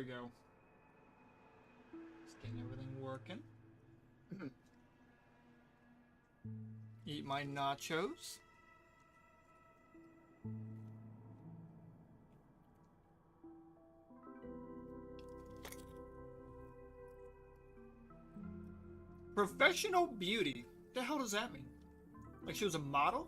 we go. Just getting everything working. Eat my nachos. Professional beauty. What the hell does that mean? Like she was a model?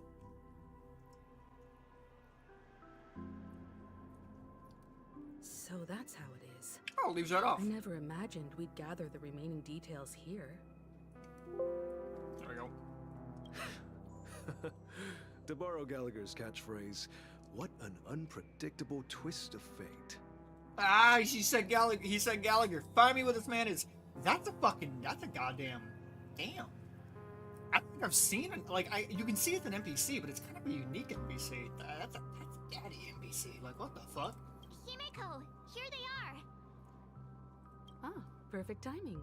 So that's how it is. Oh, leaves that off. I never imagined we'd gather the remaining details here. There we go. To borrow Gallagher's catchphrase, what an unpredictable twist of fate. Ah, she said Gallagher. He said Gallagher. Find me where this man is. That's a goddamn. Damn. I think I've seen it. Like, you can see it's an NPC, but it's kind of a unique NPC. That's a daddy NPC. Like, what the fuck? Himeko, here they are. Ah, perfect timing.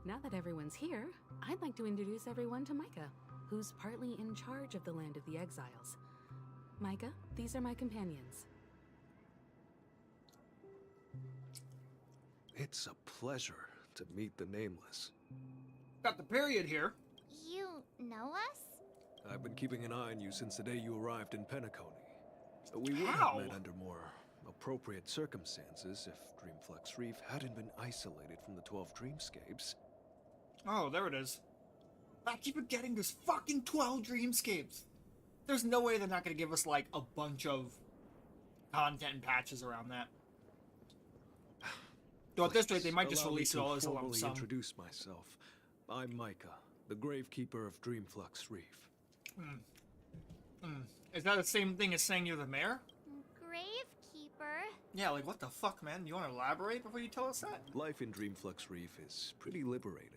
Now that everyone's here, I'd like to introduce everyone to Micah, who's partly in charge of the Land of the Exiles. Micah, these are my companions. It's a pleasure to meet the Nameless. Got the period here. You know us? I've been keeping an eye on you since the day you arrived in Penacony. We would How? have met under more appropriate circumstances if Dreamflux Reef hadn't been isolated from the 12 Dreamscapes. Oh, there it is. I keep forgetting there's fucking 12 Dreamscapes. There's no way they're not going to give us, like, a bunch of content and patches around that. So at this rate, they might just Allow me release it to all as a lump formally sum. introduce myself. I'm Micah, the Gravekeeper of Dreamflux Reef. Is that the same thing as saying you're the mayor? Gravekeeper? Yeah, like, what the fuck, man? You want to elaborate before you tell us that? Life in Dreamflux Reef is pretty liberating.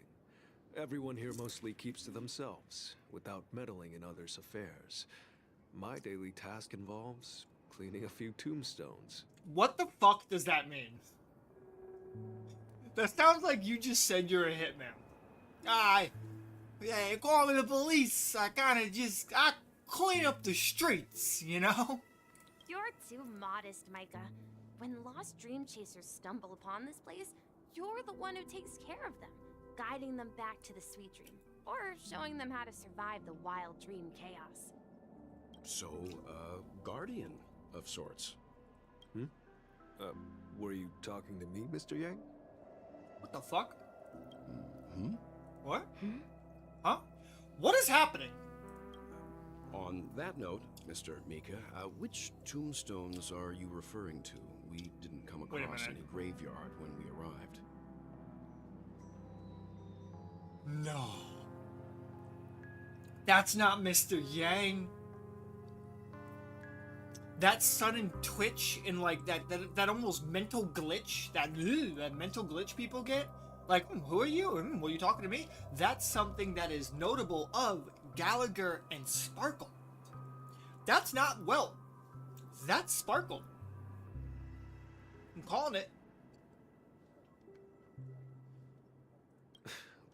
Everyone here mostly keeps to themselves, without meddling in others' affairs. My daily task involves cleaning a few tombstones. What the fuck does that mean? That sounds like you just said you're a hitman. Yeah, call me the police. I clean up the streets, you know? You're too modest, Micah. When lost dream chasers stumble upon this place, you're the one who takes care of them, guiding them back to the sweet dream, or showing them how to survive the wild dream chaos. So, guardian of sorts. Were you talking to me, Mr. Yang? What the fuck? Hmm? What? Huh? What is happening? On that note, Mr. Mika, which tombstones are you referring to? We didn't come Wait a across minute. any graveyard when we arrived. No. That's not Mr. Yang. That sudden twitch and like that almost mental glitch, that mental glitch people get. Like, who are you? Were you talking to me? That's something that is notable of Gallagher and Sparkle. That's not Welt. That's Sparkle. I'm calling it.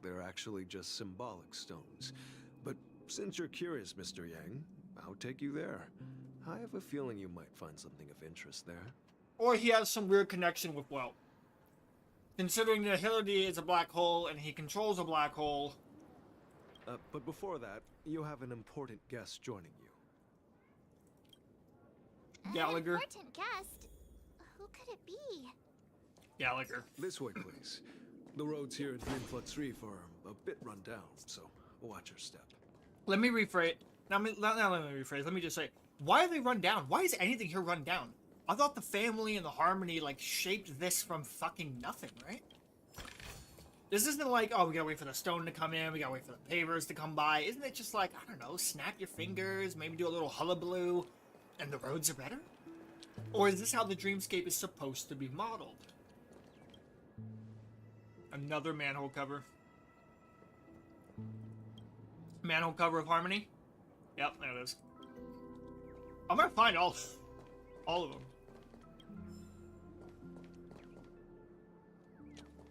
They're actually just symbolic stones. But since you're curious, Mr. Yang, I'll take you there. I have a feeling you might find something of interest there. Or he has some weird connection with Welt. Considering that Hillary is a black hole and he controls a black hole. But before that, you have an important guest joining you. Gallagher. An important guest? Who could it be? Gallagher. This way, please. The roads here at Dreamflux Reef are a bit run down, so watch your step. Let me rephrase. Let me rephrase. Let me just say, why are they run down? Why is anything here run down? I thought the family and the harmony like shaped this from fucking nothing, right? This isn't like, oh, we gotta wait for the stone to come in, we gotta wait for the pavers to come by. Isn't it just like, I don't know, snap your fingers, maybe do a little hullabaloo, and the roads are better? Or is this how the dreamscape is supposed to be modeled? Another manhole cover. Manhole cover of Harmony? Yep, there it is. I'm gonna find all of them.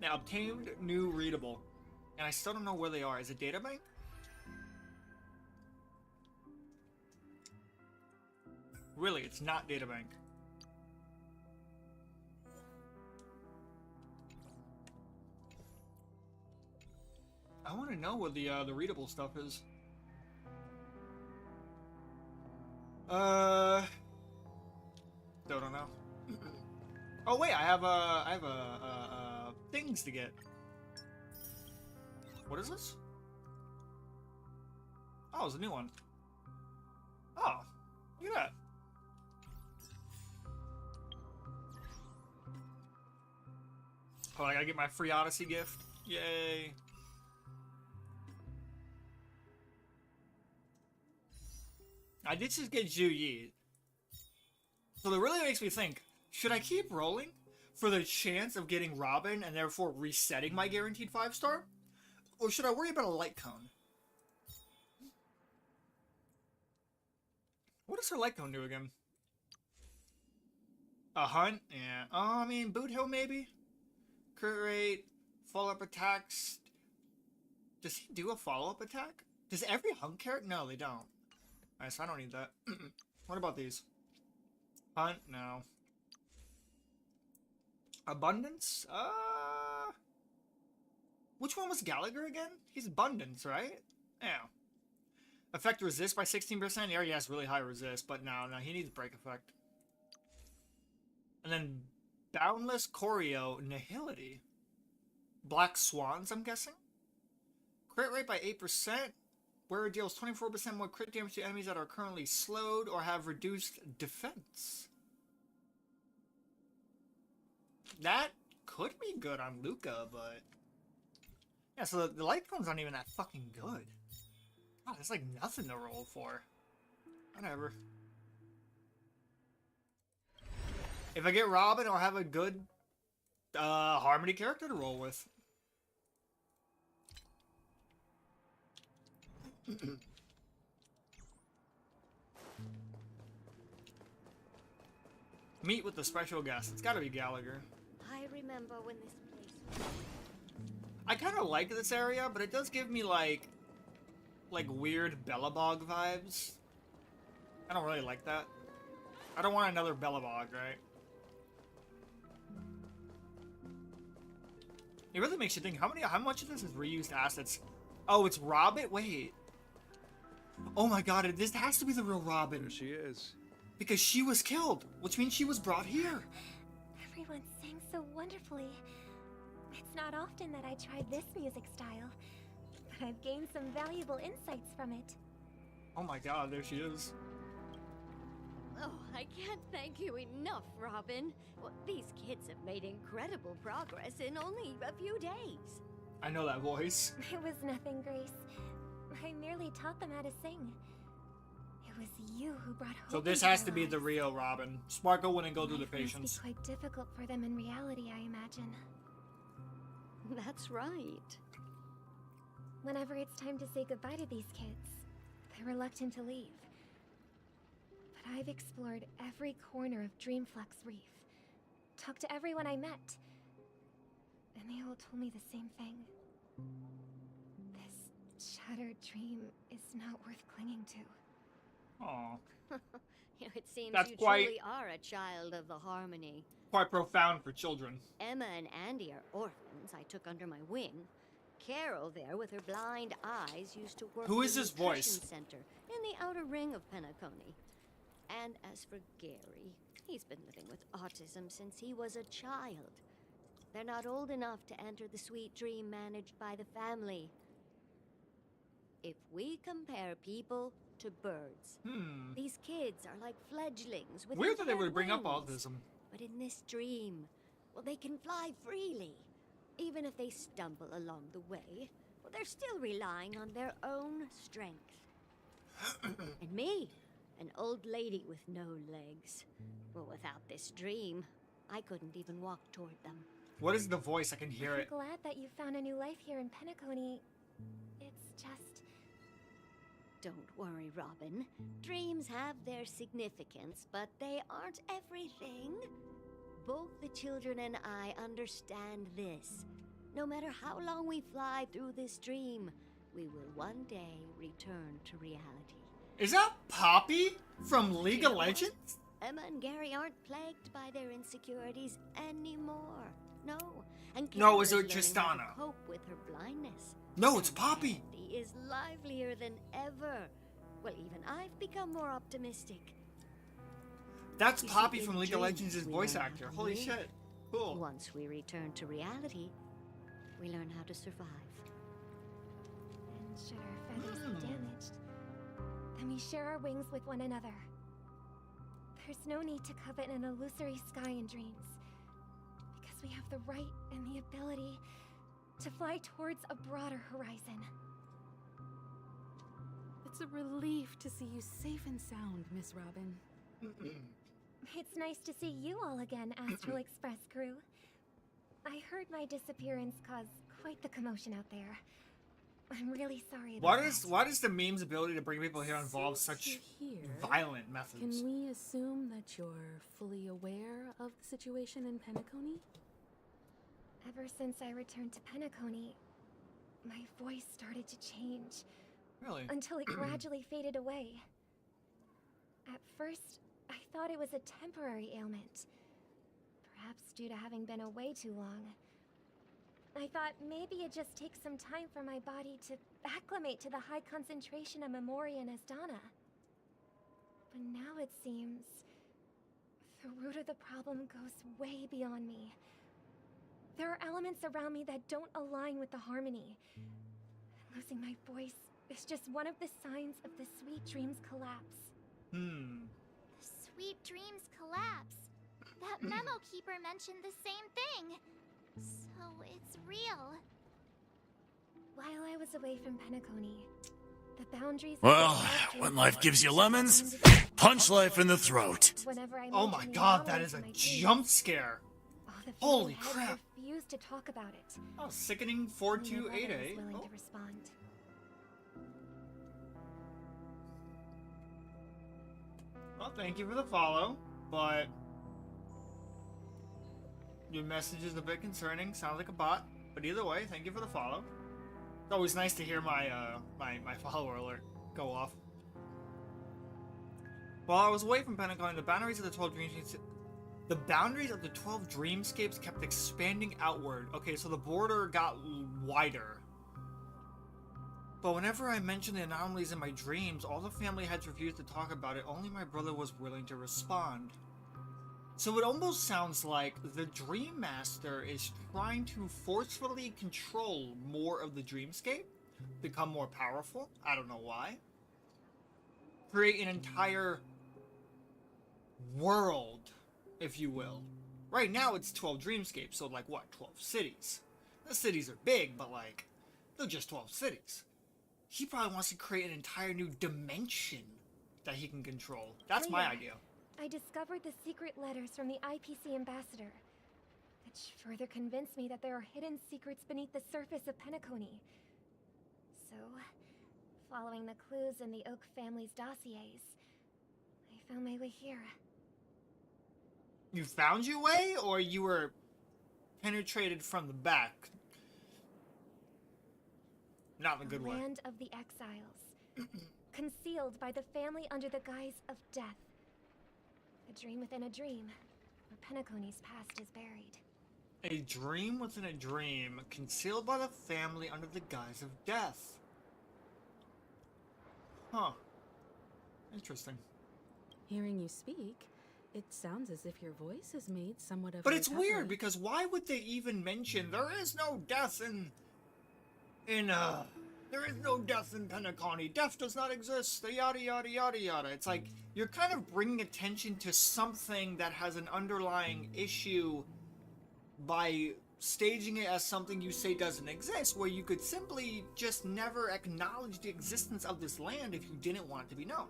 Now, obtained new readable. And I still don't know where they are. Is it databank? Really, it's not databank. want to know what the readable stuff is. Still don't know. Oh wait, I have things to get. What is this? Oh, it's a new one. Oh, look at that. Oh, I gotta get my free Odyssey gift. Yay. I did just get Zhu Yi. So that really makes me think, should I keep rolling for the chance of getting Robin and therefore resetting my guaranteed 5-star? Or should I worry about a light cone? What does her light cone do again? A hunt? Yeah. Oh, I mean, Boot Hill maybe? Crit rate, follow-up attacks. Does he do a follow-up attack? Does every hunt character? No, they don't. Alright, so I don't need that. What about these? Hunt? No. Abundance? Which one was Gallagher again? He's Abundance, right? Yeah. Effect resist by 16%? He already has really high resist, but no, he needs break effect. And then Boundless Choreo Nihility. Black Swans, I'm guessing? Crit rate by 8%. Where it deals 24% more crit damage to enemies that are currently slowed or have reduced defense. That could be good on Luca, but... Yeah, so the light cone's not even that fucking good. God, it's like nothing to roll for. Whatever. If I get Robin, I'll have a good Harmony character to roll with. Meet with the special guest. It's gotta be Gallagher. I remember when this place... I kind of like this area, but it does give me like weird Bellabog vibes. I don't really like that. I don't want another Bellabog, right? It really makes you think, how much of this is reused assets? Oh, it's Robin? Wait. Oh my god, this has to be the real Robin. There she is. Because she was killed, which means she was brought here. Everyone sang so wonderfully. It's not often that I tried this music style, but I've gained some valuable insights from it. Oh my god, there she is. Oh, I can't thank you enough, Robin. Well, these kids have made incredible progress in only a few days. I know that voice. It was nothing, Grace. I merely taught them how to sing. It was you who brought hope. So this into has their to be the lives. real Robin. Sparkle wouldn't go through the Life must patience. be quite difficult for them in reality, I imagine. That's right. Whenever it's time to say goodbye to these kids, they're reluctant to leave. But I've explored every corner of Dreamflux Reef, talked to everyone I met, and they all told me the same thing. This shattered dream is not worth clinging to. Aw. It seems That's you quite- truly are a child of the Harmony. Quite profound for children. Emma and Andy are orphans I took under my wing. Carol there with her blind eyes used to work Who at is the this voice? nutrition center in the outer ring of Penacony. And as for Gary, he's been living with autism since he was a child. They're not old enough to enter the sweet dream managed by the family. If we compare people to birds, these kids are like fledglings with Weird that they infinite would bring up wings. autism. But in this dream, well, they can fly freely. Even if they stumble along the way, well, they're still relying on their own strength. And me, an old lady with no legs. Well, without this dream, I couldn't even walk toward them. What is the voice? I can hear I'm it. glad that you found a new life here in Penacony. It's just... Don't worry, Robin. Dreams have their significance, but they aren't everything. Both the children and I understand this. No matter how long we fly through this dream, we will one day return to reality. Is that Poppy from League of You know what? Legends? Emma and Gary aren't plagued by their insecurities anymore. No. And No, is Kara it learning how to Tristana? cope with her blindness. No, it's And Poppy. Candy is livelier than ever. Well, even I've become more optimistic. That's You see, Poppy in from League of dreams, Legends' we voice learn how actor. to Holy live. shit. Cool. Once we return to reality, we learn how to survive. And should our feathers be damaged, then we share our wings with one another. There's no need to covet an illusory sky in dreams, because we have the right and the ability to fly towards a broader horizon. It's a relief to see you safe and sound, Miss Robin. It's nice to see you all again, Astral Express crew. I heard my disappearance caused quite the commotion out there. I'm really sorry about Why does the meme's ability to bring people here involve Since such you're here, violent methods? Can we assume that you're fully aware of the situation in Penacony? Ever since I returned to Penacony, my voice started to change, Really? until it gradually faded away. At first, I thought it was a temporary ailment, perhaps due to having been away too long. I thought maybe it just takes some time for my body to acclimate to the high concentration of Memoria and Asdana. But now it seems the root of the problem goes way beyond me. There are elements around me that don't align with the harmony. Losing my voice is just one of the signs of the Sweet Dreams collapse. Sweet Dreams collapse. That memo keeper mentioned the same thing. So it's real. While I was away from Penacony, the boundaries. Well, when life gives you lemons, punch life in the throat. Whenever I Oh my mention the god, that anomaly is to a my dreams, jump scare. all the Holy female heads crap. refused to talk about it. Oh, sickening Only 428A. Mother was willing Oh. to respond. Well, thank you for the follow, but your message is a bit concerning. Sounds like a bot, but either way, thank you for the follow. It's always nice to hear my my follower alert go off. While I was away from Pentagon, the boundaries of the 12 dreamscapes kept expanding outward. Okay, so the border got wider. But whenever I mentioned the anomalies in my dreams, all the family heads refused to talk about it. Only my brother was willing to respond. So it almost sounds like the Dream Master is trying to forcefully control more of the dreamscape, become more powerful. I don't know why. Create an entire world, if you will. Right now it's 12 dreamscapes, so like what, 12 cities? The cities are big, but like, they're just 12 cities. He probably wants to create an entire new dimension that he can control. That's my Later, idea. I discovered the secret letters from the IPC ambassador, which further convinced me that there are hidden secrets beneath the surface of Penacony. So, following the clues in the Oak family's dossiers, I found my way here. You found your way, or you were penetrated from the back? Not in a The good way. land of the exiles, concealed by the family under the guise of death. A dream within a dream, where Penacony's past is buried. A dream within a dream, concealed by the family under the guise of death. Huh. Interesting. Hearing you speak, it sounds as if your voice has made somewhat of But a it's weird, recovery. because why would they even mention there is no death there is no death in Penacony. Death does not exist. The yada yada yada yada. It's like you're kind of bringing attention to something that has an underlying issue by staging it as something you say doesn't exist, where you could simply just never acknowledge the existence of this land if you didn't want it to be known.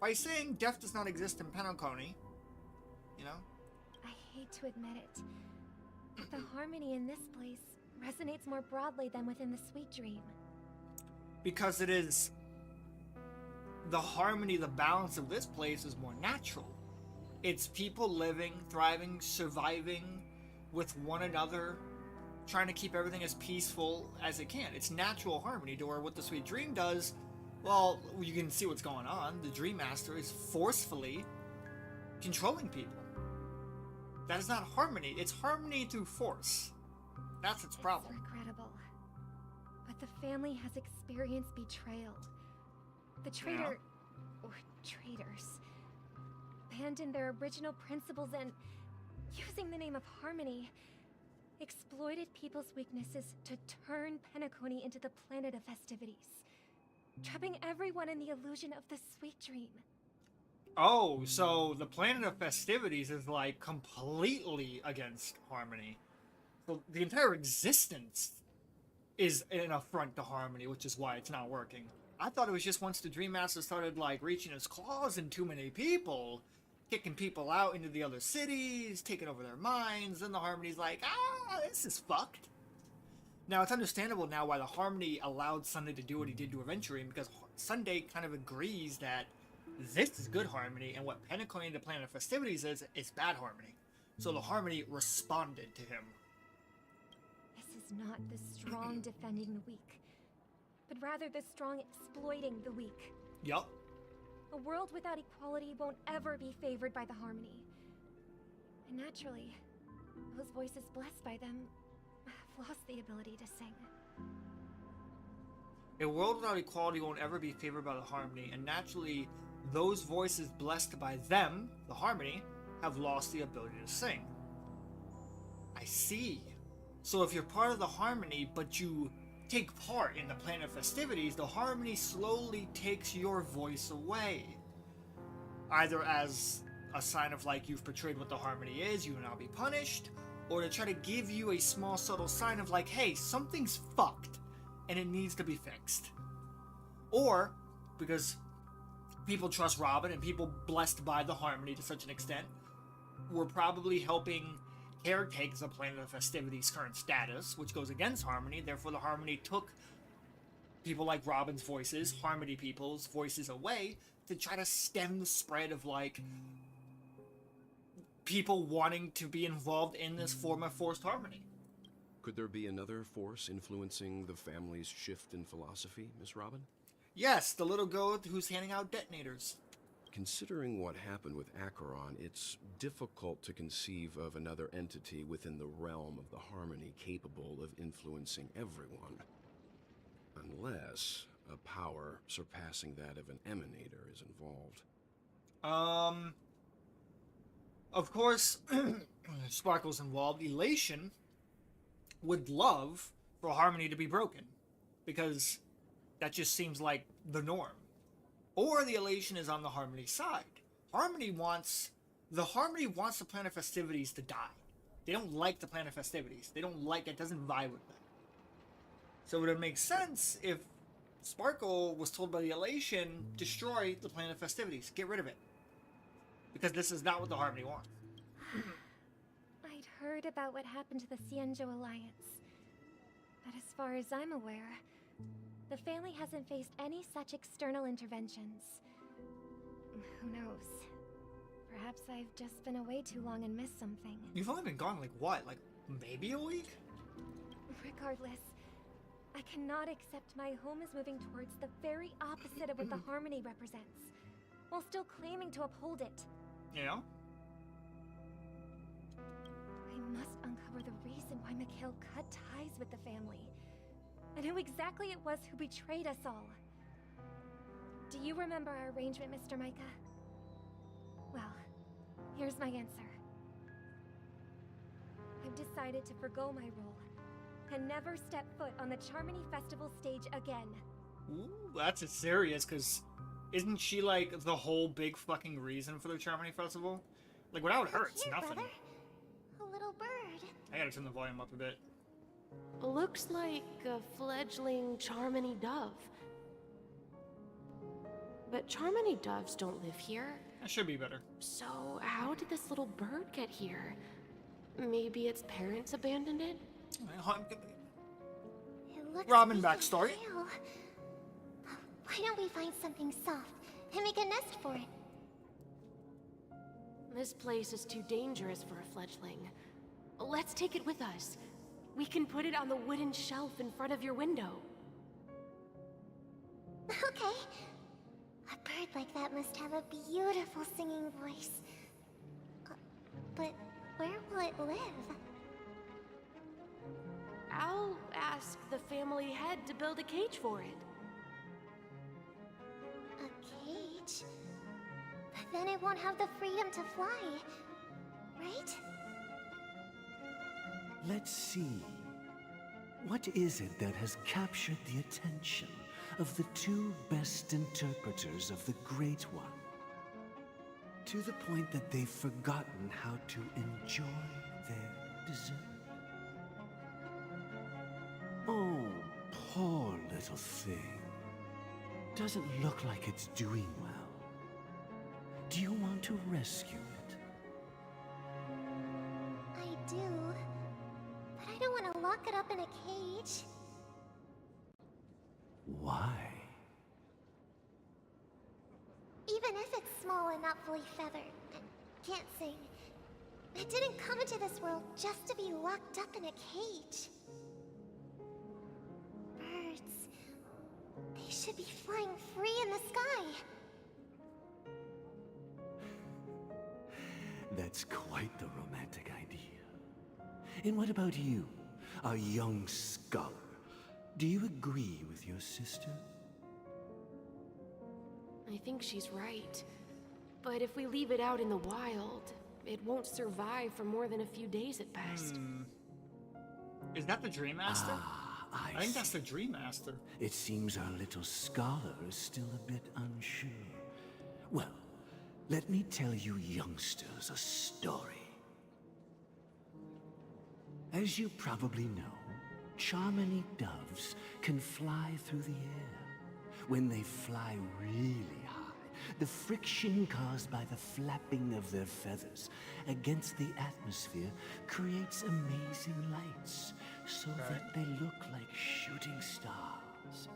By saying death does not exist in Penacony, you know? I hate to admit it, but the harmony in this place resonates more broadly than within the Sweet Dream. Because it is the harmony, the balance of this place is more natural. It's people living, thriving, surviving with one another, trying to keep everything as peaceful as it can. It's natural harmony, to where what the Sweet Dream does, well, you can see what's going on. The Dream Master is forcefully controlling people. That is not harmony. It's harmony through force. That's its problem. It's regrettable. But the family has experienced betrayal. The traitor, or traitors, abandoned their original principles and, using the name of harmony, exploited people's weaknesses to turn Penacony into the planet of festivities, trapping everyone in the illusion of the sweet dream. Oh, so the planet of festivities is like completely against harmony. So the entire existence is an affront to harmony, which is why it's not working. I thought it was just once the Dream Master started like reaching his claws in too many people, kicking people out into the other cities, taking over their minds, and the harmony's like, this is fucked. Now it's understandable now why the harmony allowed Sunday to do what he did to Aventurine, because Sunday kind of agrees that this is good harmony, and what Penacony the Planet of Festivities is bad harmony. So the harmony responded to him. This is not the strong defending the weak, but rather the strong exploiting the weak. Yup. A world without equality won't ever be favored by the harmony. And naturally, those voices blessed by them have lost the ability to sing. A world without equality won't ever be favored by the harmony, and naturally, those voices blessed by them, the harmony, have lost the ability to sing. I see. So if you're part of the harmony, but you take part in the Planet of Festivities, the harmony slowly takes your voice away. Either as a sign of like you've betrayed what the harmony is, you will now be punished, or to try to give you a small subtle sign of like, hey, something's fucked and it needs to be fixed. Or because people trust Robin and people blessed by the harmony to such an extent, we're probably helping caretake the Planet of Festivities' current status, which goes against harmony. Therefore, the harmony took people like Robin's voices, harmony people's voices away to try to stem the spread of like people wanting to be involved in this form of forced harmony. Could there be another force influencing the family's shift in philosophy, Miss Robin? Yes, the little girl who's handing out detonators. Considering what happened with Acheron, it's difficult to conceive of another entity within the realm of the harmony capable of influencing everyone. Unless a power surpassing that of an emanator is involved. Of course, Sparkle's involved. Elation would love for harmony to be broken, because that just seems like the norm. Or the Elation is on the harmony side. The harmony wants the Planet of Festivities to die. They don't like the Planet of Festivities. They don't like it. Doesn't vibe with them. So it would make sense if Sparkle was told by the Elation, destroy the Planet of Festivities. Get rid of it. Because this is not what the harmony wants. I'd heard about what happened to the Cienjo Alliance. But as far as I'm aware, the family hasn't faced any such external interventions. Who knows? Perhaps I've just been away too long and missed something. You've only been gone like what? Like maybe a week? Regardless, I cannot accept my home is moving towards the very opposite of what the harmony represents, while still claiming to uphold it. Yeah? I must uncover the reason why Mikhail cut ties with the family, and who exactly it was who betrayed us all. Do you remember our arrangement, Mr. Micah? Well, here's my answer. I've decided to forgo my role, and never step foot on the Charmony Festival stage again. Ooh, that's serious, because isn't she like the whole big fucking reason for the Charmony Festival? Like without her, it's Here, nothing. brother. A little bird. I gotta turn the volume up a bit. Looks like a fledgling Charmony dove. But Charmony doves don't live here. That should be better. So how did this little bird get here? Maybe its parents abandoned it? It looks Robin weak and backstory. frail. Why don't we find something soft and make a nest for it? This place is too dangerous for a fledgling. Let's take it with us. We can put it on the wooden shelf in front of your window. Okay. A bird like that must have a beautiful singing voice. But Where will it live? I'll ask the family head to build a cage for it. A cage? But then it won't have the freedom to fly, right? Let's see. What is it that has captured the attention of the two best interpreters of the Great One? To the point that they've forgotten how to enjoy their dessert. Oh, poor little thing. Doesn't look like it's doing well. Do you want to rescue it? I do. But I don't want to lock it up in a cage. Why? Even if it's small and not fully feathered and can't sing, it didn't come into this world just to be locked up in a cage. Birds, they should be flying free in the sky. That's quite the romantic idea. And what about you, a young scholar? Do you agree with your sister? I think she's right. But if we leave it out in the wild, it won't survive for more than a few days at best. Is that the Dream Master? I I think that's see. the Dream Master. It seems our little scholar is still a bit unsure. Well, let me tell you youngsters a story. As you probably know, Charmony doves can fly through the air. When they fly really high, the friction caused by the flapping of their feathers against the atmosphere creates amazing lights, so that they look like shooting stars.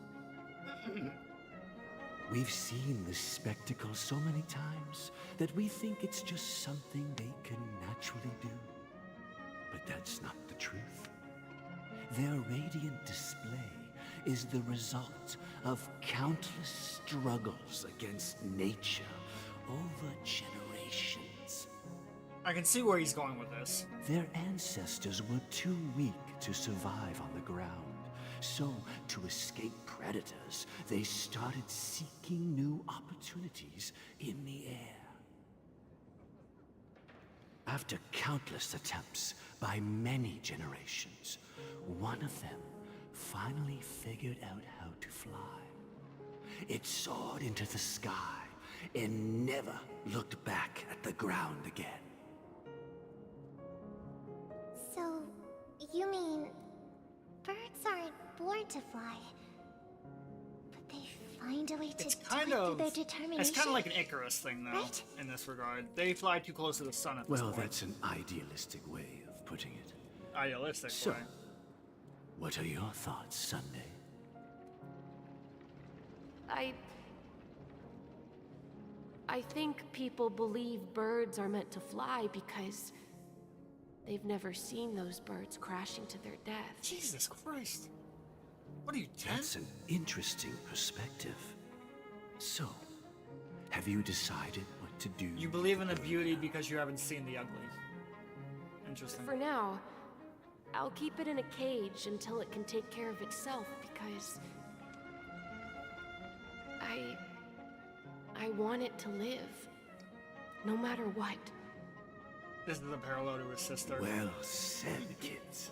We've seen this spectacle so many times that we think it's just something they can naturally do. But that's not the truth. Their radiant display is the result of countless struggles against nature over generations. I can see where he's going with this. Their ancestors were too weak to survive on the ground. So, to escape predators, they started seeking new opportunities in the air. After countless attempts by many generations, one of them finally figured out how to fly. It soared into the sky and never looked back at the ground again. So, you mean birds aren't born to fly, but they find a way to It's do kind it through of their determination? it's kind of like an Icarus thing, though, Right? in this regard. They fly too close to the sun at this Well, point. that's an idealistic way of putting it. Idealistic, So, right? what are your thoughts, Sunday? I think people believe birds are meant to fly because they've never seen those birds crashing to their death. Jesus Christ. What are you, 10? That's an interesting perspective. So, have you decided what to do? You believe in the with beauty bird? because you haven't seen the ugly. Interesting. For now, I'll keep it in a cage until it can take care of itself because I want it to live, no matter what. This is a parallel to his sister. Well said, kids.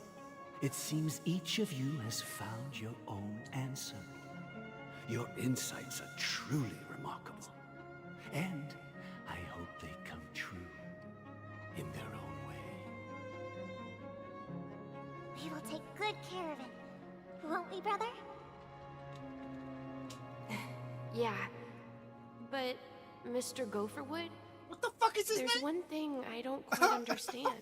It seems each of you has found your own answer. Your insights are truly remarkable. And I hope they come true in their own way. We will take good care of it, won't we, brother? Yeah, but Mr. Gopherwood, What the fuck is his there's name? one thing I don't quite understand.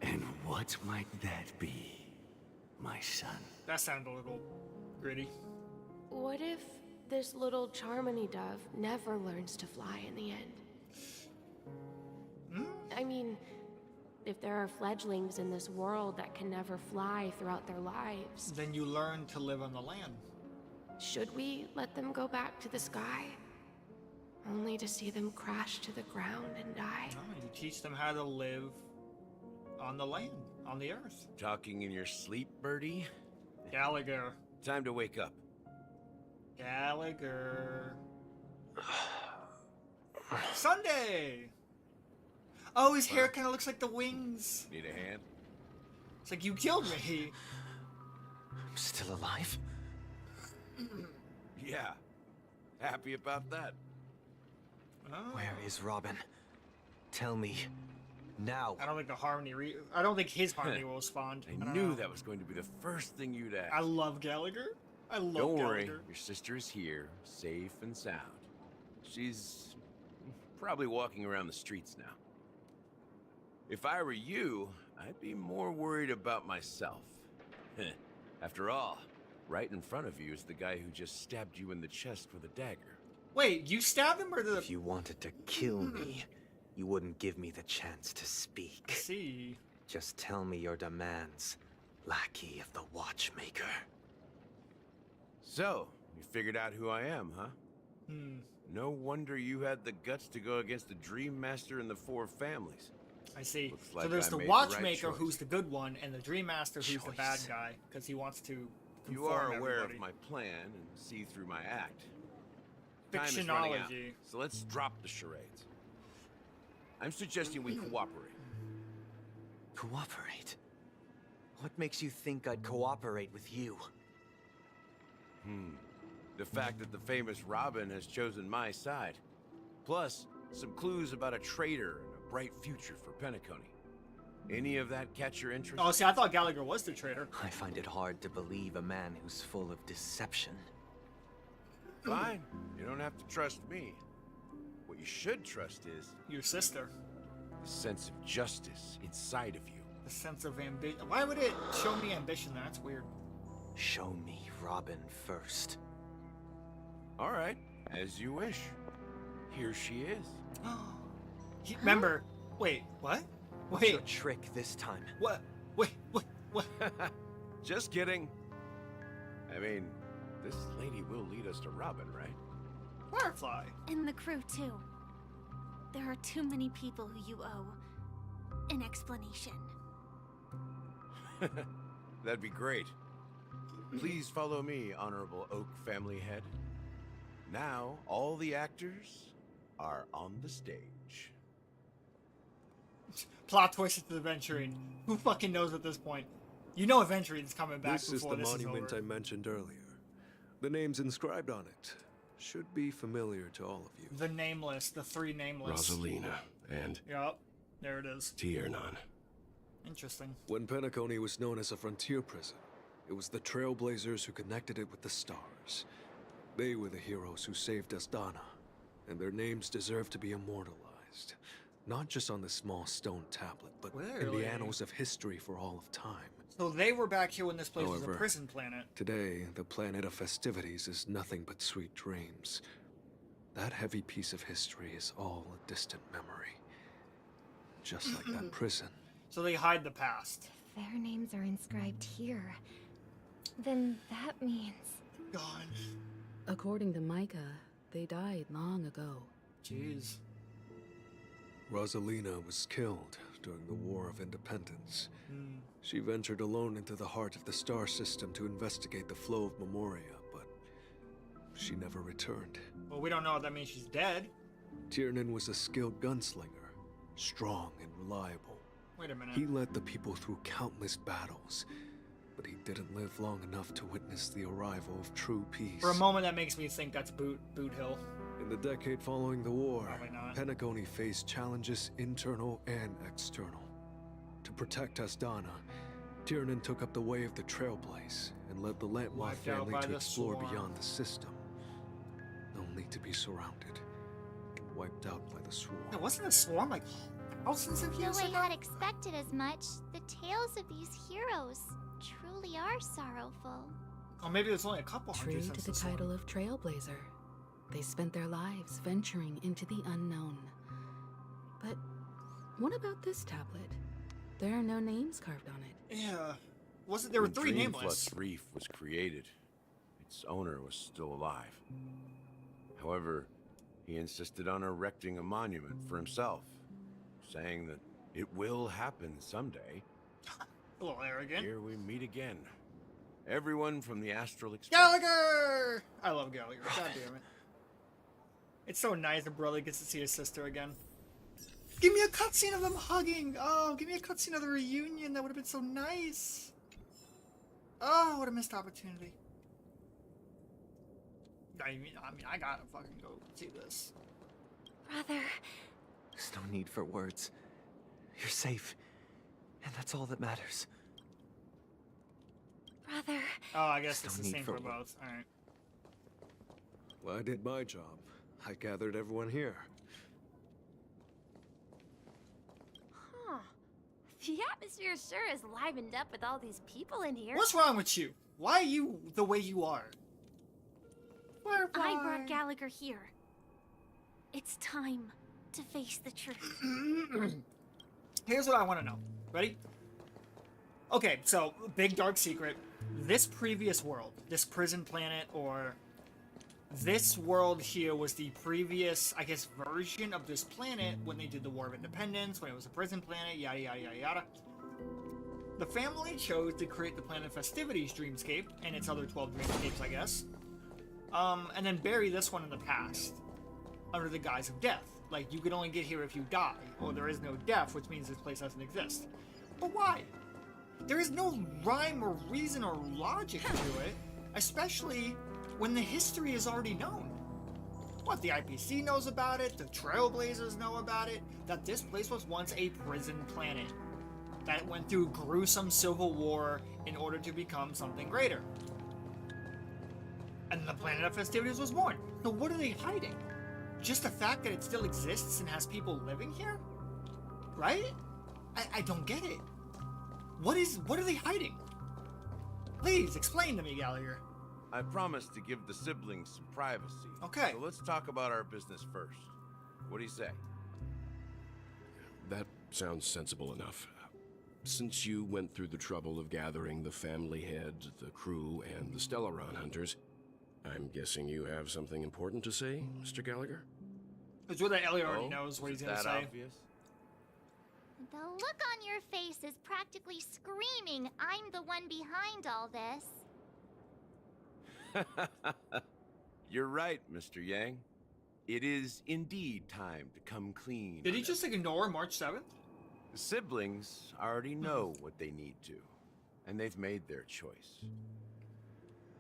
And what might that be, my son? That sounded a little gritty. What if this little Charmony dove never learns to fly in the end? I mean, if there are fledglings in this world that can never fly throughout their lives, Then you learn to live on the land. should we let them go back to the sky? only to see them crash to the ground and die. No, you teach them how to live on the land, on the earth. Talking in your sleep, Birdie? Gallagher. Time to wake up. Gallagher. Sunday! Oh, his hair kind of looks like the wings. Need a hand? It's like, you killed me. I'm still alive? Yeah. Happy about that. Oh. Where is Robin? Tell me. Now. I don't think the harmony I don't think his harmony will respond. I don't knew know. that was going to be the first thing you'd ask. I love Gallagher. I love Don't Gallagher. worry, your sister is here, safe and sound. She's probably walking around the streets now. If I were you, I'd be more worried about myself. After all, right in front of you is the guy who just stabbed you in the chest with a dagger. Wait, you stabbed him or the... If you wanted to kill me, you wouldn't give me the chance to speak. See. Just tell me your demands, lackey of the Watchmaker. So, you figured out who I am, huh? No wonder you had the guts to go against the Dream Master and the Four Families. I see. Looks So like there's I the made the Watchmaker, right choice. who's the good one, and the Dream Master, who's the bad Choice. guy, because he wants to You conform are aware everybody. of my plan and see through my act. Time is running out, Fictionology. so let's drop the charades. I'm suggesting we cooperate. Cooperate? What makes you think I'd cooperate with you? The fact that the famous Robin has chosen my side. Plus, some clues about a traitor and a bright future for Penacony. Any of that catch your interest? Oh, see, I thought Gallagher was the traitor. I find it hard to believe a man who's full of deception. Fine. You don't have to trust me. What you should trust is Your sister. the sense of justice inside of you. The sense of ambition. Why would it show me ambition? That's weird. Show me Robin first. All right, as you wish. Here she is. Remember. Wait, what? What's your Wait, trick this time? what? Wait, what? Just kidding. I mean, this lady will lead us to Robin, right? Firefly. And the crew, too. There are too many people who you owe an explanation. That'd be great. Please follow me, Honorable Oak family head. Now, all the actors are on the stage. Plot twist to the Aventurine. Who fucking knows at this point? You know Aventurine's coming back This is before the this monument is I over. mentioned earlier. The names inscribed on it should be familiar to all of you. The Nameless, the three Nameless. Rosalina and Yup, there it is. Tiernan. Interesting. When Penacony was known as a frontier prison, it was the Trailblazers who connected it with the stars. They were the heroes who saved Asdana, and their names deserve to be immortalized. Not just on this small stone tablet, but in Really? the annals of history for all of time. So they were back here when this place was a However, prison planet. Today, the planet of festivities is nothing but sweet dreams. That heavy piece of history is all a distant memory. Just like that prison. So they hide the past. Their names are inscribed here. Then that means... God. According to Micah, they died long ago. Jeez. Rosalina was killed during the War of Independence. She ventured alone into the heart of the star system to investigate the flow of Memoria, but she never returned. Well, we don't know if that means she's dead. Tiernan was a skilled gunslinger, strong and reliable. Wait a minute. He led the people through countless battles, but he didn't live long enough to witness the arrival of true peace. For a moment, that makes me think that's Boot Hill. In the decade following the war, Probably not. Penacony faced challenges internal and external. To protect Asdana, Tiernan took up the way of the Trailblaze and led the Lampmoth Wiped out family by to the explore swarm. beyond the system, only to be surrounded and wiped out by the swarm. There wasn't a swarm like thousands of Though years I ago? had expected as much, the tales of these heroes truly are sorrowful. Oh, maybe it was only a couple True hundred to since the swarm. title of Trailblazer, they spent their lives venturing into the unknown. But what about this tablet? There are no names carved on it. Yeah. Wasn't there were When three Dreamflux nameless? Reef was created, its owner was still alive. However, he He insisted on erecting a monument for himself, saying that it will happen someday. A little arrogant. Here we meet again. Everyone from the Astral Express. Gallagher! I love Gallagher. God damn it. It's so nice that brother gets to see his sister again. Give me a cutscene of them hugging! Oh, give me a cutscene of the reunion. That would have been so nice. Oh, what a missed opportunity. I mean, I gotta fucking go see this. Brother. There's no need for words. You're safe. And that's all that matters. Brother. Oh, I guess it's No the need same for for both. Alright. Well, I did my job. I gathered everyone here. Huh. The atmosphere sure is livened up with all these people in here. What's wrong with you? Why are you the way you are? I brought Gallagher here. It's time to face the truth. Here's what I want to know. Ready? Okay, so, big dark secret. This previous world, this prison planet, or this world here was the previous, I guess, version of this planet when they did the War of Independence, when it was a prison planet, yada yada yada yada. The family chose to create the Planet Festivities dreamscape, and its other 12 dreamscapes, I guess. And then bury this one in the past, under the guise of death. Like, you can only get here if you die, or there is no death, which means this place doesn't exist. But why? There is no rhyme or reason or logic to it, especially when the history is already known. What, the IPC knows about it, the Trailblazers know about it, that this place was once a prison planet, that it went through gruesome civil war in order to become something greater. And the Planet of Festivities was born. So what are they hiding? Just the fact that it still exists and has people living here? Right? I don't get it. What are they hiding? Please, explain to me, Gallagher. I promised to give the siblings some privacy. Okay. So let's talk about our business first. What do you say? That sounds sensible enough. Since you went through the trouble of gathering the family head, the crew, and the Stellaron hunters, I'm guessing you have something important to say, Mr. Gallagher? It's what that Ellie already knows what he's gonna that say. Obvious? The look on your face is practically screaming, I'm the one behind all this. You're right, Mr. Yang. It is indeed time to come clean. Did he on just ignore March 7th? The siblings already know what they need to, and they've made their choice.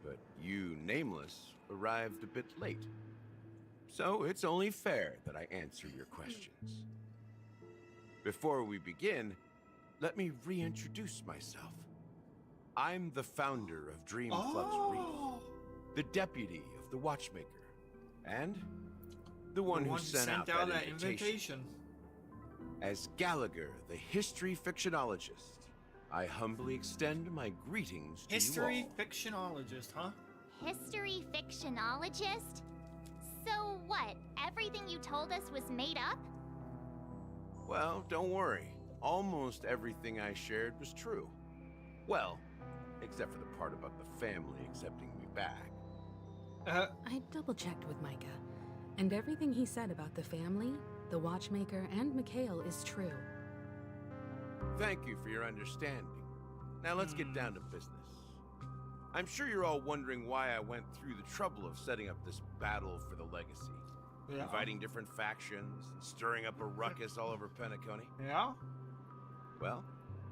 But you, Nameless, arrived a bit late. So it's only fair that I answer your questions. Before we begin, let me reintroduce myself. I'm the founder of Dreamflux Reef, the deputy of the Watchmaker, and the one who sent out that invitation. As Gallagher, the history fictionologist, I humbly extend my greetings to History you all. fictionologist, huh? History fictionologist? So what, everything you told us was made up? Well, don't worry. Almost everything I shared was true. Well, except for the part about the family accepting me back. I double-checked with Micah, and everything he said about the family, the Watchmaker, and Mikhail is true. Thank you for your understanding. Now let's get down to business. I'm sure you're all wondering why I went through the trouble of setting up this battle for the legacy. Yeah. Inviting different factions and stirring up a ruckus all over Penacony. Yeah? Well,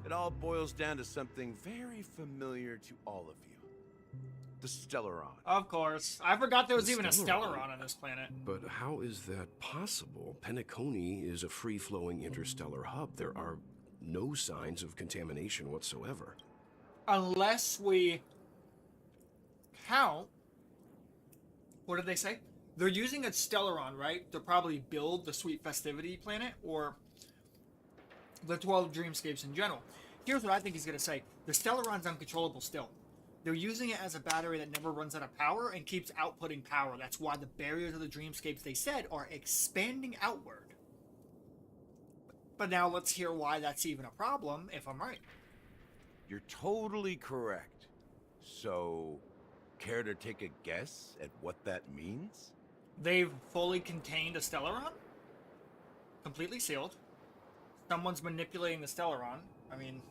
it all boils down to something very familiar to all of you. The Stellaron. Of course. I forgot there was The even a Stellaron? Stellaron on this planet. But how is that possible? Penacony is a free-flowing interstellar hub. There are no signs of contamination whatsoever. Unless we count... What did they say? They're using a Stellaron, right? To probably build the Sweet Festivity planet, or the 12 Dreamscapes in general. Here's what I think he's going to say. The Stellaron's uncontrollable still. They're using it as a battery that never runs out of power and keeps outputting power. That's why the barriers of the Dreamscapes, they said, are expanding outward. But now let's hear why that's even a problem, if I'm right. You're totally correct. So, care to take a guess at what that means? They've fully contained a Stellaron? Completely sealed. Someone's manipulating the Stellaron. I mean,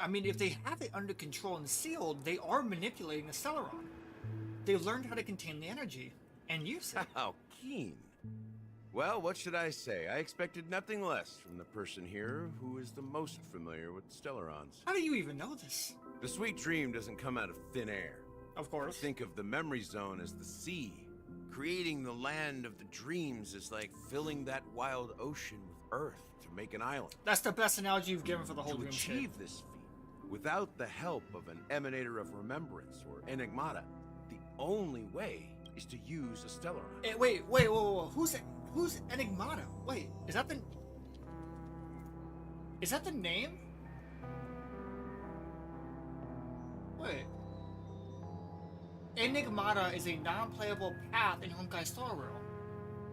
I mean, if they have it under control and sealed, they are manipulating the Stellaron. They learned how to contain the energy and use it. How keen. Well, what should I say? I expected nothing less from the person here who is the most familiar with Stellarons. How do you even know this? The sweet dream doesn't come out of thin air. Of course. Think of the memory zone as the sea. Creating the land of the dreams is like filling that wild ocean with earth to make an island. That's the best analogy you've given for the whole To dream achieve this feat, without the help of an emanator of remembrance or enigmata, the only way is to use a Stellaron. Wait, whoa. Who's Enigmata? Wait, is that the name? Wait. Enigmata is a non-playable path in Honkai Star Rail.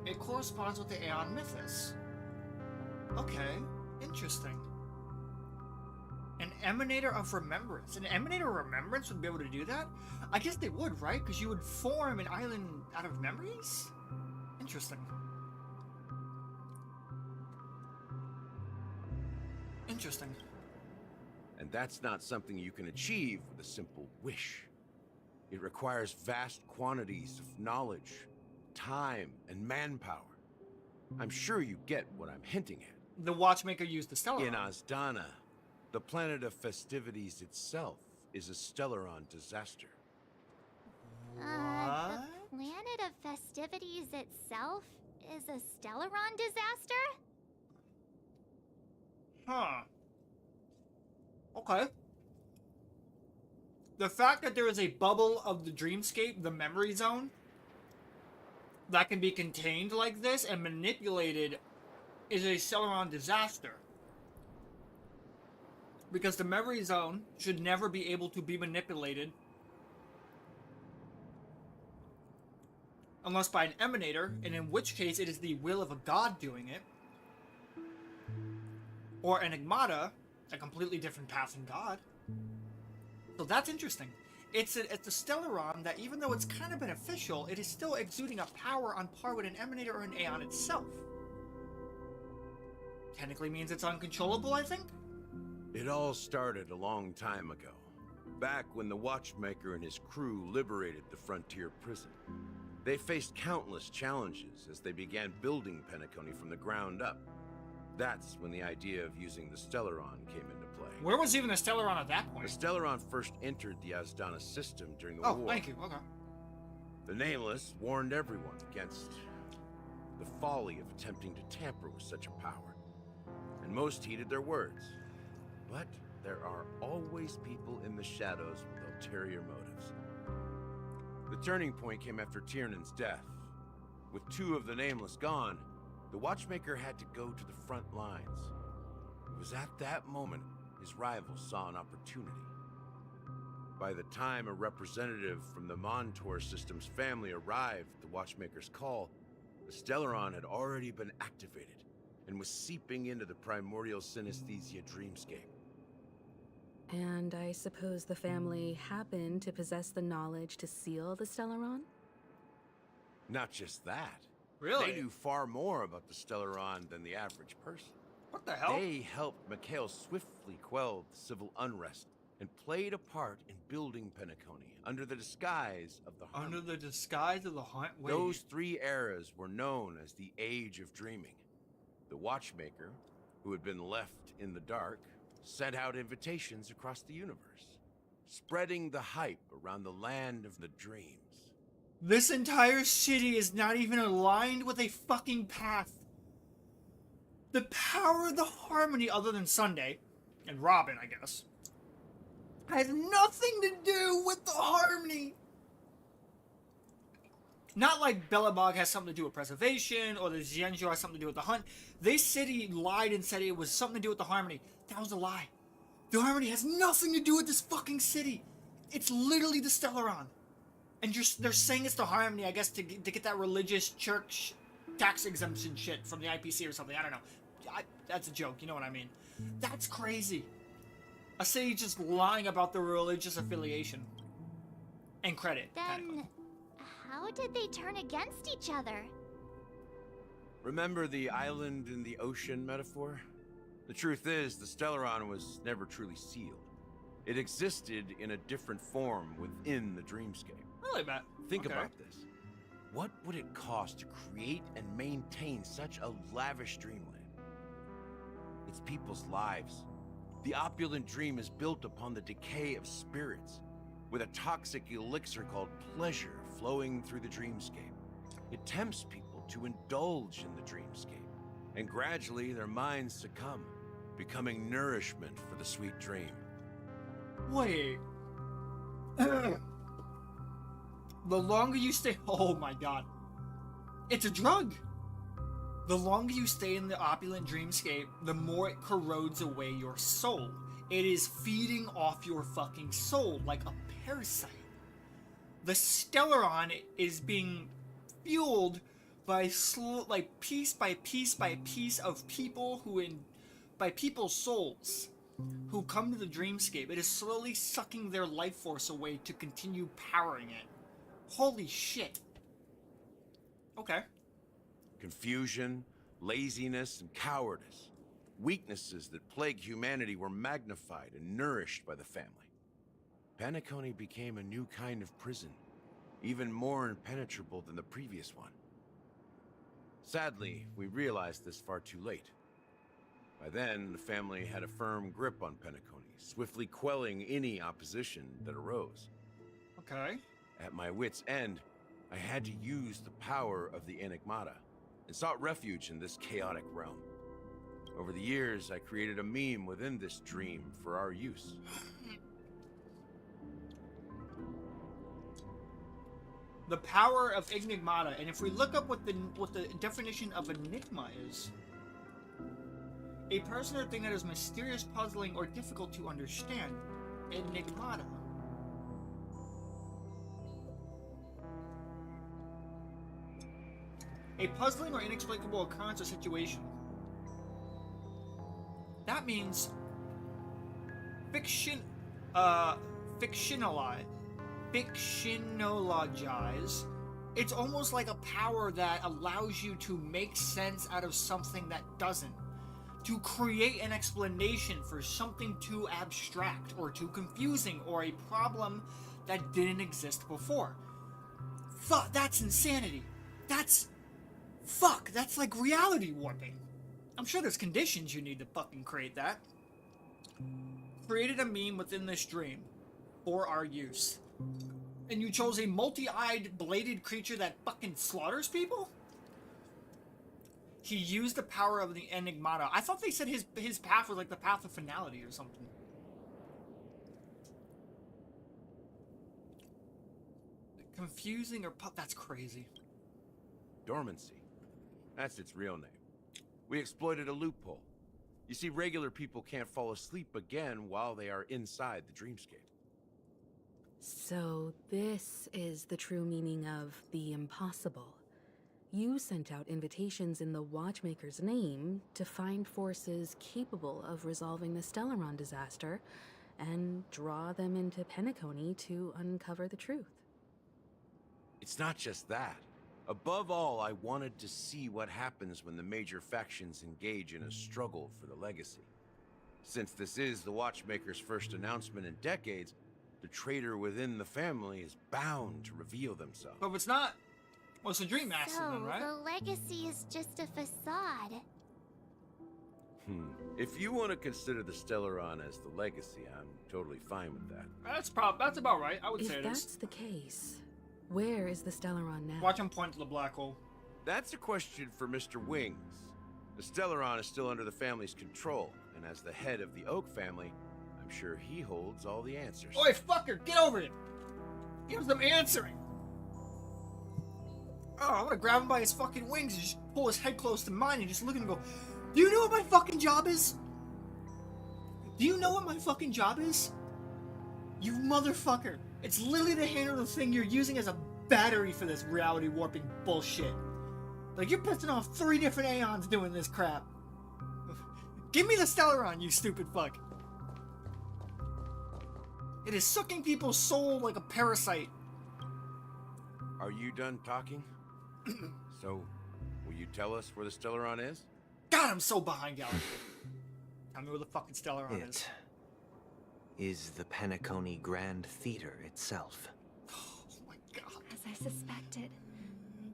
It corresponds with the Aeon Mythos. Okay, interesting. An emanator of remembrance. An emanator of remembrance would be able to do that? I guess they would, right? Because you would form an island out of memories? Interesting. Interesting. And that's not something you can achieve with a simple wish. It requires vast quantities of knowledge, time, and manpower. I'm sure you get what I'm hinting at. The Watchmaker used the Stellaron. In Asdana, the planet of festivities itself is a Stellaron disaster. The planet of festivities itself is a Stellaron disaster? Huh. Okay. The fact that there is a bubble of the dreamscape, the memory zone, that can be contained like this and manipulated is a Stellaron disaster. Because the memory zone should never be able to be manipulated unless by an emanator, and in which case it is the will of a god doing it. Or Enigmata, a completely different path in God. So that's interesting. It's a Stellaron that, even though it's kind of beneficial, it is still exuding a power on par with an emanator or an Aeon itself. Technically means it's uncontrollable, I think? It all started a long time ago. Back when the Watchmaker and his crew liberated the frontier prison. They faced countless challenges as they began building Penacony from the ground up. That's when the idea of using the Stellaron came into play. Where was even the Stellaron at that point? The Stellaron first entered the Asdana system during the war. Oh, thank you. Okay. The Nameless warned everyone against the folly of attempting to tamper with such a power, and most heeded their words. But there are always people in the shadows with ulterior motives. The turning point came after Tiernan's death. With two of the Nameless gone, the Watchmaker had to go to the front lines. It was at that moment his rivals saw an opportunity. By the time a representative from the Montour System's family arrived at the Watchmaker's call, the Stellaron had already been activated and was seeping into the primordial synesthesia dreamscape. And I suppose the family happened to possess the knowledge to seal the Stellaron? Not just that. Really? They knew far more about the Stellaron than the average person. What the hell? They helped Mikhail swiftly quell the civil unrest and played a part in building Penacony under the disguise of the Hunt. Under the disguise of the Hunt? Wait. Those three eras were known as the Age of Dreaming. The Watchmaker, who had been left in the dark, sent out invitations across the universe, spreading the hype around the land of the dreams. This entire city is not even aligned with a fucking path. The power of the harmony, other than Sunday, and Robin, I guess, has nothing to do with the harmony. Not like Belobog has something to do with preservation, or the Xianzhou has something to do with the Hunt. This city lied and said it was something to do with the harmony. That was a lie. The harmony has nothing to do with this fucking city. It's literally the Stellaron. And they're saying it's the harmony, I guess, to get that religious church tax exemption shit from the IPC or something. I don't know. That's a joke, you know what I mean. That's crazy. A city just lying about the religious affiliation. And credit. Then, how did they turn against each other? Remember the island in the ocean metaphor? The truth is, the Stellaron was never truly sealed. It existed in a different form within the dreamscape. Really, Matt? Think Okay. about this. What would it cost to create and maintain such a lavish dreamland? It's people's lives. The opulent dream is built upon the decay of spirits, with a toxic elixir called pleasure flowing through the dreamscape. It tempts people to indulge in the dreamscape, and gradually their minds succumb, becoming nourishment for the sweet dream. Wait. The longer you stay... Oh my god. It's a drug! The longer you stay in the opulent dreamscape, the more it corrodes away your soul. It is feeding off your fucking soul like a parasite. The Stellaron is being fueled by piece by piece by piece of people by people's souls who come to the dreamscape. It is slowly sucking their life force away to continue powering it. Holy shit. Okay. Confusion, laziness, and cowardice. Weaknesses that plague humanity were magnified and nourished by the family. Penacony became a new kind of prison, even more impenetrable than the previous one. Sadly, we realized this far too late. By then, the family had a firm grip on Penacony, swiftly quelling any opposition that arose. Okay. At my wit's end, I had to use the power of the Enigmata, and sought refuge in this chaotic realm. Over the years, I created a meme within this dream for our use. The power of Enigmata, and if we look up what the definition of enigma is, a person or thing that is mysterious, puzzling, or difficult to understand. Enigmata. A puzzling or inexplicable occurrence or situation. That means fictionalize. It's almost like a power that allows you to make sense out of something that doesn't. To create an explanation for something too abstract or too confusing or a problem that didn't exist before. Fuck, that's insanity. That's like reality warping. I'm sure there's conditions you need to fucking create that. Created a meme within this dream for our use. And you chose a multi-eyed, bladed creature that fucking slaughters people? He used the power of the Enigmata. I thought they said his path was like the path of finality or something. Confusing or that's crazy. Dormancy. That's its real name. We exploited a loophole. You see, regular people can't fall asleep again while they are inside the dreamscape. So this is the true meaning of the impossible. You sent out invitations in the Watchmaker's name to find forces capable of resolving the Stellaron disaster and draw them into Penacony to uncover the truth. It's not just that. Above all, I wanted to see what happens when the major factions engage in a struggle for the legacy. Since this is the Watchmaker's first announcement in decades, the traitor within the family is bound to reveal themselves. But if it's not, well, it's a dream master then, right? The legacy is just a facade. If you want to consider the Stellaron as the legacy, I'm totally fine with that. That's about right. I would say If it that's is. the case, where is the Stellaron now? Watch him point to the black hole. That's a question for Mr. Wings. The Stellaron is still under the family's control, and as the head of the Oak family, I'm sure he holds all the answers. Oi, fucker, get over it! Give him some answering! Oh, I'm gonna grab him by his fucking wings and just pull his head close to mine and just look at him and go, do you know what my fucking job is? Do you know what my fucking job is? You motherfucker. It's literally the handle of the thing you're using as a battery for this reality warping bullshit. Like, you're pissing off 3 different Aeons doing this crap. Give me the Stellaron, you stupid fuck. It is sucking people's soul like a parasite. Are you done talking? So, will you tell us where the Stellaron is? God, I'm so behind Galaxy. Tell me where the fucking Stellaron is. It is the Penacony Grand Theater itself. Oh my god. As I suspected.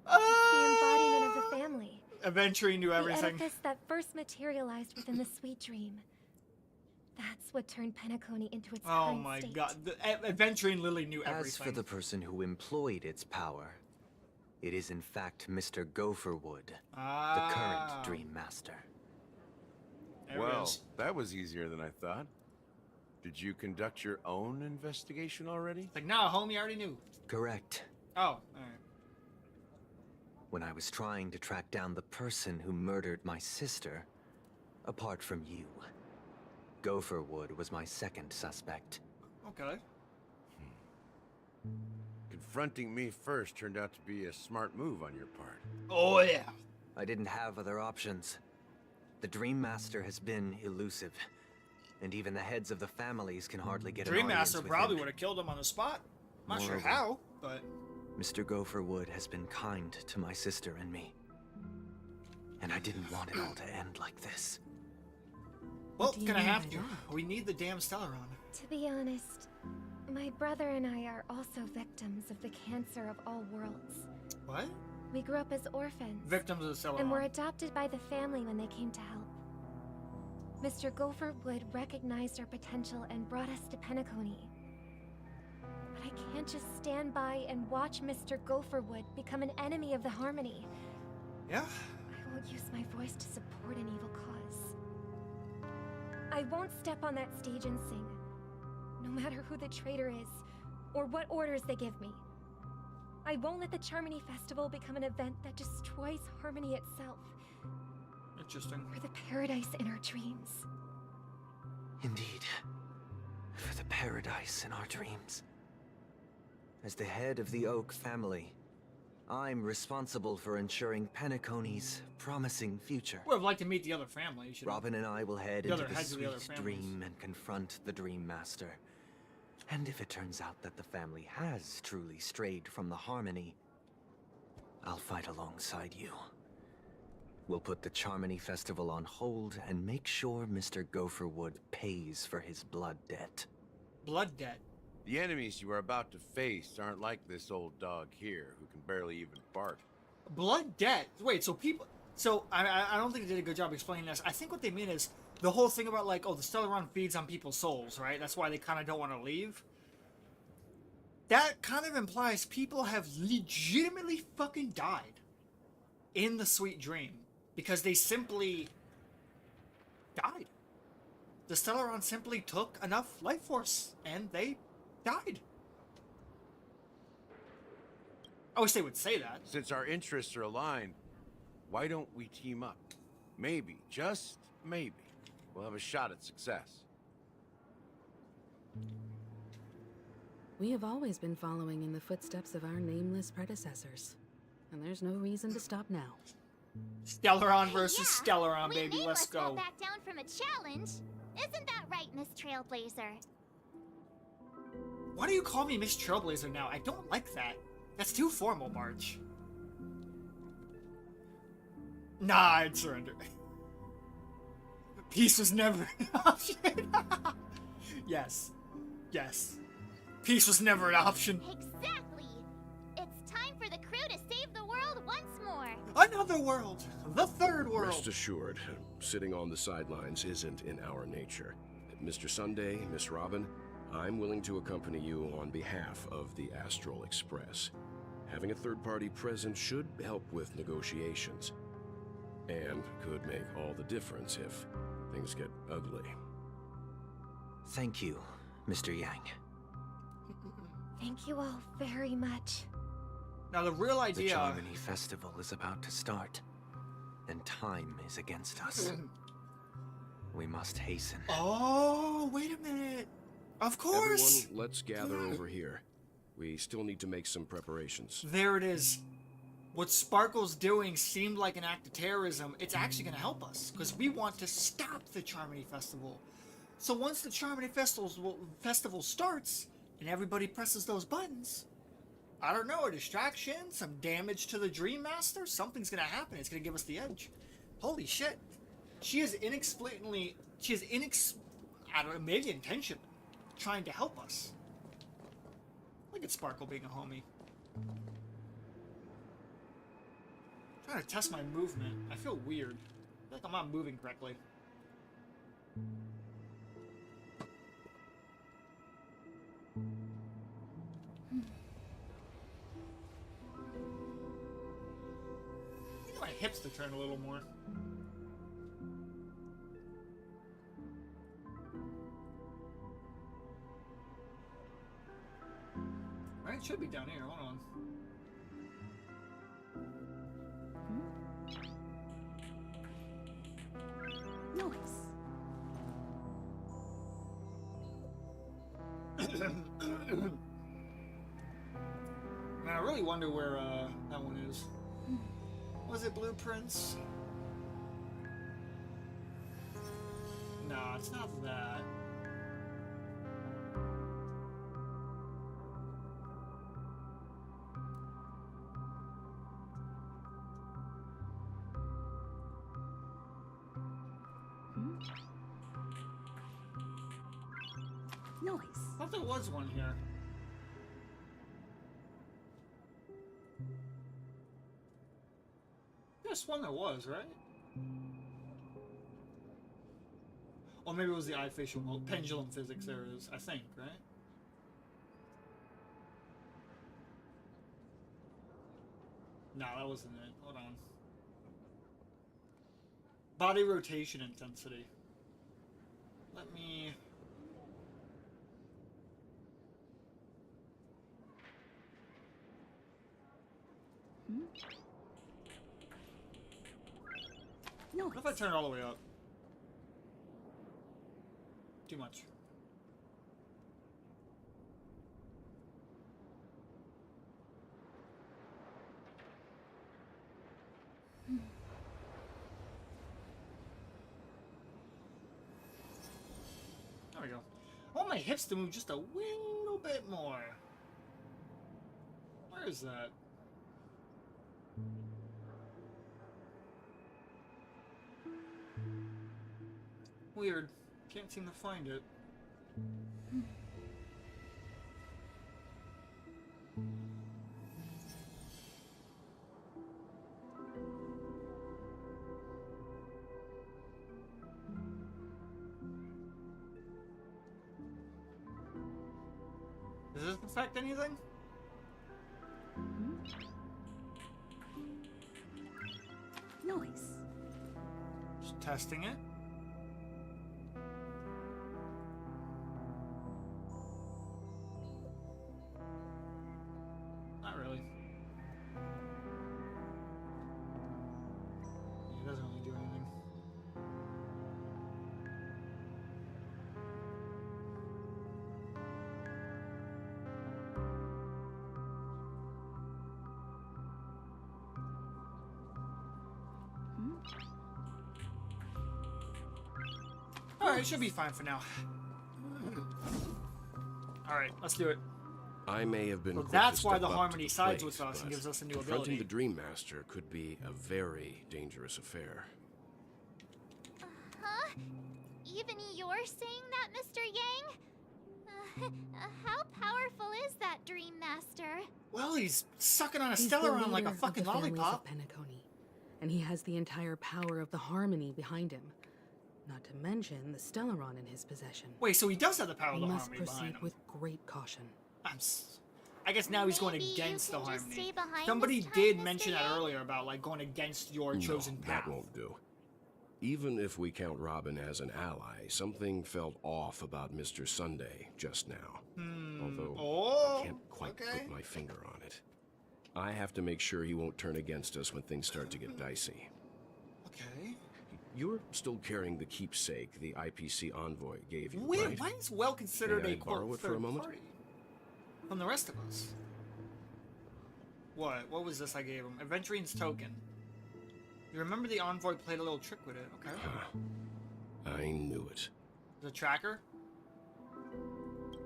It's the embodiment of the family. Aventurine knew everything. The edifice that first materialized within the Sweet Dream. That's what turned Penacony into its Oh current my state. god. Aventurine literally knew everything. As for the person who employed its power, it is in fact Mr. Gopherwood, the current Dream Master. Well, that was easier than I thought. Did you conduct your own investigation already? Like, nah, homie, I already knew. Correct. Oh, alright. When I was trying to track down the person who murdered my sister, apart from you, Gopherwood was my second suspect. Okay. Confronting me first turned out to be a smart move on your part. Oh, yeah. I didn't have other options. The Dream Master has been elusive, and even the heads of the families can hardly get an Dream audience Master with probably him. would have killed him on the spot. I'm not sure Moreover, how, but... Mr. Gopherwood has been kind to my sister and me. And I didn't want it all to end like this. Well, What do it's you gonna mean have by to. that? We need the damn Stellaron. To be honest, my brother and I are also victims of the cancer of all worlds. What? We grew up as orphans. Victims of the Stellaron. And were adopted by the family when they came to help. Mr. Gopherwood recognized our potential and brought us to Penacony. But I can't just stand by and watch Mr. Gopherwood become an enemy of the Harmony. Yeah? I won't use my voice to support an evil cause. I won't step on that stage and sing, no matter who the traitor is, or what orders they give me. I won't let the Charmony Festival become an event that destroys Harmony itself. Interesting. Or the paradise in our dreams. Indeed. For the paradise in our dreams. As the head of the Oak family, I'm responsible for ensuring Penacony's promising future. Would have liked to meet the other family. Robin and I will head The into other the heads of the other Sweet families. Dream and confront the Dream Master. And if it turns out that the family has truly strayed from the Harmony, I'll fight alongside you. We'll put the Charmony Festival on hold and make sure Mr. Gopherwood pays for his blood debt. Blood debt? The enemies you are about to face aren't like this old dog here, who can barely even bark. Blood debt? Wait, so people... So, I don't think they did a good job explaining this. I think what they mean is the whole thing about, like, oh, the Stellaron feeds on people's souls, right? That's why they kind of don't want to leave. That kind of implies people have legitimately fucking died in the Sweet Dream. Because they simply died. The Stellaron simply took enough life force, and they died. I wish they would say that. Since our interests are aligned, why don't we team up? Maybe, just maybe, we'll have a shot at success. We have always been following in the footsteps of our nameless predecessors. And there's no reason to stop now. Stellaron versus Stellaron, We baby. Let's nameless won't go. back down from a challenge. Isn't that right, Miss Trailblazer? Why do you call me Miss Trailblazer now? I don't like that. That's too formal, Marge. Nah, I'd surrender. Peace was never an option. Yes. Yes. Peace was never an option. Exactly. It's time for the crew to save the world once more. Another world. The third world. Rest assured, sitting on the sidelines isn't in our nature. Mr. Sunday, Miss Robin, I'm willing to accompany you on behalf of the Astral Express. Having a third party present should help with negotiations. And could make all the difference if things get ugly. Thank you, Mr. Yang. Thank you all very much. Now the real The idea... Charmony Festival is about to start, and time is against us. We must hasten. Oh, wait a minute. Of course. Everyone, let's gather over here. We still need to make some preparations. There it is. What Sparkle's doing seemed like an act of terrorism. It's actually going to help us, because we want to stop the Charmony Festival. So once the Charmony Festival starts, and everybody presses those buttons, I don't know, a distraction, some damage to the Dream Master? Something's gonna happen. It's gonna give us the edge. Holy shit. She is I don't know, maybe intentionally trying to help us. Look at Sparkle being a homie. I'm trying to test my movement. I feel weird. I feel like I'm not moving correctly. I need my hips to turn a little more. Right, it should be down here. Hold on. Man, I really wonder where that one is. Was it Blueprints? No, it's not that. Noise. I thought there was one here. There's one there was, right? Or maybe it was the eye facial mode. Pendulum physics there is, I think, right? No, that wasn't it. Hold on. Body rotation intensity. Let me... No. What if I turn it all the way up? Too much. There we go. I want my hips to move just a little bit more. Where is that? Weird. Can't seem to find it. Does this affect anything? Noise. Just testing it. Not really. It doesn't really do anything. Alright, it should be fine for now. Alright, let's do it. I may have been. So quick that's to why step the up Harmony to the sides plate, with us and but gives us a new confronting ability. the Dream Master could be a very dangerous affair. Huh? Even you're saying that, Mr. Yang? How powerful is that Dream Master? Well, he's sucking on a He's the Stellaron like leader a of fucking the families of lollipop. Penacony, and he has the entire power of the Harmony behind him. Not to mention the Stellaron in his possession. Wait, so he does have the power of We the must Harmony behind proceed him. with great caution. I guess now he's going Maybe you against the can just Harmony. stay behind Somebody this time, did Mr. mention that Yang? earlier about like going against your chosen No, path. that won't do. Even if we count Robin as an ally, something felt off about Mr. Sunday just now. Although I can't quite put my finger on it. I have to make sure he won't turn against us when things start to get dicey. Okay. You're still carrying the keepsake the IPC envoy gave you, Weird. right? Why is Well considered May I a borrow quote it for a third moment? party from the rest of us? What? What was this I gave him? Adventurine's token. You remember the envoy played a little trick with it? Okay. I knew it. The tracker.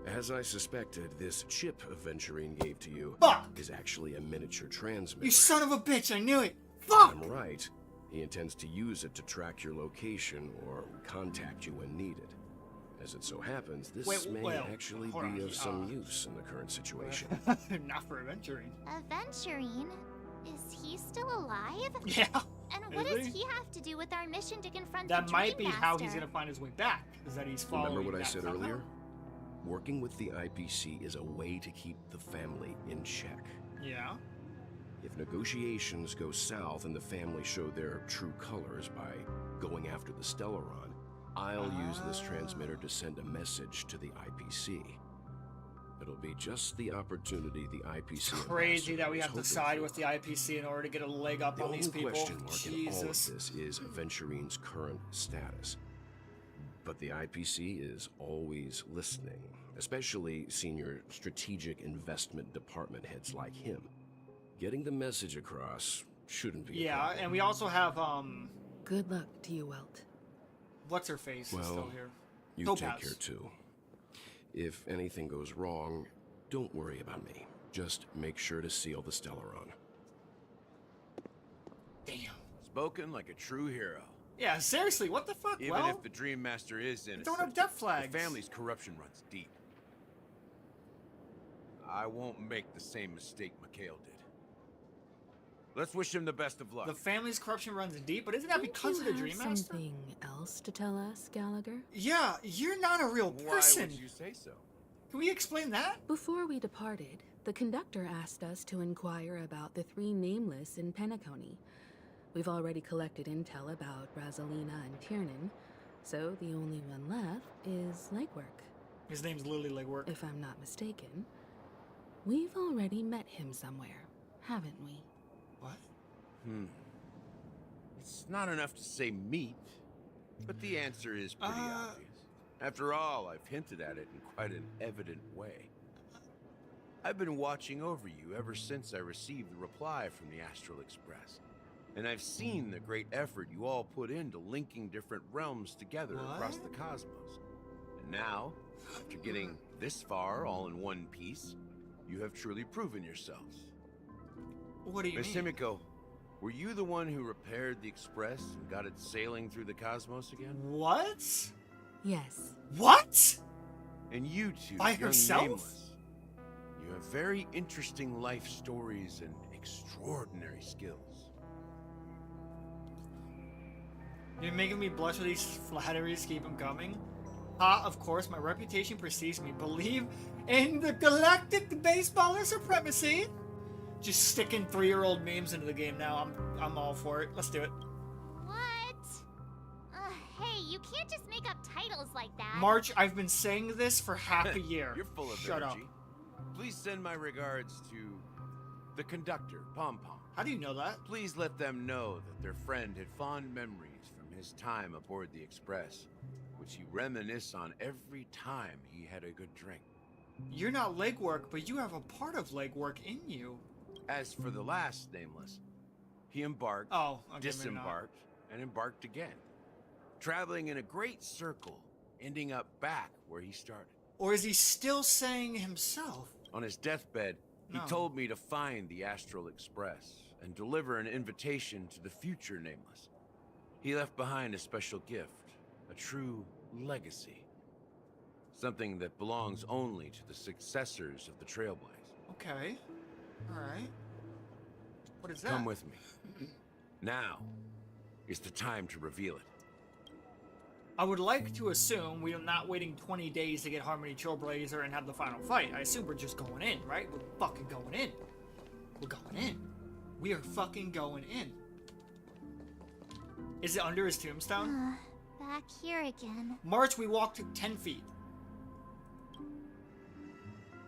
As I suspected, this chip Aventurine gave to you Fuck! is actually a miniature transmitter. You son of a bitch, I knew it! Fuck! I'm right. He intends to use it to track your location or contact you when needed. As it so happens, this may actually be of some use in the current situation. Not for Aventurine. Aventurine? Is he still alive? Yeah. And what does he have to do with our mission to confront That the might be Dream how he's Master? gonna find his way back, is that he's following Remember what I that said somehow? earlier? Working with the IPC is a way to keep the family in check. Yeah. If negotiations go south and the family show their true colors by going after the Stellaron, I'll use this transmitter to send a message to the IPC. It'll be just the opportunity the IPC. Crazy that we have to ambassador side was with the IPC in order to get a leg up hoping for. on these The people. only question mark in all of Jesus. this is Aventurine's current status. But the IPC is always listening, especially senior strategic investment department heads like him. Getting the message across shouldn't be a Yeah, problem. and we also have Good luck to you, Welt. what's her face is still here. You Topaz. take care too. If anything goes wrong, don't worry about me. Just make sure to seal the Stellaron. Damn. Spoken like a true hero. Yeah, seriously, what the fuck? Even if the Dream Master is innocent, don't have death flags. the family's corruption runs deep. I won't make the same mistake Mikhail did. Let's wish him the best of luck. The family's corruption runs deep, but isn't that because of the Dream Master? Something else to tell us, Gallagher? Yeah, you're not a real person. Why would you say so? Can we explain that? Before we departed, the conductor asked us to inquire about the three nameless in Penacony. We've already collected intel about Brazelina and Tiernan, so the only one left is Legwork. His name's Lily Legwork. If I'm not mistaken. We've already met him somewhere, haven't we? What? It's not enough to say meet, but the answer is pretty obvious. After all, I've hinted at it in quite an evident way. I've been watching over you ever since I received the reply from the Astral Express. And I've seen the great effort you all put into linking different realms together across the cosmos. And now, after getting this far all in one piece, you have truly proven yourselves. What do you Miss mean? Himiko, were you the one who repaired the Express and got it sailing through the cosmos again? What? Yes. What? And you two, By young herself? Nameless, you have very interesting life stories and extraordinary skills. You're making me blush with these flatteries, keep them coming. Of course, my reputation precedes me. Believe in the galactic baseballer supremacy. Just sticking 3-year-old memes into the game now. I'm all for it. Let's do it. What? Hey, you can't just make up titles like that. March, I've been saying this for half a year. You're full of Shut energy. up. Please send my regards to the conductor, Pom Pom. How do you know that? Please let them know that their friend had fond memories from his time aboard the Express, which he reminisced on every time he had a good drink. You're not legwork, but you have a part of legwork in you. As for the last nameless, he embarked, disembarked, and embarked again, traveling in a great circle, ending up back where he started. Or is he still saying himself? On his deathbed, he told me to find the Astral Express and deliver an invitation to the future nameless. He left behind a special gift, a true legacy. Something that belongs only to the successors of the Trailblazer. Okay. Alright. What is that? Come with me. Now is the time to reveal it. I would like to assume we are not waiting 20 days to get Harmony Trailblazer and have the final fight. I assume we're just going in, right? We're fucking going in. We're going in. We are fucking going in. Is it under his tombstone? Back here again. March, we walked 10 feet.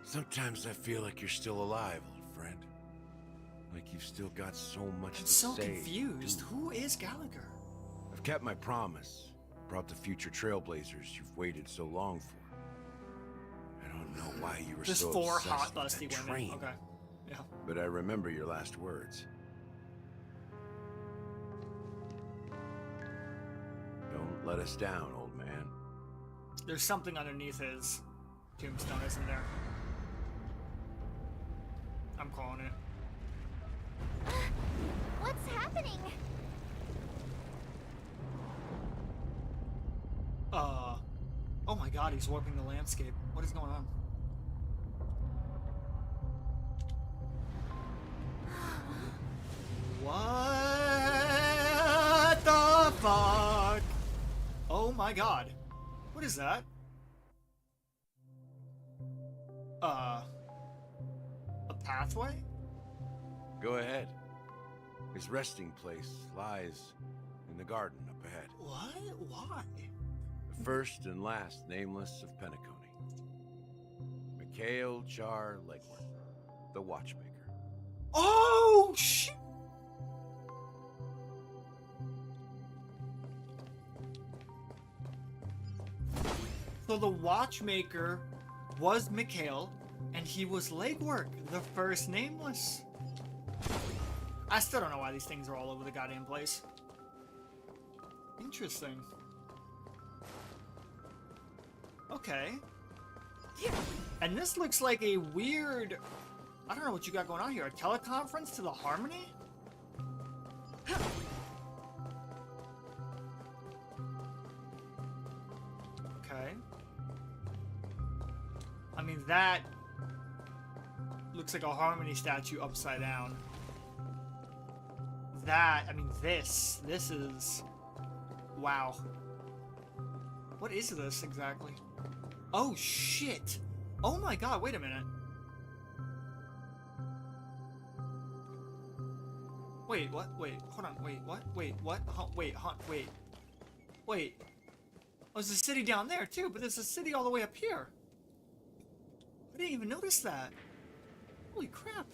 Sometimes I feel like you're still alive, old friend. Like you've still got so much I'm to so say. confused. Who is Gallagher? I've kept my promise. Brought the future Trailblazers you've waited so long for. I don't know why you were Just so 4 obsessed hot, with busty that women. train. Okay. Yeah. But I remember your last words. Don't let us down, old man. There's something underneath his. Tombstone isn't there. I'm calling it. What's happening? Oh my god, he's warping the landscape. What is going on? What the fuck? Oh my god. What is that? A pathway? Go ahead. His resting place lies in the garden up ahead. What? Why? The first and last nameless of Penacony. Mikhail Char Legwork, the watchmaker. Oh, shit! So the watchmaker was Mikhail, and he was Legwork, the first nameless. I still don't know why these things are all over the goddamn place. Interesting. Okay. And this looks like a weird... I don't know what you got going on here. A teleconference to the Harmony? Okay. I mean, that looks like a Harmony statue upside down. That, I mean, this is... Wow. What is this exactly? Oh, shit! Oh my god, wait a minute. Wait, what? Wait, hold on, wait, what? Wait, what? Wait, wait. Wait. Oh, there's a city down there, too, but there's a city all the way up here. I didn't even notice that. Holy crap.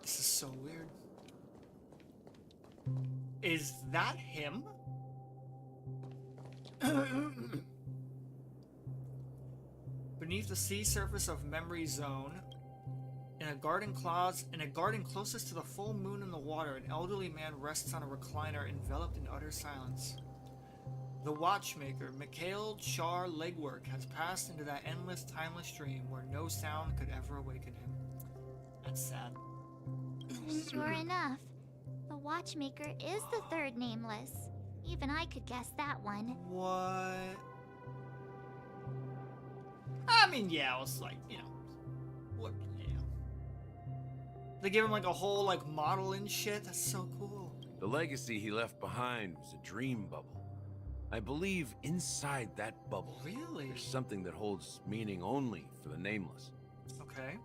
This is so weird. Is that him? Beneath the sea surface of Memory Zone, in a garden closest to the full moon in the water, an elderly man rests on a recliner enveloped in utter silence. The watchmaker, Mikhail Char Legwork, has passed into that endless, timeless dream where no sound could ever awaken him. That's sad. Sure enough, the watchmaker is the third nameless. Even I could guess that one. What? I mean, yeah, it was like, you know, what, yeah. They give him like a whole like model and shit. That's so cool. The legacy he left behind was a dream bubble. I believe inside that bubble, really, there's something that holds meaning only for the nameless. Okay.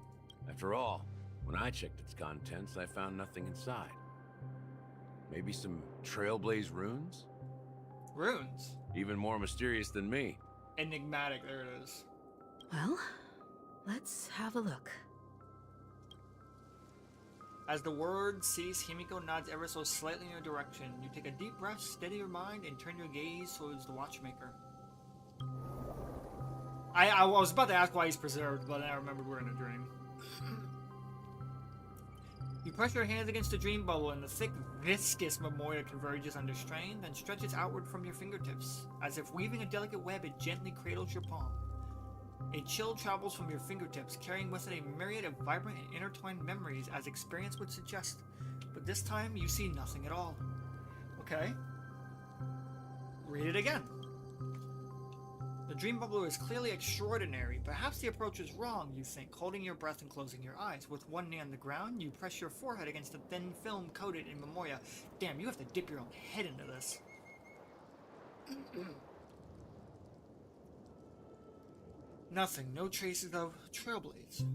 After all, when I checked its contents, I found nothing inside. Maybe some Trailblaze runes? Runes? Even more mysterious than me. Enigmatic, there it is. Well, let's have a look. As the word cease, Himiko nods ever so slightly in your direction. You take a deep breath, steady your mind, and turn your gaze towards the watchmaker. I was about to ask why he's preserved, but then I remembered we're in a dream. You press your hands against the dream bubble, and the thick, viscous memoria converges under strain, then stretches outward from your fingertips. As if weaving a delicate web, it gently cradles your palm. A chill travels from your fingertips, carrying with it a myriad of vibrant and intertwined memories as experience would suggest. But this time, you see nothing at all. Okay. Read it again. The dream bubble is clearly extraordinary. Perhaps the approach is wrong, you think, holding your breath and closing your eyes. With one knee on the ground, you press your forehead against the thin film coated in memoria. Damn, you have to dip your own head into this. Nothing, no traces of Trailblaze.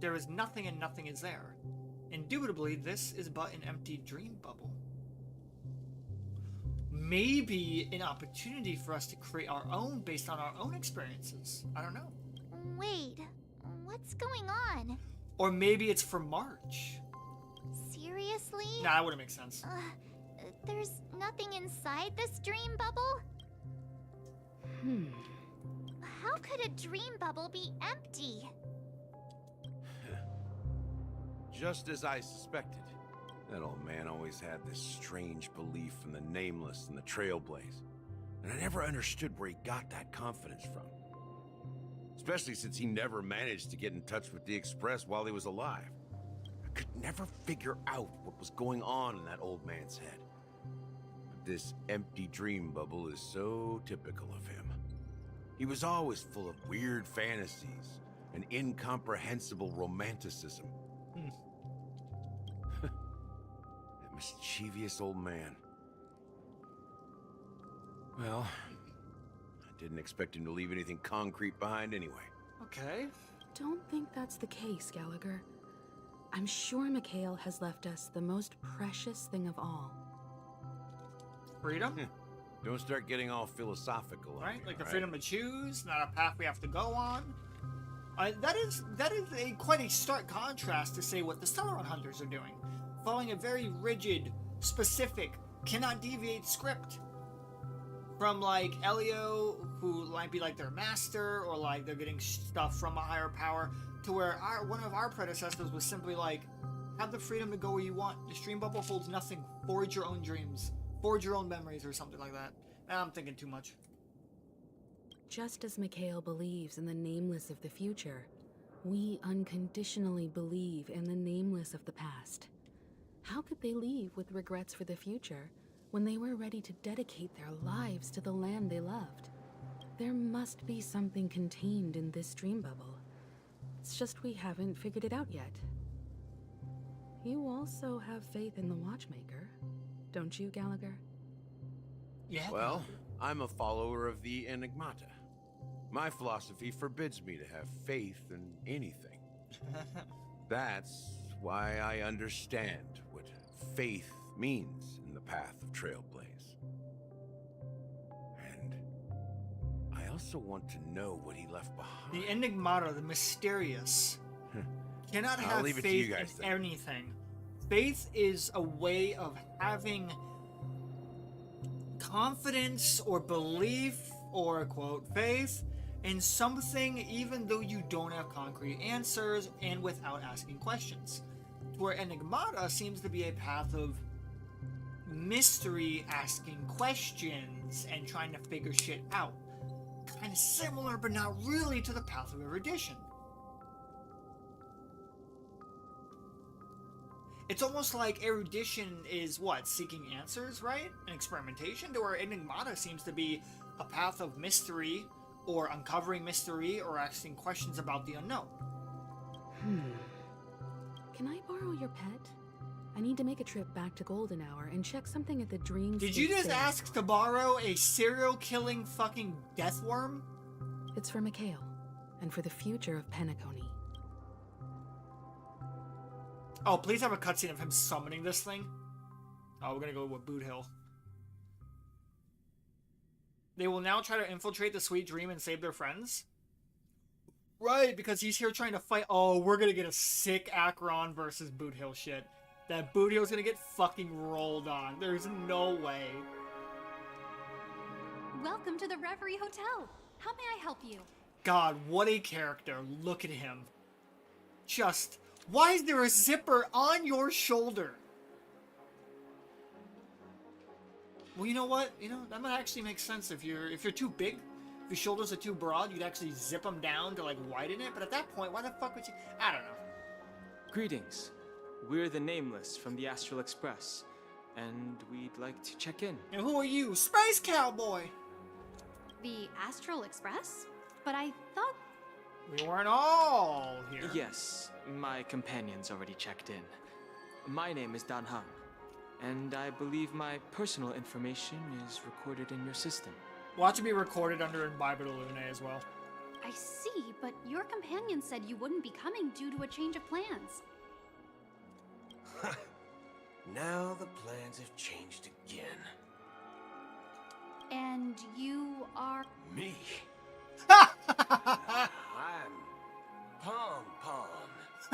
There is nothing and nothing is there. Indubitably, this is but an empty dream bubble. Maybe an opportunity for us to create our own based on our own experiences. I don't know. Wait, what's going on? Or maybe it's for March. Seriously? Nah, that wouldn't make sense. There's nothing inside this dream bubble? How could a dream bubble be empty? Just as I suspected. That old man always had this strange belief in the nameless and the Trailblaze. And I never understood where he got that confidence from. Especially since he never managed to get in touch with the Express while he was alive. I could never figure out what was going on in that old man's head. But this empty dream bubble is so typical of him. He was always full of weird fantasies and incomprehensible romanticism. That mischievous old man. Well, I didn't expect him to leave anything concrete behind anyway. Okay. Don't think that's the case, Gallagher. I'm sure Mikhail has left us the most precious thing of all. Freedom? Don't start getting all philosophical. Right? Like the all freedom to choose, not a path we have to go on. That is quite a stark contrast to say what the Stellaron Hunters are doing. Following a very rigid, specific, cannot deviate script. From like Elio, who might be like their master, or like they're getting stuff from a higher power, to where one of our predecessors was simply like, have the freedom to go where you want. The stream bubble holds nothing. Forge your own dreams. Forge your own memories, or something like that. I'm thinking too much. Just as Mikhail believes in the nameless of the future, we unconditionally believe in the nameless of the past. How could they leave with regrets for the future when they were ready to dedicate their lives to the land they loved? There must be something contained in this dream bubble. It's just we haven't figured it out yet. You also have faith in the Watchmaker, don't you, Gallagher? Yeah. Well, I'm a follower of the Enigmata. My philosophy forbids me to have faith in anything. That's why I understand what faith means in the path of Trailblaze. And I also want to know what he left behind. The Enigmata, the mysterious, cannot have I'll leave it to you faith guys, in then. anything. Faith is a way of having confidence or belief or, quote, faith in something even though you don't have concrete answers and without asking questions. Where Enigmata seems to be a path of mystery, asking questions and trying to figure shit out. Kind of similar, but not really, to the path of erudition. It's almost like erudition is what? Seeking answers, right? And experimentation, to where Enigmata seems to be a path of mystery, or uncovering mystery, or asking questions about the unknown. Can I borrow your pet? I need to make a trip back to Golden Hour and check something at the Dream Did you State just Sales ask Store. to borrow a serial-killing fucking death worm? It's for Mikhail, and for the future of Penacony. Oh, please have a cutscene of him summoning this thing. Oh, we're gonna go with Boot Hill. They will now try to infiltrate the Sweet Dream and save their friends? Right, because he's here trying to fight. Oh, we're gonna get a sick Acheron versus Boot Hill shit. That Boot Hill's gonna get fucking rolled on. There's no way. Welcome to the Reverie Hotel. How may I help you? God, what a character. Look at him. Just, why is there a zipper on your shoulder? Well, you know what? You know, that might actually make sense if you're too big. If your shoulders are too broad, you'd actually zip them down to, like, widen it. But at that point, why the fuck would you... I don't know. Greetings. We're the Nameless from the Astral Express, and we'd like to check in. And who are you? Space Cowboy! The Astral Express? But I thought... We weren't all here. Yes, my companions already checked in. My name is Dan Hung, and I believe my personal information is recorded in your system. Watch it be recorded under Imbibe de Lune as well. I see, but your companion said you wouldn't be coming due to a change of plans. Now the plans have changed again. And you are... Me? I'm Pom Pom,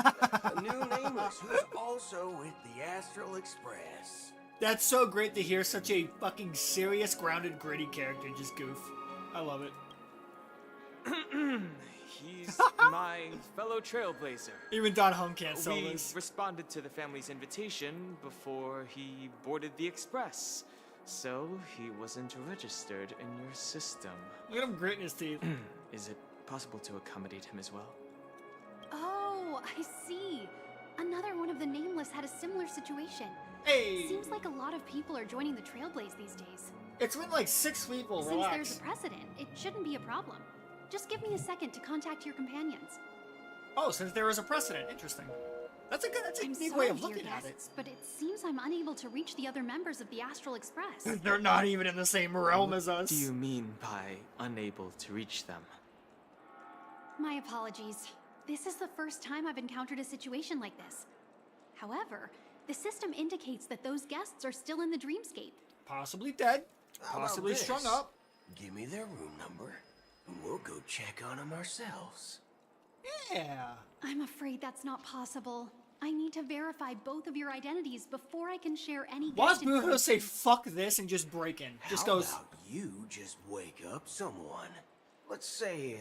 a new Nameless who's also with the Astral Express. That's so great to hear such a fucking serious, grounded, gritty character just goof. I love it. He's my fellow Trailblazer. Even Don Hung can't sell We this. responded to the family's invitation before he boarded the Express, So, he wasn't registered in your system. Look at him gritting his teeth. Is it possible to accommodate him as well? Oh, I see. Another one of the Nameless had a similar situation. Hey! Seems like a lot of people are joining the Trailblaze these days. It's been like 6 people, Since relax. there's a precedent, it shouldn't be a problem. Just give me a second to contact your companions. Oh, since there is a precedent. Interesting. That's a I'm neat sorry, way of dear looking at it. guests, but it seems I'm unable to reach the other members of the Astral Express. They're not even in the same realm as us. What do you mean by unable to reach them? My apologies. This is the first time I've encountered a situation like this. However, the system indicates that those guests are still in the dreamscape. Possibly dead. How about Possibly strung this? up. Give me their room number, and we'll go check on them ourselves. Yeah. I'm afraid that's not possible. I need to verify both of your identities before I can share any Why does guest Boo say information. fuck this and just break in? Just How goes. about you just wake up someone? Let's say,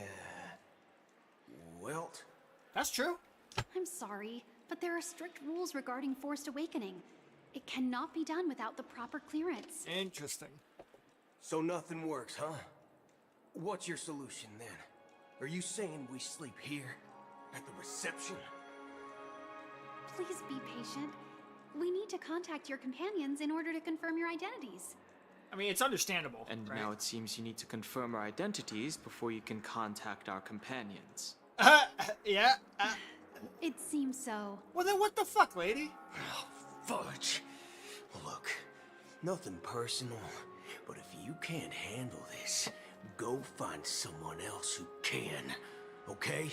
Welt. That's true. I'm sorry, but there are strict rules regarding forced awakening. It cannot be done without the proper clearance. Interesting. So nothing works, huh? What's your solution then? Are you saying we sleep here? At the reception? Please be patient. We need to contact your companions in order to confirm your identities. I mean, it's understandable. And right? now it seems you need to confirm our identities before you can contact our companions. Yeah. It seems so. Well, then what the fuck, lady? Oh, fudge. Look, nothing personal, but if you can't handle this, go find someone else who can, okay?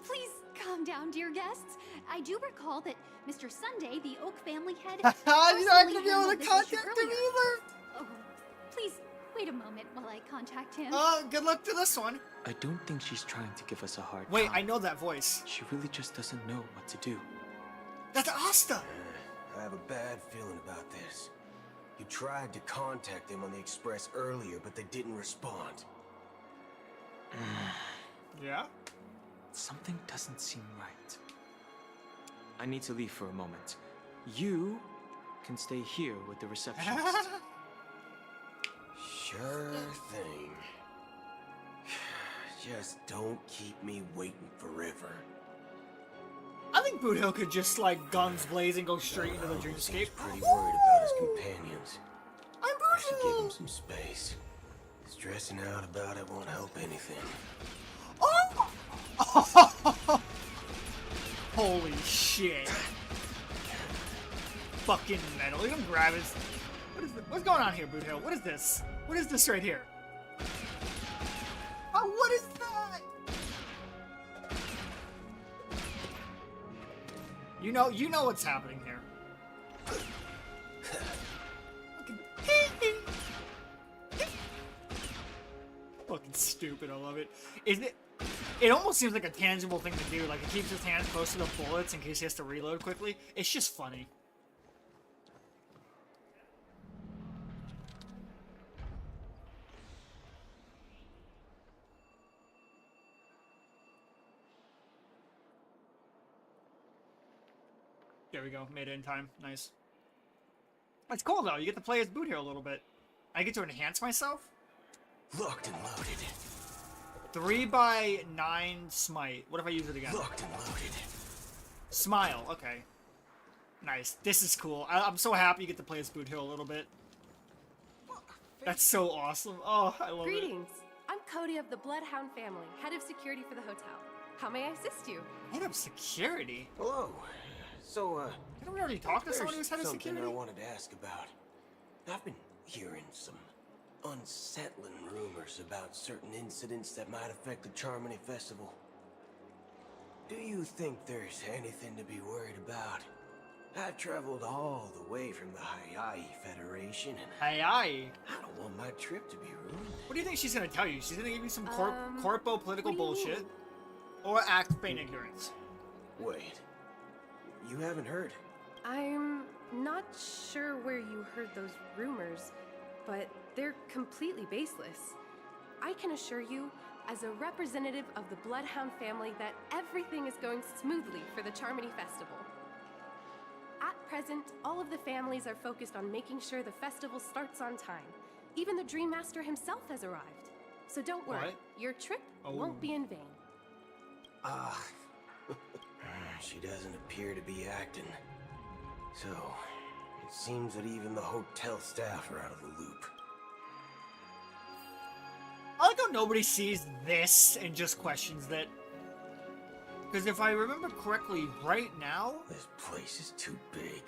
Please calm down, dear guests. I do recall that Mr. Sunday, the Oak family head, You're not personally gonna be able handled to this contact issue him earlier. either. Oh, please wait a moment while I contact him. Good luck to this one. I don't think she's trying to give us a hard Wait, time. I know that voice. She really just doesn't know what to do. That's Asta. I have a bad feeling about this. You tried to contact them on the express earlier, but they didn't respond. Yeah? Something doesn't seem right. I need to leave for a moment. You can stay here with the receptionist. Sure thing. Just don't keep me waiting forever. I think Boothill could just, like, guns blazing, go straight into the He's dreamscape. pretty worried about his companions. I'm I should give him Boothill! some space. Stressing out about it won't help anything. Oh! Holy shit. Fucking metal. Look at him grab his... What's going on here, Boothill? What is this? What is this right here? Oh, what is that? You know what's happening here. Fucking stupid, I love it. Isn't it? It almost seems like a tangible thing to do. Like, it keeps his hands close to the bullets in case he has to reload quickly. It's just funny. There we go. Made it in time. Nice. It's cool, though. You get to play as Boot here a little bit. I get to enhance myself. Locked and loaded. 3x9 smite. What if I use it again? Locked and loaded. Smile. Okay. Nice. This is cool. I'm so happy you get to play as Boot Hill a little bit. That's so awesome. Oh, I love it. Greetings. I'm Cody of the Bloodhound family, head of security for the hotel. How may I assist you? Head of security? Hello. So, Didn't we already talk to someone who's head of something security? I wanted to ask about. I've been hearing some unsettling rumors about certain incidents that might affect the Charmony Festival. Do you think there's anything to be worried about? I've traveled all the way from the Hayai Federation, and Hayai? I don't want my trip to be ruined. What do you think she's gonna tell you? She's gonna give you some corpo political what do you bullshit? mean? Or act feign ignorance? Wait, you haven't heard? I'm not sure where you heard those rumors, but they're completely baseless. I can assure you, as a representative of the Bloodhound family, that everything is going smoothly for the Charmony Festival. At present, all of the families are focused on making sure the festival starts on time. Even the Dream Master himself has arrived. So don't worry, What? your trip Oh. won't be in vain. She doesn't appear to be acting. So, it seems that even the hotel staff are out of the loop. I like how nobody sees this and just questions that. Because if I remember correctly, right now... This place is too big.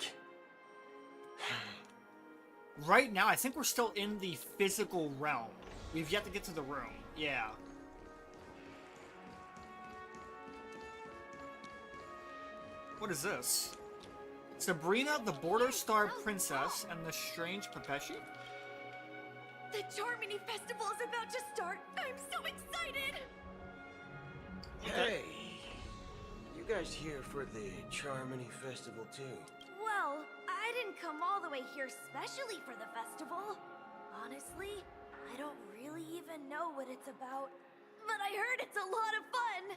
Right now, I think we're still in the physical realm. We've yet to get to the room. Yeah. What is this? Sabrina, the Border Star Princess, and the Strange Pepeshi? The Charmony Festival is about to start! I'm so excited! Hey! You guys here for the Charmony Festival too? Well, I didn't come all the way here specially for the festival. Honestly, I don't really even know what it's about. But I heard it's a lot of fun!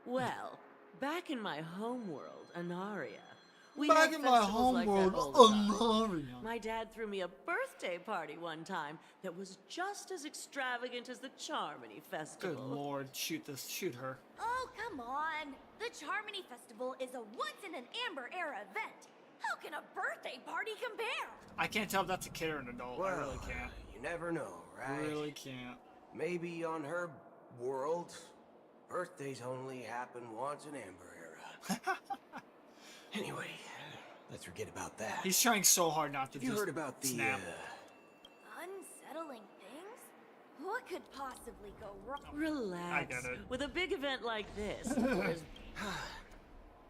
Well, back in my homeworld, Anaria, we Back had in my festivals like that homeworld, all the time. Anaria. My dad threw me a birthday party one time that was just as extravagant as the Charmony Festival. Good lord, shoot her. Oh, come on! The Charmony Festival is a once-in-an-amber-era event. How can a birthday party compare? I can't tell if that's a kid or an adult. I really can't. You never know, right? Really can't. Maybe on her world, birthdays only happen once in Amber Era. Anyway, let's forget about that. He's trying so hard not to Have you just heard about the, snap. Unsettling things? What could possibly go wrong? Relax. I get it. With a big event like this, there's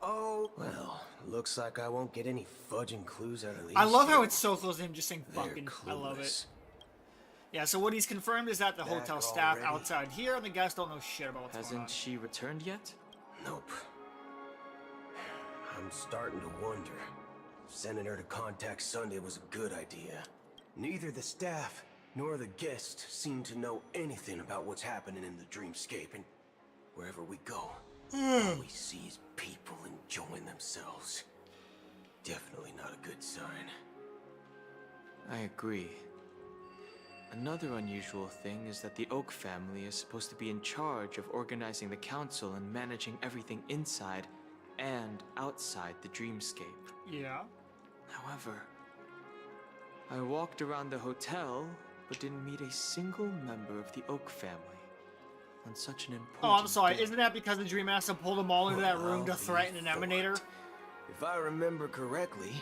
Oh, well, looks like I won't get any fudging clues out of these. I love how two. it's so close to him just saying They're fucking. I love it. clueless. Yeah, so what he's confirmed is that the Back hotel staff already? outside here and the guests don't know shit about what's going on. Hasn't she returned yet? Nope. I'm starting to wonder. Sending her to contact Sunday was a good idea. Neither the staff nor the guests seem to know anything about what's happening in the dreamscape, and wherever we go, all we see is people enjoying themselves. Definitely not a good sign. I agree. Another unusual thing is that the Oak family is supposed to be in charge of organizing the council and managing everything inside and outside the dreamscape. Yeah. However, I walked around the hotel but didn't meet a single member of the Oak family on such an important Oh, I'm sorry. day. Isn't that because the Dream Master pulled them all into that room to I'll be threaten an emanator? If I remember correctly,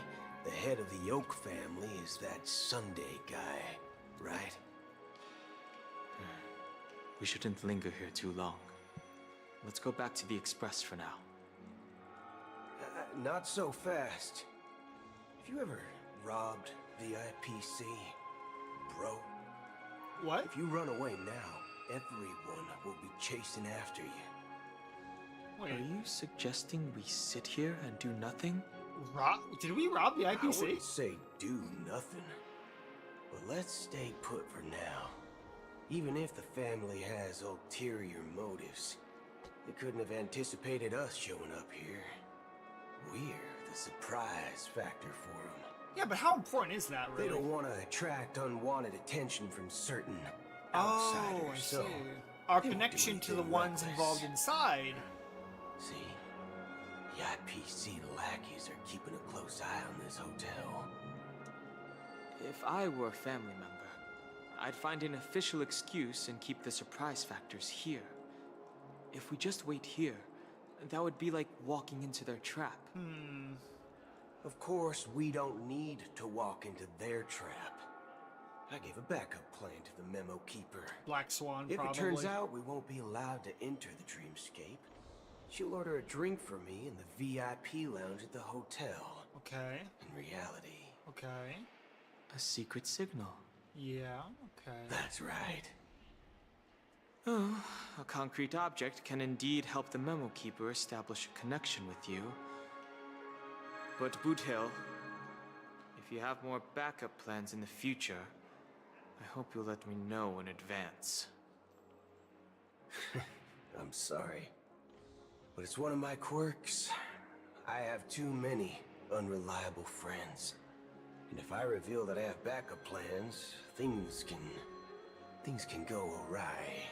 the head of the Oak family is that Sunday guy, right? We shouldn't linger here too long. Let's go back to the Express for now. Not so fast. Have you ever robbed VIPC, bro? What? If you run away now, everyone will be chasing after you. Wait. Are you suggesting we sit here and do nothing? Did we rob the I IPC? wouldn't say do nothing, but let's stay put for now. Even if the family has ulterior motives, they couldn't have anticipated us showing up here. We're the surprise factor for them. Yeah, but how important is that, really? They don't want to attract unwanted attention from certain Oh, outsiders. I see. So Our they won't do connection to the anything ones reckless. involved inside. See, the IPC lackeys are keeping a close eye on this hotel. If I were a family member, I'd find an official excuse and keep the surprise factors here. If we just wait here, that would be like walking into their trap. Of course, we don't need to walk into their trap. I gave a backup plan to the memo keeper. Black Swan, If probably. it turns out we won't be allowed to enter the dreamscape, she'll order a drink for me in the VIP lounge at the hotel. Okay. In reality. Okay. A secret signal. Yeah, okay. That's right. Oh, a concrete object can indeed help the memo keeper establish a connection with you. But Boot Hill, if you have more backup plans in the future, I hope you'll let me know in advance. I'm sorry. But it's one of my quirks. I have too many unreliable friends. And if I reveal that I have backup plans, things can go awry.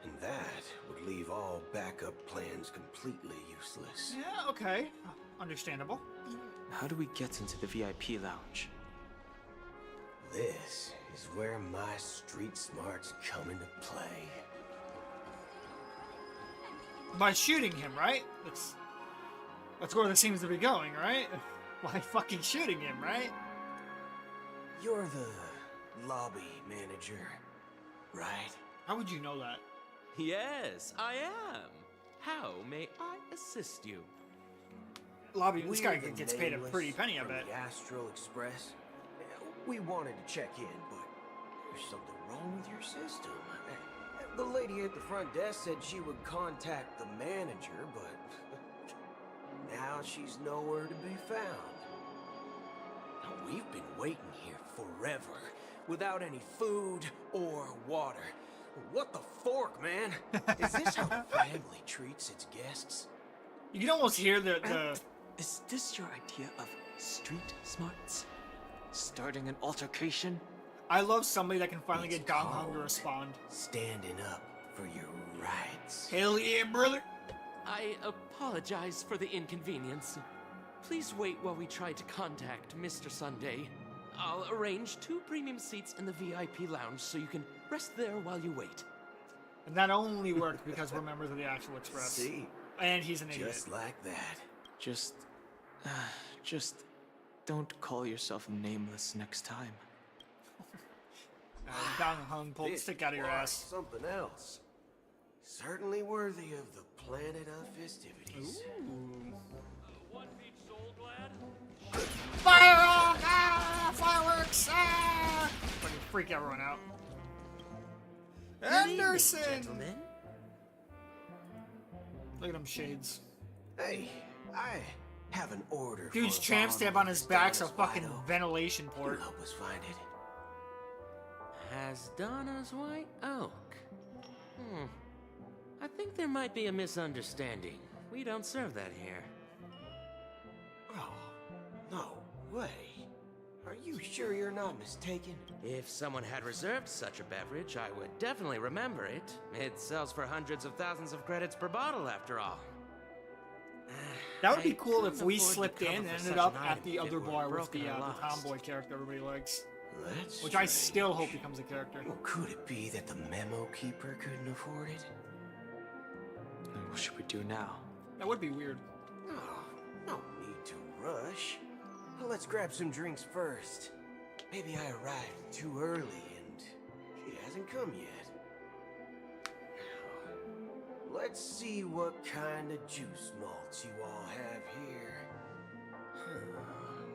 And that would leave all backup plans completely useless. Yeah, okay. Understandable. How do we get into the VIP lounge? This is where my street smarts come into play. By shooting him, right? That's where this seems to be going, right? By fucking shooting him, right? You're the lobby manager, right? How would you know that? Yes, I am. How may I assist you? Lobby, this guy We're the gets paid a nameless pretty penny, I from bet. the Astral Express. We wanted to check in, but there's something wrong with your system. The lady at the front desk said she would contact the manager, but now she's nowhere to be found. Now, we've been waiting here forever, without any food or water. What the fork, man? Is this how family treats its guests? You can almost hear the Is this your idea of street smarts? Starting an altercation? I love somebody that can finally It's get Dong Hung to called respond. Standing up for your rights. Hell yeah, brother! I apologize for the inconvenience. Please wait while we try to contact Mr. Sunday. I'll arrange 2 premium seats in the VIP lounge so you can rest there while you wait. And that only worked because we're members of the Actual Express. See? And he's an idiot. Just like that. Just don't call yourself nameless next time. Dong Hung pulled the This stick out of your was ass. Something else. Certainly worthy of the planet of festivities. Fire off! Ah! Fireworks! Ah! Fucking freak everyone out. Good evening, Anderson! gentlemen. Look at them shades. Hey, I have an order. Dude's for a tramp bottle stamp of on his back's a Donna's fucking White Oak. ventilation You port. help us find it. Has Donna's White Oak? I think there might be a misunderstanding. We don't serve that here. Oh, no way. Are you sure you're not mistaken? If someone had reserved such a beverage, I would definitely remember it. It sells for hundreds of thousands of credits per bottle, after all. That would be I cool if couldn't we afford to slipped cover in for and such ended up an at item the if other it were bar with broken the or lost. tomboy character everybody likes. That's Which I strange. still hope becomes a character. Well, could it be that the memo keeper couldn't afford it? And what should we do now? That would be weird. Oh, no need to rush. Well, let's grab some drinks first. Maybe I arrived too early and she hasn't come yet. Now, let's see what kind of juice malts you all have here.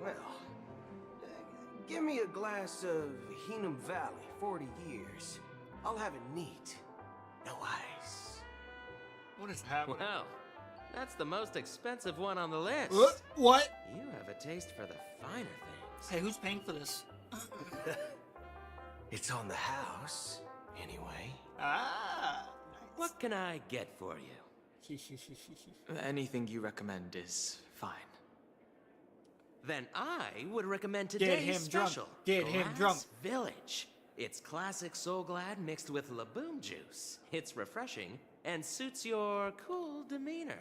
Well, give me a glass of Heenum Valley, 40 years. I'll have it neat. No ice. What is happening? Well, that's the most expensive one on the list. What? You have a taste for the finer things. Hey, who's paying for this? It's on the house, anyway. Ah. What can I get for you? Anything you recommend is fine. Then I would recommend Get today's him drunk. special. Get him Glass drunk. Village. It's classic Soul Glad mixed with Laboom juice. It's refreshing and suits your cool demeanor.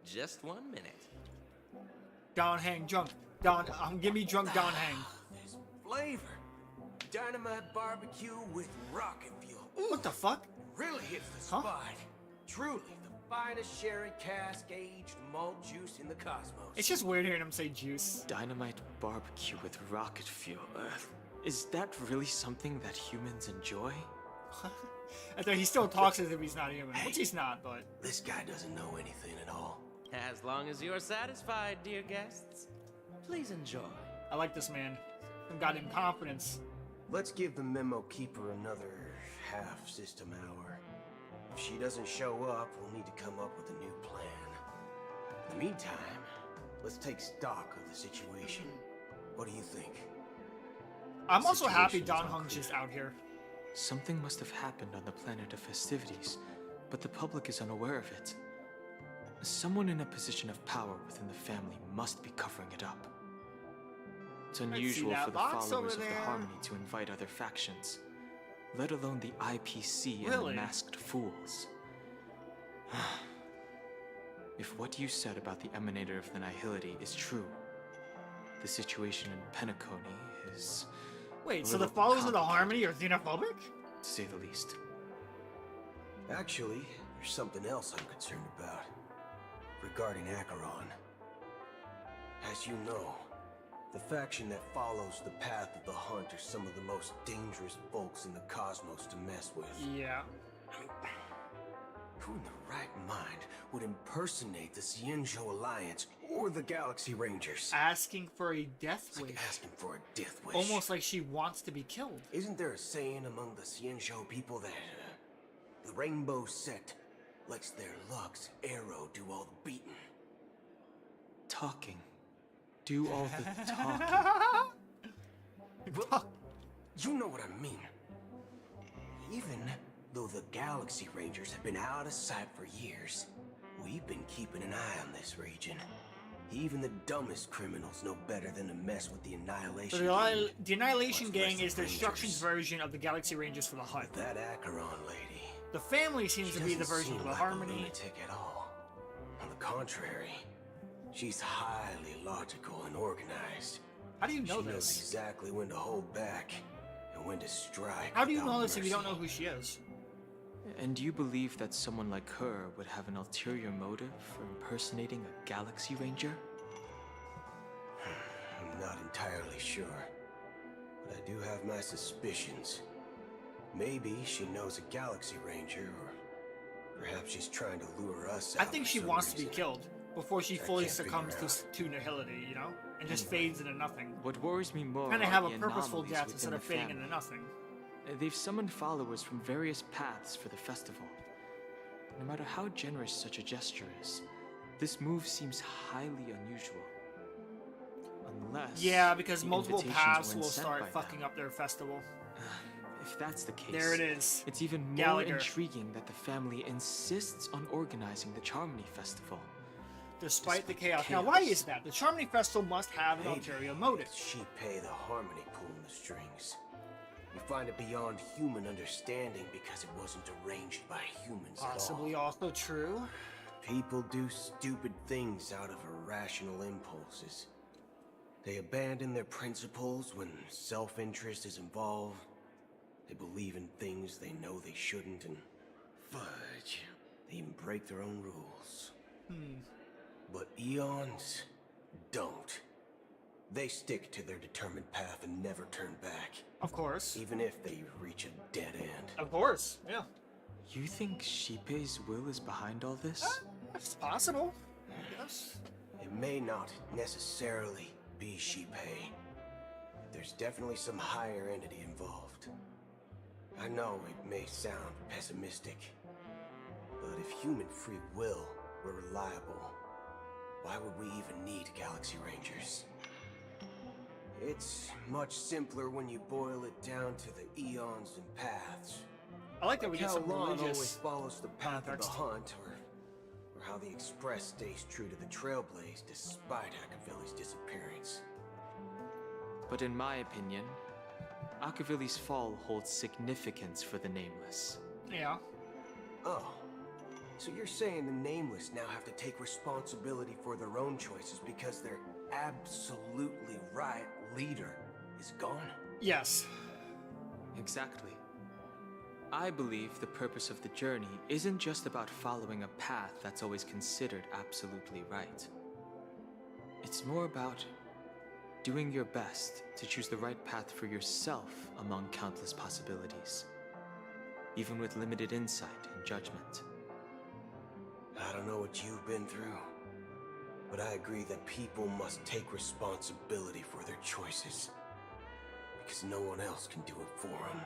Just 1 minute. Don Hang drunk. Give me drunk Don Hang. There's flavor. Dynamite barbecue with rocket fuel. What the fuck? Really hits the spot. Truly the finest sherry cask-aged malt juice in the cosmos. It's just weird hearing him say juice. Dynamite barbecue with rocket fuel. Is that really something that humans enjoy? I think he still talks as if he's not human, which he's not, but... This guy doesn't know anything at all. As long as you're satisfied, dear guests, please enjoy. I like this man. Some goddamn confidence. Let's give the memo keeper another half-system hour. If she doesn't show up, we'll need to come up with a new plan. In the meantime, let's take stock of the situation. What do you think? I'm also happy Situation is Don Hung's unclear. just out here. Something must have happened on the planet of festivities, but the public is unaware of it. Someone in a position of power within the family must be covering it up. It's unusual that for the box followers over of the there. Harmony to invite other factions, let alone the IPC and Really? the Masked Fools. If what you said about the Emanator of the Nihility is true, the situation in Penacony is... Wait, so the followers of the Harmony are xenophobic? To say the least. Actually, there's something else I'm concerned about. Regarding Acheron. As you know, the faction that follows the path of the Hunt are some of the most dangerous folks in the cosmos to mess with. Yeah. Who in the right mind would impersonate the Xianzhou Alliance or the Galaxy Rangers? Asking for a death wish. Asking for a death wish. Almost like she wants to be killed. Isn't there a saying among the Xianzhou people that the Rainbow Sect lets their Lux arrow do all the beating? Talking. Do all the talking. Well, you know what I mean. Even though the Galaxy Rangers have been out of sight for years, we've been keeping an eye on this region. Even the dumbest criminals know better than to mess with the Annihilation So the Annihilation Gang. Gang is the Destruction's version of the Galaxy Rangers for the Hunt. That Acheron lady. The family seems to be the version of the Harmony. Lunatic at all. On the contrary, she's highly logical and organized. How do you know She knows this? exactly when to hold back and when to strike. How do you without know this if you don't mercy. know who she is? And do you believe that someone like her would have an ulterior motive for impersonating a Galaxy Ranger? I'm not entirely sure, but I do have my suspicions. Maybe she knows a Galaxy Ranger, or perhaps she's trying to lure us out. I think for she some wants to be reason. killed before she I fully can't figure succumbs to nihility, you know? And just fades into nothing. What worries me more Kind of are have a the purposeful anomalies death within instead the of fading family. into nothing. They've summoned followers from various paths for the festival. No matter how generous such a gesture is, this move seems highly unusual. Unless... Yeah, because the multiple invitations paths weren't will sent start by fucking up their festival. If that's the case, There it is. It's even more Gallagher. intriguing that the family insists on organizing the Charmony Festival. Despite the chaos. Now, why is that? The Charmony Festival must have an Maybe ulterior motive. She pay the Harmony pulling the strings. We find it beyond human understanding because it wasn't arranged by humans Possibly at all. also true. People do stupid things out of irrational impulses. They abandon their principles when self-interest is involved. They believe in things they know they shouldn't, and fudge, they even break their own rules. But Eons don't. They stick to their determined path and never turn back. Of course. Even if they reach a dead end. Of course, yeah. You think Shipei's will is behind all this? It's possible. Yes. It may not necessarily be Shipei. There's definitely some higher entity involved. I know it may sound pessimistic, but if human free will were reliable, why would we even need Galaxy Rangers? It's much simpler when you boil it down to the eons and paths. I like that we get how some Lon always religious follows the path context. of the Hunt, or how the Express stays true to the Trailblaze despite Akaveli's disappearance. But in my opinion, Akaveli's fall holds significance for the Nameless. Yeah. Oh. So you're saying the Nameless now have to take responsibility for their own choices because their absolutely right leader is gone? Yes. Exactly. I believe the purpose of the journey isn't just about following a path that's always considered absolutely right. It's more about doing your best to choose the right path for yourself among countless possibilities, even with limited insight and judgment. I don't know what you've been through, but I agree that people must take responsibility for their choices, because no one else can do it for them.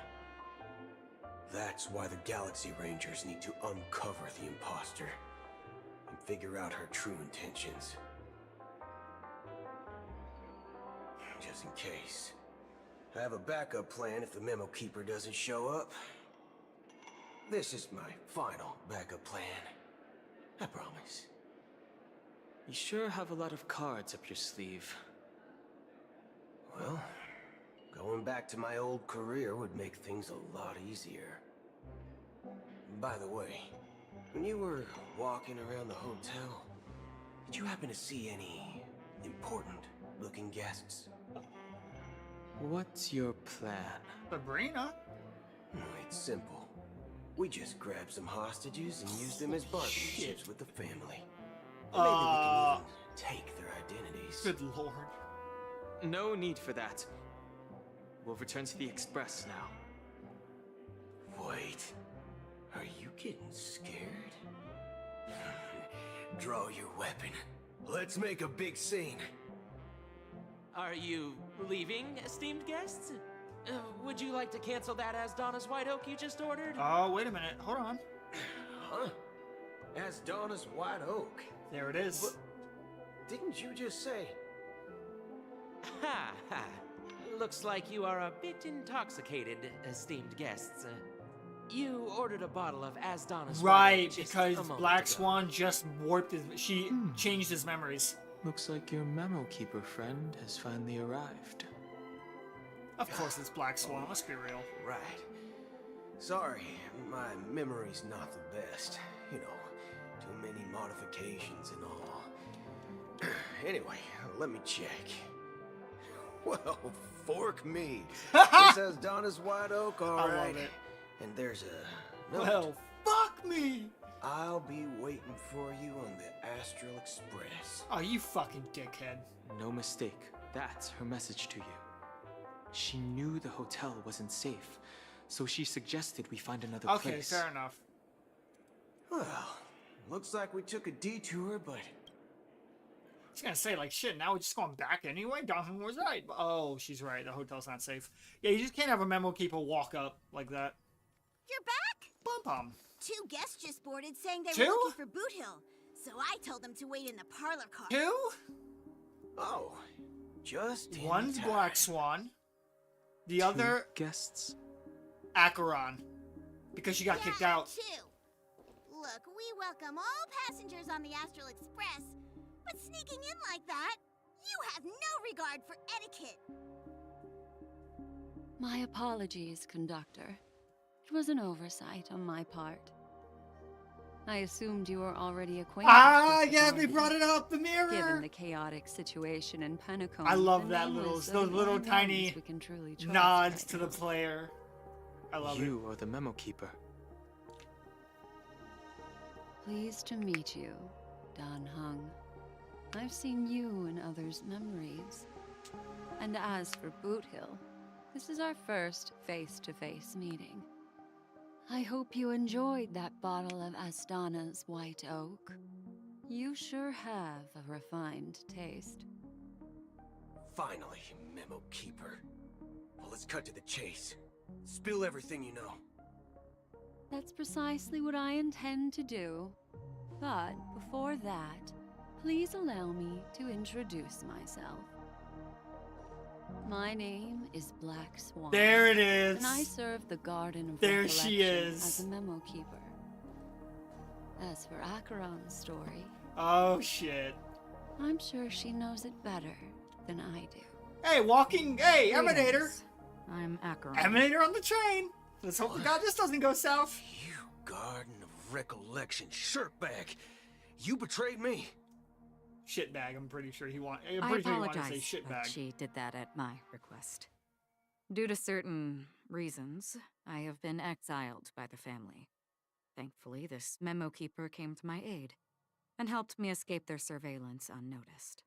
That's why the Galaxy Rangers need to uncover the imposter and figure out her true intentions. Just in case. I have a backup plan if the Memo Keeper doesn't show up. This is my final backup plan. I promise. You sure have a lot of cards up your sleeve. Well, going back to my old career would make things a lot easier. By the way, when you were walking around the hotel, did you happen to see any important-looking guests? What's your plan? Sabrina? It's simple. We just grab some hostages and use them as bargaining chips with the family. Maybe we can even take their identities. Good lord. No need for that. We'll return to the Express now. Wait. Are you getting scared? Draw your weapon. Let's make a big scene. Are you leaving, esteemed guests? Would you like to cancel that Asdana's White Oak you just ordered? Oh, wait a minute. Hold on. Huh? Asdana's White Oak. There it is. But didn't you just say? Ha ha. Looks like you are a bit intoxicated, esteemed guests. You ordered a bottle of Asdana's White Right, Oak just because a moment Black ago. Swan just warped his... She changed his memories. Looks like your Memo Keeper friend has finally arrived. Of course it's Black Swan, let's be real. Right. Sorry, my memory's not the best. You know, too many modifications and all. Anyway, let me check. Well, fork me. This has Donna's White Oak, all right. I love it. And there's a note. Well, fuck me! I'll be waiting for you on the Astral Express. Oh, you fucking dickhead. No mistake. That's her message to you. She knew the hotel wasn't safe, so she suggested we find another place. Okay, fair enough. Well, looks like we took a detour, but... I was gonna say, like, shit, now we're just going back anyway? Donphan was right. Oh, she's right. The hotel's not safe. Yeah, you just can't have a memo keeper walk up like that. You're back? Bum-bum. 2 guests just boarded saying they 2? were looking for Boot Hill, so I told them to wait in the parlor car. 2? Oh, just in One's time. Black Swan. The other... guests? Acheron. Because she got kicked out. 2. Look, we welcome all passengers on the Astral Express, but sneaking in like that, you have no regard for etiquette. My apologies, conductor. It was an oversight on my part. I assumed you were already acquainted with the yeah, they authorities. brought it up, the mirror! Given the chaotic situation in Penacone, I love the that nameless those are the little only tiny ones we can truly trust nods right to the now. player. I love it. You are the Memo Keeper. Pleased to meet you, Dan Hung. I've seen you in others' memories. And as for Boot Hill, this is our first face-to-face meeting. I hope you enjoyed that bottle of Astana's White Oak. You sure have a refined taste. Finally, Memo Keeper. Well, let's cut to the chase. Spill everything you know. That's precisely what I intend to do. But before that, please allow me to introduce myself. My name is Black Swan. There it is. And I serve the Garden of There she Recollection is. as a memo keeper. As for Acheron's story, Oh, shit. I'm sure she knows it better than I do. Hey, walking... Hey, Emanator! Greetings. I'm Acheron. Emanator on the train! Let's hope to God this doesn't go south. You Garden of Recollection shirtbag. You betrayed me. Shitbag, I'm pretty sure he wanted... I'm I pretty sure he wanted to apologize say that shitbag. she did that at my request. Due to certain reasons, I have been exiled by the family. Thankfully, this memo keeper came to my aid and helped me escape their surveillance unnoticed.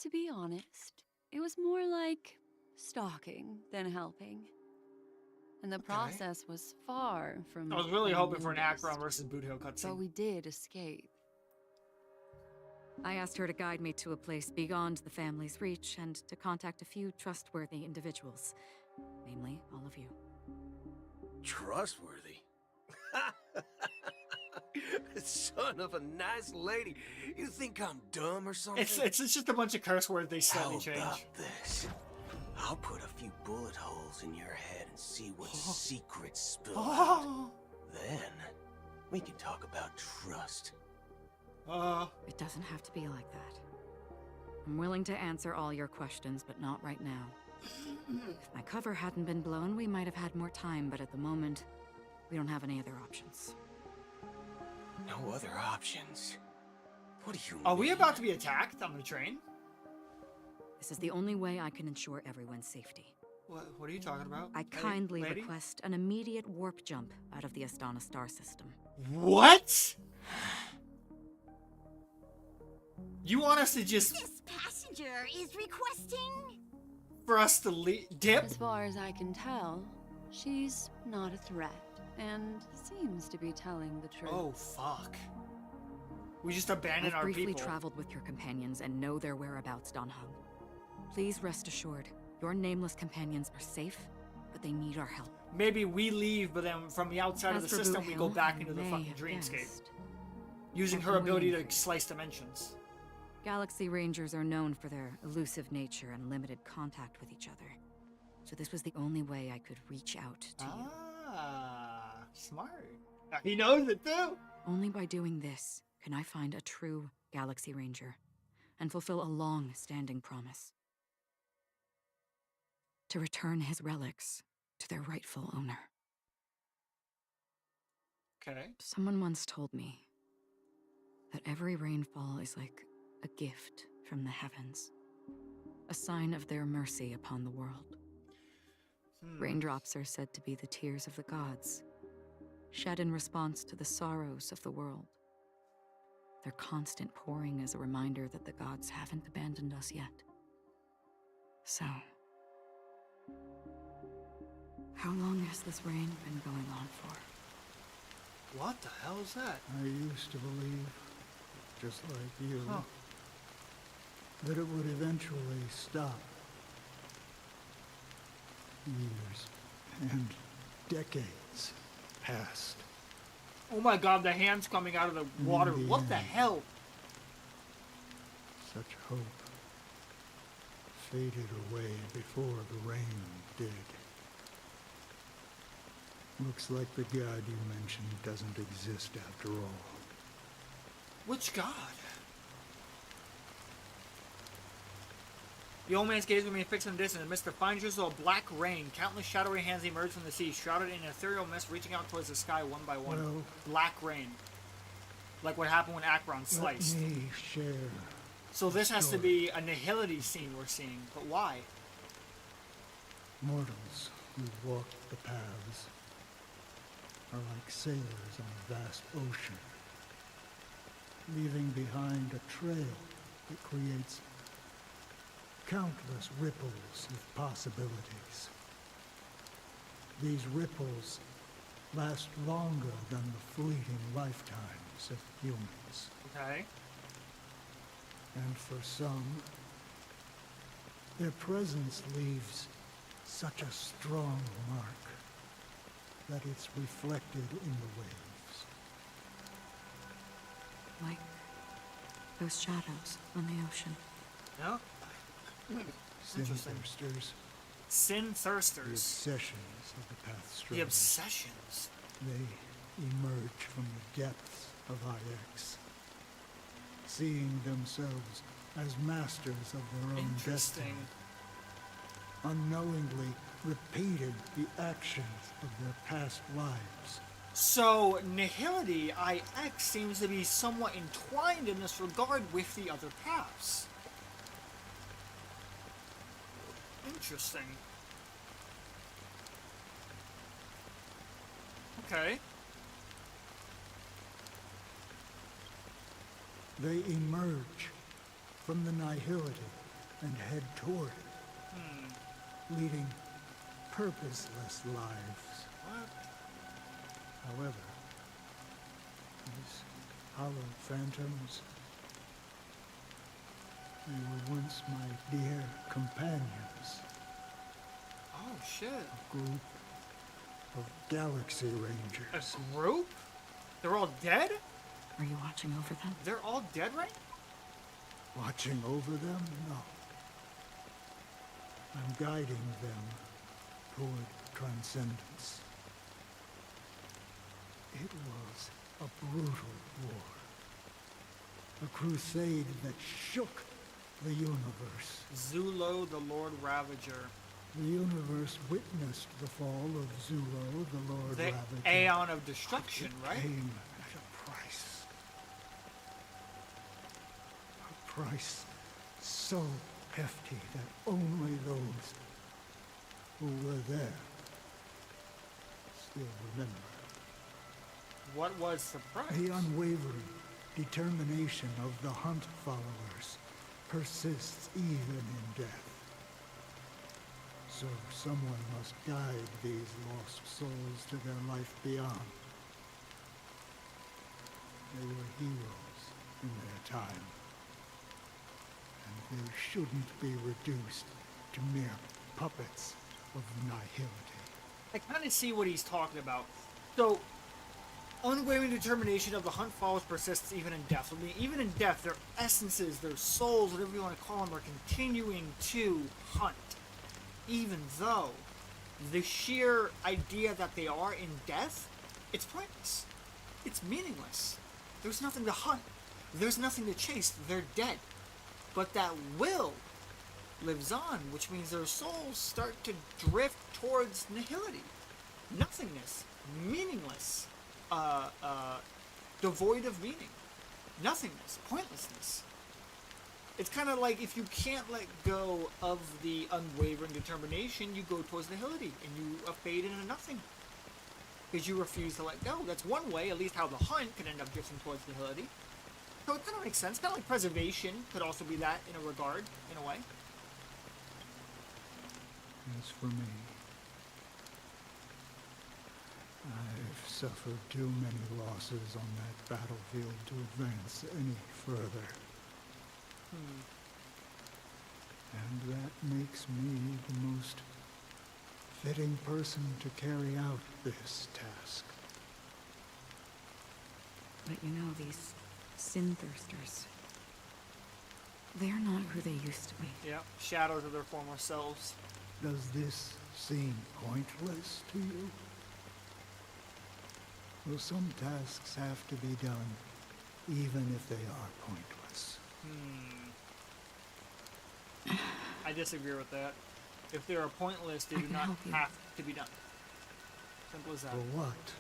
To be honest, it was more like stalking than helping. And the process was far from... I was really hoping for an unnoticed. Acheron versus Boot Hill But cutscene. we did escape. I asked her to guide me to a place beyond the family's reach and to contact a few trustworthy individuals, namely all of you. Trustworthy? Son of a nice lady. You think I'm dumb or something? It's just a bunch of curse words they slightly How change. about this? I'll put a few bullet holes in your head and see what secrets spill out. Then, we can talk about trust. It doesn't have to be like that. I'm willing to answer all your questions, but not right now. If my cover hadn't been blown, we might have had more time, but at the moment, we don't have any other options. No other options? What do you mean? Are we about to be attacked on the train? This is the only way I can ensure everyone's safety. What are you talking about? I kindly request an immediate warp jump out of the Astana star system. What? You want us to just... This passenger is requesting... For us to dip? As far as I can tell, she's not a threat, and seems to be telling the truth. Oh, fuck. We just abandoned our people. I've briefly traveled with your companions and know their whereabouts, Dan Heng. Please rest assured, your nameless companions are safe, but they need our help. Maybe we leave, but then from the outside of the system, we go back into the fucking dreamscape. Using her ability to slice dimensions. Galaxy Rangers are known for their elusive nature and limited contact with each other. So this was the only way I could reach out to you. Ah, smart. He knows it too! Only by doing this can I find a true Galaxy Ranger and fulfill a long-standing promise. To return his relics to their rightful owner. Okay. Someone once told me that every rainfall is like a gift from the heavens, a sign of their mercy upon the world. Raindrops are said to be the tears of the gods, shed in response to the sorrows of the world. Their constant pouring is a reminder that the gods haven't abandoned us yet. So, how long has this rain been going on for? What the hell is that? I used to believe, just like you, that it would eventually stop. Years and decades passed. Oh my god, the hand's coming out of the water. In the What the end, hell? Such hope faded away before the rain did. Looks like the god you mentioned doesn't exist after all. Which god? The old man's gaze remained fixed in the distance. Amidst the fine drizzle of black rain, countless shadowy hands emerged from the sea, shrouded in ethereal mist, reaching out towards the sky one by one. Well, black rain. Like what happened when Akron sliced. Let me share. So this has to be a nihility scene we're seeing, but why? Mortals who walk the paths are like sailors on a vast ocean, leaving behind a trail that creates countless ripples of possibilities. These ripples last longer than the fleeting lifetimes of humans. Okay. And for some, their presence leaves such a strong mark that it's reflected in the waves. Like those shadows on the ocean. Yeah. Sin thirsters. Sin The thirsters. obsessions of the path struggle. The obsessions. They emerge from the depths of IX, seeing themselves as masters of their own destiny. Unknowingly repeated the actions of their past lives. So, Nihility IX seems to be somewhat entwined in this regard with the other paths. Interesting. Okay. They emerge from the nihility and head toward it, leading purposeless lives. What? However, these hollow phantoms, they were once my dear companions. Oh, shit. A group of Galaxy Rangers. A group? They're all dead? Are you watching over them? They're all dead, right? Watching over them? No. I'm guiding them toward transcendence. It was a brutal war. A crusade that shook the universe. Zulo, the Lord Ravager. The universe witnessed the fall of Zulo, the Lord The Ravager. Aeon of Destruction, right? Came at a price. A price so hefty that only those who were there still remember. What was the price? The unwavering determination of the Hunt followers persists even in death. So someone must guide these lost souls to their life beyond. They were heroes in their time. And they shouldn't be reduced to mere puppets of nihility. I kind of see what he's talking about. So, unwavering determination of the Hunt followers persists even in death. I mean, even in death, their essences, their souls, whatever you want to call them, are continuing to hunt. Even though the sheer idea that they are in death, it's pointless. It's meaningless. There's nothing to hunt. There's nothing to chase. They're dead. But that will lives on, which means their souls start to drift towards nihility. Nothingness. Meaningless. Devoid of meaning. Nothingness. Pointlessness. It's kind of like if you can't let go of the unwavering determination, you go towards nihility, and you fade into nothing. Because you refuse to let go. That's one way, at least how the Hunt could end up drifting towards nihility. So it kind of makes sense. Kind of like preservation could also be that in a regard, in a way. As for me, I've suffered too many losses on that battlefield to advance any further. And that makes me the most fitting person to carry out this task. But you know, these sin thirsters, they're not who they used to be. Yeah, shadows of their former selves. Does this seem pointless to you? Well, some tasks have to be done, even if they are pointless. I disagree with that. If they are pointless, they I do can not help you. have to be done. Simple as that. For what?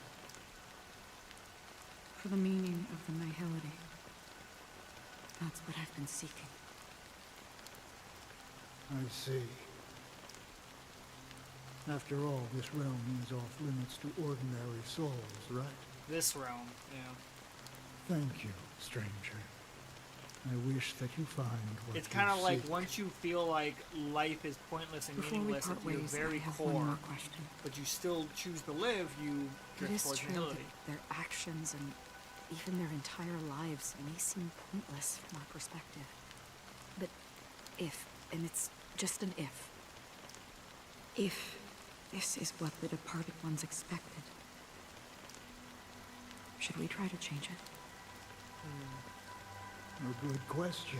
For the meaning of the nihility. That's what I've been seeking. I see. After all, this realm is off limits to ordinary souls, right? This realm, yeah. Thank you, stranger. I wish that you find what It's kind of you like seek. once you feel like life is pointless and Before we meaningless part at your ways, very I have core, one more question. but you still choose to live, you It drift is towards true nihility. that their actions and even their entire lives may seem pointless from our perspective. But if, and it's just an if this is what the departed ones expected, should we try to change it? A good question.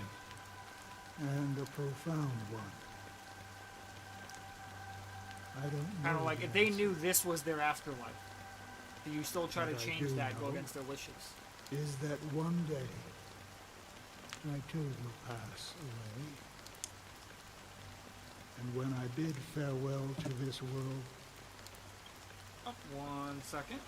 And a profound one. I don't know. Kind of like if they knew this was their afterlife, do you still try What to I change do that, go know against their wishes? is that one day I too will pass away. And when I bid farewell to this world, Oh, 1 second.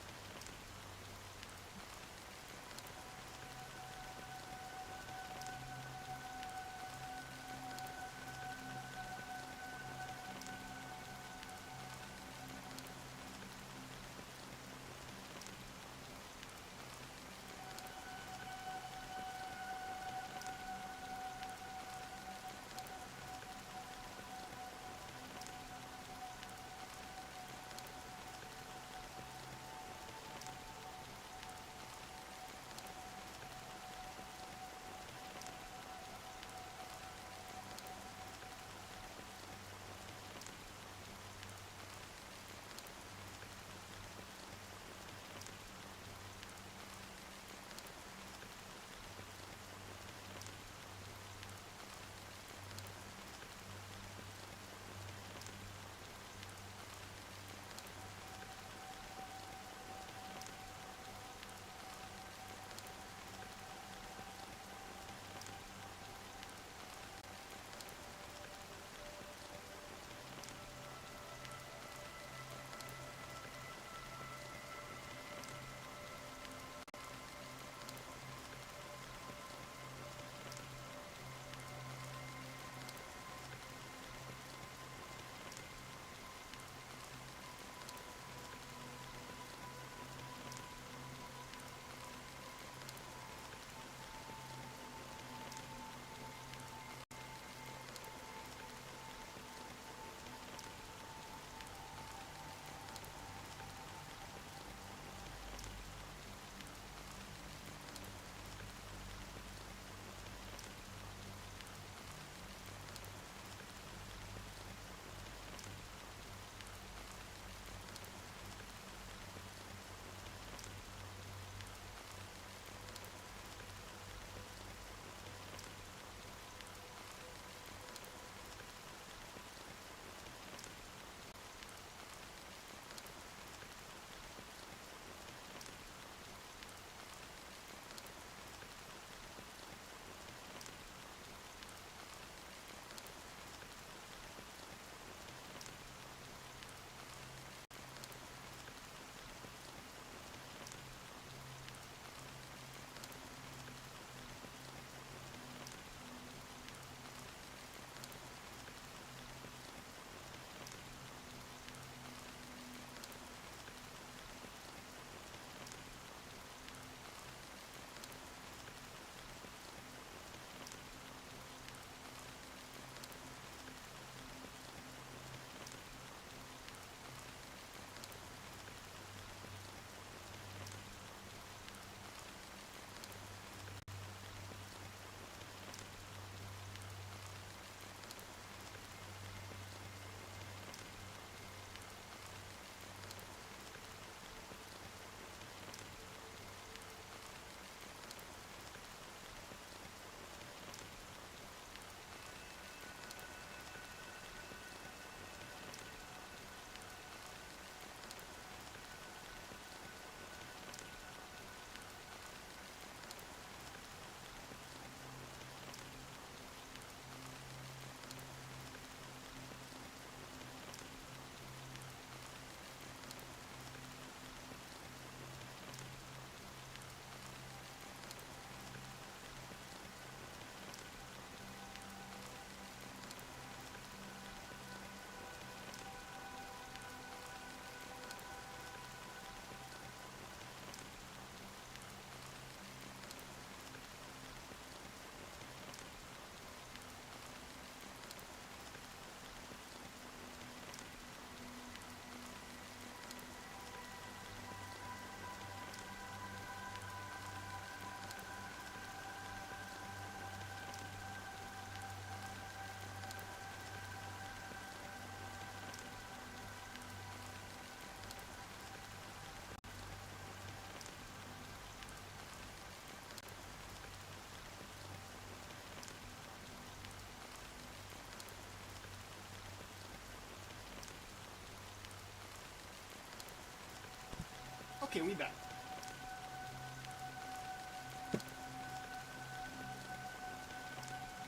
Okay, we back.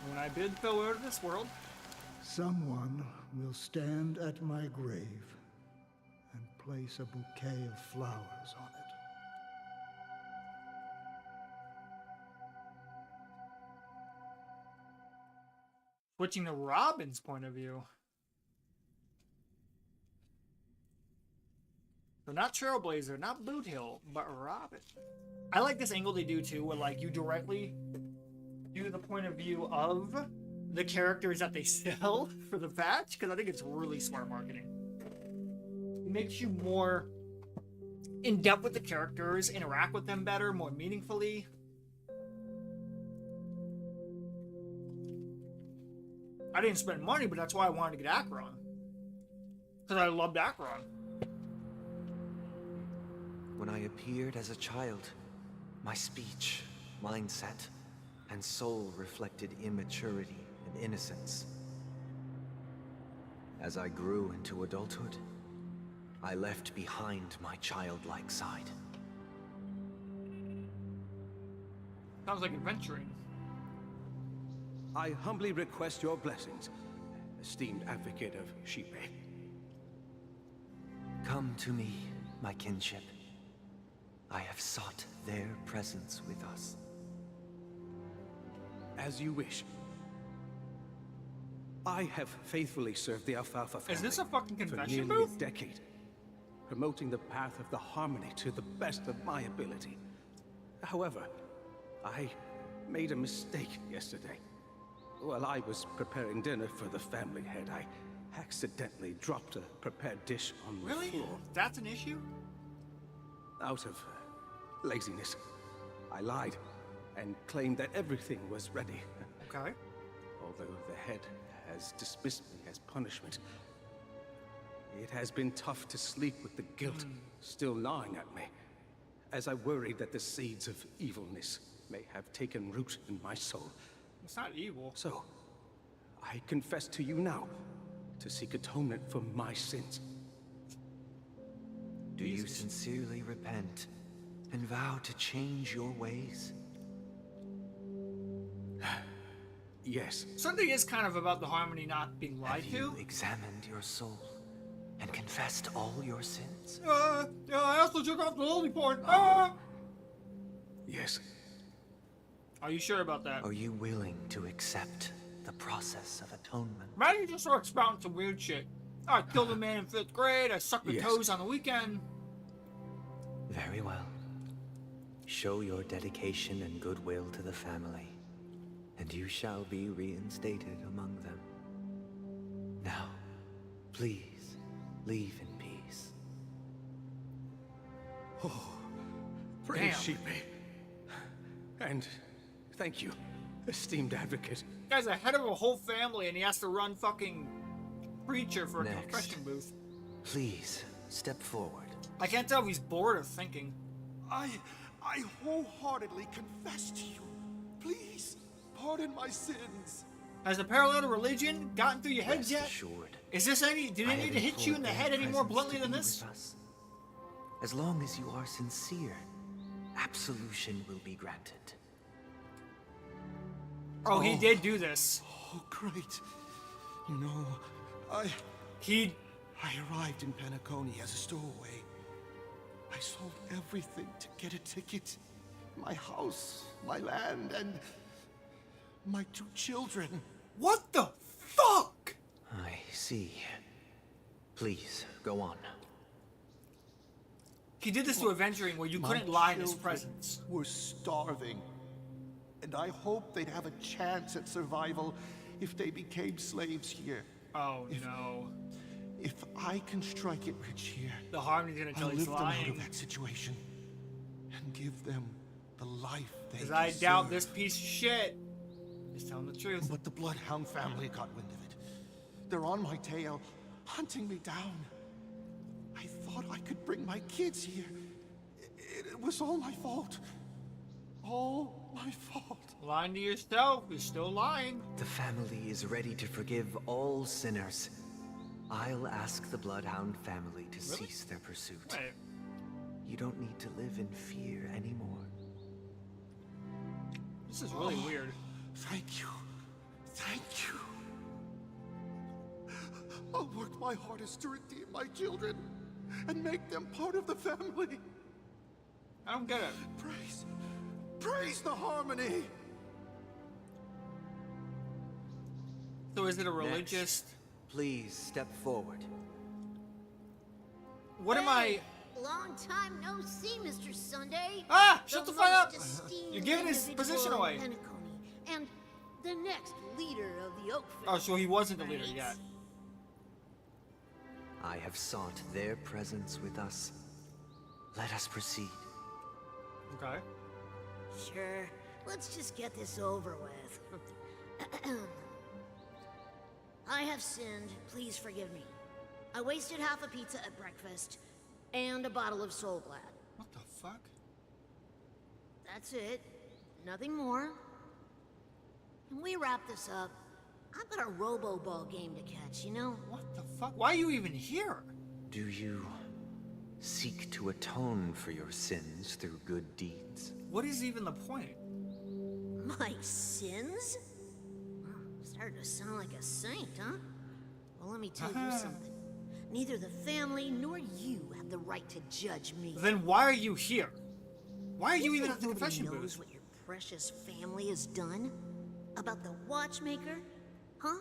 When I bid farewell to this world, someone will stand at my grave and place a bouquet of flowers on it. switching to Robin's point of view. So not Trailblazer, not Boot Hill, but Robin. I like this angle they do too, where like you directly do the point of view of the characters that they sell for the patch, because I think it's really smart marketing. It makes you more in depth with the characters, interact with them better, more meaningfully. I didn't spend money, but that's why I wanted to get Acheron. Because I loved Acheron. When I appeared as a child, my speech, mindset, and soul reflected immaturity and innocence. As I grew into adulthood, I left behind my childlike side. Sounds like adventuring. I humbly request your blessings, esteemed advocate of Shipe. Come to me, my kinship. I have sought their presence with us. As you wish. I have faithfully served the Alfalfa family. Is this a fucking for confession nearly booth? a decade, promoting the path of the harmony to the best of my ability. However, I made a mistake yesterday. While I was preparing dinner for the family head, I accidentally dropped a prepared dish on the Really? floor. That's an issue? Out of laziness, I lied and claimed that everything was ready. Okay. Although the head has dismissed me as punishment, it has been tough to sleep with the guilt still gnawing at me, as I worried that the seeds of evilness may have taken root in my soul. It's not evil. So, I confess to you now to seek atonement for my sins. Do you sincerely repent and vow to change your ways? Yes. Something is kind of about the harmony not being lied Have to. you examined your soul and confessed all your sins? I also took off the holy point. Yes. Are you sure about that? Are you willing to accept the process of atonement? Why do you just start spouting some weird shit? I killed a man in 5th grade, I sucked the Yes. toes on the weekend. Very well. Show your dedication and goodwill to the family, and you shall be reinstated among them. Now, please, leave in peace. Oh, praise Damn. Shipe. And thank you, esteemed advocate. Guy's the head of a whole family and he has to run fucking preacher for a Next. confession booth. Please, step forward. I can't tell if he's bored or thinking. I wholeheartedly confess to you. Please, pardon my sins. Has the parallel to religion gotten through your heads Rest yet? assured. Is this any? Do they I need have to hit you in the implored head their any more presence bluntly to than be this? with us. As long as you are sincere, absolution will be granted. Oh, he did do this. Oh, great. You know, I arrived in Penacony as a stowaway. I sold everything to get a ticket. My house, my land, and my 2 children. What the fuck? I see. Please, go on. He did this to Aventuring where you My couldn't lie in his children presence. were starving. And I hoped they'd have a chance at survival if they became slaves here. Oh, no. If I can strike it rich here, The Harmony's gonna tell I'll he's lift them out lying. of that situation and give them the life they Because deserve. I doubt this piece of shit is telling the truth. But the Bloodhound family got wind of it. They're on my tail, hunting me down. I thought I could bring my kids here. It was all my fault. All my fault. Lying to yourself is still lying. The family is ready to forgive all sinners. I'll ask the Bloodhound family to cease their pursuit. Wait. you don't need to live in fear anymore. This is really weird. Thank you. Thank you. I'll work my hardest to redeem my children and make them part of the family. I don't get it. Praise the harmony. So is it a religious? Next, please step forward. What am I? Long time no see, Mr. Sunday. Ah! Shut the fuck up! most esteemed You're giving his individual position in away. Penacony, and the next leader of the Oak family. Oh, so he wasn't the leader right? yet. I have sought their presence with us. Let us proceed. Okay. Sure. Let's just get this over with. I have sinned. Please forgive me. I wasted half a pizza at breakfast and a bottle of Soul Glad. What the fuck? That's it. Nothing more. Can we wrap this up? I've got a robo-ball game to catch, you know? What the fuck? Why are you even here? Do you seek to atone for your sins through good deeds? What is even the point? My sins? Well, starting to sound like a saint, huh? Well, let me tell you something. Neither the family nor you have the right to judge me. Then why are you here? Why are you even think at the nobody confession knows booth? what your precious family has done? About the watchmaker? Huh?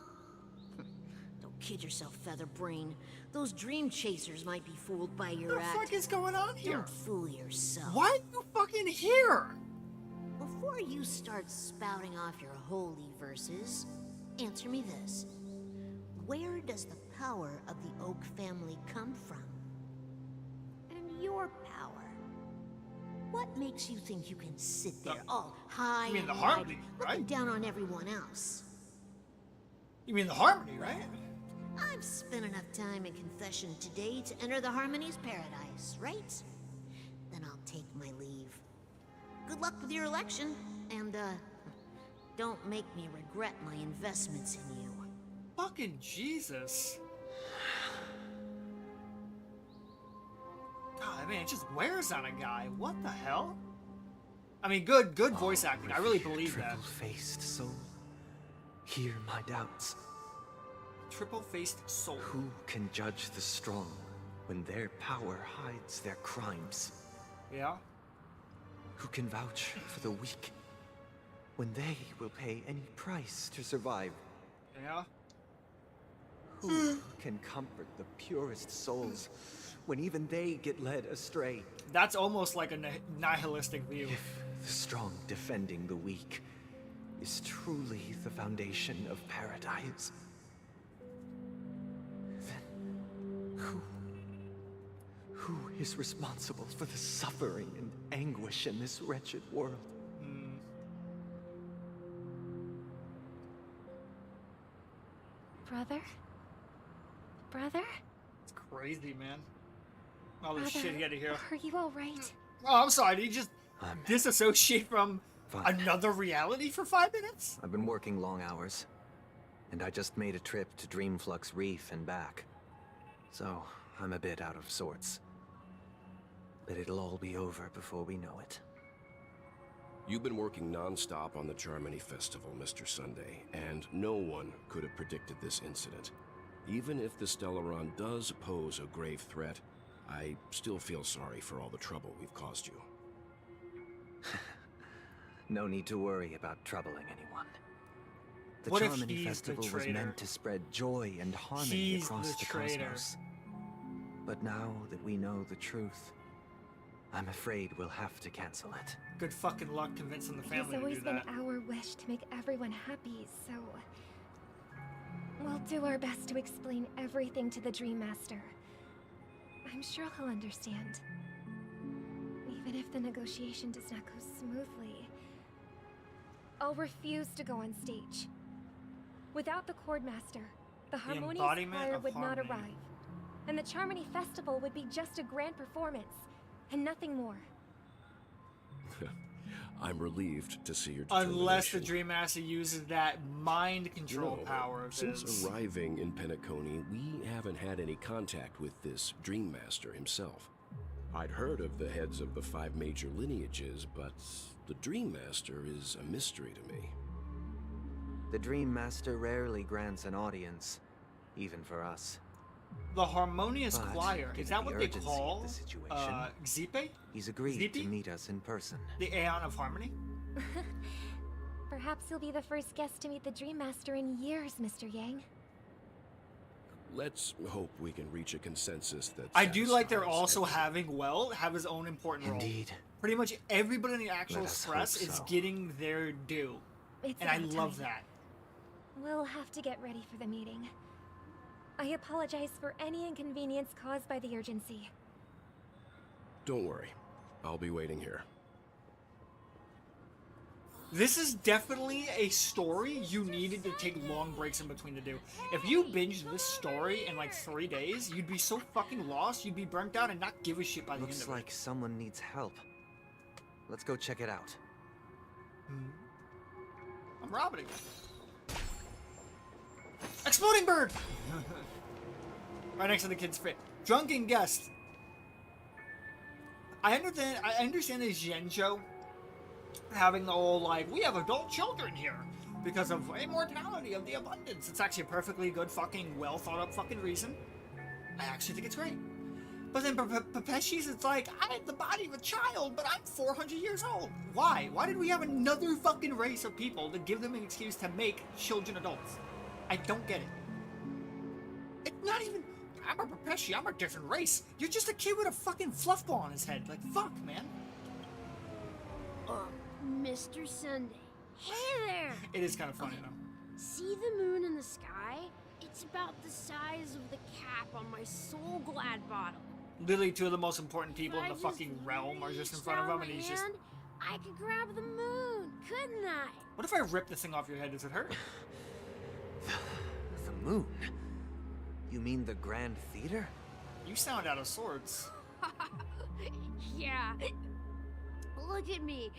Don't kid yourself, Featherbrain. Those dream chasers might be fooled by your What the act. fuck is going on here? Don't fool yourself. Why are you fucking here? Before you start spouting off your holy verses, answer me this. Where does the power of the Oak family come from? And your power? What makes you think you can sit there all high You mean and the mighty, harmony, looking right? down on everyone else? You mean the harmony, right? I've spent enough time in confession today to enter the Harmony's paradise, right? Then I'll take my leave. Good luck with your election, and, don't make me regret my investments in you. Fucking Jesus. God, I mean, it just wears on a guy. What the hell? I mean, good voice acting. I really believe that. Triple-faced soul, hear my doubts. Triple-faced soul. Who can judge the strong when their power hides their crimes? Yeah? Who can vouch for the weak when they will pay any price to survive? Yeah? Who can comfort the purest souls when even they get led astray? That's almost like a nihilistic view. If the strong defending the weak is truly the foundation of paradise, then who is responsible for the suffering and anguish in this wretched world? Brother? Brother? It's crazy, man. All this shit he had to hear. Are you alright? Oh, I'm sorry. Did you just disassociate from another reality for 5 minutes? I've been working long hours, and I just made a trip to Dreamflux Reef and back. So, I'm a bit out of sorts. But it'll all be over before we know it. You've been working non-stop on the Charmony Festival, Mr. Sunday, and no one could have predicted this incident. Even if the Stellaron does pose a grave threat, I still feel sorry for all the trouble we've caused you. No need to worry about troubling anyone. The What if Charmony he's the Festival was traitor? meant to spread joy and harmony He's across the the traitor. cosmos. But now that we know the truth, I'm afraid we'll have to cancel it. Good fucking luck convincing the It has family to always do been that. our wish to make everyone happy, so... We'll do our best to explain everything to the Dream Master. I'm sure he'll understand. Even if the negotiation does not go smoothly, I'll refuse to go on stage. Without the Chord Master, the Harmonious embodiment Choir of would not harmony. arrive, and the Charmony Festival would be just a grand performance, and nothing more. I'm relieved to see your determination. Unless the Dream Master uses that mind control No, power of since his. arriving in Penacony, we haven't had any contact with this Dream Master himself. I'd heard of the heads of the 5 major lineages, but the Dream Master is a mystery to me. The Dream Master rarely grants an audience, even for us. The Harmonious But, Choir, is given that the what they urgency call of the situation, Xipe? He's agreed to Zipi? meet us in person. The Aeon of Harmony? Perhaps you'll be the first guest to meet the Dream Master in years, Mr. Yang. Let's hope we can reach a consensus that I do like they're satisfies also everyone. having Well have his own important Indeed. role. Pretty much everybody in the actual Let us press hope is so. getting their due. It's And I about love time. that. We'll have to get ready for the meeting. I apologize for any inconvenience caused by the urgency. Don't worry. I'll be waiting here. This is definitely a story you needed to take long breaks in between to do. If you binged this story in like 3 days, you'd be so fucking lost, you'd be burnt out and not give a shit by the end Looks of it. like someone needs help. Let's go check it out. I'm robbing again. Exploding bird! Right next to the kid's fit. Drunken guest. I understand the Zhenjo having the whole, like, we have adult children here because of immortality of the abundance. It's actually a perfectly good fucking well thought up fucking reason. I actually think it's great. But then Pepeshi's, it's like, I had the body of a child, but I'm 400 years old. Why? Why did we have another fucking race of people to give them an excuse to make children adults? I don't get it. It's not even, I'm a Pepeshi, I'm a different race. You're just a kid with a fucking fluff ball on his head. Like, fuck, man. Mr. Sunday. Hey there! It is kind of funny, though. See the moon in the sky? It's about the size of the cap on my Soul Glad bottle. Literally two of the most important people If in I the fucking realm are just in front of out him, and my he's just... hand, I could grab the moon, couldn't I? What if I rip this thing off your head? Does it hurt? The moon? You mean the Grand Theater? You sound out of sorts. Yeah. Look at me.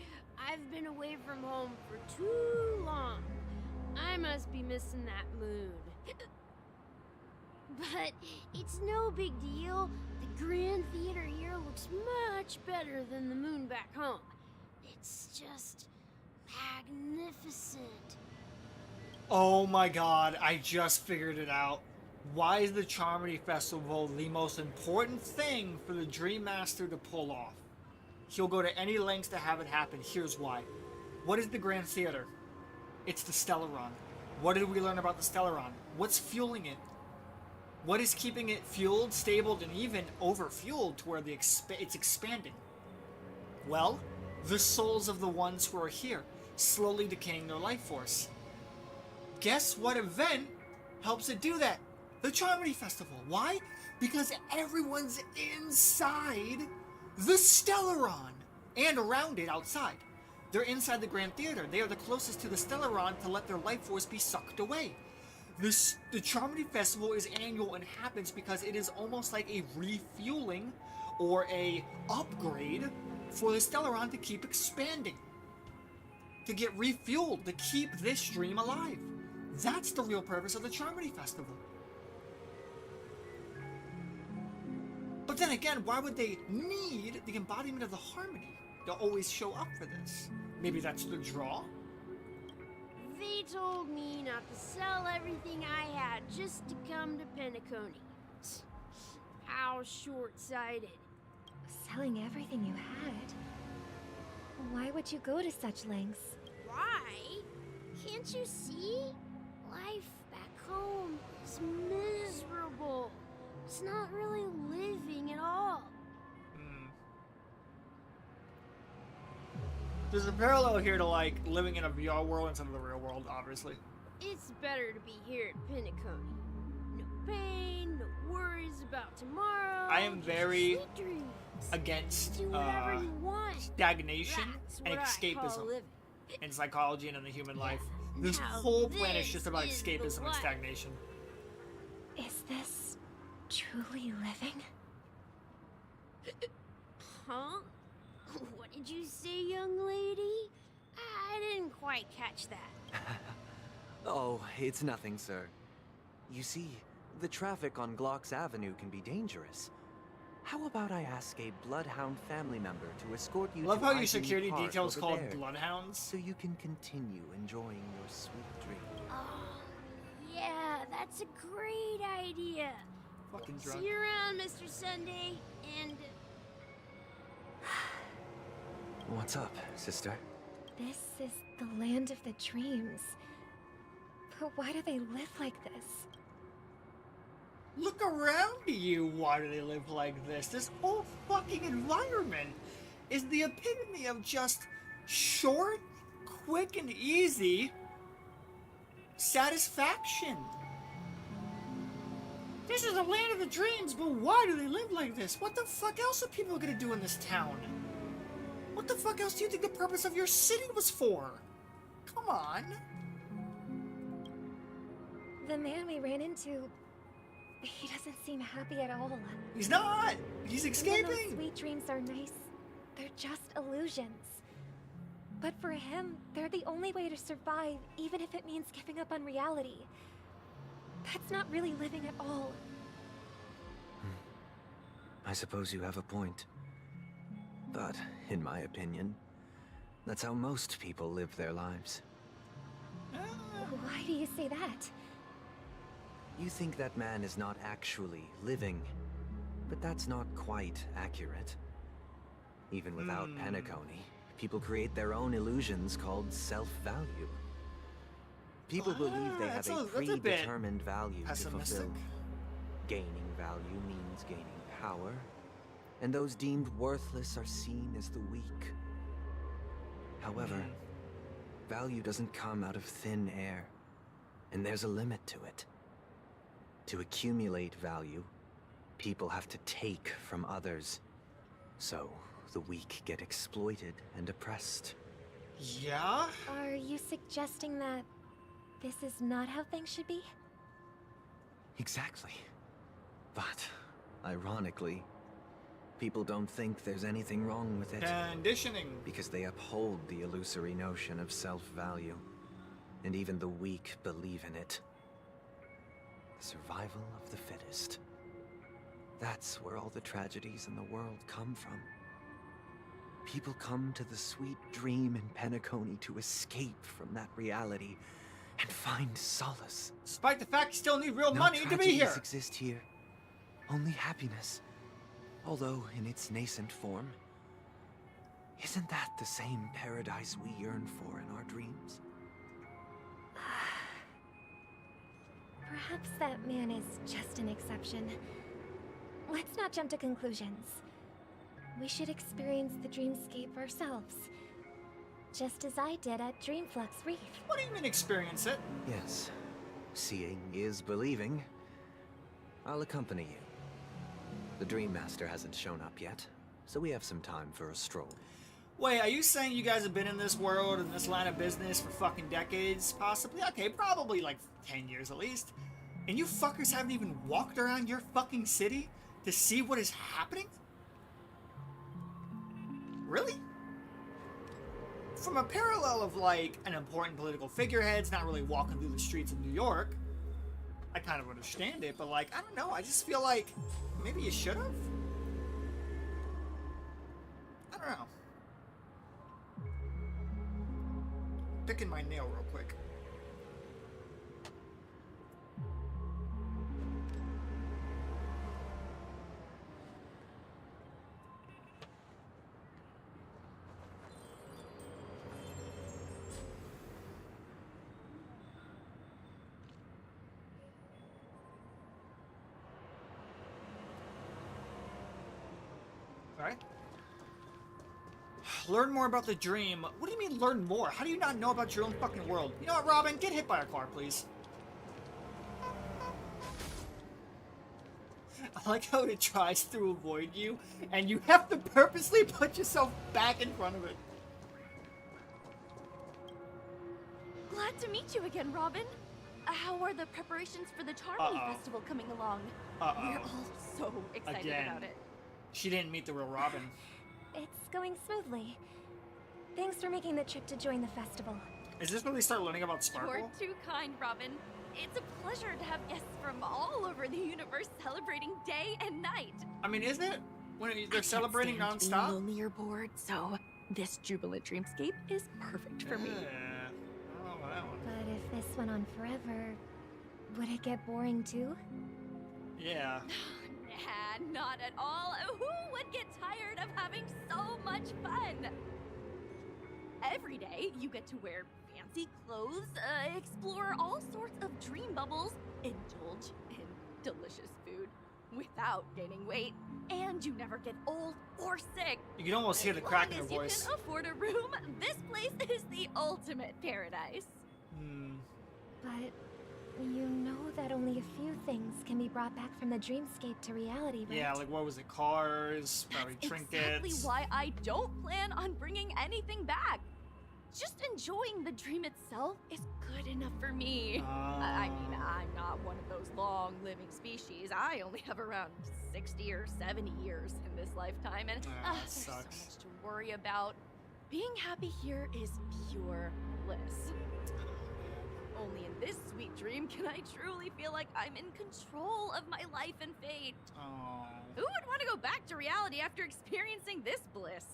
I've been away from home for too long. I must be missing that moon. But it's no big deal. The Grand Theater here looks much better than the moon back home. It's just magnificent. Oh my god, I just figured it out. Why is the Charmony Festival the most important thing for the Dream Master to pull off? He'll go to any lengths to have it happen. Here's why. What is the Grand Theater? It's the Stellaron. What did we learn about the Stellaron? What's fueling it? What is keeping it fueled, stabled, and even overfueled to where it's expanding? Well, the souls of the ones who are here, slowly decaying their life force. Guess what event helps it do that? The Charmony Festival. Why? Because everyone's inside the Stellaron and around it outside. They're inside the Grand Theater. They are the closest to the Stellaron to let their life force be sucked away. The Charmony Festival is annual and happens because it is almost like a refueling or a upgrade for the Stellaron to keep expanding. To get refueled, to keep this dream alive. That's the real purpose of the Charmony Festival. But then again, why would they need the embodiment of the harmony to always show up for this? Maybe that's the draw? They told me not to sell everything I had just to come to Penacony. How short-sighted. Selling everything you had? Why would you go to such lengths? Why? Can't you see? Life back home is miserable. It's not really living at all. There's a parallel here to, like, living in a VR world instead of the real world, obviously. It's better to be here at Penacony. No pain, no worries about tomorrow. I am very sweet dreams. against Do whatever you want. stagnation That's and what I call escapism living. in psychology and in the human life. This Now whole planet is this just about is the escapism and life. stagnation. Is this truly living? Huh? What did you say, young lady? I didn't quite catch that. Oh, it's nothing, sir. You see, the traffic on Glock's Avenue can be dangerous. How about I ask a Bloodhound family member to escort you Love to how your Ivy security Park detail's over called there, Bloodhounds. so you can continue enjoying your sweet dream. Oh, yeah, that's a great idea. Fucking drunk. See you around, Mr. Sunday, and... What's up, sister? This is the land of the dreams. But why do they live like this? Look around you. Why do they live like this? This whole fucking environment is the epitome of just short, quick, and easy satisfaction. This is the land of the dreams, but why do they live like this? What the fuck else are people gonna do in this town? What the fuck else do you think the purpose of your city was for? Come on. The man we ran into, he doesn't seem happy at all. He's not. He's Even though escaping. sweet dreams are nice, they're just illusions. But for him, they're the only way to survive, even if it means giving up on reality. That's not really living at all. I suppose you have a point. But, in my opinion, that's how most people live their lives. Why do you say that? You think that man is not actually living, but that's not quite accurate. Even without Penacony, people create their own illusions called self-value. People believe they have a predetermined value to fulfill. Gaining value means gaining power, and those deemed worthless are seen as the weak. However, value doesn't come out of thin air, and there's a limit to it. To accumulate value, people have to take from others. So, the weak get exploited and oppressed. Yeah? Are you suggesting that this is not how things should be? Exactly. But, ironically, people don't think there's anything wrong with it. Conditioning. Because they uphold the illusory notion of self-value. And even the weak believe in it. The survival of the fittest. That's where all the tragedies in the world come from. People come to the sweet dream in Penacony to escape from that reality and find solace. Despite the fact you still need real No money to be here. tragedies exist here. Only happiness. Although in its nascent form. Isn't that the same paradise we yearn for in our dreams? Perhaps that man is just an exception. Let's not jump to conclusions. We should experience the dreamscape ourselves. Just as I did at Dreamflux Reef. What do you mean experience it? Yes. Seeing is believing. I'll accompany you. The Dream Master hasn't shown up yet, so we have some time for a stroll. Wait, are you saying you guys have been in this world, in this line of business for fucking decades, possibly? Okay, probably like 10 years at least. And you fuckers haven't even walked around your fucking city to see what is happening? Really? From a parallel of like an important political figurehead's not really walking through the streets of New York, I kind of understand it, but like, I don't know, I just feel like maybe you should have? I don't know. Picking my nail real quick. Alright. Learn more about the dream. What do you mean learn more? How do you not know about your own fucking world? You know what, Robin? Get hit by a car, please. I like how it tries to avoid you, and you have to purposely put yourself back in front of it. Glad to meet you again, Robin. How are the preparations for the Charmony Festival coming along? We're all so excited about it. She didn't meet the real Robin. It's going smoothly. Thanks for making the trip to join the festival. Is this when we start learning about Sparkle? You're too kind, Robin. It's a pleasure to have guests from all over the universe celebrating day and night. I mean, is it? They're celebrating nonstop. Lonely or bored, so this jubilant dreamscape is perfect for me. Oh, that one. But if this went on forever, would it get boring too? Yeah. Nah, not at all. Who would get tired of having so much fun? Every day, you get to wear fancy clothes, explore all sorts of dream bubbles, indulge in delicious food without gaining weight, and you never get old or sick. You can almost hear the crack in her As long as voice. you can afford a room, this place is the ultimate paradise. But you know that only a few things can be brought back from the dreamscape to reality, right? Yeah, like what was it? Cars, probably trinkets. Exactly why I don't plan on bringing anything back. Just enjoying the dream itself is good enough for me. I mean, I'm not one of those long-living species. I only have around 60 or 70 years in this lifetime, and there's so much to worry about. Being happy here is pure bliss. Only in this sweet dream can I truly feel like I'm in control of my life and fate. Who would want to go back to reality after experiencing this bliss?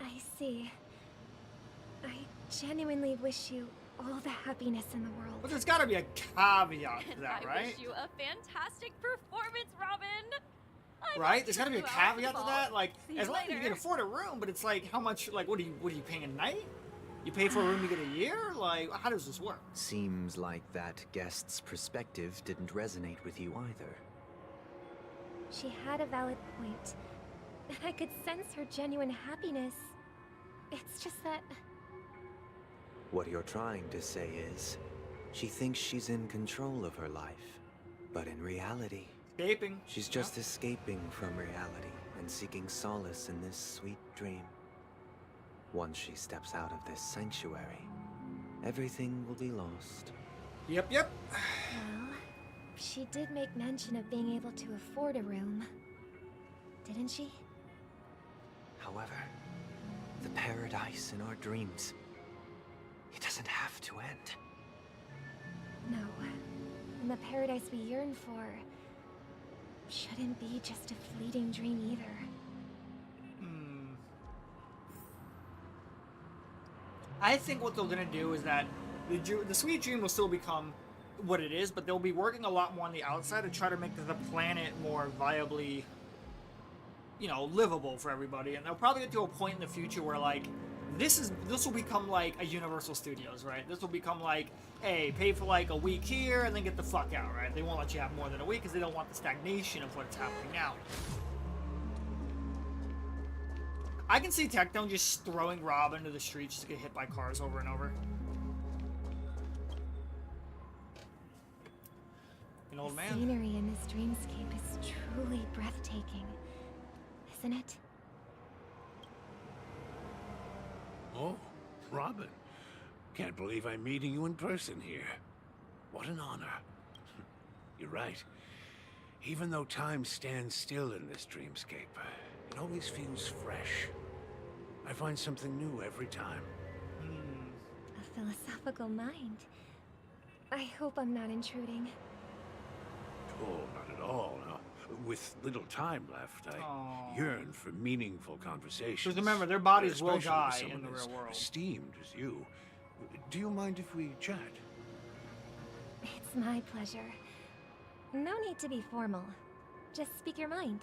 I see. I genuinely wish you all the happiness in the world. But there's gotta be a caveat to that, I right? wish you a fantastic performance, Robin. Right? There's gotta be a caveat to that. Like, See as you long as you later. can afford a room, but it's like, how much? Like, what are you paying a night? You pay for a room, you get a year? Like, how does this work? Seems like that guest's perspective didn't resonate with you either. She had a valid point. I could sense her genuine happiness. It's just that... What you're trying to say is, she thinks she's in control of her life, but in reality, escaping. She's just escaping from reality and seeking solace in this sweet dream. Once she steps out of this sanctuary, everything will be lost. Yep. Well, she did make mention of being able to afford a room. Didn't she? However, the paradise in our dreams, it doesn't have to end. No. And the paradise we yearn for shouldn't be just a fleeting dream either. I think what they're gonna do is that the sweet dream will still become what it is, but they'll be working a lot more on the outside to try to make the planet more viably, livable for everybody. And they'll probably get to a point in the future where like this will become like a Universal Studios, right? This will become like, hey, pay for like a week here and then get the fuck out, right? They won't let you have more than a week because they don't want the stagnation of what's happening now. I can see Tectone just throwing Rob into the streets to get hit by cars over and over. An old man. The scenery in this dreamscape is truly breathtaking, isn't it? Oh, Robin. Can't believe I'm meeting you in person here. What an honor. You're right. Even though time stands still in this dreamscape, it always feels fresh. I find something new every time. A philosophical mind. I hope I'm not intruding. Oh, not at all. Now, with little time left, I yearn for meaningful conversations. Because remember, their bodies will especially die with someone in the as real world. esteemed as you. Do you mind if we chat? It's my pleasure. No need to be formal. Just speak your mind.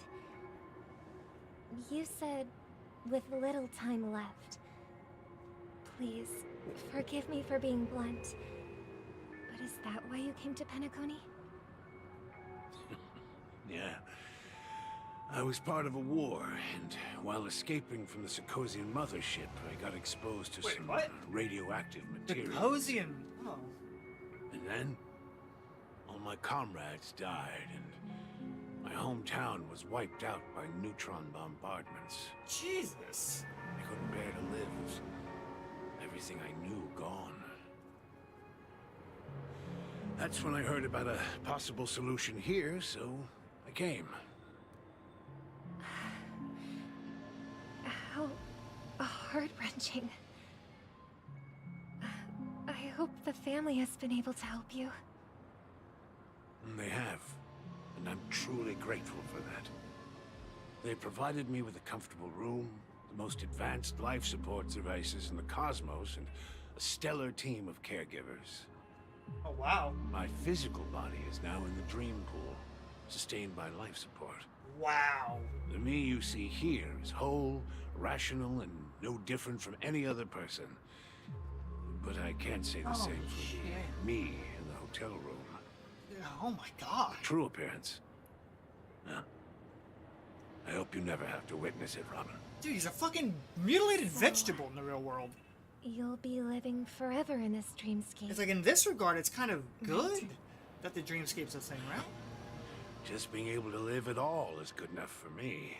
You said, with little time left. Please, forgive me for being blunt. But is that why you came to Penacony? Yeah. I was part of a war, and while escaping from the Sarkosian mothership, I got exposed to some radioactive material. Sarkosian? Oh. And then, all my comrades died, and my hometown was wiped out by neutron bombardments. Jesus. I couldn't bear to live with everything I knew gone. That's when I heard about a possible solution here, so I came. How heart-wrenching. I hope the family has been able to help you. They have. and I'm truly grateful for that. They provided me with a comfortable room, the most advanced life support devices in the cosmos, and a stellar team of caregivers. Oh, wow. My physical body is now in the dream pool, sustained by life support. Wow. The me you see here is whole, rational, and no different from any other person. But I can't say the same for me in the hotel room. Oh my god. True appearance. Huh? I hope you never have to witness it, Robin. Dude, he's a fucking mutilated vegetable in the real world. You'll be living forever in this dreamscape. It's like, in this regard, it's kind of good that the dreamscape's the same route. Just being able to live at all is good enough for me.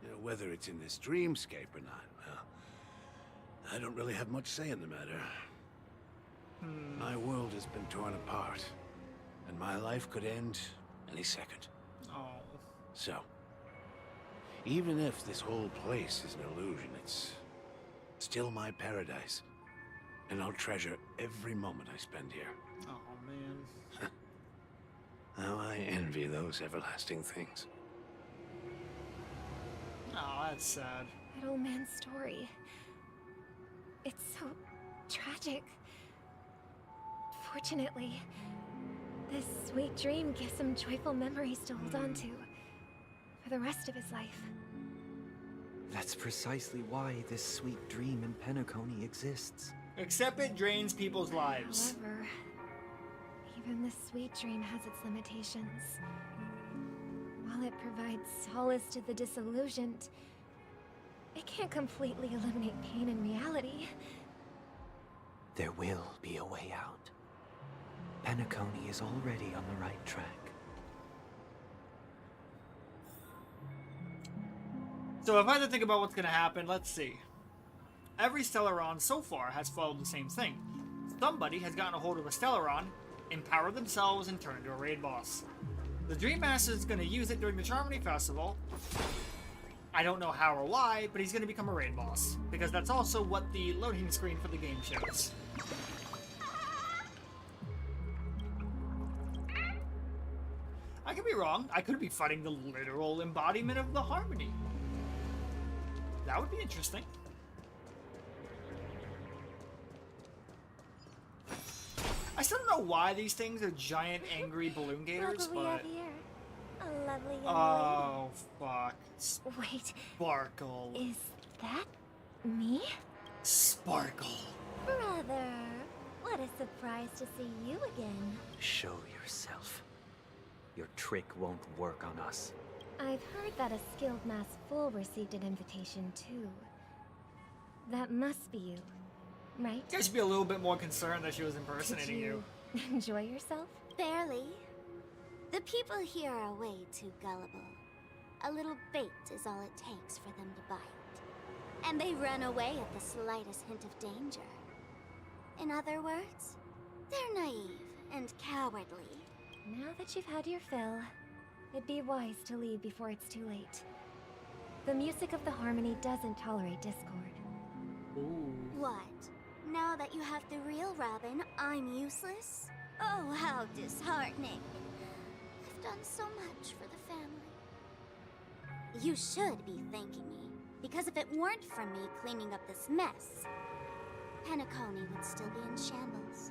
You know, whether it's in this dreamscape or not, well, I don't really have much say in the matter. My world has been torn apart, and my life could end any second. Oh. So, even if this whole place is an illusion, it's still my paradise. And I'll treasure every moment I spend here. Oh, man. How I envy those everlasting things. Oh, that's sad. That old man's story. It's so tragic. Fortunately, this sweet dream gives him joyful memories to hold on to for the rest of his life. That's precisely why this sweet dream in Penacony exists. Except it drains people's lives. However, even the sweet dream has its limitations. While it provides solace to the disillusioned, it can't completely eliminate pain in reality. There will be a way out. Penacony is already on the right track. So if I had to think about what's going to happen, let's see. Every Stellaron so far has followed the same thing. Somebody has gotten a hold of a Stellaron, empowered themselves, and turned into a raid boss. The Dream Master is going to use it during the Charmony Festival. I don't know how or why, but he's going to become a raid boss. Because that's also what the loading screen for the game shows. I could be wrong. I could be fighting the literal embodiment of the Harmony. That would be interesting. I still don't know why these things are giant, angry balloon gators, Look what we have but... here. A lovely young Oh, fuck. Wait. Sparkle. Is that me? Sparkle. Brother, what a surprise to see you again. Show yourself. Your trick won't work on us. I've heard that a skilled mass fool received an invitation too. That must be you, right? You guys should be a little bit more concerned that she was impersonating you. Enjoy yourself? Barely. The people here are way too gullible. A little bait is all it takes for them to bite. And they run away at the slightest hint of danger. In other words, they're naive and cowardly. Now that you've had your fill, it'd be wise to leave before it's too late. The music of the Harmony doesn't tolerate discord. Ooh. What? Now that you have the real Robin, I'm useless? Oh, how disheartening. I've done so much for the family. You should be thanking me, because if it weren't for me cleaning up this mess, Penacony would still be in shambles.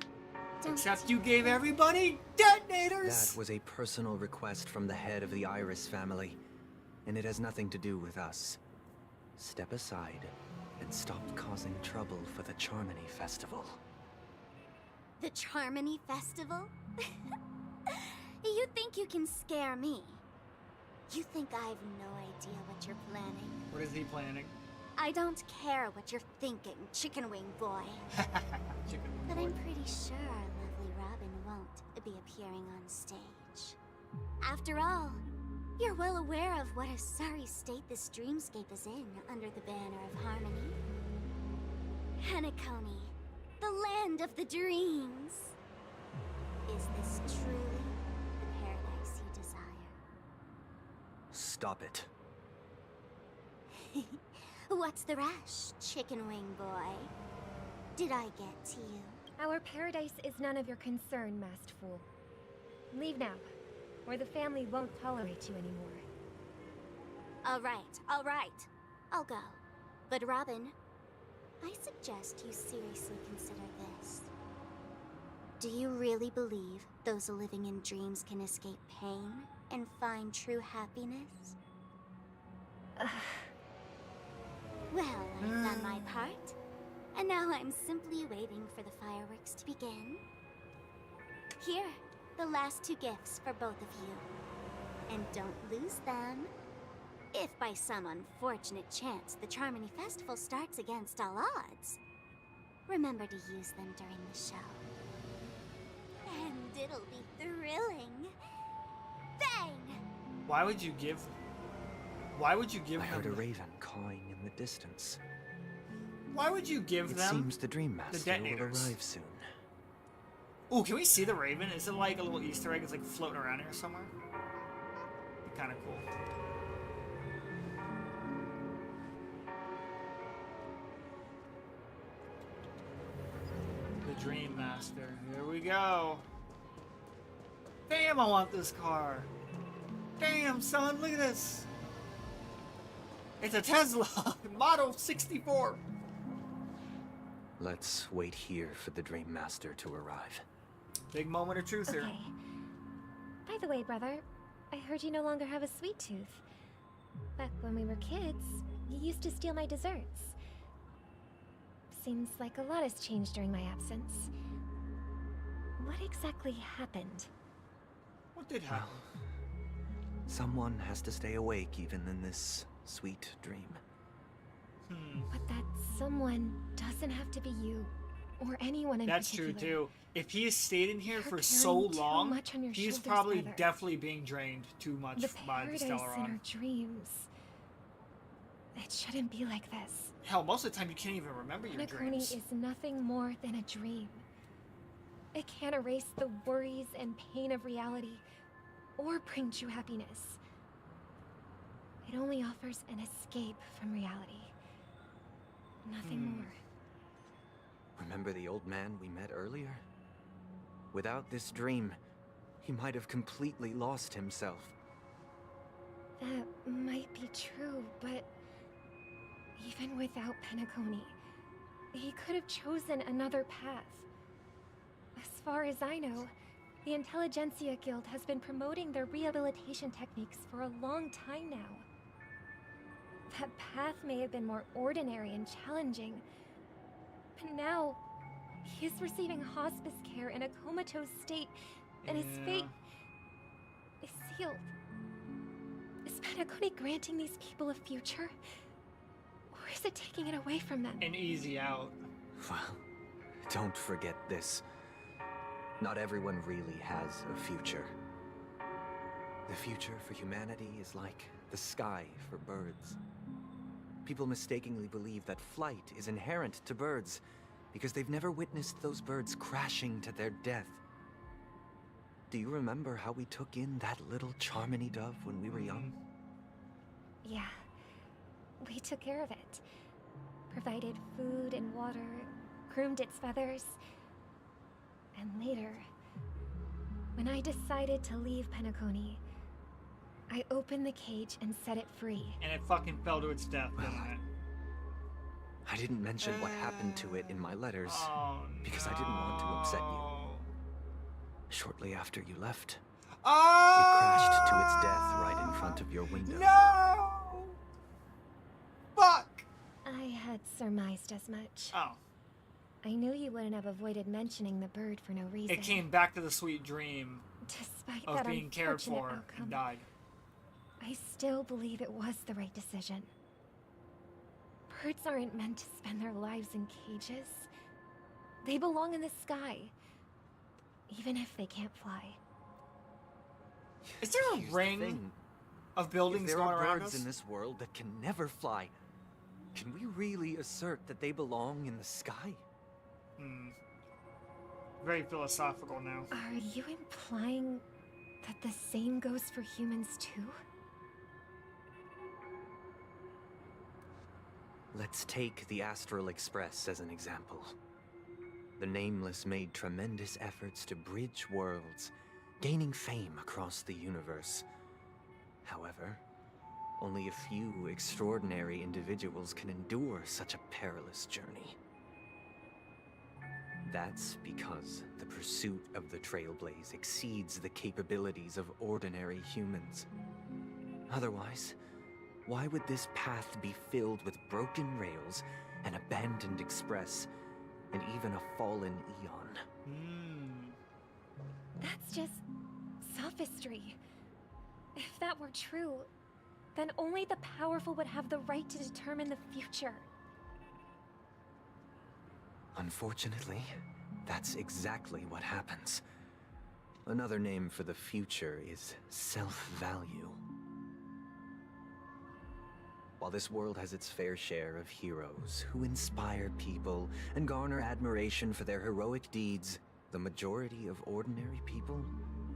Except you gave everybody detonators! That was a personal request from the head of the Iris family, and it has nothing to do with us. Step aside and stop causing trouble for the Charmony Festival. The Charmony Festival? You think you can scare me? You think I have no idea what you're planning? What is he planning? I don't care what you're thinking, Chicken Wing Boy. But I'm pretty sure our lovely Robin won't be appearing on stage. After all, you're well aware of what a sorry state this dreamscape is in under the banner of Harmony. Penacony, the land of the dreams. Is this truly the paradise you desire? Stop it. What's the rush, Chicken Wing Boy? Did I get to you? Our paradise is none of your concern, masked fool. Leave now. or the family won't tolerate you anymore. All right. I'll go. But Robin, I suggest you seriously consider this. Do you really believe those living in dreams can escape pain and find true happiness? Well, I've done my part, and now I'm simply waiting for the fireworks to begin. Here, the last 2 gifts for both of you. And don't lose them. If by some unfortunate chance the Charmony Festival starts against all odds, remember to use them during the show. And it'll be thrilling. Bang! Why would you give I heard a them... raven cawing in the distance. Why would you give It them seems the Dream the Master will detonators? arrive soon. Ooh, can we see the raven? Is it like a little Easter egg? It's like floating around here somewhere? Be kind of cool. The Dream Master. Here we go. Damn, I want this car. Damn, son, look at this. It's a Tesla, Model 64. Let's wait here for the Dream Master to arrive. Big moment of truth here. Okay. By the way, brother, I heard you no longer have a sweet tooth. Back when we were kids, you used to steal my desserts. Seems like a lot has changed during my absence. What exactly happened? What did happen? Someone has to stay awake even in this sweet dream. But that someone doesn't have to be you, or anyone in That's particular. true too. If he has stayed in here You're for so carrying too long, much on your he's shoulders, probably brother. definitely being drained too much The by the paradise in our Stellaron. dreams. It shouldn't be like this. Hell, most of the time you can't even remember your Penacony dreams. is nothing more than a dream. It can't erase the worries and pain of reality, or bring true happiness. It only offers an escape from reality. Nothing more. Remember the old man we met earlier? Without this dream, he might have completely lost himself. That might be true, but even without Penacony, he could have chosen another path. As far as I know, the Intelligentsia Guild has been promoting their rehabilitation techniques for a long time now. That path may have been more ordinary and challenging, but now he is receiving hospice care in a comatose state, and his fate is sealed. Is Penacony granting these people a future? Or is it taking it away from them? An easy out. Well, don't forget this. Not everyone really has a future. The future for humanity is like the sky for birds. People mistakenly believe that flight is inherent to birds because they've never witnessed those birds crashing to their death. Do you remember how we took in that little Charmony dove when we were young? Yeah, we took care of it. Provided food and water, groomed its feathers. And later, when I decided to leave Penacony, I opened the cage and set it free. And it fucking fell to its death, didn't it? I didn't mention what happened to it in my letters because I didn't want to upset you. Shortly after you left, it crashed to its death right in front of your window. No! Fuck! I had surmised as much. Oh. I knew you wouldn't have avoided mentioning the bird for no reason. It came back to the sweet dream Despite of that being cared unfortunate for outcome, and died. I still believe it was the right decision. Birds aren't meant to spend their lives in cages. They belong in the sky, even if they can't fly. Is there a ring of buildings if there going are around birds us? in this world that can never fly, can we really assert that they belong in the sky? Very philosophical now. Are you implying that the same goes for humans too? Let's take the Astral Express as an example. The Nameless made tremendous efforts to bridge worlds gaining fame across the universe. However, only a few extraordinary individuals can endure such a perilous journey. That's because the pursuit of the Trailblaze exceeds the capabilities of ordinary humans. Otherwise, why would this path be filled with broken rails, an abandoned express, and even a fallen eon? That's just sophistry. If that were true, then only the powerful would have the right to determine the future. Unfortunately, that's exactly what happens. Another name for the future is self-value. While this world has its fair share of heroes who inspire people and garner admiration for their heroic deeds, the majority of ordinary people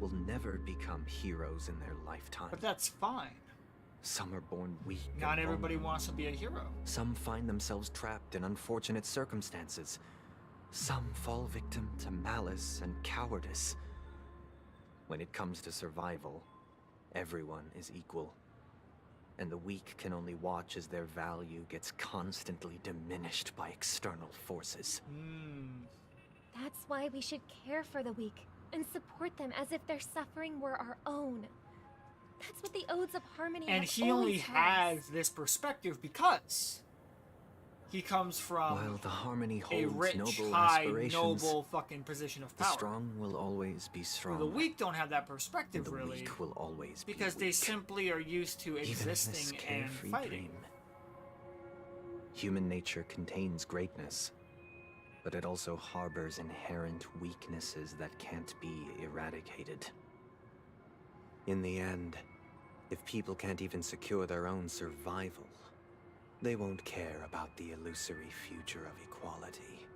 will never become heroes in their lifetime. But that's fine. Some are born weak. Not everybody wants to be a hero. Some find themselves trapped in unfortunate circumstances. Some fall victim to malice and cowardice. When it comes to survival, everyone is equal. And the weak can only watch as their value gets constantly diminished by external forces. That's why we should care for the weak and support them as if their suffering were our own. That's what the Odes of Harmony And have he always only taught us. has this perspective because he comes from While the Harmony a holds rich, noble high, aspirations, noble fucking position of the power. strong will always be strong. The weak don't have that perspective, and the really. weak will always be Because they weak. simply are used to Even in this existing and carefree fighting. dream. Human nature contains greatness, but it also harbors inherent weaknesses that can't be eradicated. In the end, if people can't even secure their own survival, they won't care about the illusory future of equality.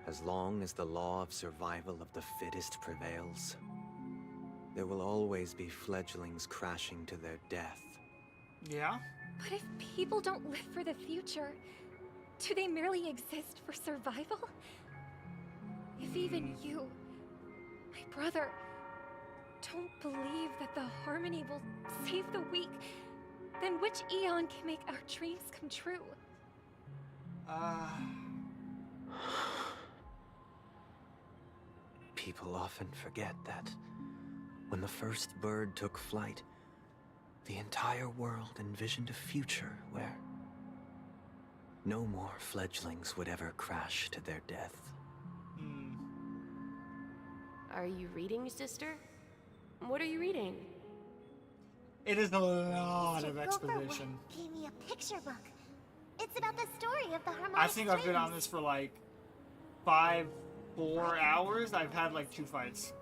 As long as the law of survival of the fittest prevails, there will always be fledglings crashing to their death. Yeah? But if people don't live for the future, do they merely exist for survival? If even you, my brother, don't believe that the Harmony will save the weak, then which eon can make our dreams come true? People often forget that when the first bird took flight, the entire world envisioned a future where no more fledglings would ever crash to their death. Are you reading, sister? What are you reading? It is a lot of Mr. exposition. Gopher gave me a picture book. It's about the story of the harmonic I think I've been on strings. this for like 4 hours. I've had like 2 fights.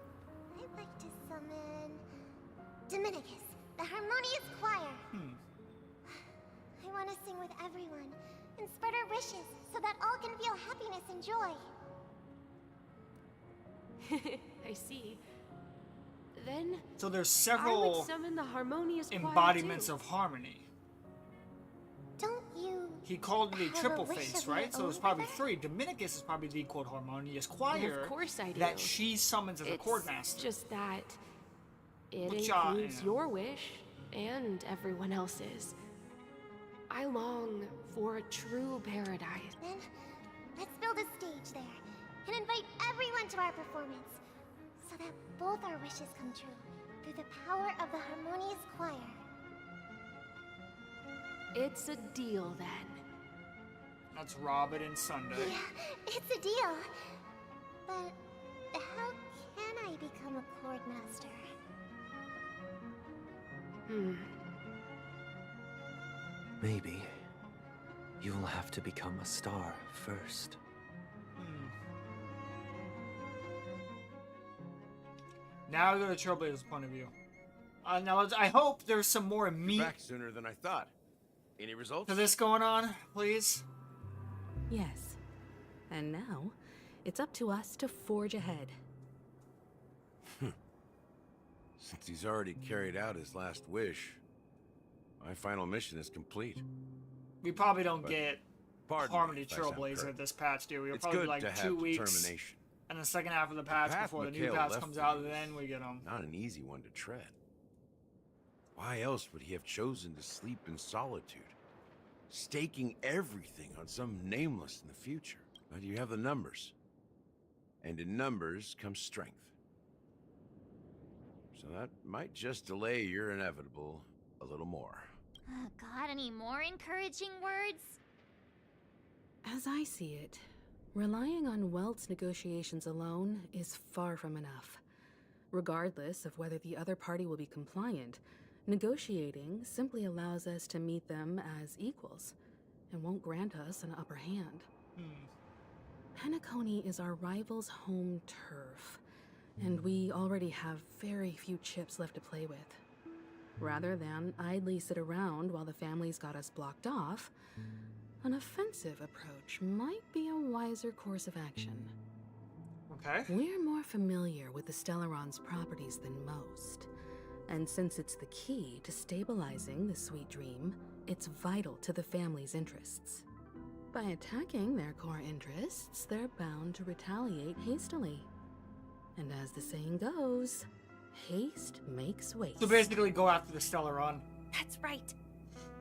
I'd like to summon Dominicus, the harmonious choir. I want to sing with everyone and spread our wishes so that all can feel happiness and joy. I see. Then So there's I several would summon the harmonious choir embodiments too. of harmony. Don't you? He called it a have a triple wish face, of your right? So there's own, probably Brother? 3. Dominicus is probably the quote harmonious choir Of course I do. that she summons as a chord It's master. just that it Which, includes you know. your wish and everyone else's. I long for a true paradise. Then let's build a stage there and invite everyone to our performance so that both our wishes come true through the power of the harmonious choir. It's a deal then. That's Robin and Sunday. Yeah, it's a deal. But how can I become a chord master? Maybe you'll have to become a star first. Now I go to Trailblazer's point of view. I hope there's some more meat Back sooner than I thought. Any results? to this going on, please. Yes. And now, it's up to us to forge ahead. Since he's already carried out his last wish, my final mission is complete. We probably don't But get pardon me Harmony if I sound Trailblazer curt. this patch, do we? It'll It's probably good be like to 2 have weeks, determination. And the second half of the patch path before the new Mikhail patch left comes for out, you then is we get them. Not an easy one to tread. Why else would he have chosen to sleep in solitude, staking everything on some nameless in the future? But you have the numbers. And in numbers comes strength. So that might just delay your inevitable a little more. Got any more encouraging words? As I see it, relying on Welt's negotiations alone is far from enough. Regardless of whether the other party will be compliant, negotiating simply allows us to meet them as equals and won't grant us an upper hand. Penacony is our rival's home turf, and we already have very few chips left to play with. Rather than idly sit around while the family's got us blocked off, an offensive approach might be a wiser course of action. Okay. We're more familiar with the Stellaron's properties than most, and since it's the key to stabilizing the Sweet Dream, it's vital to the family's interests. By attacking their core interests, they're bound to retaliate hastily. And as the saying goes, haste makes waste. So basically go after the Stellaron. That's right.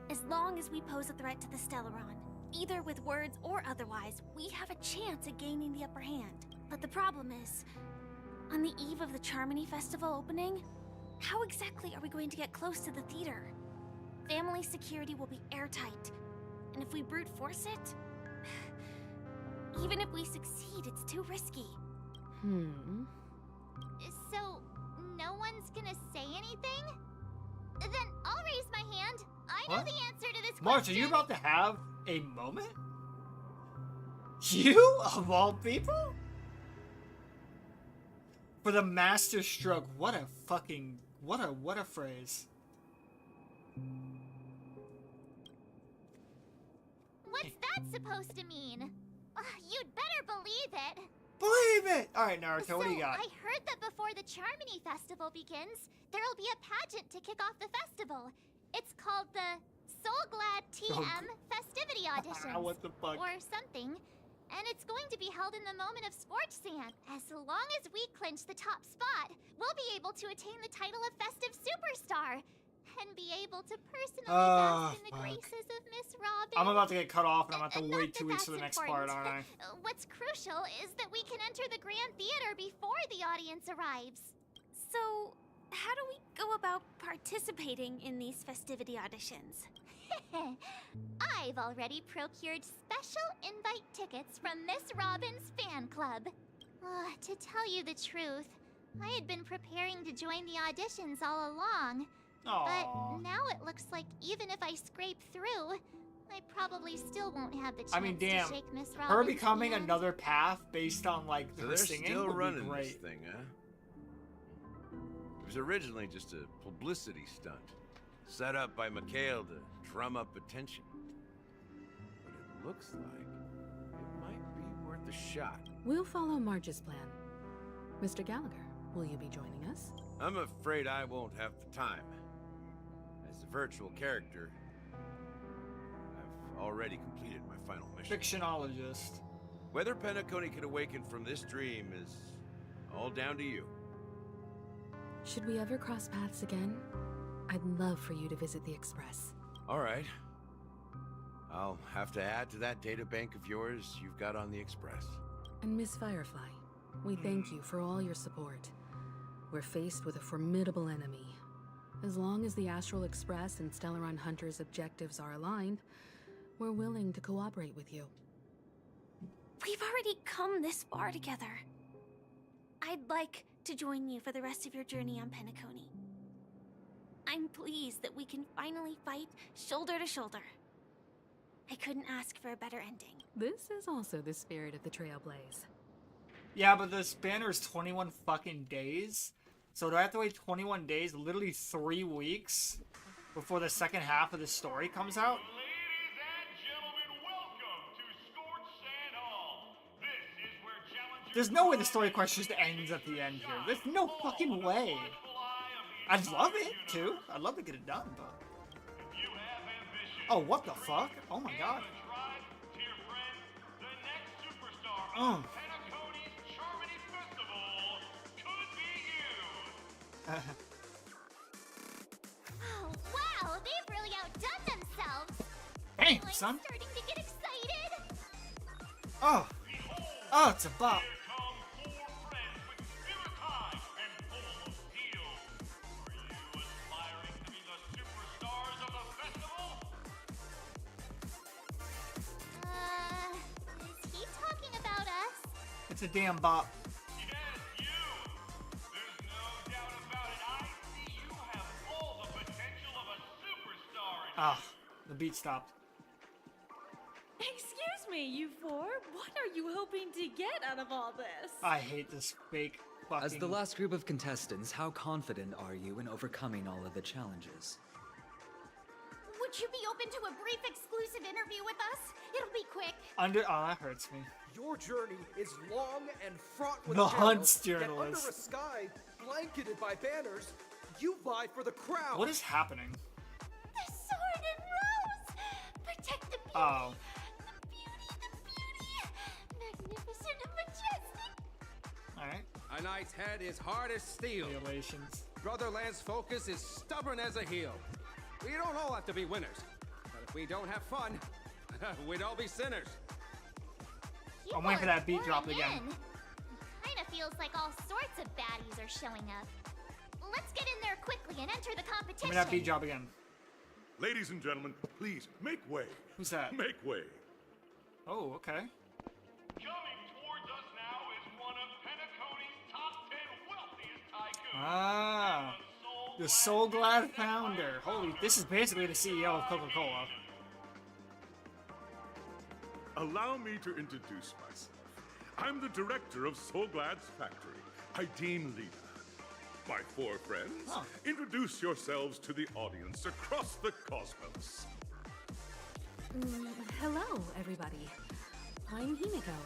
As long as we pose a threat to the Stellaron, either with words or otherwise, we have a chance at gaining the upper hand. But the problem is, on the eve of the Charmony Festival opening, how exactly are we going to get close to the theater? Family security will be airtight, and if we brute force it, even if we succeed, it's too risky. So, no one's gonna say anything? Then I'll raise my hand. I know What? the answer to this March, are question. you about to have a moment? You, of all people? For the master stroke, what a fucking, what a phrase. What's that supposed to mean? You'd better believe it. Believe it! Alright, Naruto, what do you got? I heard that before the Charmony Festival begins, there'll be a pageant to kick off the festival. It's called the Soul Glad TM Festivity Auditions. What the fuck? Or something. And it's going to be held in the moment of Scorch Sand. As long as we clinch the top spot, we'll be able to attain the title of Festive Superstar. And be able to personally bask in the graces of Miss Robin. I'm about to get cut off and I'm about to wait 2 weeks for the next part, aren't I? What's crucial is that we can enter the Grand Theater before the audience arrives. So, how do we go about participating in these festivity auditions? I've already procured special invite tickets from Miss Robin's fan club. To tell you the truth, I had been preparing to join the auditions all along. But now it looks like even if I scrape through, I probably still won't have the chance Damn. to shake Miss Robin's Her becoming hand. another path based on, like, So her they're singing still would be running great. this thing, huh? It was originally just a publicity stunt, set up by Mikhail to drum up attention. But it looks like it might be worth a shot. We'll follow Marge's plan. Mr. Gallagher, will you be joining us? I'm afraid I won't have the time. As a virtual character, I've already completed my final mission. Fictionologist. Whether Penacony can awaken from this dream is all down to you. Should we ever cross paths again? I'd love for you to visit the Express. All right. I'll have to add to that data bank of yours you've got on the Express. And Miss Firefly, we thank you for all your support. We're faced with a formidable enemy. As long as the Astral Express and Stellaron Hunter's objectives are aligned, we're willing to cooperate with you. We've already come this far together. I'd like to join you for the rest of your journey on Penacony. I'm pleased that we can finally fight shoulder to shoulder. I couldn't ask for a better ending. This is also the spirit of the Trailblaze. Yeah, but this banner is 21 fucking days. So do I have to wait 21 days, literally 3 weeks, before the second half of the story comes out? There's no way the story quest just ends at the end here. There's no fucking way. I'd love it, too. I'd love to get it done, but... Oh, what the fuck? Oh my god. Oh, wow, they've really outdone themselves. Damn, I'm son. starting to get excited. Oh. Oh, it's a bop. Is he talking about us? It's a damn bop. Ah, the beat stopped. Excuse me, you four. What are you hoping to get out of all this? I hate this fake fucking... As the last group of contestants, how confident are you in overcoming all of the challenges? Would you be open to a brief exclusive interview with us? It'll be quick. Oh, that hurts me. Your journey is long and fraught with The peril, Hunt's yet journalist. under a sky blanketed by banners, you vie for the crown. What is happening? The sword and rose! Protect the beauty! Oh. The beauty! Magnificent and majestic! Alright. A knight's head is hard as steel. Relations. Brother Lance's focus is stubborn as a heel. We don't all have to be winners. But if we don't have fun, we'd all be sinners. I'm waiting for that beat drop again. Kinda feels like all sorts of baddies are showing up. Let's get in there quickly and enter the competition. Give me that beat drop again. Ladies and gentlemen, please make way. Who's that? Make way. Oh, okay. Ah, the Soul Glad founder. Holy, this is basically the CEO of Coca-Cola. Allow me to introduce myself. I'm the director of Soul Glad's factory, Dean Lena. My four friends, introduce yourselves to the audience across the cosmos. Hello, everybody. I'm Himiko,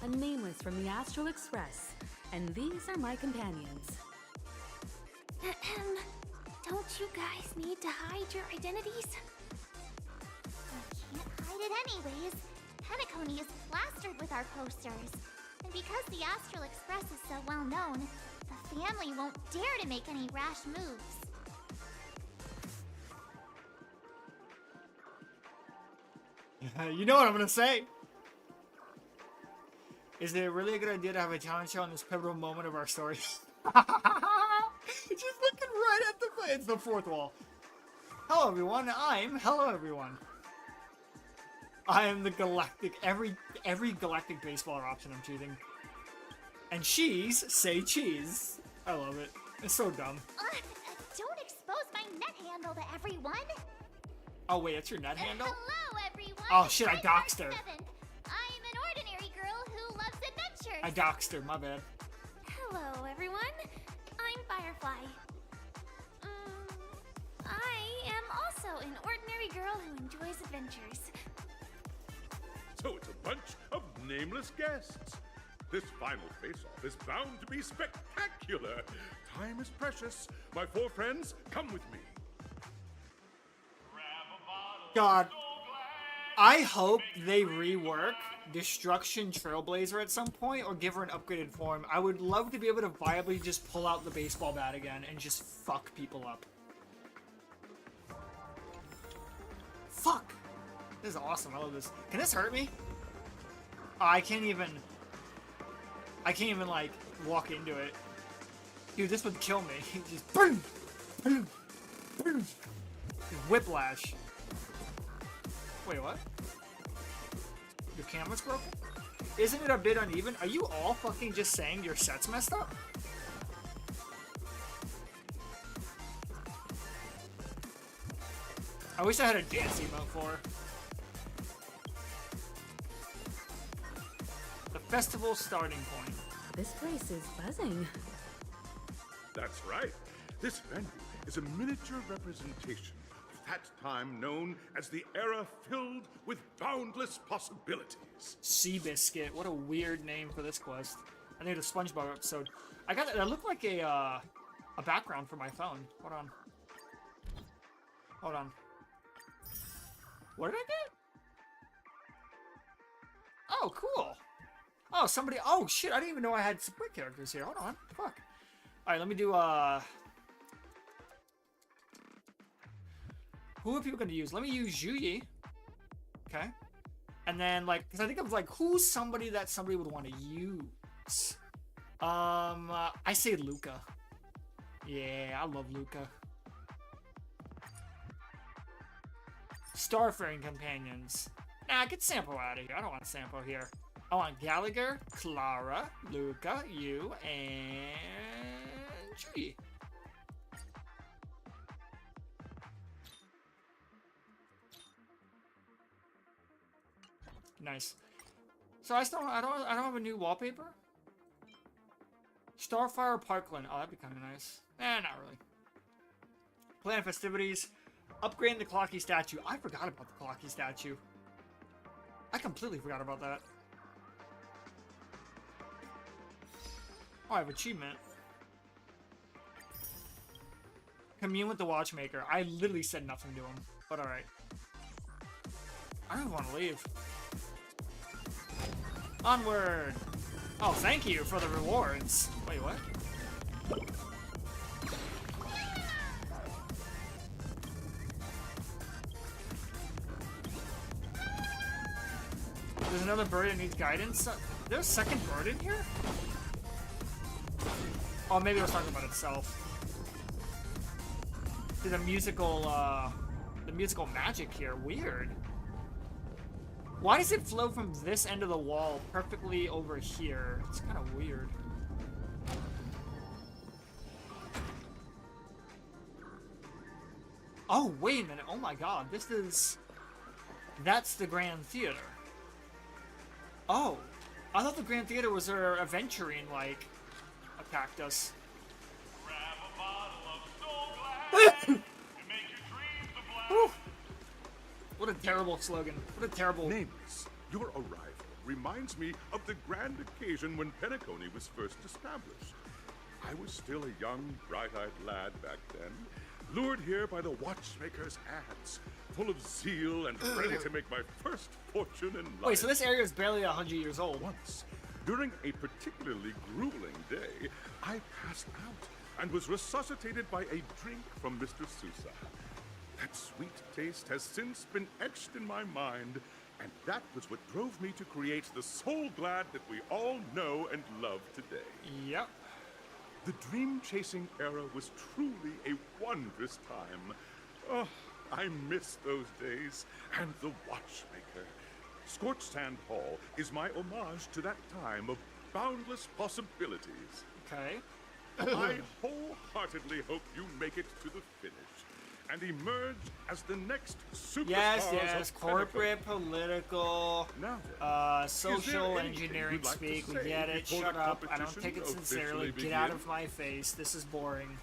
a nameless from the Astral Express, and these are my companions. Don't you guys need to hide your identities? We can't hide it anyways. Penacony is plastered with our posters. And because the Astral Express is so well known, the family won't dare to make any rash moves. You know what I'm gonna say? Is it really a good idea to have a challenge show on this pivotal moment of our story? Just looking right at the... It's the fourth wall. Hello, everyone. Hello, everyone. I am the galactic... Every galactic baseballer option I'm choosing. And cheese, say cheese. I love it. It's so dumb. Don't expose my net handle to everyone. Oh, wait, that's your net handle? Hello, everyone. Oh, shit, I doxed her. I'm an ordinary girl who loves adventures. I doxed her, my bad. Hello, everyone. I'm Firefly. I am also an ordinary girl who enjoys adventures. So it's a bunch of nameless guests. This final face-off is bound to be spectacular. Time is precious. My four friends, come with me. God. I hope they rework Destruction Trailblazer at some point or give her an upgraded form. I would love to be able to viably just pull out the baseball bat again and just fuck people up. Fuck! This is awesome. I love this. Can this hurt me? Oh, I can't even, like, walk into it. Dude, this would kill me. Just boom! Boom! Boom! Whiplash. Wait, what? Your camera's broken? Isn't it a bit uneven? Are you all fucking just saying your set's messed up? I wish I had a dance emote for her. The festival starting point. This place is buzzing. That's right. This venue is a miniature representation of that time known as the era filled with boundless possibilities. Seabiscuit. What a weird name for this quest. I need a SpongeBob episode. I got that looked like a background for my phone. Hold on. Hold on. What did I get? Oh, cool. Oh, somebody. Oh, shit. I didn't even know I had support characters here. Hold on. Fuck. All right, let me do Who are people gonna use? Let me use Juyi. Okay. And then, like, because I think of, like, who's somebody that somebody would want to use? I say Luca. Yeah, I love Luca. Starfaring companions. Nah, get Sampo out of here. I don't want Sampo here. I want Gallagher, Clara, Luca, you, and Judy. Nice. So I don't have a new wallpaper. Starfire Parkland. Oh, that'd be kind of nice. Not really. Plan festivities. Upgrading the Clocky statue. I forgot about the Clocky statue. I completely forgot about that. Oh, I have achievement. Commune with the Watchmaker. I literally said nothing to him, but alright. I don't want to leave. Onward! Oh, thank you for the rewards. Wait, what? There's another bird that needs guidance. There's a second bird in here? Oh, maybe it was talking about itself. See, the musical magic here. Weird. Why does it flow from this end of the wall perfectly over here? It's kind of weird. Oh, wait a minute. Oh my god. This is... That's the Grand Theater. Oh. I thought the Grand Theater was their aventuring, like, attacked us. What a terrible slogan. What a terrible... Nameless, your arrival reminds me of the grand occasion when Penacony was first established. I was still a young, bright-eyed lad back then, lured here by the watchmaker's ads, full of zeal and ready to make my first fortune in life. Wait, so this area is barely 100 years old. Once, during a particularly grueling day, I passed out and was resuscitated by a drink from Mr. Sousa. That sweet taste has since been etched in my mind, and that was what drove me to create the Soul Glad that we all know and love today. Yep. The dream-chasing era was truly a wondrous time. Oh, I miss those days, and the Watchmaker. Scorched Sand Hall is my homage to that time of boundless possibilities. Okay. I wholeheartedly hope you make it to the finish and emerge as the next superstars Yes, of corporate, political, social engineering like speak. We say get it. before Shut the up. I don't competition take it sincerely. officially Get out begins? of my face. This is boring.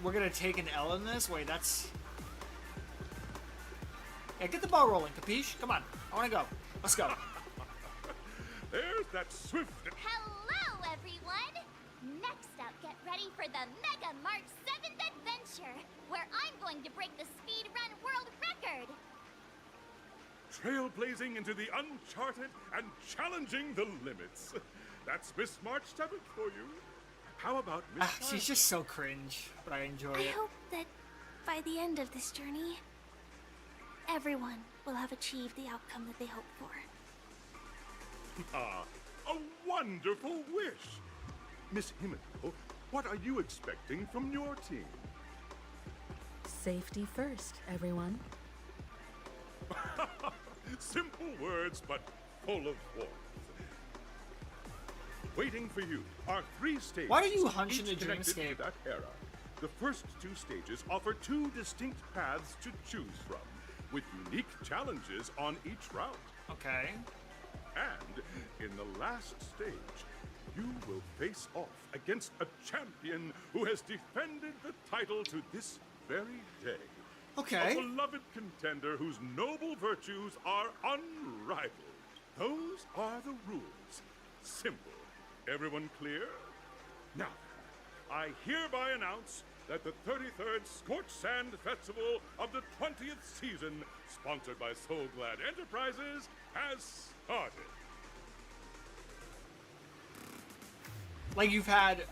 We're gonna take an L in this? Wait, that's... Yeah, get the ball rolling, capiche? Come on. I wanna go. Let's go. There's that swift... Hello, everyone! Next up, get ready for the Mega March 7th adventure, where I'm going to break the speed run world record! Trailblazing into the uncharted and challenging the limits. That's Miss March 7th for you. How about Miss She's just so cringe, but I enjoy I it. hope that by the end of this journey, everyone will have achieved the outcome that they hoped for. Ah, a wonderful wish! Miss Himiko, what are you expecting from your team? Safety first, everyone. Simple words, but full of warmth. Waiting for you are 3 stages. Why are you hunching each the connected dreamscape? to that era. The first 2 stages offer 2 distinct paths to choose from, with unique challenges on each route. Okay. And in the last stage, you will face off against a champion who has defended the title to this very day. Okay. A beloved contender whose noble virtues are unrivaled. Those are the rules. Simple. Everyone clear? Now, I hereby announce that the 33rd Scorched Sand Festival of the 20th season, sponsored by Soul Glad Enterprises, has started. Like you've had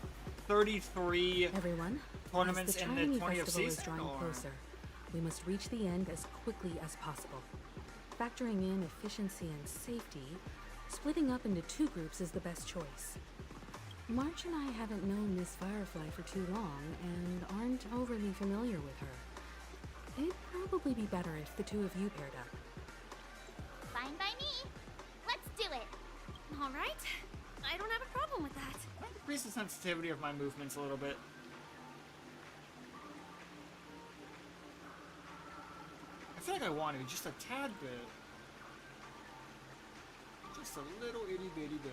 33 Everyone, tournaments as the in the Chinese 20th festival is season, drawing or? closer, we must reach the end as quickly as possible. Factoring in efficiency and safety, splitting up into 2 groups is the best choice. March and I haven't known Miss Firefly for too long and aren't overly familiar with her. It'd probably be better if the 2 of you paired up. Fine by me. Let's do it. All right. I don't have a problem with that. I might increase the sensitivity of my movements a little bit. I feel like I want to, just a tad bit. Just a little itty bitty bit.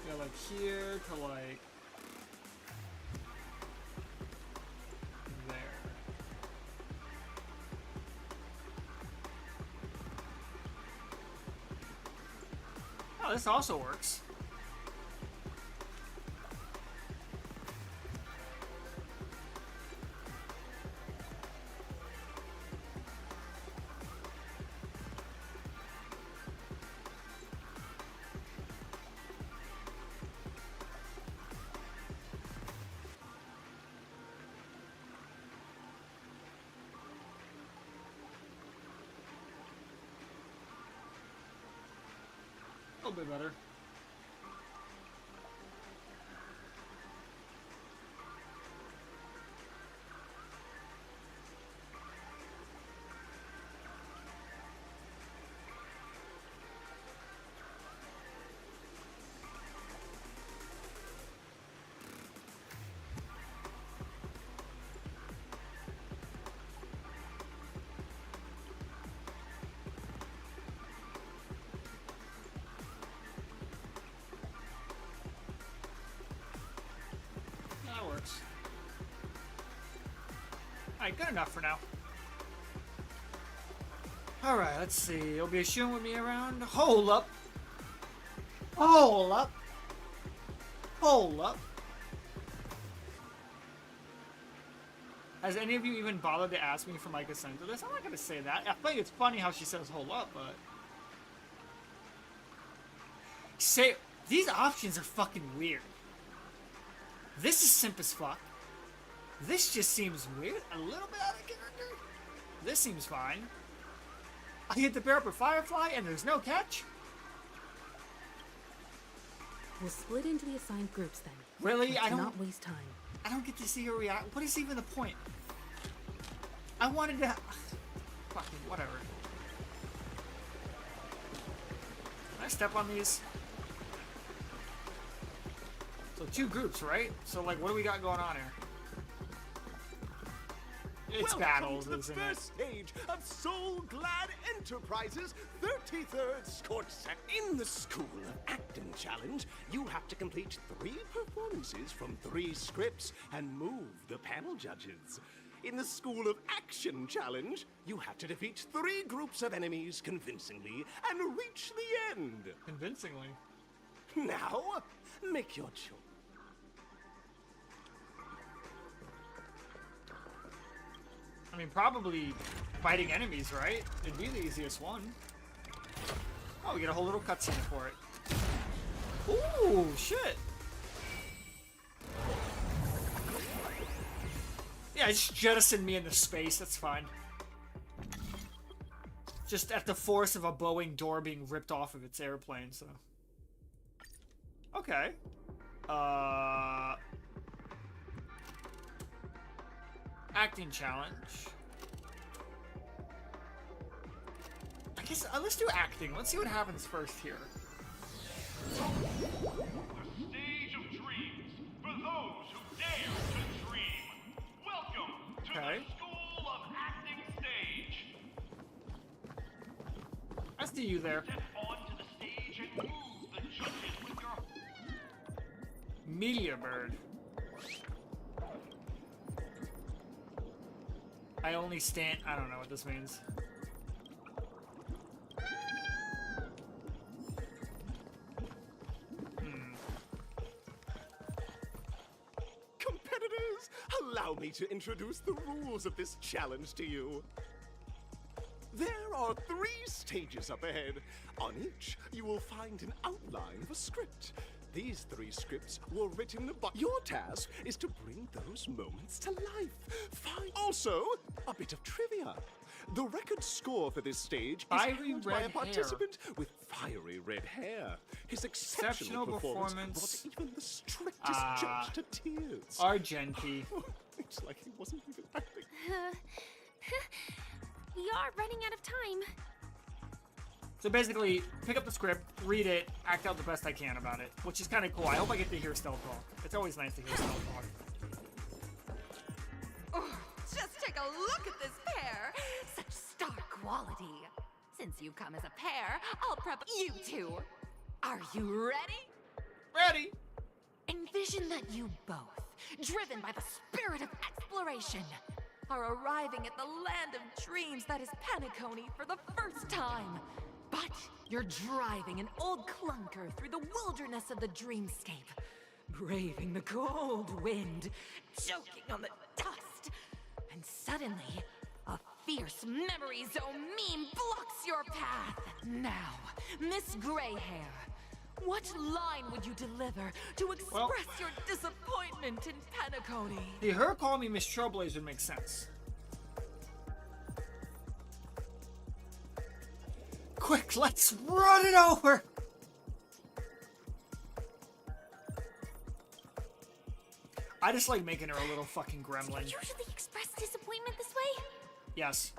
Yeah, like here to like there. Oh, this also works. A little bit better. That works. Alright, good enough for now. Alright, let's see. You'll be shooting with me around. Hold up. Hold up. Hold up. Has any of you even bothered to ask me for my consent to this? I'm not gonna say that. I think it's funny how she says hold up, but... Say, these options are fucking weird. This is simp as fuck. This just seems weird. A little bit out of character. This seems fine. I hit the bear up with Firefly and there's no catch? We'll split into the assigned groups then. Really? Let's I don't... not waste time. I don't get to see her react. What is even the point? I wanted to... Fucking whatever. Can I step on these? So 2 groups, right? So like, what do we got going on here? It's battles, to the isn't first stage of Soul Glad Enterprises' 33rd Scorch Set. In the School of Acting Challenge, you have to complete 3 performances from 3 scripts and move the panel judges. In the School of Action Challenge, you have to defeat 3 groups of enemies convincingly and reach the end. Convincingly? Now, make your choice. I mean, probably fighting enemies, right? It'd be the easiest one. Oh, we get a whole little cutscene for it. Ooh, shit. Yeah, just jettison me into space, that's fine. Just at the force of a Boeing door being ripped off of its airplane, so. Okay. Acting challenge. I guess let's do acting. Let's see what happens first here. The stage of dreams for those who dare to dream. Welcome to the School of Acting stage. I see you there. Step onto the stage and move the judges with your Meteor bird. I only stand. I don't know what this means. Allow me to introduce the rules of this challenge to you. There are 3 stages up ahead. On each, you will find an outline of a script. These 3 scripts were written by... Your task is to bring those moments to life. Also, a bit of trivia. The record score for this stage is held by a participant with fiery red hair. His exceptional performance brought even the strictest judge to tears. Argenti. It's like he wasn't even acting. We are running out of time. So basically, pick up the script, read it, act out the best I can about it, which is kind of cool. I hope I get to hear Stella talk. It's always nice to hear Stella talk. Oh, just take a look at this pair. Such star quality. Since you come as a pair, I'll prep you two. Are you ready? Ready. Envision that you both, driven by the spirit of exploration, are arriving at the land of dreams that is Penacony for the first time. But you're driving an old clunker through the wilderness of the dreamscape, braving the cold wind, choking on the dust, and suddenly, a fierce memory zone meme blocks your path. Now, Miss Greyhair, what line would you deliver to express your disappointment in Penacony? See, her calling me Miss Trailblazer makes sense. Quick, let's run it over! I just like making her a little fucking gremlin. Do you usually express disappointment this way? Yes.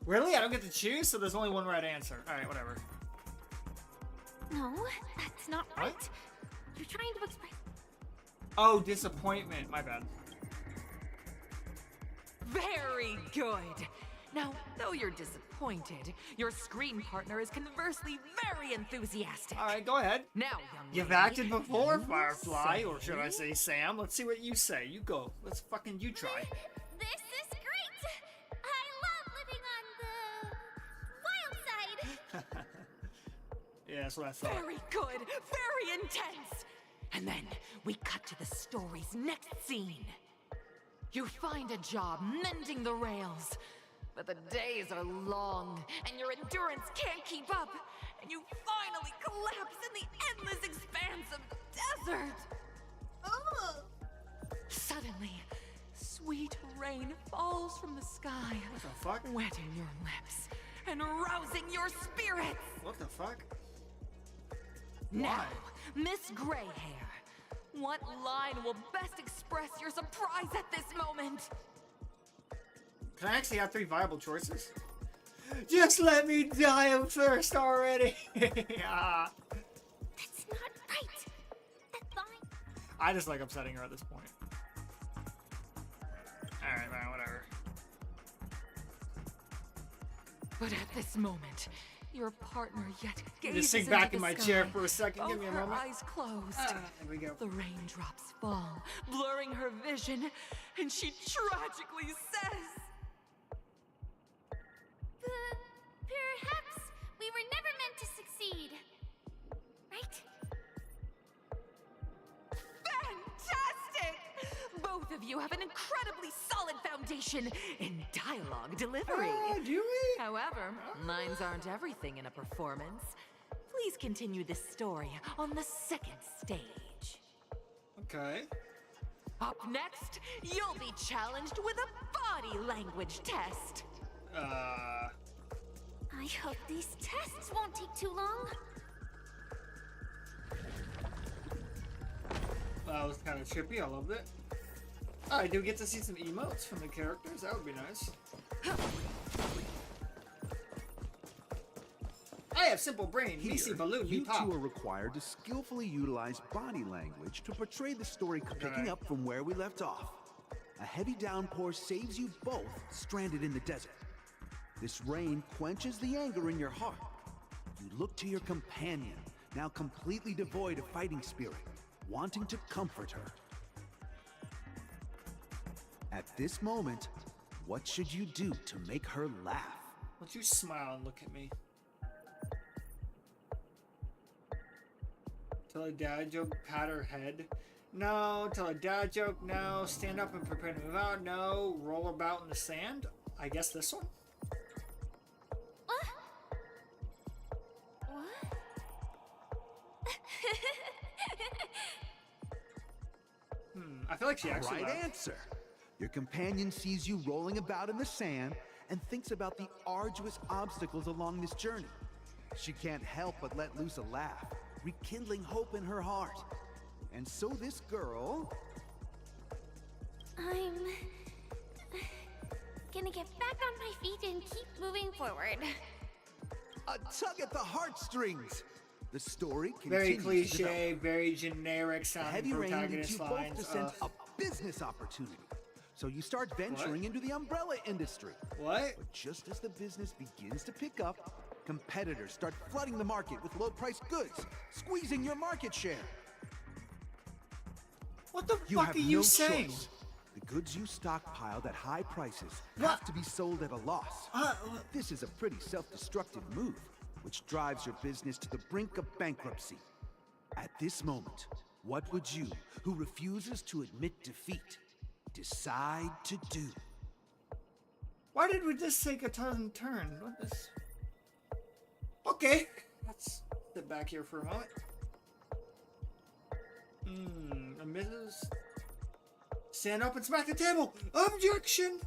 Really? I don't get to choose? So there's only one right answer. Alright, whatever. No, that's not right. You're trying to express... Oh, disappointment. My bad. Very good. Now, though you're disappointed, your screen partner is conversely very enthusiastic. All right, go ahead. Now, young You've lady, acted before, you Firefly, say- or should I say Sam? Let's see what you say. You go. Let's fucking you try. This is great! I love living on the wild side. Yeah, that's what I thought. Very good, very intense. And then we cut to the story's next scene. You find a job mending the rails, but the days are long and your endurance can't keep up, and you finally collapse in the endless expanse of desert. Suddenly, sweet rain falls from the sky, what the fuck? Wetting your lips and rousing your spirits. What the fuck? Now, Miss Greyhair, what line will best express your surprise at this moment? Can I actually have 3 viable choices? Just let me die first already. Ah. That's not right. That line... I just like upsetting her at this point. Alright, man, whatever. But at this moment, your partner yet gazes Just sink into back the in my sky, chair for a second. Give both me a her moment. eyes closed. There we go. The raindrops fall, blurring her vision, and she tragically says, Perhaps we were never meant to succeed. Right? Fantastic! Both of you have an incredibly solid foundation in dialogue delivery. Do we? However, lines aren't everything in a performance. Please continue this story on the 2nd stage. Okay. Up next, you'll be challenged with a body language test. I hope these tests won't take too long. That was kind of trippy. I loved it. I do get to see some emotes from the characters. That would be nice. I have simple brain. Me see balloon. Me You pop. two are required to skillfully utilize body language to portray the story picking up from where we left off. A heavy downpour saves you both stranded in the desert. This rain quenches the anger in your heart. You look to your companion, now completely devoid of fighting spirit, wanting to comfort her. At this moment, what should you do to make her laugh? Won't you smile and look at me? Tell a dad joke, pat her head, No. Tell a dad joke? No. Stand up and prepare to move out? No. Roll about in the sand? I guess this one? What? I feel like she actually Right answer. Your companion sees you rolling about in the sand and thinks about the arduous obstacles along this journey. She can't help but let loose a laugh, rekindling hope in her heart. And so this girl... I'm gonna get back on my feet and keep moving forward. A tug at the heartstrings. The story very continues to cliche, develop. very generic sounding Heavy rain leads protagonist you both lines. to sense a business opportunity. So you start venturing into the umbrella industry. What? But just as the business begins to pick up, competitors start flooding the market with low-priced goods, squeezing your market share. What the You fuck have are you no saying? choice. The goods you stockpiled at high prices have to be sold at a loss. This is a pretty self-destructive move, which drives your business to the brink of bankruptcy. At this moment, what would you, who refuses to admit defeat, decide to do? Why did we just take a turn? What is... Okay, let's sit back here for a moment. A Mrs. Stand up and smack the table. Objection!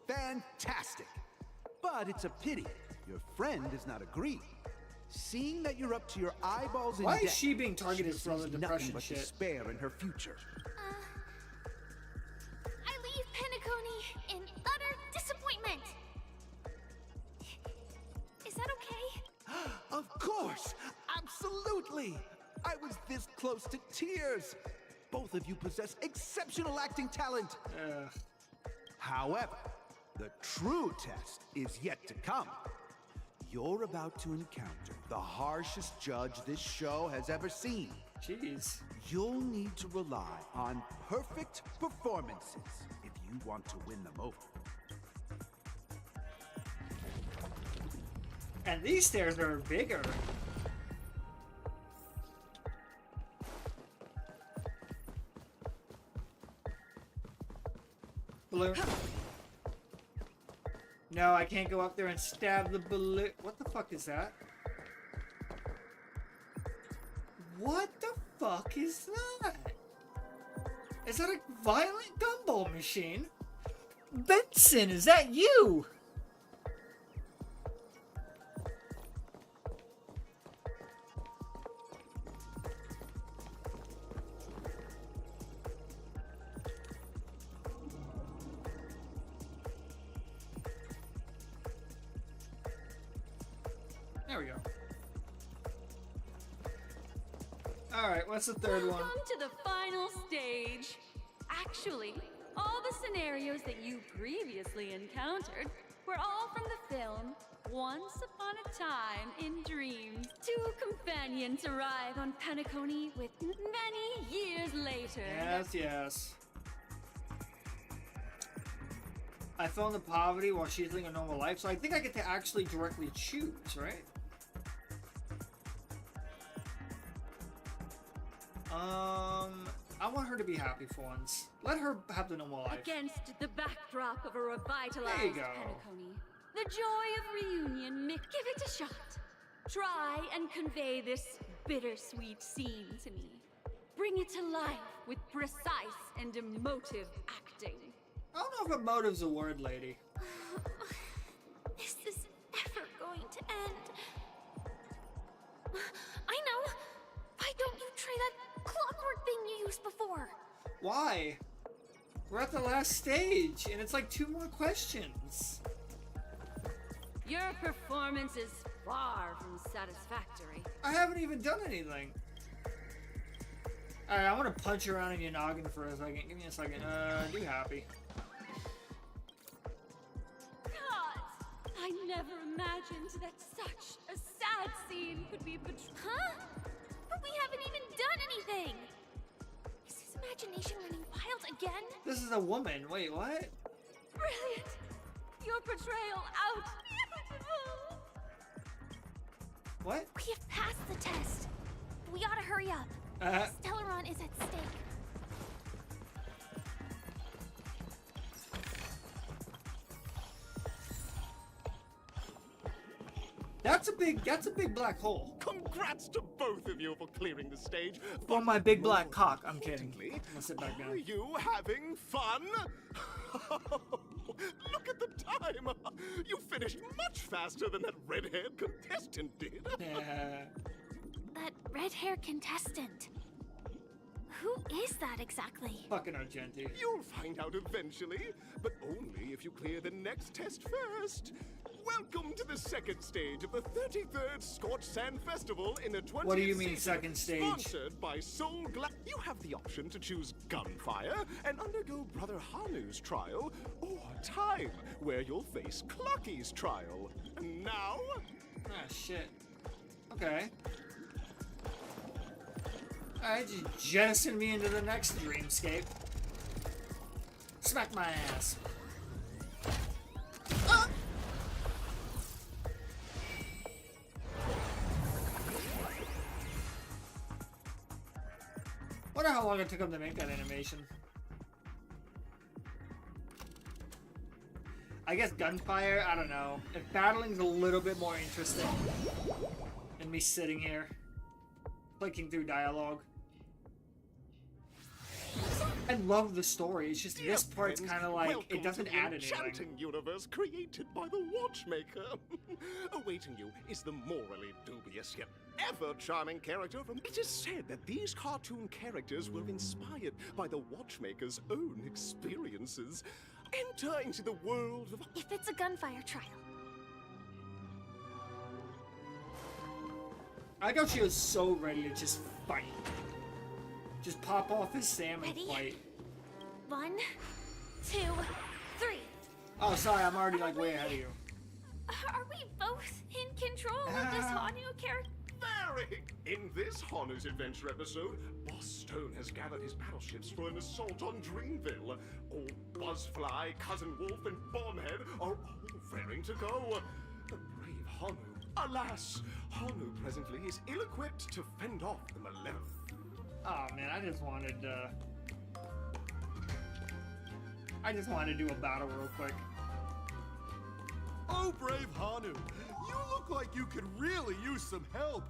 Fantastic! But it's a pity your friend does not agree. Seeing that you're up to your eyeballs in Why debt, is she being targeted she for all the sees nothing depression but shit? despair in her future. I leave Penacony in utter disappointment. Is that okay? Of course! Absolutely! I was this close to tears! Both of you possess exceptional acting talent! However, the true test is yet to come. You're about to encounter the harshest judge this show has ever seen. Jeez. You'll need to rely on perfect performances if you want to win them over. And these stairs are bigger. Balloon. No, I can't go up there and stab the balloon. What the fuck is that? What the fuck is that? Is that a violent gumball machine? Benson, is that you? There we go. Alright, what's the third one? Welcome to the final stage. Actually, all the scenarios that you previously encountered were all from the film Once Upon a Time in Dreams. Two companions arrive on Penacony with many years later. Yes, yes. I fell into poverty while she's living a normal life, so I think I get to actually directly choose, right? I want her to be happy for once. Let her have the normal life. Against the backdrop of a revitalized There you go. Penacony, the joy of reunion, give it a shot. Try and convey this bittersweet scene to me. Bring it to life with precise and emotive acting. I don't know if emotive's a word, lady. Is this ever going to end? I know! Why don't you try that clockwork thing you used before? Why? We're at the last stage, and it's like 2 more questions. Your performance is far from satisfactory. I haven't even done anything. Alright, I want to punch around in your noggin for a second. Give me a second. Be happy. God, I never imagined that such a sad scene could be portrayed. Huh? But we haven't even done anything! Is his imagination running wild again? This is a woman. Wait, what? Brilliant! Your portrayal out beautiful! What? We have passed the test. We ought to hurry up. Stellaron is at stake. That's a big black hole. Congrats to both of you for clearing the stage. On my big black cock. I'm kidding. I'll sit back down. Are you having fun? Look at the time. You finished much faster than that red-haired contestant did. That red-haired contestant. Who is that exactly? Fucking Argenti. You'll find out eventually, but only if you clear the next test first. Welcome to the second stage of the 33rd Scorched Sand Festival in the 20th What do you mean, season, second stage? Sponsored by Soul Gla- You have the option to choose Gunfire and undergo Brother Hanu's trial, or Time, where you'll face Clucky's trial. And now... Ah, shit. Okay. Alright, just jettison me into the next dreamscape. Smack my ass. Wonder how long it took him to make that animation. I guess gunfire, I don't know. If battling's a little bit more interesting than me sitting here clicking through dialogue. I love the story, it's just this part's kind of like, it doesn't add anything. Enchanting universe created by the Watchmaker. Awaiting you is the morally dubious yet ever charming character from... It is said that these cartoon characters were inspired by the Watchmaker's own experiences. Enter into the world of... If it's a gunfire trial. I thought she was so ready to just fight. Just pop off his Sam and fight. 1, 2, 3. Oh, sorry, I'm already like way ahead of you. Are we both in control of this Hanu character? Very! In this Hanu's Adventure episode, Boss Stone has gathered his battleships for an assault on Dreamville. Old Buzzfly, Cousin Wolf, and Bombhead are all raring to go. The brave Hanu. Alas, Hanu presently is ill-equipped to fend off the malevolent. Oh man, I just wanted to do a battle real quick. Oh, brave Hanu, you look like you could really use some help.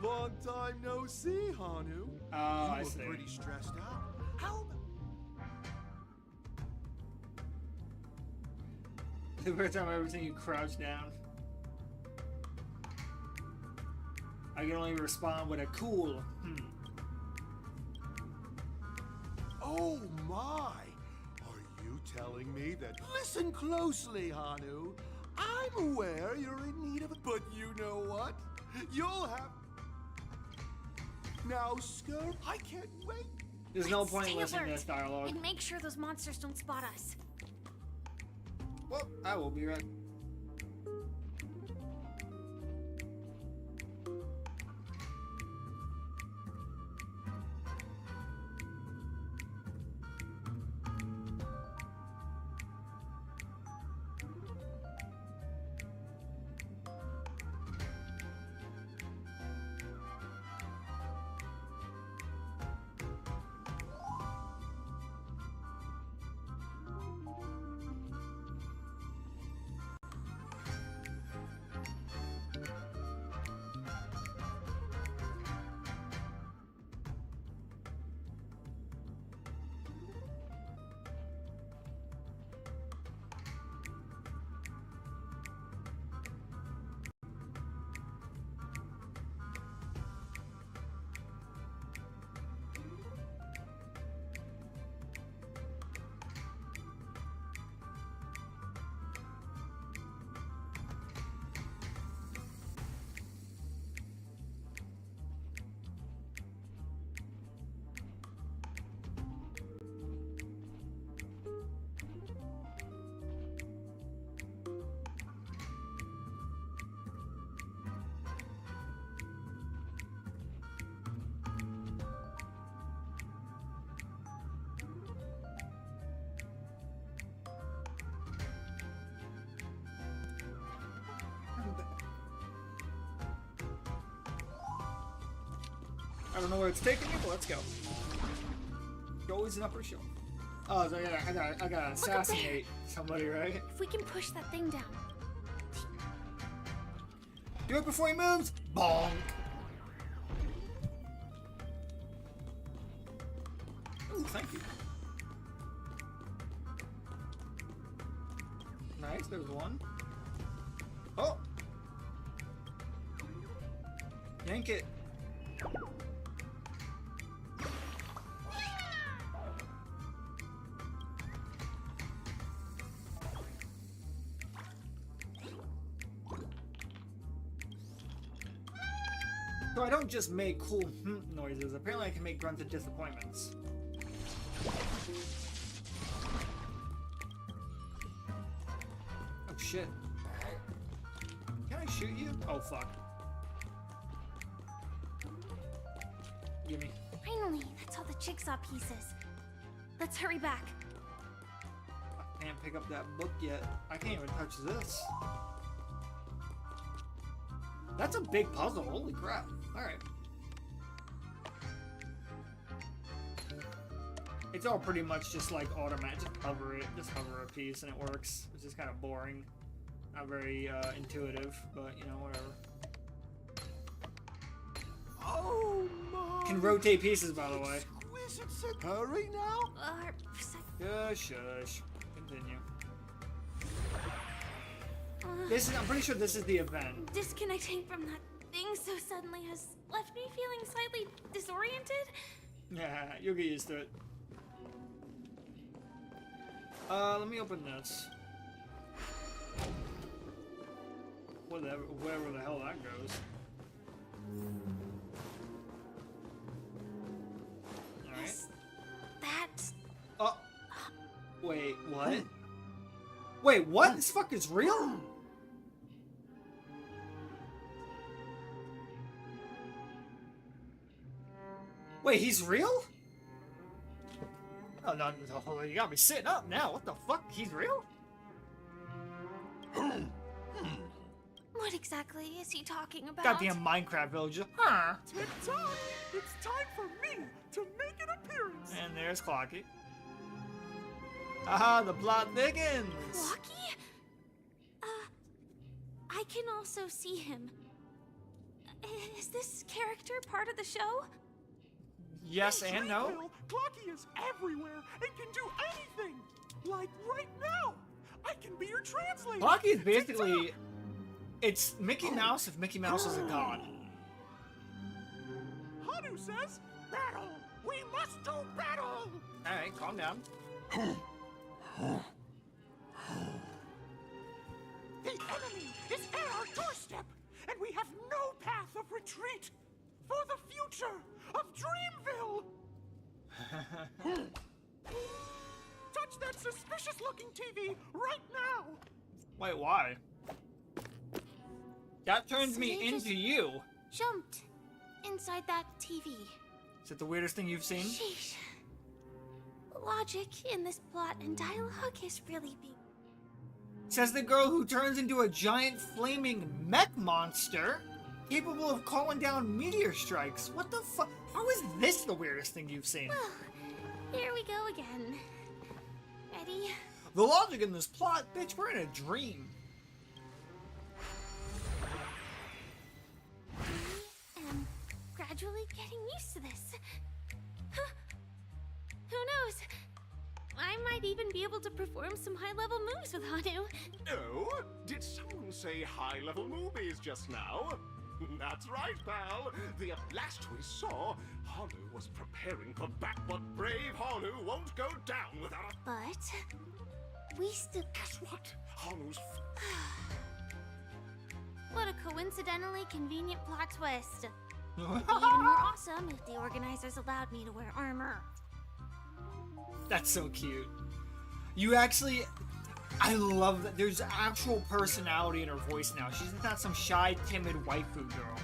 Long time no see, Hanu. Oh, I you see. look pretty stressed out. How? The first time I've ever seen you crouch down. I can only respond with a cool, Oh my! Are you telling me that? Listen closely, Hanu. I'm aware you're in need of it, but you know what? You'll have... Now, Skirt, I can't wait. There's no point in Stay listening to alert this dialogue. and make sure those monsters don't spot us. Well, I will be right. I don't know where it's taking me, but let's go. Always an upper shelf. Oh, so I gotta assassinate somebody, right? If we can push that thing down. Do it before he moves! Bonk! Ooh, thank you. Nice, there's one. Oh! Yank it. So I don't just make cool noises. Apparently I can make grunted disappointments. Oh shit. Can I shoot you? Oh fuck. Gimme. Finally, that's all the jigsaw pieces. Let's hurry back. I can't pick up that book yet. I can't even touch this. That's a big puzzle. Holy crap. Alright. It's all pretty much just like automatic. Just hover it. Just hover a piece and it works. Which is kind of boring. Not very intuitive, but you know, whatever. Oh my! Can rotate pieces, by the way. Exquisite. Hurry now. Shush. Continue. This is. I'm pretty sure this is the event. Disconnecting from that thing so suddenly has left me feeling slightly disoriented. Yeah, you'll get used to it. Let me open this. Wherever the hell that goes. Alright. That's... Oh. Wait, what? Wait, what? This fuck is real? Wait, he's real? Oh, no, you got me sitting up now. What the fuck? He's real? What exactly is he talking about? Goddamn Minecraft villager. Huh. Tick-tock! It's time for me to make an appearance! And there's Clocky. Aha, the plot thickens! Clocky? I can also see him. Is this character part of the show? Yes and no. Clocky is everywhere and can do anything! Like right now! I can be your translator! Clocky is basically... It's Mickey Mouse if Mickey Mouse is a god. Hanu says, battle! We must do battle! Alright, calm down. The enemy is at our doorstep, and we have no path of retreat for the future of Dreamville! Touch that suspicious-looking TV right now! Wait, why? That turns me They just into you. Jumped inside that TV. Is it the weirdest thing you've seen? Sheesh. Logic in this plot and dialogue is really being... Says the girl who turns into a giant flaming mech monster capable of calling down meteor strikes. What the fuck? How is this the weirdest thing you've seen? Well, here we go again. Ready? The logic in this plot, bitch, we're in a dream. I am gradually getting used to this. Huh. Who knows? I might even be able to perform some high-level moves with Hanu. Oh, did someone say high-level movies just now? That's right, pal. The last we saw, Hanu was preparing for bat, but brave Hanu won't go down without a... But we still... Guess what? Hanu's... What a coincidentally convenient plot twist. It'd be even more awesome if the organizers allowed me to wear armor. That's so cute. You actually... I love that. There's actual personality in her voice now. She's not some shy, timid waifu girl.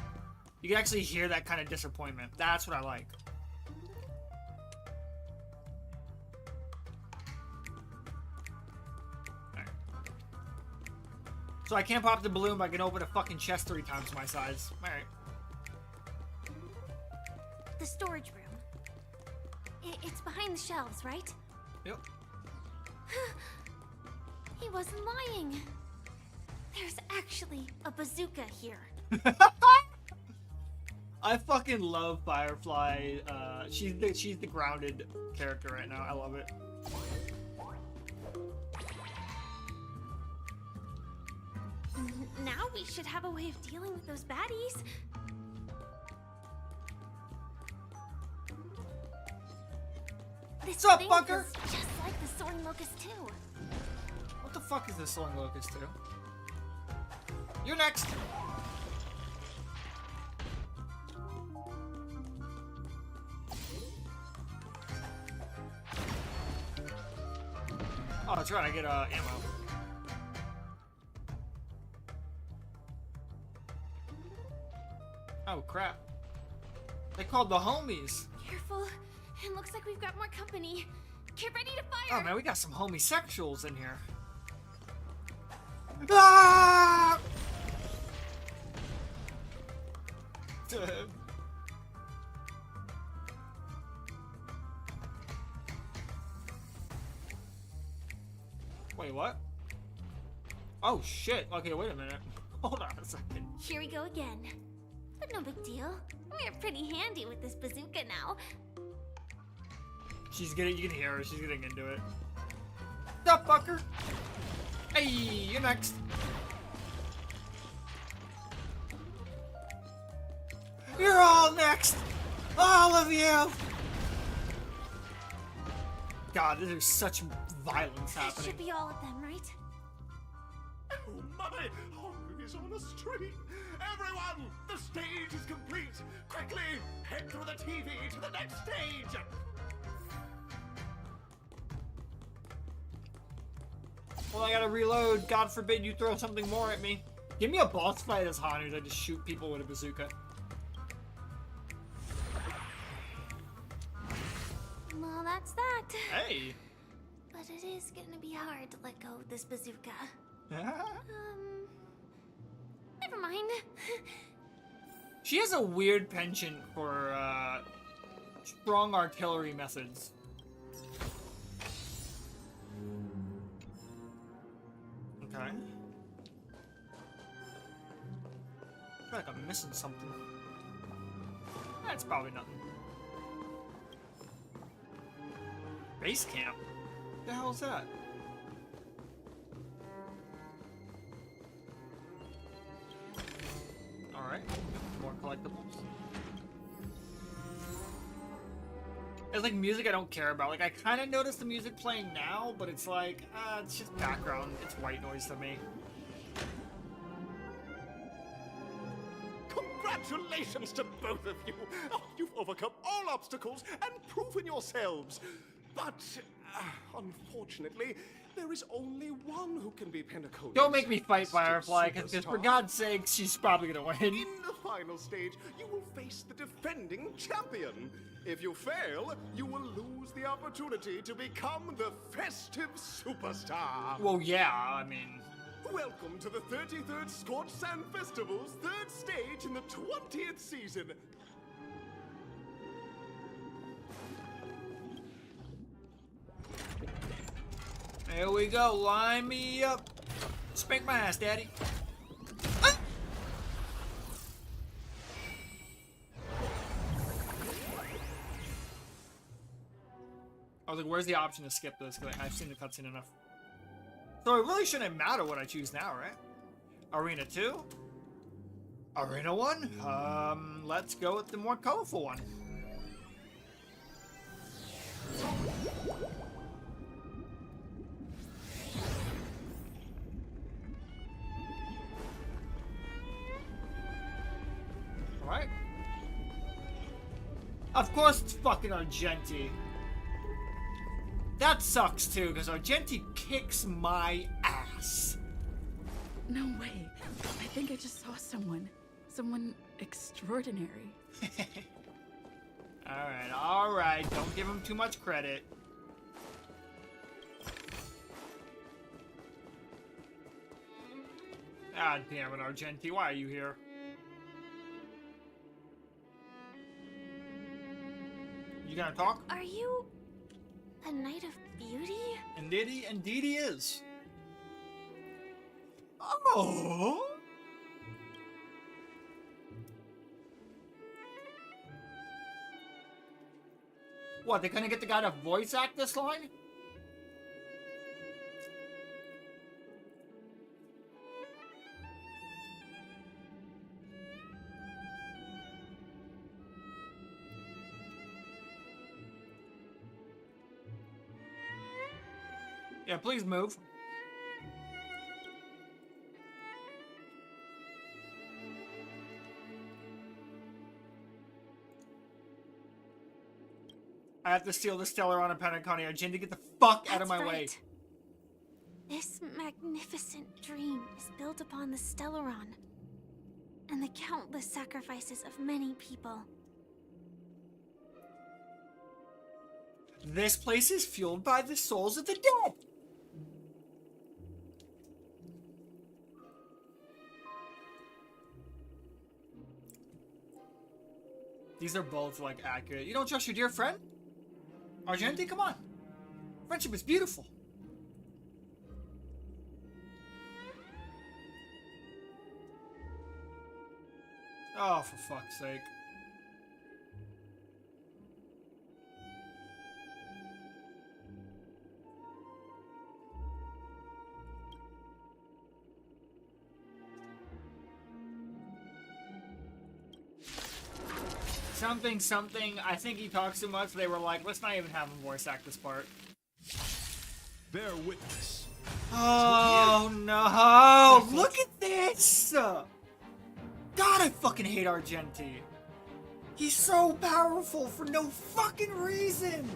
You can actually hear that kind of disappointment. That's what I like. Alright. So I can't pop the balloon, but I can open a fucking chest 3 times my size. Alright. The storage room. It's behind the shelves, right? Yep. He wasn't lying. There's actually a bazooka here. I fucking love Firefly. She's the grounded character right now. I love it. Now we should have a way of dealing with those baddies. This What's up, thing fucker? feels just like the soaring locust too. What the fuck is this soaring locust to? You're next. Oh, that's right. I get ammo. Oh crap! They called the homies. Careful. It looks like we've got more company. Get ready to fire. Oh man, we got some homosexuals in here. Ah! Wait, what? Oh shit. Okay, wait a minute. Hold on a second. Here we go again. But no big deal. We're pretty handy with this bazooka now. She's getting, you can hear her, she's getting into it. Stop, fucker! Hey, you're next. You're all next! All of you! God, there's such violence That happening. should be all of them, right? Oh my! Hong is on a stream! Everyone! The stage is complete! Quickly! Head through the TV to the next stage! Well, I gotta reload. God forbid you throw something more at me. Give me a boss fight as Hanu to just shoot people with a bazooka. Well, that's that. Hey! But it is gonna be hard to let go of this bazooka. Never mind. She has a weird penchant for, strong artillery methods. Okay. I feel like I'm missing something. That's probably nothing. Base camp? What the hell is that? Alright. More collectibles. It's like music I don't care about. Like, I kind of notice the music playing now, but it's like, it's just background. It's white noise to me. Congratulations to both of you! Oh, you've overcome all obstacles and proven yourselves! But, unfortunately, there is only one who can be Pentaconia's Don't make me fight festive Firefly, because for superstar. God's sake, she's probably gonna win. In the final stage, you will face the defending champion. If you fail, you will lose the opportunity to become the festive superstar. Well, yeah, I mean... Welcome to the 33rd Scorched Sand Festival's third stage in the 20th season. Here we go, line me up. Spank my ass, daddy. Ah! I was like, where's the option to skip this? Because I've seen the cutscene enough. So it really shouldn't matter what I choose now, right? Arena 2? Arena 1? Let's go with the more colorful one. Alright. Of course it's fucking Argenti. That sucks too, because Argenti kicks my ass. No way. I think I just saw someone. Someone extraordinary. Alright. Don't give him too much credit. Ah, damn it, Argenti. Why are you here? You gonna talk? Are you a Knight of Beauty? Indeed he is. Oh. What, they're gonna get the guy to voice act this line? Yeah, please move. I have to steal the Stellaron and Panaconia. Jin, to get the fuck out of my way. This magnificent dream is built upon the Stellaron and the countless sacrifices of many people. This place is fueled by the souls of the dead. These are both, like, accurate. You don't trust your dear friend? Argenti, come on. Friendship is beautiful. Oh, for fuck's sake. Something, I think he talks too much. They were like, let's not even have him voice act this part. Bear witness. Oh no! Look at this! God, I fucking hate Argenti. He's so powerful for no fucking reason!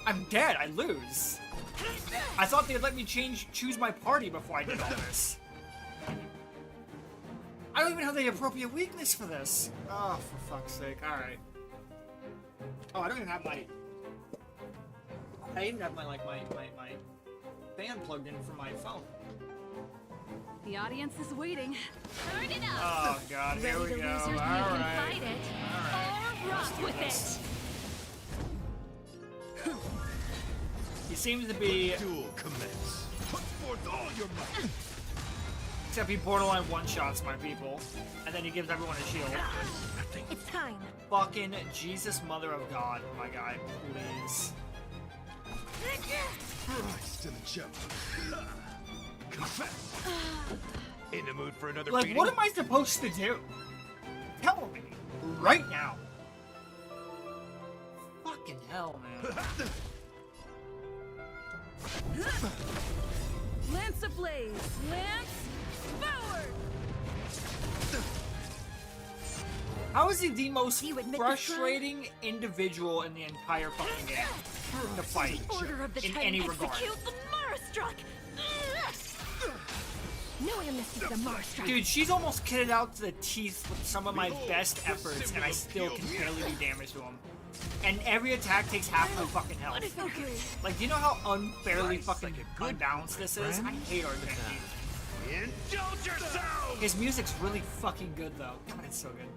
I'm dead, I lose. I thought they'd let me choose my party before I did all this. I don't even have the appropriate weakness for this. Oh, for fuck's sake. Alright. Oh, I don't even have my... I even have my fan plugged in from my phone. The audience is waiting. Turn it up. Oh god, here we go. Alright. Fight it. Or rock with it. He seems to be... Duel commence. Put forth all your might. Except he borderline one-shots my people. And then he gives everyone a shield. It's time. Fucking Jesus Mother of God, my guy. Please. Rise to the challenge. Confess. In the mood for another Like, beating? what am I supposed to do? Tell me. Right now. Fucking hell, man. Lance ablaze. Lance forward. How is he the most frustrating individual in the entire fucking game to fight in any regard? The Marastruck! No amnesty for the Marastruck! Dude, she's almost kitted out to the teeth with some of my best efforts, and I still can barely do damage to him. And every attack takes half my fucking health. Like, do you know how unfairly fucking unbalanced this is? I hate Argenti. Indulge yourself! His music's really fucking good, though. God, it's so good.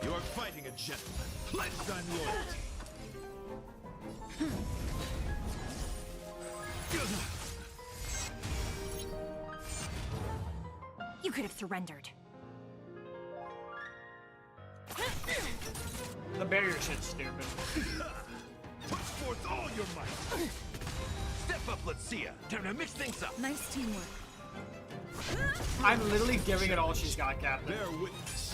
You're fighting a gentleman. Pledged on loyalty. You could have surrendered. The barrier shit's stupid. Put forth all your might. Step up, let's see ya. Time to mix things up. Nice teamwork. I'm literally giving it all she's got, Captain. Bear witness.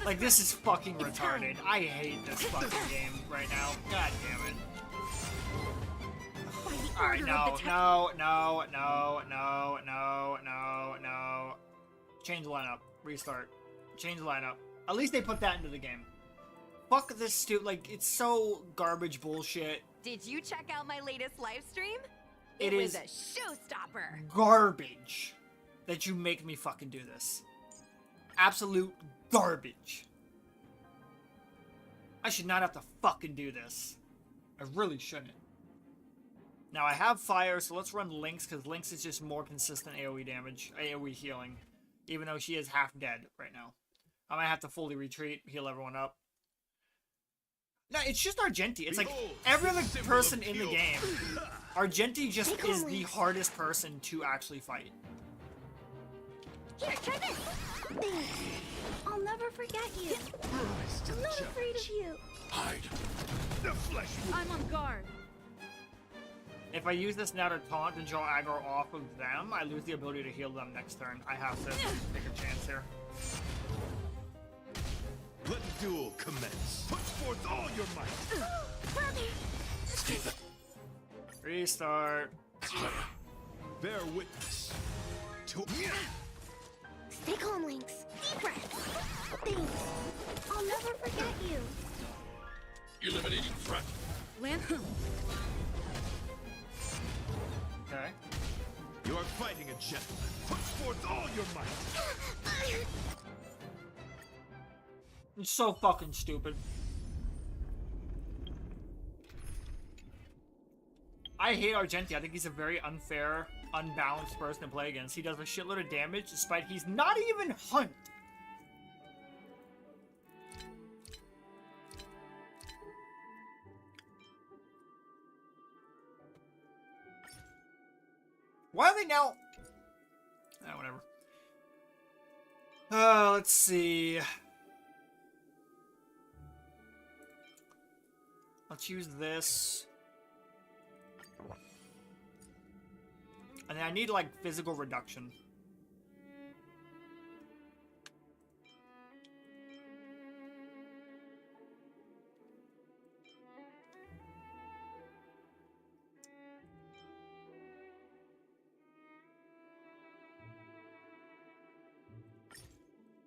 Like, this is fucking retarded. I hate this fucking game right now. God damn it. Alright, no. Change the lineup. Restart. Change the lineup. At least they put that into the game. Fuck this stupid, like, it's so garbage bullshit. Did you check out my latest live stream? It was is a showstopper. Garbage that you make me fucking do this. Absolute garbage. I should not have to fucking do this. I really shouldn't. Now I have fire, so let's run Lynx, because Lynx is just more consistent AoE damage, AoE healing. Even though she is half dead right now. I might have to fully retreat, heal everyone up. No, it's just Argenti. It's like every other person in the game. Argenti just is the hardest person to actually fight. Here, try this. Thanks. I'll never forget you. I'm not afraid of you. Hide. The flesh. I'm on guard. If I use this now to taunt and draw aggro off of them, I lose the ability to heal them next turn. I have to take a chance here. Let the duel commence. Put forth all your might. Brother. Restart. Bear witness. To Stay calm, Lynx. Deep breath. Thanks. I'll never forget you. eliminating threat. Land. Okay. You are fighting a gentleman. Put forth all your might. It's so fucking stupid. I hate Argenti. I think he's a very unfair, unbalanced person to play against. He does a shitload of damage despite he's not even Hunt. Why are they now? Whatever. Let's see. Let's use this. And then I need, like, physical reduction.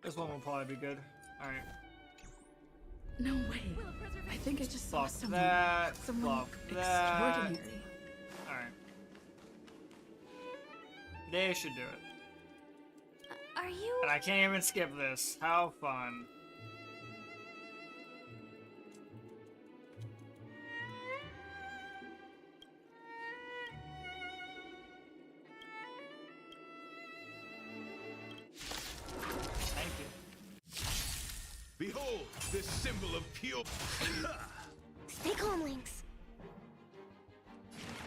This one will probably be good. Alright. No way. I think I just saw Fuck someone. that. Someone Fuck that. extraordinary. Alright. They should do it. Are you? And I can't even skip this. How fun. Thank you. Behold, this symbol of pure. Stay calm, Lynx.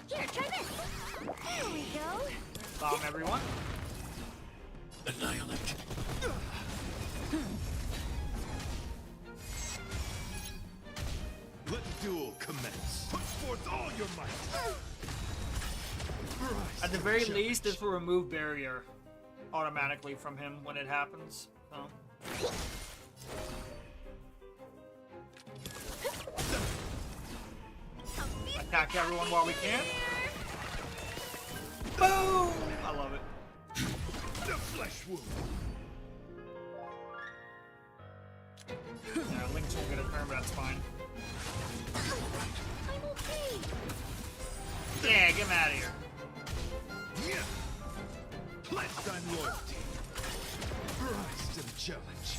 Here, try this. There we go. Bomb everyone. Annihilate. Let the duel commence. Put forth all your might. At the very least, this will remove barrier automatically from him when it happens. So. Attack everyone while we can. Boom! I love it. The flesh wound. Yeah, Lynx won't get a turn, but that's fine. I'm okay. Yeah, get him out of here. Pledge thine loyalty. Rise to the challenge.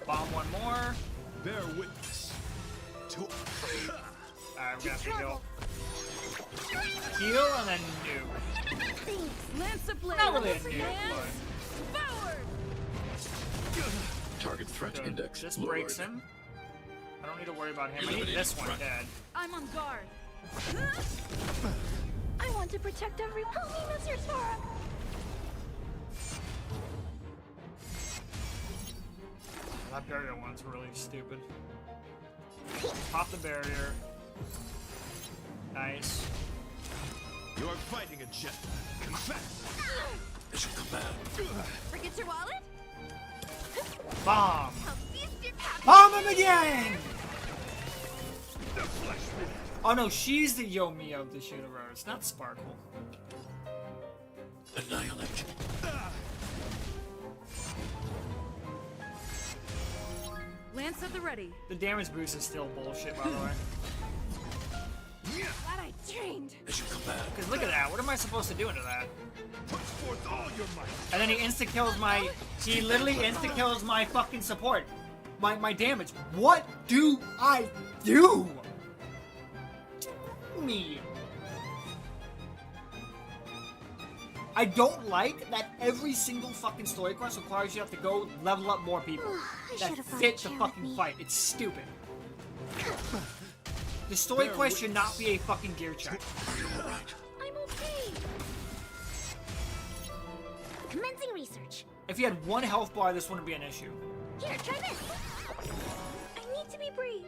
Bomb one more. Bear witness. To. Alright, we're gonna have to go. Heal and then nuke. Lance a blade. Not really a nuke, Forward. Target threat but index. this breaks him. I don't need to worry about him. I need this one dead. I'm on guard. I want to protect everyone. Help me, Mr. Sora. That barrier one's really stupid. Pop the barrier. Nice. You are fighting a gentleman. Confess. As you command. Forget your wallet? Bomb! I'll feast your happy. Bomb him again! The flesh wound. Oh no, she's the Yomi of this universe, not Sparkle. Annihilate. Lance at the ready. The damage boost is still bullshit, by the way. Glad I trained. As you command. Because look at that, what am I supposed to do into that? Put forth all your might. And then he insta-kills my... He literally insta-kills my fucking support. My damage. What do I do? Me. I don't like that every single fucking story quest requires you have to go level up more people that fit the fucking fight. It's stupid. The story quest should not be a fucking gear check. I'm okay. Commencing research. If you had one health bar, this wouldn't be an issue. Here, try this. I need to be brief.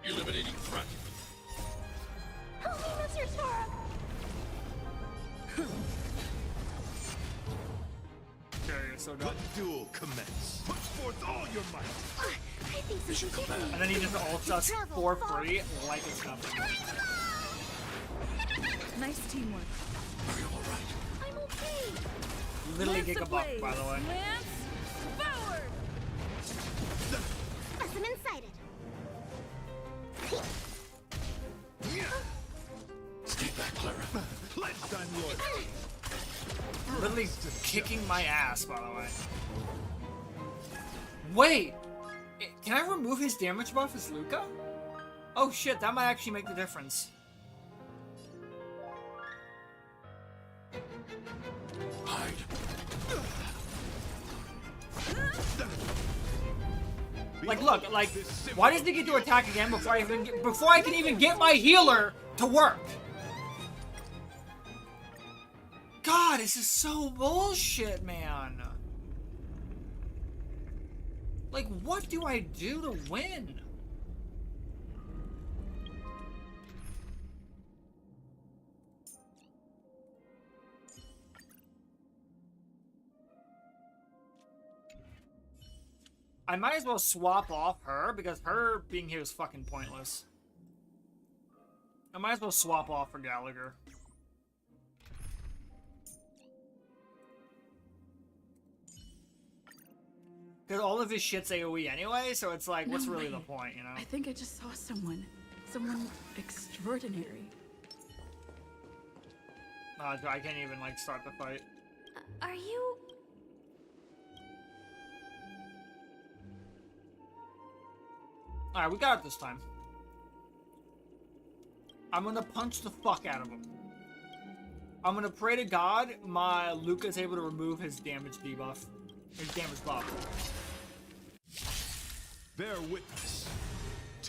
Eliminating threat. Help me, Monsieur Sora. Okay, so done. Duel commence. Put forth all your might. I think we should get me. And then he just ults us for free like it's nothing. Nice teamwork. Are you all right? I'm okay. Literally gigabuck, by the way. Lance, forward! Specimen sighted. Stay back, Clara. Pledged on loyalty. Literally kicking my ass, by the way. Wait! Can I remove his damage buff as Luca? Oh shit, that might actually make the difference. Hide. Like, look, like, why does he get to attack again before I can even get my healer to work? God, this is so bullshit, man. Like, what do I do to win? I might as well swap off her, because her being here is fucking pointless. I might as well swap off for Gallagher. Because all of his shit's AoE anyway, so it's like, what's really the point, you know? I think I just saw someone extraordinary. I can't even, like, start the fight. Are you... Alright, we got it this time. I'm gonna punch the fuck out of him. I'm gonna pray to God my Luca's able to remove his damage debuff. His damage buff. Bear witness.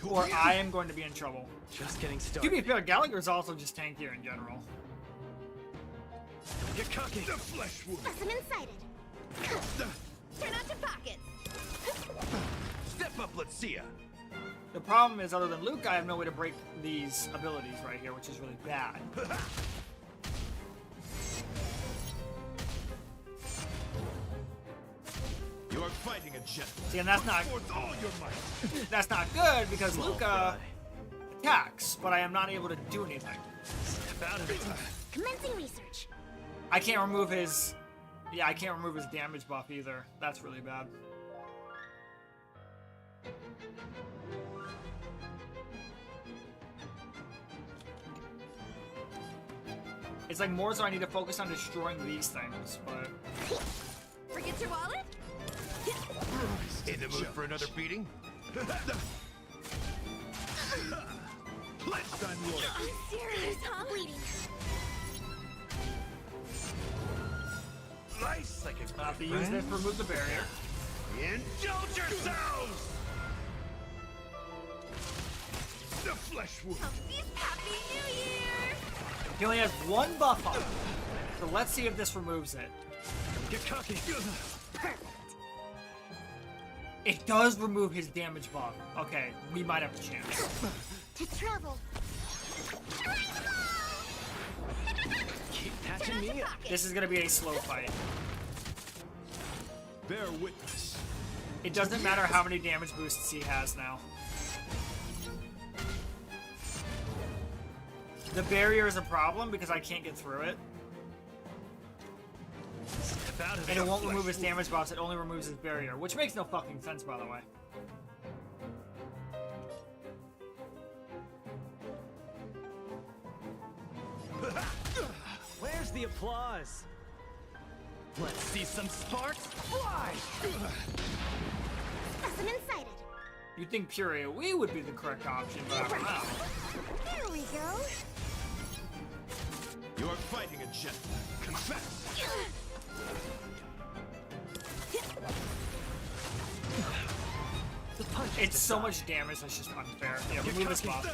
Or I am going to be in trouble. Just getting started. To be fair, Gallagher's also just tankier in general. Get cocky. The flesh wound. Specimen sighted. Turn out your pockets. Step up, let's see ya. The problem is, other than Luke, I have no way to break these abilities right here, which is really bad. You are fighting a gentleman. See, and that's not that's not good because Luca attacks, but I am not able to do anything. Commencing research. I can't remove his I can't remove his damage buff either. That's really bad. It's like more so I need to focus on destroying these things, but Forget your wallet? In the mood for another beating? Pledged on loyalty. I'm serious, huh? Bleeding. Nice like a I have to use this to remove the barrier. Indulge yourselves! The flesh wound. Happy New Year! He only has one buff on, so let's see if this removes it. Get cocky. Perfect. It does remove his damage buff. Okay, we might have a chance. To travel. Keep patching me up. This is gonna be a slow fight. Bear witness. It doesn't matter how many damage boosts he has now. The barrier is a problem because I can't get through it. And it won't remove his damage buffs, it only removes his barrier, which makes no fucking sense, by the way. the applause? Let's see some sparks fly! Specimen sighted. You'd think pure AoE would be the correct option, but I don't know. There we go. You are fighting a gentleman. Confess. It's so much damage, that's just unfair. Yeah, remove this buff.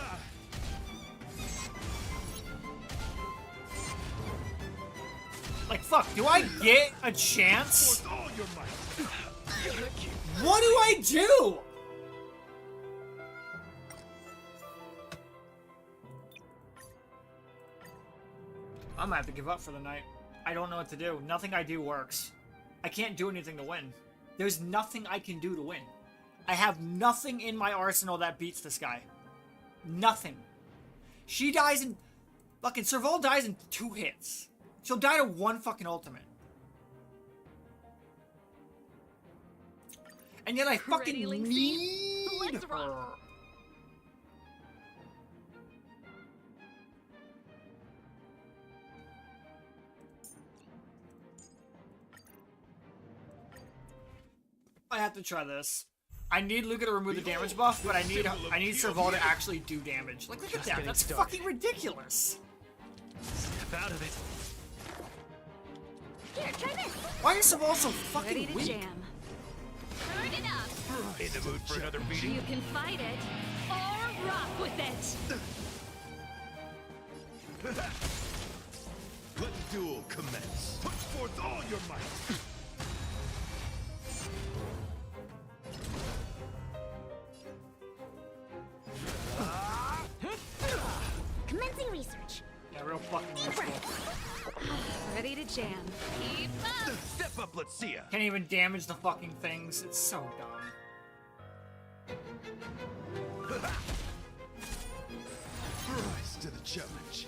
Like, fuck, do I get a chance? What do I do? I'm gonna have to give up for the night. I don't know what to do. Nothing I do works. I can't do anything to win. There's nothing I can do to win. I have nothing in my arsenal that beats this guy. Nothing. She dies in... Fucking Serval dies in 2 hits. She'll die to 1 fucking ultimate. And yet I fucking need her. I have to try this. I need Luca to remove the damage buff, but I need Serval to actually do damage. Like, look at that. That's fucking ridiculous. Step out of it. Here, try this. Why is Serval so fucking Ready to weak? jam. Turn it up. In the mood for another beating? You can fight it or rock with it. Let the duel commence. Put forth all your might. Commencing research. Yeah, real fucking useful. Ready to jam. Keep up. Step up, let's see ya. Can't even damage the fucking things. It's so dumb. Rise to the challenge.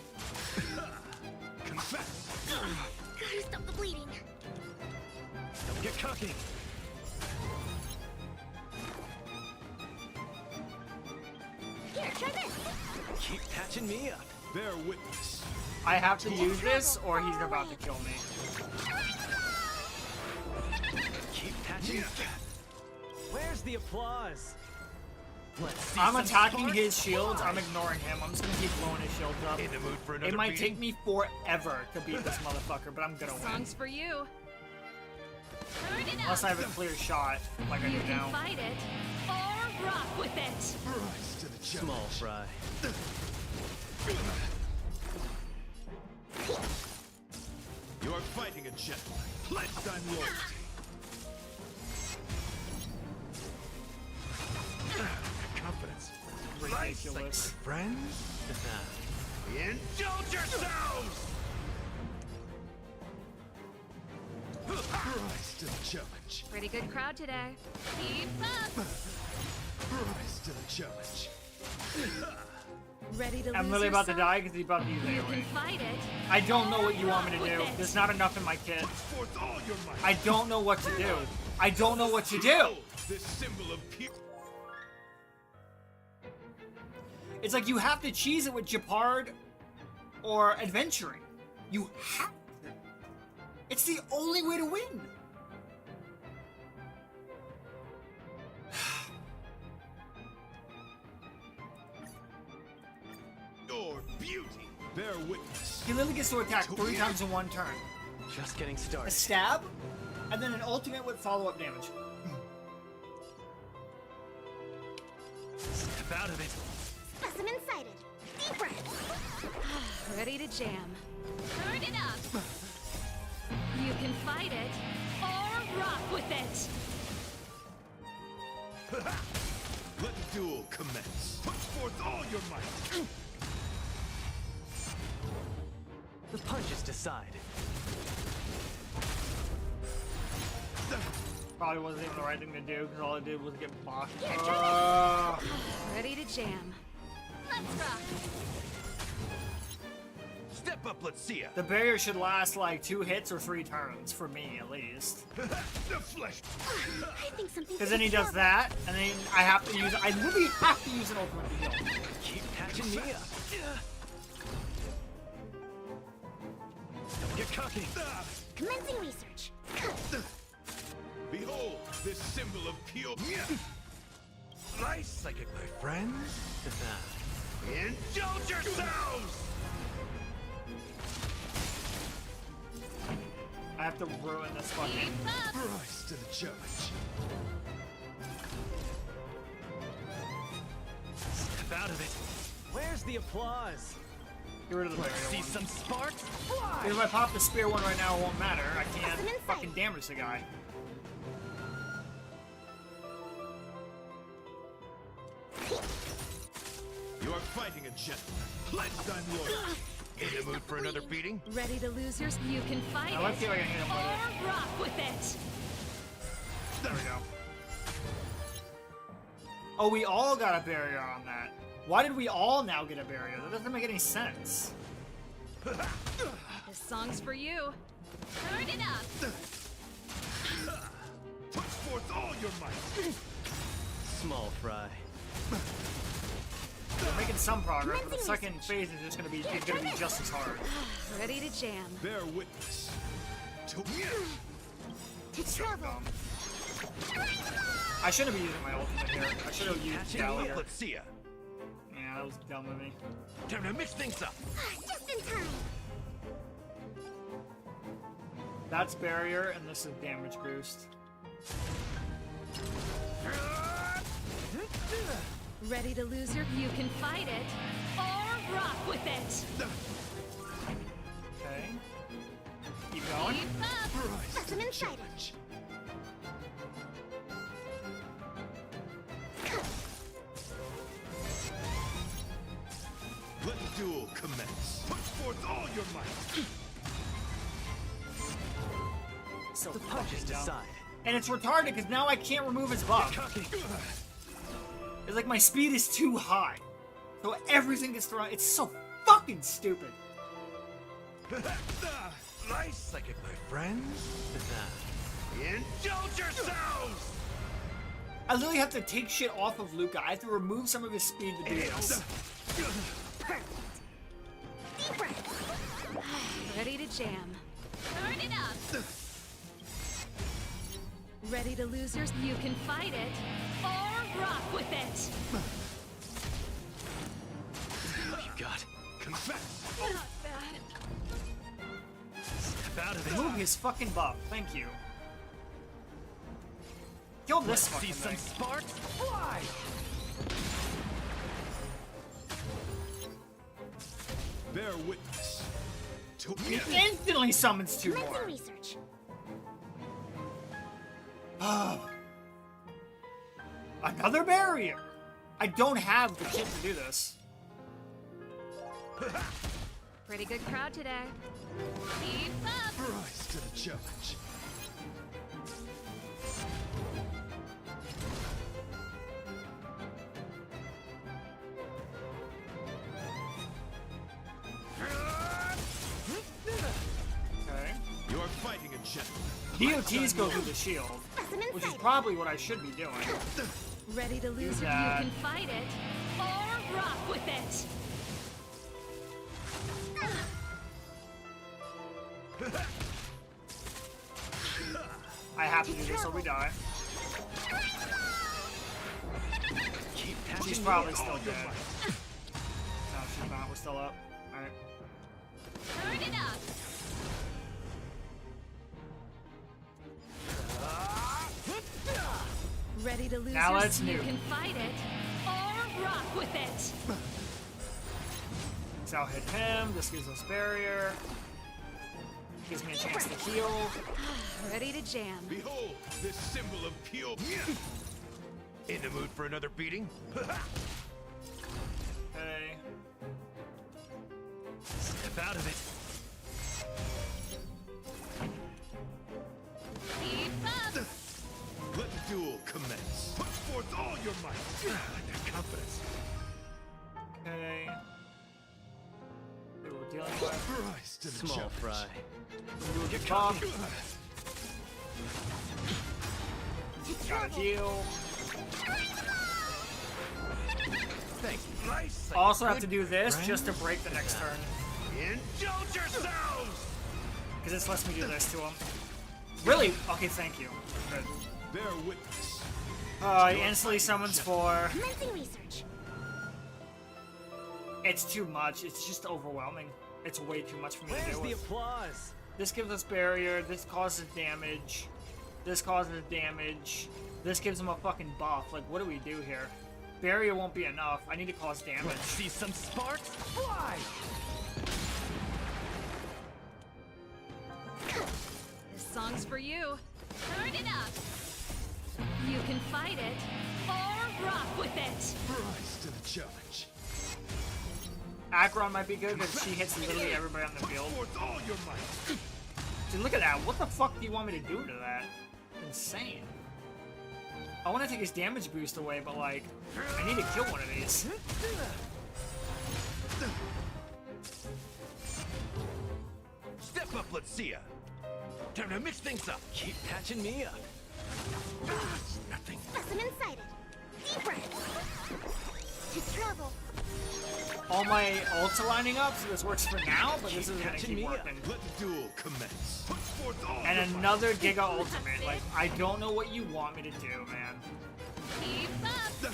Confess. Gotta stop the bleeding. Don't get cocky. Here, try this. Keep patching me up. Bear witness. I have to use this, or he's about to kill me. Keep patching. Where's the applause? Let's see I'm some attacking sparks his shields. fly. I'm ignoring him. I'm just gonna keep blowing his shields up. In the mood for another It might beating? take me forever to beat this motherfucker, but I'm gonna win. Songs for you. Turn it up. Unless I have a clear shot, like I You do can now. fight it or rock with it. Rise to the challenge. Small fry. You are fighting a gentleman. Lifetime loyalty. Confidence. Ridiculous. Friends? Indulge yourselves! Rise to the challenge. Pretty good crowd today. Keep up. Rise to the challenge. Ready to I'm lose really about to yourself? die because he's about to use You can AoE. fight it. I don't know what you or want me to rock do. with it. There's not enough in my kit. Forth all your might. I don't know what to do. I don't know what to do. This symbol of pure. It's like you have to cheese it with Japard or adventuring. You have to. It's the only way to win. Your beauty. Bear witness. He literally gets to attack 3 times in 1 turn. Just getting A started. stab, and then an ultimate with follow-up damage. Step out of it. Specimen sighted. Deep breath. Ready to jam. Turn it up. You can fight it or rock with it. Let the duel commence. Put forth all your might. The punches decide. Probably wasn't even the right thing to do because all I did was get blocked. Ready to jam. Let's rock. Step up, let's see ya. The barrier should last like 2 hits or 3 turns, for me at least. The flesh. I think something. Because then he does that, and then I have to use. I literally have to use an ultimate to heal. Keep patching me up. Don't Get cocky. Commencing research. Behold, this symbol of pure... Nice psychic, my friends. Indulge yourselves! I have to ruin this fucking... Rise to the challenge. Step out of it. Where's the applause? Get rid of the Let's barrier see one. some sparks fly! Because if I pop the spear one right now, it won't matter. I can't fucking damage the guy. You are fighting a gentleman. Pledged I'm loyal. In the mood for another beating? Ready to lose yours? You can fight Now let's see if I can hit him with or it. rock with it. There we go. Oh, we all got a barrier on that. Why did we all now get a barrier? That doesn't make any sense. This song's for you. Turn it up. Put forth all your might. Small fry. We're making some progress, but the second phase is just gonna be just as hard. Ready to jam. Bear witness. To travel. I shouldn't be using my ultimate here. I should have used Gallagher. Let's see ya. Yeah, that was dumb of me. Time to mix things up. Just in time. That's barrier, and this is damage boost. Ready to lose your? You can fight it or rock with it. Okay. Keep going. Keep up. Let them inside it. Let the duel commence. Put forth all your might. So The punches fucking dumb. decide. And it's retarded because now I can't remove his buff. It's like my speed is too high. So everything gets thrown. It's so fucking stupid. Nice psychic, my friends. Indulge yourselves! I literally have to take shit off of Luca. I have to remove some of his speed to do this. Deep breath. Ready to jam. Turn it up. Ready to lose yours? You can fight it or rock with it. What you got? Confess. Not bad. Step out of it. Remove his fucking buff. Thank you. Kill this Let's fucking see some thing. sparks fly! Bear witness. To He instantly summons two Commencing more. research. Another barrier. I don't have the shit to do this. Pretty good crowd today. Keep up. rise to the challenge. Okay. You are fighting a gentleman. DOTs go through the shield, which is probably what I should be doing. Ready to lose Do yours? that. You can fight it or rock with it. I have to do this or we die. Keep She's patching probably me still up. dead. No, she's not. We're still up. Alright. Turn it up. Ready to lose Now yours? let's You nuke. can fight it or rock with it. So I'll hit him. This gives us barrier. Gives me a chance to heal. Ready to jam. Behold, this symbol of pure... In the mood for another beating? Okay. Step out of it. Keep up. Let the duel commence. Put forth all your might. Their confidence. Okay. Who we're dealing with. Rise to the Small challenge. fry. Do a good buff. Gotta heal. Thank you. Nice. Also have to do this just to break the next turn. Indulge yourselves! Because this lets me do this to him. Really? Okay, thank you. Good. Bear witness. He instantly summons 4. Commencing research. It's too much. It's just overwhelming. It's way too much for me to Where's deal the with. applause? This gives us barrier. This causes damage. This causes damage. This gives him a fucking buff. Like, what do we do here? Barrier won't be enough. I need to cause damage. Let's see some sparks fly! This song's for you. Turn it up. You can fight it or rock with it. Rise to the challenge. Akron might be good because she hits literally everybody on the field. Dude, look at that. What the fuck do you want me to do to that? Insane. I want to take his damage boost away, but like, I need to kill one of these. Step up, let's see ya. Time to mix things up. Keep patching me up. Nothing. Specimen sighted. Deep breath. To travel. All my ults are lining up, so this works for now, but this is gonna keep working. Let the duel commence. Put forth all And your another Giga Ultimate. Like, I don't know what you want me to do, man. Keep up.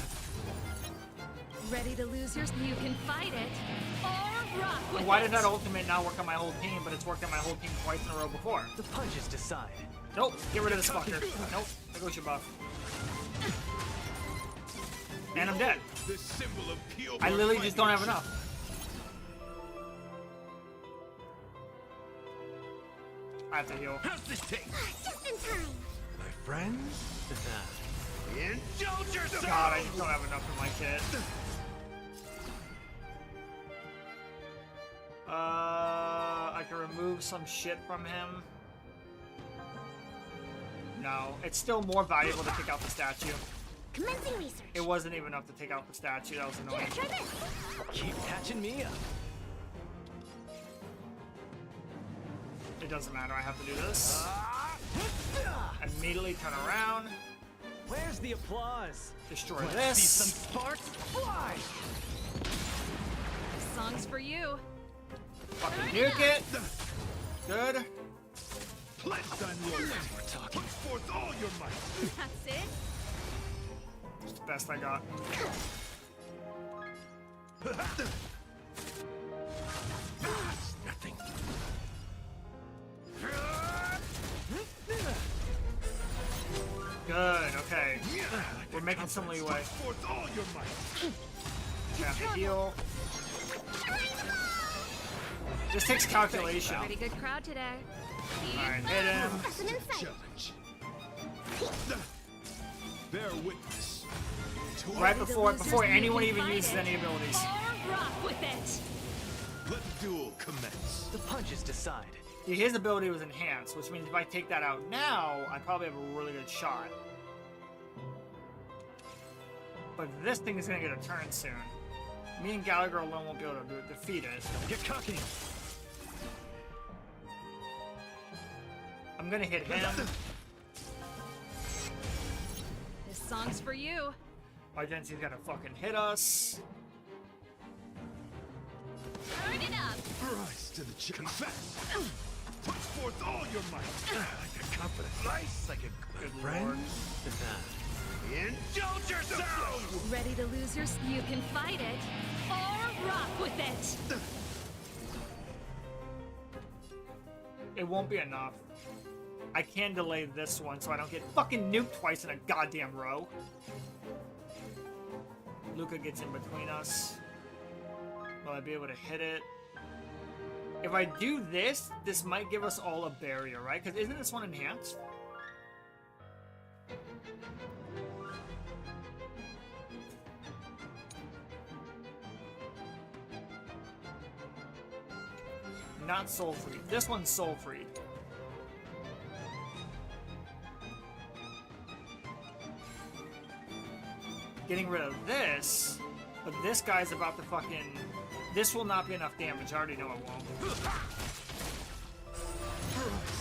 Ready to lose yours? You can fight it or rock with Why it. did that ultimate not work on my whole team, but it's worked on my whole team twice in a row before? The punches decide. Nope, get rid of this fucker. Nope, there goes your buff. And I'm dead. This symbol of pure I literally just don't have enough. I have to heal. How's this taste? Just in time. My friends? Indulge yourself! God, I just don't have enough for my kit. I can remove some shit from him. No, it's still more valuable to take out the statue. Commencing research. It wasn't even enough to take out the statue. That was annoying. Here, try this. Keep patching me up. It doesn't matter. I have to do this. Immediately turn around. Where's the applause? Destroy Let's this. see some sparks fly! This song's for you. Fucking nuke it. Good. Pledge on your life. We're talking forth all your might. That's it. It's the best I got. Nothing. Good, okay. We're making some leeway. Forth all your might. Have to heal. This takes calculation. Pretty good crowd today. Alright, hit him. Specimen sighted. Challenge. Bear witness. Right before anyone even uses any abilities. Or rock with it. Let the duel commence. The punches decide. Yeah, his ability was enhanced, which means if I take that out now, I probably have a really good shot. But this thing is gonna get a turn soon. Me and Gallagher alone won't be able to defeat it. Get cocky. I'm gonna hit him. This song's for you. Argency's gonna fucking hit us. Turn it up. Rise to the confess. Put forth all your might. Like a confident, nice, like a good friend. Indulge yourself. Ready to lose yours? You can fight it or rock with it. It won't be enough. I can delay this one so I don't get fucking nuked twice in a goddamn row. Luca gets in between us. Will I be able to hit it? If I do this, this might give us all a barrier, right? Because isn't this one enhanced? Not soul freed. This one's soul freed. Getting rid of this, but this guy's about to fucking... This will not be enough damage. I already know it won't.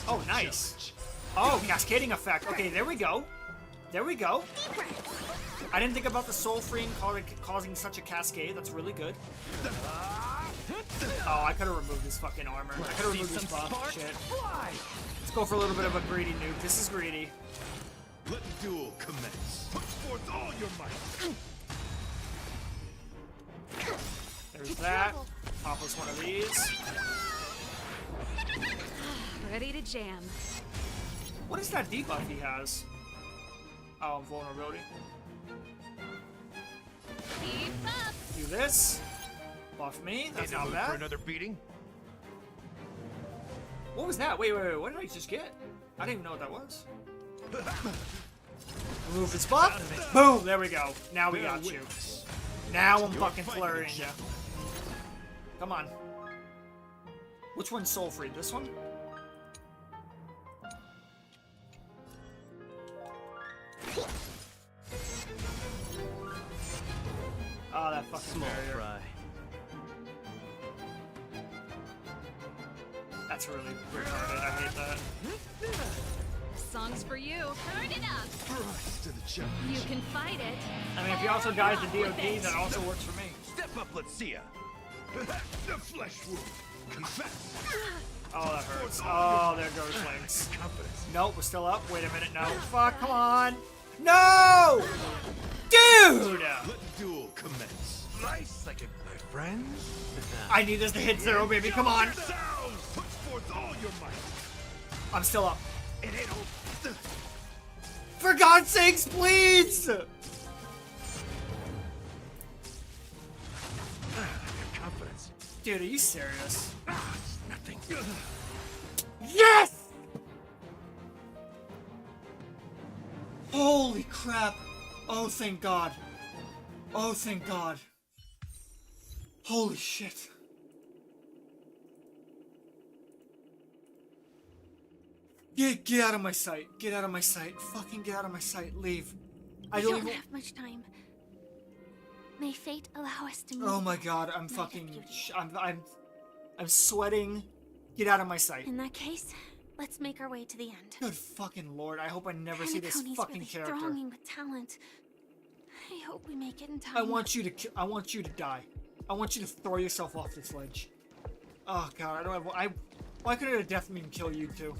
Oh, nice. Oh, cascading effect. Okay, there we go. There we go. I didn't think about the soul freeing causing such a cascade. That's really good. Oh, I could have removed his fucking armor. I could have removed his buff. Shit. Let's go for a little bit of a greedy nuke. This is greedy. Let the duel commence. Put forth all your might. There's that. Pop us one of these. Ready to jam. What is that debuff he has? Oh, vulnerability. Keep up. Do this. Buff me. That's not For bad. another beating? What was that? Wait. What did I just get? I didn't even know what that was. Remove his buff. Boom. There we go. Now we got you. Now I'm fucking flurrying you. Come on. Which one's soul free? This one? Oh, that fucking Small barrier. fry. That's really retarded. I hate that. Song's for you. Turn it up. Rise to the challenge. You can fight it. I mean, if he also dies to DOD, that also works for me. Step up, let's see ya. The flesh wound. Confess. Oh, that hurts. Oh, there goes Lynx. Nope, we're still up. Wait a minute. No. Fuck, come on. No! Dude! Let the duel commence. Nice second, my friends. I need this to hit zero, baby. Come on. Put forth all your might. I'm still up. It ain't over. For God's sakes, please! Confidence. Dude, are you serious? It's nothing. Yes! Holy crap. Oh, thank God. Oh, thank God. Holy shit. Get out of my sight. Get out of my sight. Fucking get out of my sight. Leave. I We don't don't even... have much time. May fate allow us to meet. Oh my God, I'm fucking... I'm sweating. Get out of my sight. In that case, let's make our way to the end. Good fucking Lord, I hope I never see this Penacony's fucking really character. thronging with talent. I hope we make it in time. I want you to I want you to die. I want you to throw yourself off this ledge. Oh God, I don't have... Why couldn't a death meme kill you too?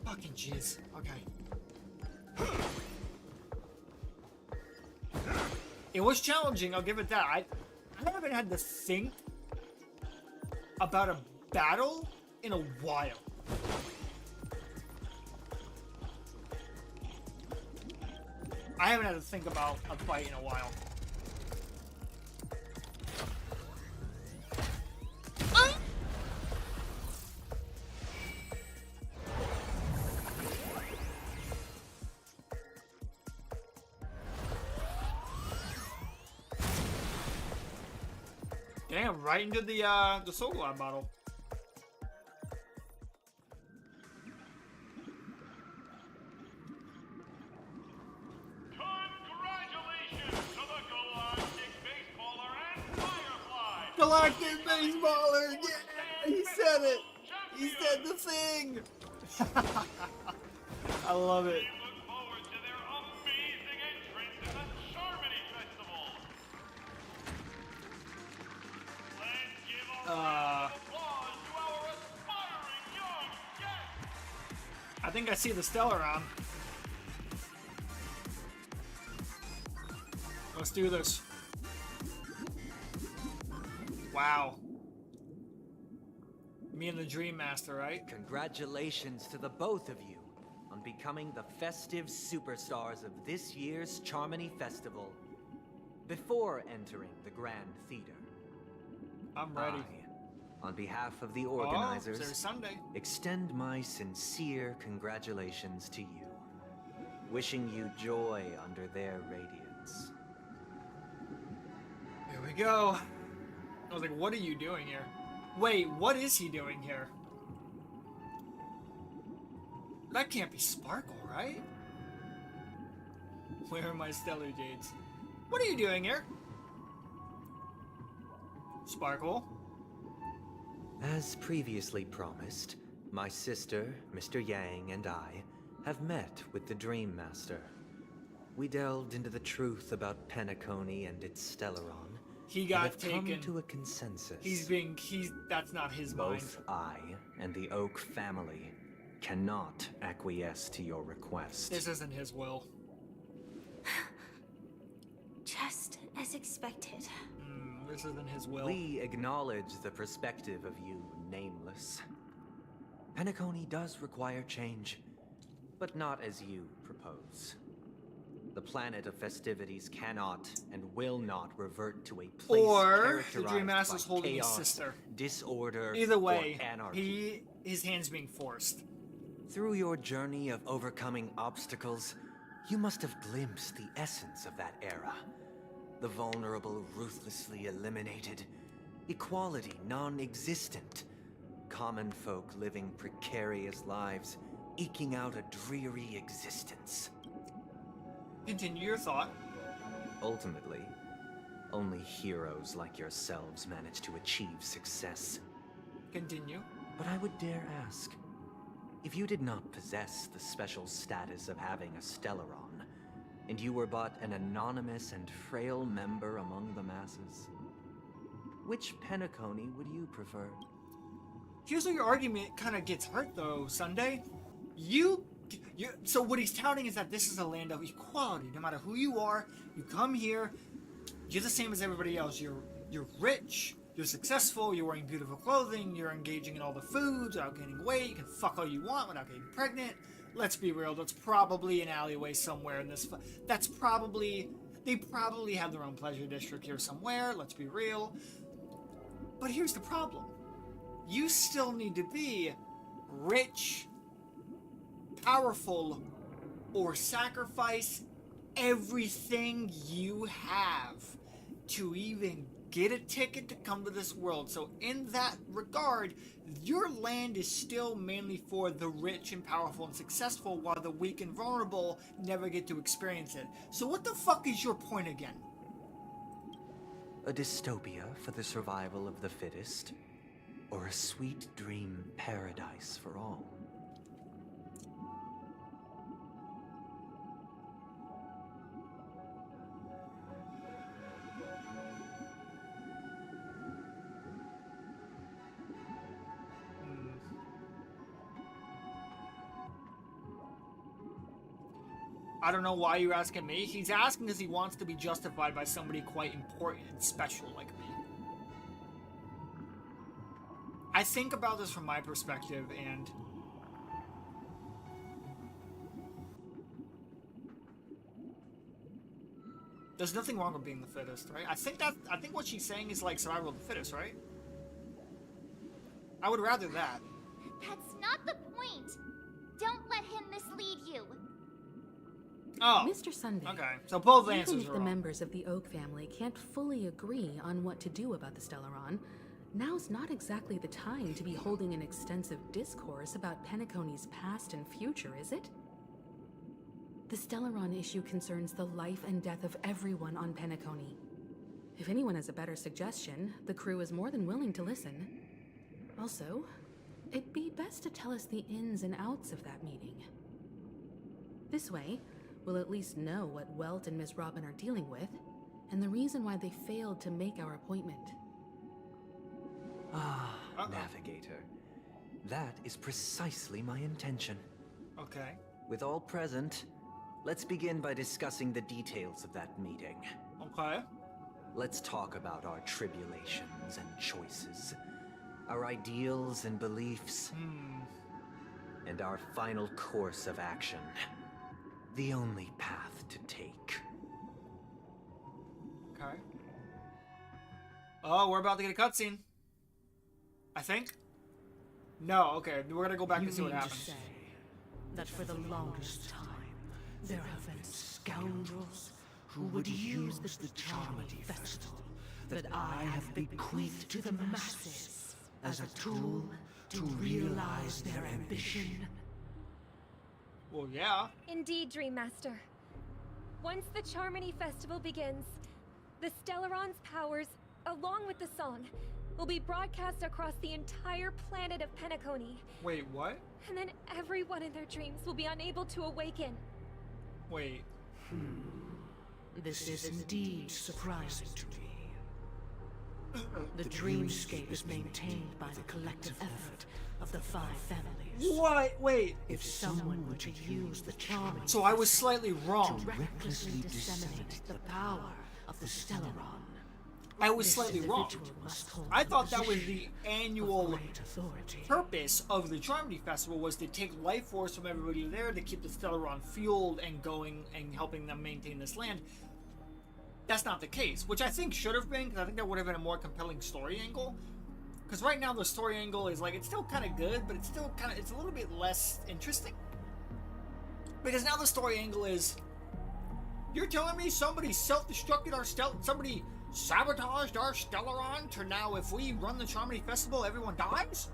Fucking jeez. Okay. It was challenging, I'll give it that. I haven't had to think about a battle in a while. I haven't had to think about a fight in a while. Damn, right into the Soul Glide bottle. Galactic Baseballer! Yeah! He said it! He said the thing! I love it. I think I see the Stellaron. Let's do this. Wow. Me and the Dream Master, right? Congratulations to the both of you on becoming the festive superstars of this year's Charmony Festival. Before entering the Grand Theater, I'm ready. On behalf of the organizers, there's Sunday. extend my sincere congratulations to you, wishing you joy under their radiance. Here we go. I was like, what are you doing here? Wait, what is he doing here? That can't be Sparkle, right? Where are my Stellar Jades? What are you doing here? Sparkle? As previously promised, my sister, Mr. Yang, and I have met with the Dream Master. We delved into the truth about Penacony and its Stellaron, He got have taken. come to a consensus. That's not his mind. Both I and the Oak family cannot acquiesce to your request. This isn't his will. Just as expected. This isn't his will. We acknowledge the perspective of you, Nameless. Penacony does require change, but not as you propose. The planet of festivities cannot and will not revert to a place Or the characterized Dream Master's by holding his chaos, sister. disorder, Either way, or anarchy. his hand's being forced. Through your journey of overcoming obstacles, you must have glimpsed the essence of that era. The vulnerable ruthlessly eliminated, equality non-existent, common folk living precarious lives, eking out a dreary existence. Continue your thought. Ultimately, only heroes like yourselves manage to achieve success. Continue. But I would dare ask, if you did not possess the special status of having a Stellaron, and you were but an anonymous and frail member among the masses, which Penacony would you prefer? Here's where your argument kind of gets hurt, though, Sunday. So what he's touting is that this is a land of equality. No matter who you are, you come here, you're the same as everybody else. You're rich, you're successful, you're wearing beautiful clothing, you're engaging in all the foods without gaining weight, you can fuck all you want without getting pregnant. Let's be real, that's probably an alleyway somewhere in this. They probably have their own pleasure district here somewhere, let's be real. But here's the problem. You still need to be rich, powerful, or sacrifice everything you have to even get a ticket to come to this world. So in that regard, your land is still mainly for the rich and powerful and successful, while the weak and vulnerable never get to experience it. So what the fuck is your point again? A dystopia for the survival of the fittest? Or a sweet dream paradise for all? I don't know why you're asking me. He's asking because he wants to be justified by somebody quite important and special like me. I think about this from my perspective, and there's nothing wrong with being the fittest, right? I think what she's saying is like survival of the fittest, right? I would rather that. That's not the point. Don't let him mislead you. Oh, Mr. Sunday. Okay, so both Even answers if are the wrong. members of the Oak family can't fully agree on what to do about the Stellaron, now's not exactly the time to be holding an extensive discourse about Penacony's past and future, is it? The Stellaron issue concerns the life and death of everyone on Penacony. If anyone has a better suggestion, the crew is more than willing to listen. Also, it'd be best to tell us the ins and outs of that meeting. This way, we'll at least know what Welt and Miss Robin are dealing with, and the reason why they failed to make our appointment. Navigator. That is precisely my intention. Okay. With all present, let's begin by discussing the details of that meeting. Okay. Let's talk about our tribulations and choices, our ideals and beliefs, and our final course of action. The only path to take. Okay. Oh, we're about to get a cutscene. I think. No, okay. We're gonna go back and see what happens. That for the longest time, there have been scoundrels who would use the Charmity Festival that I have bequeathed to the masses as a tool to realize their ambition. Well, yeah. Indeed, Dream Master. Once the Charmony Festival begins, the Stellaron's powers, along with the song, will be broadcast across the entire planet of Penacony. Wait, what? And then everyone in their dreams will be unable to awaken. Wait. This is indeed surprising to me. The dreamscape is maintained by the collective effort of the 5 families. What? Wait. If someone were to use the charming So I was slightly wrong. to recklessly disseminate the power of the Stellaron, I was slightly wrong. I thought that was the annual purpose of the Charmony Festival, was to take life force from everybody there to keep the Stellaron fueled and going and helping them maintain this land. That's not the case, which I think should have been, because I think that would have been a more compelling story angle. Because right now the story angle is like, it's still kind of good, but it's still kind of, it's a little bit less interesting. Because now the story angle is, you're telling me somebody self-destructed our somebody sabotaged our Stellaron to now if we run the Charmony Festival, everyone dies?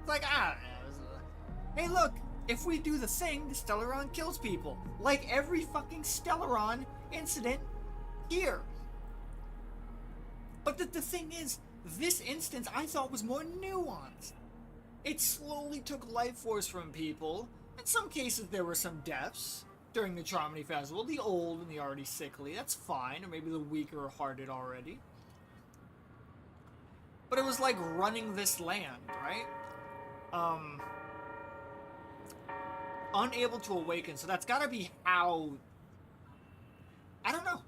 It's like, I don't know. Hey, look, if we do the thing, the Stellaron kills people. Like every fucking Stellaron incident here. But the thing is, this instance I thought was more nuanced. It slowly took life force from people. In some cases there were some deaths during the Charmony Festival. The old and the already sickly, that's fine. Or maybe the weaker hearted already. But it was like running this land, right? Unable to awaken, so that's gotta be how... I don't know.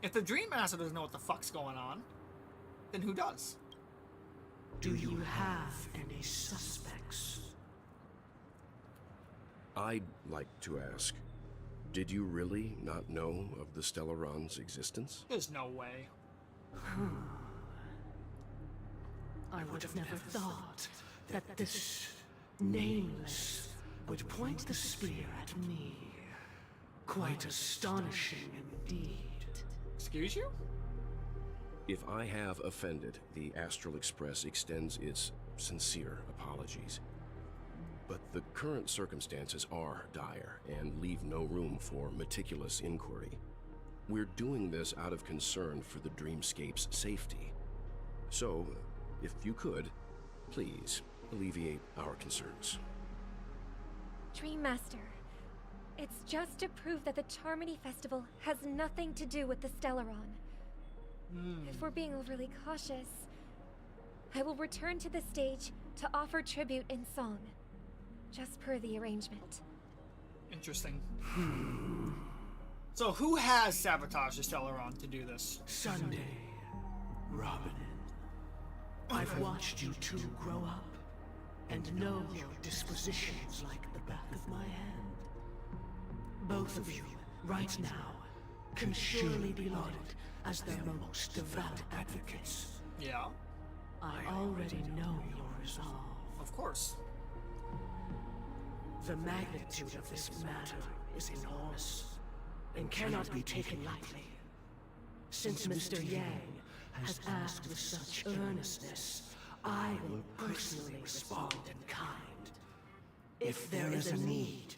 If the Dream Master doesn't know what the fuck's going on, then who does? do you have any suspects? I'd like to ask, did you really not know of the Stellaron's existence? There's no way. I would have never thought that this nameless would point the spear at me. Quite astonishing indeed. Excuse you? If I have offended, the Astral Express extends its sincere apologies. But the current circumstances are dire and leave no room for meticulous inquiry. We're doing this out of concern for the Dreamscape's safety. So, if you could, please alleviate our concerns. Dream Master, it's just to prove that the Charmony Festival has nothing to do with the Stellaron. If we're being overly cautious, I will return to the stage to offer tribute in song, just per the arrangement. Interesting. So who has sabotaged the Stellaron to do this? Sunday, Robin. I've watched you two grow up and know your dispositions like the back of my hand. Both of you, right now, can surely be lauded as their most devout advocates. Yeah. I already know your resolve. Of course. The magnitude of this matter is enormous and cannot be taken lightly. Since Mr. Yang has asked with such earnestness, I will personally respond in kind. If there is a need,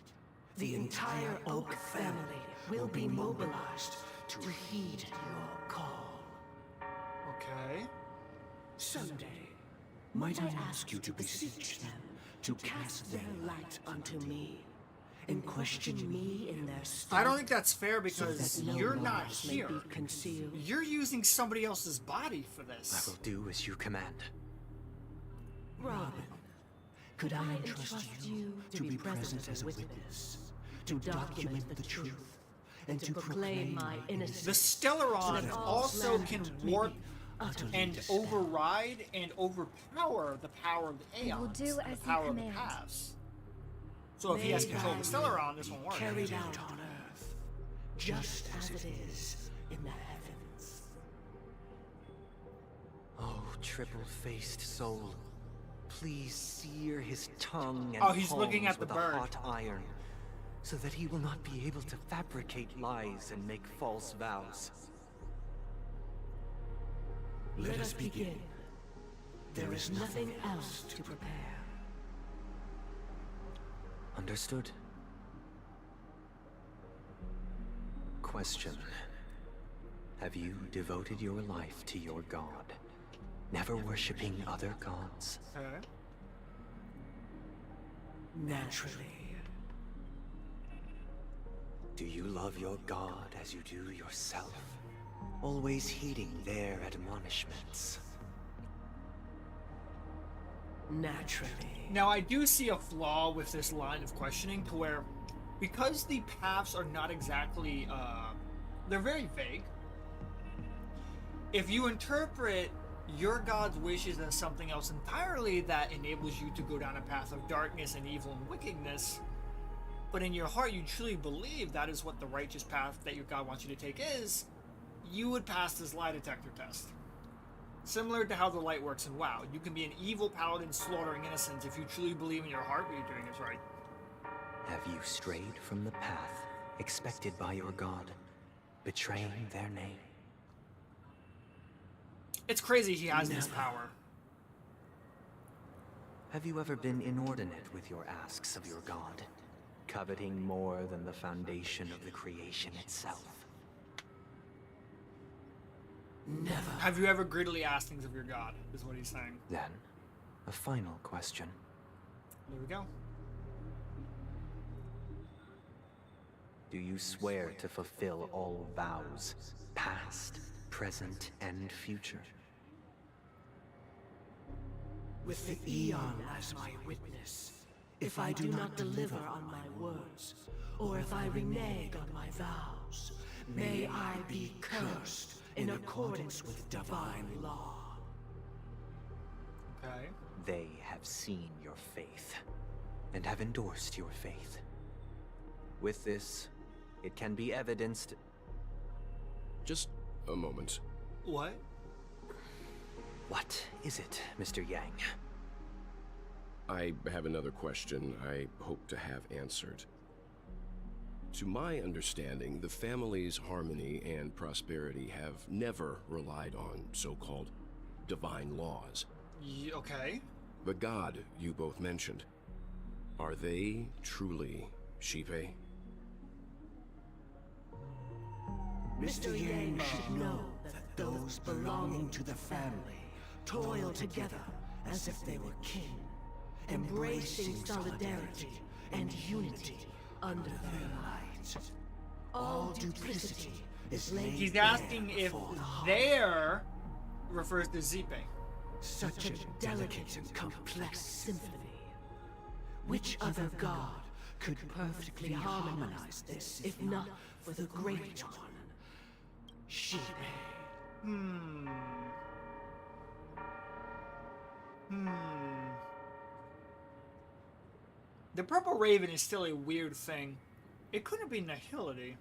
the entire Oak family will be mobilized to heed your call. Okay. Sunday, might I ask you to beseech them to cast their light unto me and question me in their stead? I don't think that's fair because so that no you're not lies may here. be concealed. You're using somebody else's body for this. I will do as you command. Robin, could I entrust you to be present as a witness, to document the truth, and to proclaim my innocence? The Stellaron also can warp and override and overpower the power of the Aeons, will do the as you power of the command. past. So if he has control of the Stellaron, this won't work. Carried out on Earth, just as it is in the heavens. Oh, triple-faced soul, please sear his tongue and Oh, he's looking palms at the with bird. a hot iron, so that he will not be able to fabricate lies and make false vows. Let us begin. There is nothing else to prepare. Understood. Question. Have you devoted your life to your god, never worshipping other gods? Naturally. Do you love your god as you do yourself? always heeding their admonishments. Naturally. Now, I do see a flaw with this line of questioning to where, because the paths are not exactly, they're very vague. If you interpret your god's wishes as something else entirely that enables you to go down a path of darkness and evil and wickedness, but in your heart you truly believe that is what the righteous path that your god wants you to take is, you would pass this lie detector test. Similar to how the light works in WoW. You can be an evil paladin slaughtering innocents if you truly believe in your heart what you're doing is right. Have you strayed from the path expected by your god, betraying their name? It's crazy he has this power. Have you ever been inordinate with your asks of your god, coveting more than the foundation of the creation itself? Never. Have you ever greedily asked things of your god, is what he's saying. Then, a final question. There we go. Do you swear to fulfill all vows, past, present, and future? With the Eon as my witness, if I do not deliver on my words, or if I renege on my vows, may I be cursed in accordance with divine law. Okay. They have seen your faith, and have endorsed your faith. With this, it can be evidenced... Just a moment. What? What is it, Mr. Yang? I have another question I hope to have answered. To my understanding, the family's harmony and prosperity have never relied on so-called divine laws. Okay. The god you both mentioned, are they truly Shipe? Mr. Yang should know that those belonging to the family toil together as if they were kin, embracing solidarity and unity under their light. All duplicity is laid He's bare asking if before the heart. there refers to Zipe. Such a delicate and complex symphony. Which other god could perfectly harmonize this, if not for the great one? Shipe. The Purple Raven is still a weird thing. It couldn't be Nihility.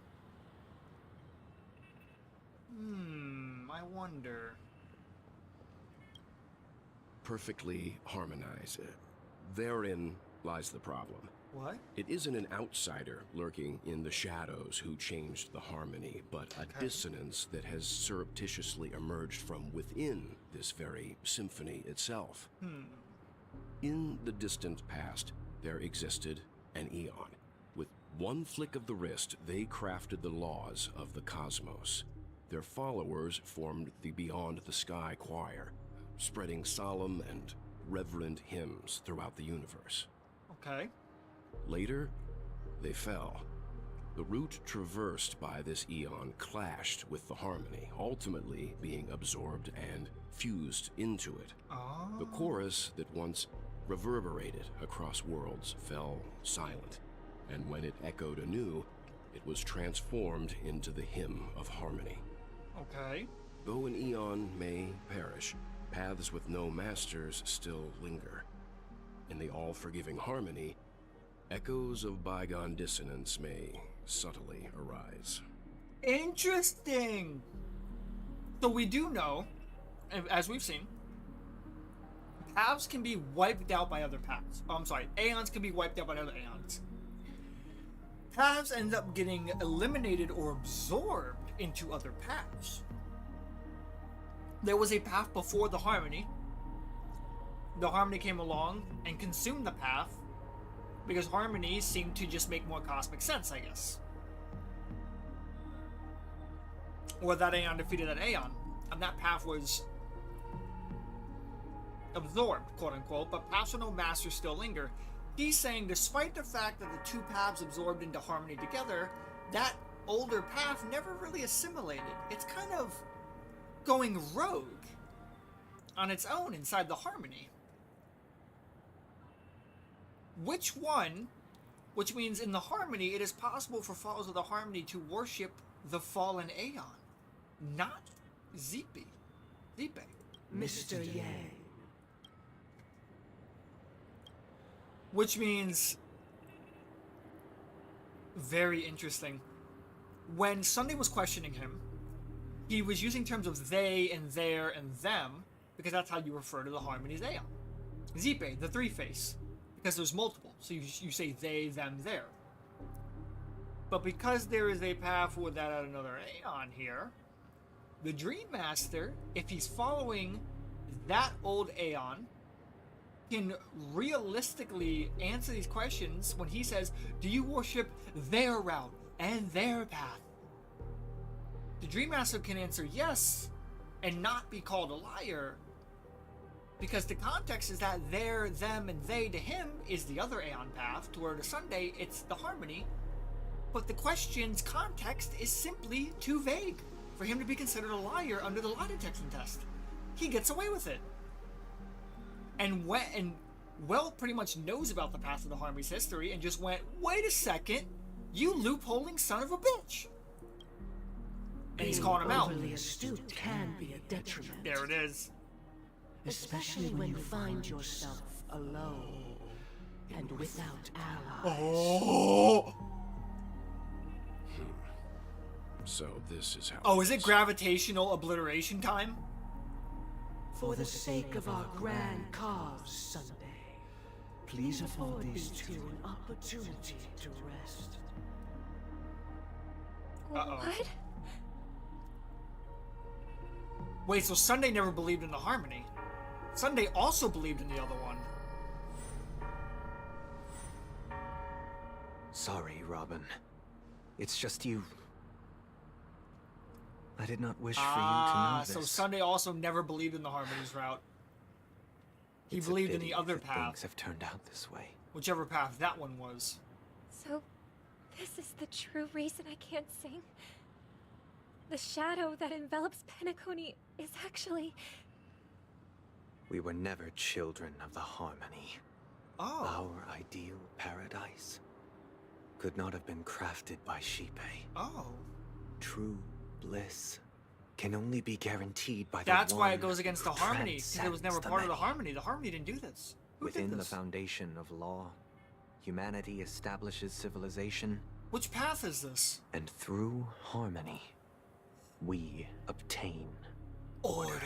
I wonder. Perfectly harmonized. Therein lies the problem. What? It isn't an outsider lurking in the shadows who changed the harmony, but a dissonance that has surreptitiously emerged from within this very symphony itself. In the distant past, there existed an Eon. With one flick of the wrist, they crafted the laws of the cosmos. Their followers formed the Beyond the Sky Choir, spreading solemn and reverent hymns throughout the universe. Okay. Later, they fell. The route traversed by this Eon clashed with the harmony, ultimately being absorbed and fused into it. The chorus that once reverberated across worlds fell silent, and when it echoed anew, it was transformed into the hymn of harmony. Okay. Though an Eon may perish, paths with no masters still linger. In the all-forgiving harmony, echoes of bygone dissonance may subtly arise. Interesting! So we do know, as we've seen, paths can be wiped out by other paths. Oh, I'm sorry, aeons can be wiped out by other aeons. Paths end up getting eliminated or absorbed into other paths. There was a path before the harmony. The harmony came along and consumed the path because harmony seemed to just make more cosmic sense, I guess. Or that aeon defeated that aeon, and that path was absorbed, quote unquote, but paths with no masters still linger. He's saying despite the fact that the two paths absorbed into harmony together, that older path never really assimilated. It's kind of going rogue on its own inside the Harmony. Which means in the Harmony, it is possible for followers of the Harmony to worship the fallen Aeon, not Zeepe. Mr. Yang. Which means, very interesting. When Sunday was questioning him, he was using terms of they and their and them, because that's how you refer to the Harmony's Aeon. Zeepe, the three-face, because there's multiple, so you say they, them, their. But because there is a path without another Aeon here, the Dream Master, if he's following that old Aeon, can realistically answer these questions when he says, do you worship their route and their path? The Dream Master can answer yes and not be called a liar, because the context is that their, them, and they to him is the other Aeon path, to where to Sunday it's the Harmony, but the question's context is simply too vague for him to be considered a liar under the lie detection test. He gets away with it. And Well pretty much knows about the path of the Harmony's history and just went, wait a second, you loopholing son of a bitch. And he's calling him out. Overly astute can be a detriment. There it is. Especially when you find yourself alone and without allies. Oh! So this is how... Oh, is it gravitational obliteration time? For the sake of our grand cause, Sunday, please afford these two an opportunity to rest. Uh-oh. What? Wait, so Sunday never believed in the Harmony. Sunday also believed in the other one. Sorry, Robin. It's just you. I did not wish for you to know this. So Sunday also never believed in the Harmony's route. He believed in the other path. Things have turned out this way. Whichever path that one was. So, this is the true reason I can't sing? The shadow that envelops Penacony is actually... We were never children of the Harmony. Oh. Our ideal paradise could not have been crafted by Xipe. Oh. True bliss can only be guaranteed by the That's one why it goes against the who Harmony, because it was never transcends part of the many. Harmony. The Harmony didn't do this. Who Within did the this? foundation of law, humanity establishes civilization. Which path is this? And through harmony, we obtain Order.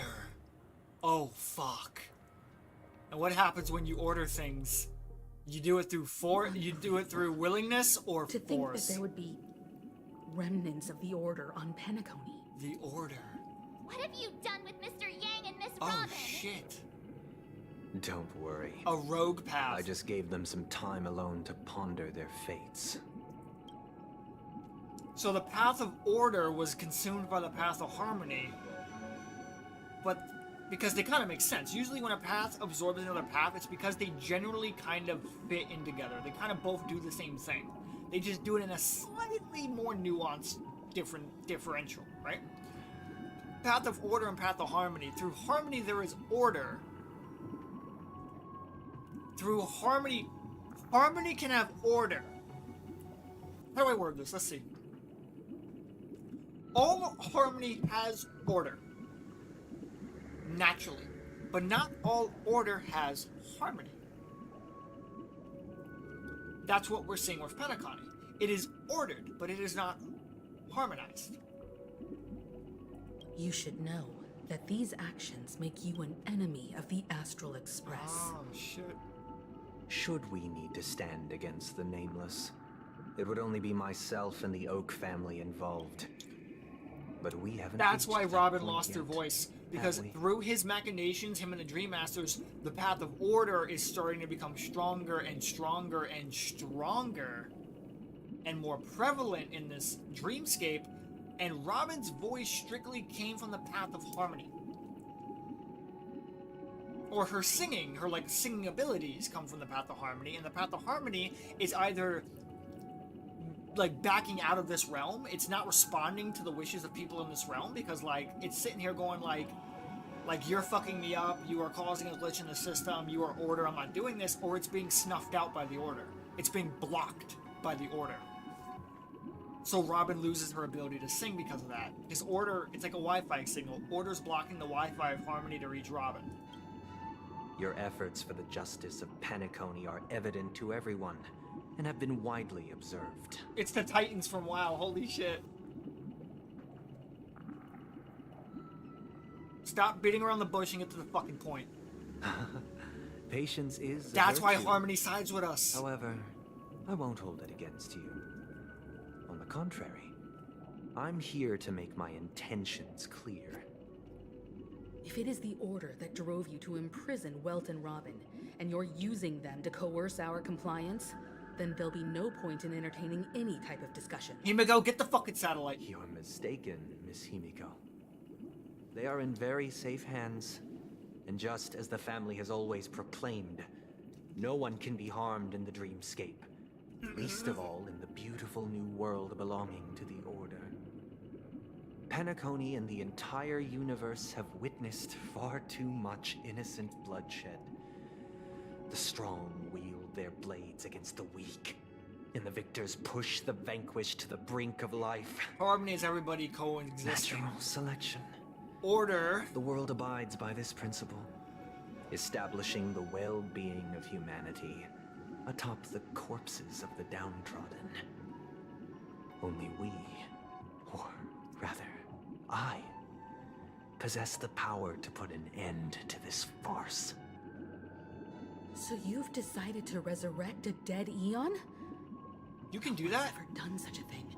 Oh, fuck. And what happens when you order things? You do it through you do it through willingness or To think that force? there would be remnants of the Order on Penacony. The Order. What have you done with Mr. Yang and Miss Oh, Robin? shit. Don't worry. A rogue path. I just gave them some time alone to ponder their fates. So the path of order was consumed by the path of harmony. But because they kind of make sense. Usually when a path absorbs another path, it's because they generally kind of fit in together. They kind of both do the same thing. They just do it in a slightly more nuanced, differential, right? Path of order and path of harmony. Through harmony there is order. Through harmony, harmony can have order. How do I word this? Let's see. All harmony has order. Naturally. But not all order has harmony. That's what we're seeing with Penacony. It is ordered, but it is not harmonized. You should know that these actions make you an enemy of the Astral Express. Oh, shit. Should we need to stand against the Nameless, it would only be myself and the Oak family involved. But we haven't. That's reached why that Robin point lost her yet, voice. have Because we? through his machinations, him and the Dream Masters, the path of order is starting to become stronger and stronger and stronger and more prevalent in this dreamscape. And Robin's voice strictly came from the path of harmony. Or her singing, her like singing abilities come from the path of harmony, and the path of harmony is either like backing out of this realm. It's not responding to the wishes of people in this realm because like it's sitting here going like you're fucking me up, you are causing a glitch in the system, you are Order, I'm not doing this, or it's being snuffed out by the Order. It's being blocked by the Order. So Robin loses her ability to sing because of that. Because Order, it's like a Wi-Fi signal. Order's blocking the Wi-Fi of Harmony to reach Robin. Your efforts for the justice of Penacony are evident to everyone, and have been widely observed. It's the Titans from WoW, holy shit. Stop beating around the bush and get to the fucking point. Patience is That's why virtue. Harmony sides with us. However, I won't hold it against you. On the contrary, I'm here to make my intentions clear. If it is the Order that drove you to imprison Welt and Robin, and you're using them to coerce our compliance, then there'll be no point in entertaining any type of discussion. Himiko, get the fucking satellite. You're mistaken, Miss Himiko. They are in very safe hands, and just as the family has always proclaimed, no one can be harmed in the dreamscape, least of all in the beautiful new world belonging to the Order. Penacony and the entire universe have witnessed far too much innocent bloodshed. The strong wield their blades against the weak, and the victors push the vanquished to the brink of life. Harmony is everybody coexisting. Natural selection. Order. The world abides by this principle, establishing the well-being of humanity atop the corpses of the downtrodden. Only we, or rather, I, possess the power to put an end to this farce. So you've decided to resurrect a dead Eon? You can do that? I've never done such a thing.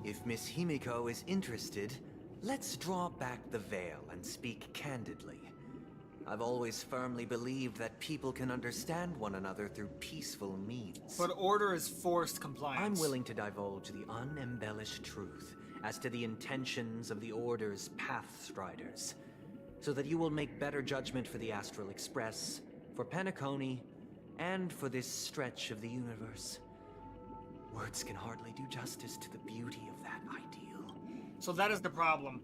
If Miss Himiko is interested, let's draw back the veil and speak candidly. I've always firmly believed that people can understand one another through peaceful means. But Order is forced compliance. I'm willing to divulge the unembellished truth as to the intentions of the Order's Pathstriders, so that you will make better judgment for the Astral Express, for Penacony, and for this stretch of the universe. Words can hardly do justice to the beauty of that ideal. So that is the problem.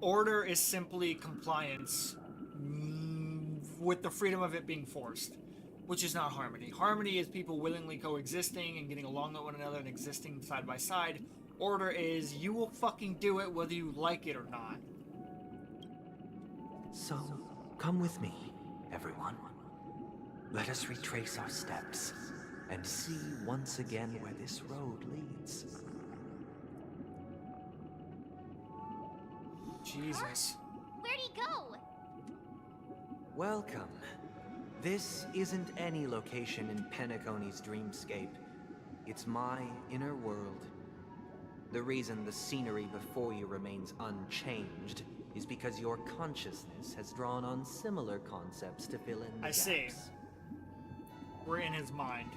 Order is simply compliance with the freedom of it being forced, which is not Harmony. Harmony is people willingly coexisting and getting along with one another and existing side by side. Order is you will fucking do it whether you like it or not. So, come with me, everyone. Let us retrace our steps and see once again where this road leads. Jesus. Where'd he go? Welcome. This isn't any location in Penacony's dreamscape. It's my inner world. The reason the scenery before you remains unchanged is because your consciousness has drawn on similar concepts to fill in the gaps. see. We're in his mind.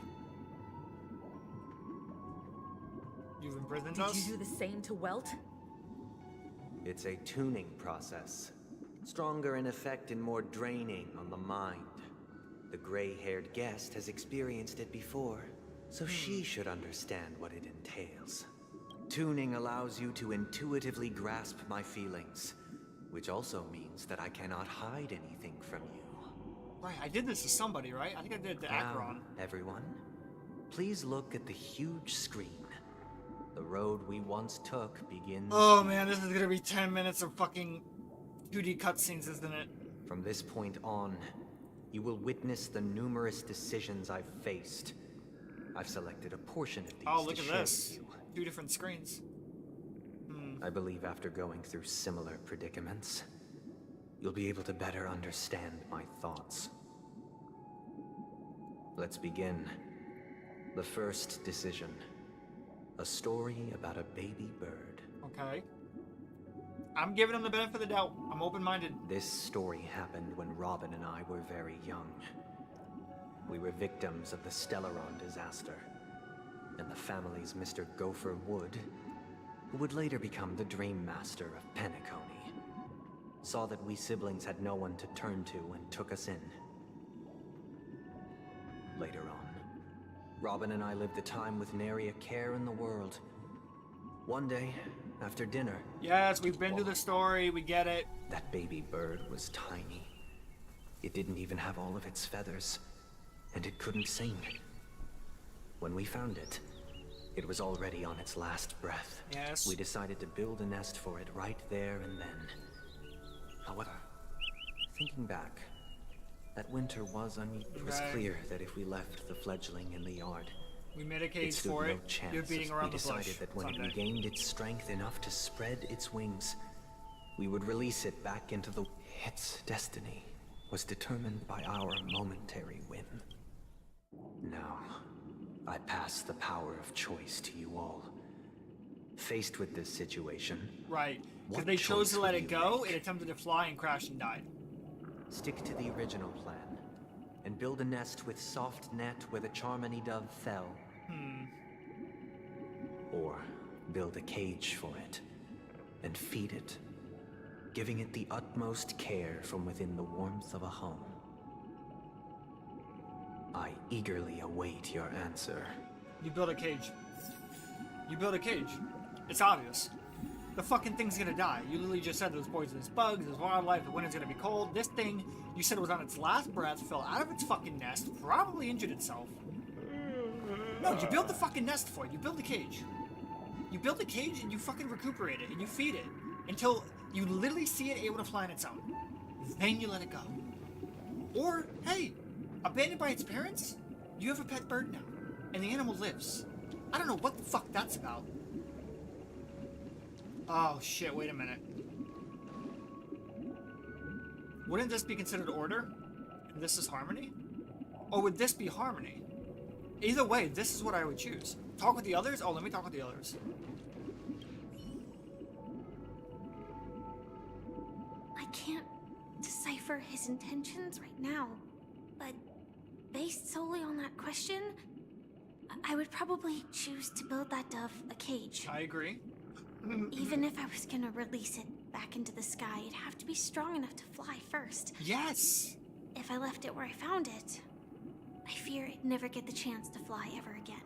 You've imprisoned us? Did you do the same to Welt? It's a tuning process. Stronger in effect and more draining on the mind. The gray-haired guest has experienced it before, so she should understand what it entails. Tuning allows you to intuitively grasp my feelings, which also means that I cannot hide anything from you. Right, I did this to somebody, right? I think I did it to Akron. Everyone, please look at the huge screen. The road we once took begins... Oh man, this is gonna be 10 minutes of fucking 2D cutscenes, isn't it? From this point on, you will witness the numerous decisions I've faced. I've selected a portion of these Oh, look to at share this. with you. 2 different screens. I believe after going through similar predicaments, you'll be able to better understand my thoughts. Let's begin. The first decision. A story about a baby bird. Okay. I'm giving him the benefit of the doubt. I'm open-minded. This story happened when Robin and I were very young. We were victims of the Stellaron disaster, and the family's Mr. Gopher Wood, who would later become the Dream Master of Penacony, saw that we siblings had no one to turn to and took us in. Later on, Robin and I lived a time with nary a care in the world. One day, after dinner... Yes, we've been to the story, we get it. That baby bird was tiny. It didn't even have all of its feathers, and it couldn't sing. When we found it, it was already on its last breath. Yes. We decided to build a nest for it right there and then. However, thinking back, that winter was it was clear that if we left the fledgling in the yard, we made a cage it stood for no it. chance. You're beating around We decided that when it regained its strength enough to spread its wings, we would release it back into the... Its destiny was determined by our momentary whim. Now, I pass the power of choice to you all. Faced with this situation... Right. Because they chose to let it go, it attempted to fly and crashed and died. Stick to the original plan, and build a nest with soft net where the Charmony dove fell. Or build a cage for it, and feed it, giving it the utmost care from within the warmth of a home. I eagerly await your answer. You build a cage. You build a cage. It's obvious. The fucking thing's gonna die. You literally just said there's poisonous bugs, there's wildlife, the winter's gonna be cold. This thing, you said it was on its last breath, fell out of its fucking nest, probably injured itself. No, you build the fucking nest for it. You build the cage. You build the cage and you fucking recuperate it and you feed it until you literally see it able to fly on its own. Then you let it go. Or, hey, abandoned by its parents, you have a pet bird now, and the animal lives. I don't know what the fuck that's about. Oh shit, wait a minute. Wouldn't this be considered order? And this is harmony? Or would this be harmony? Either way, this is what I would choose. Talk with the others? Oh, let me talk with the others. I can't decipher his intentions right now, but based solely on that question, I would probably choose to build that dove a cage. I agree. Even if I was gonna release it back into the sky, it'd have to be strong enough to fly first. Yes! If I left it where I found it, I fear it'd never get the chance to fly ever again.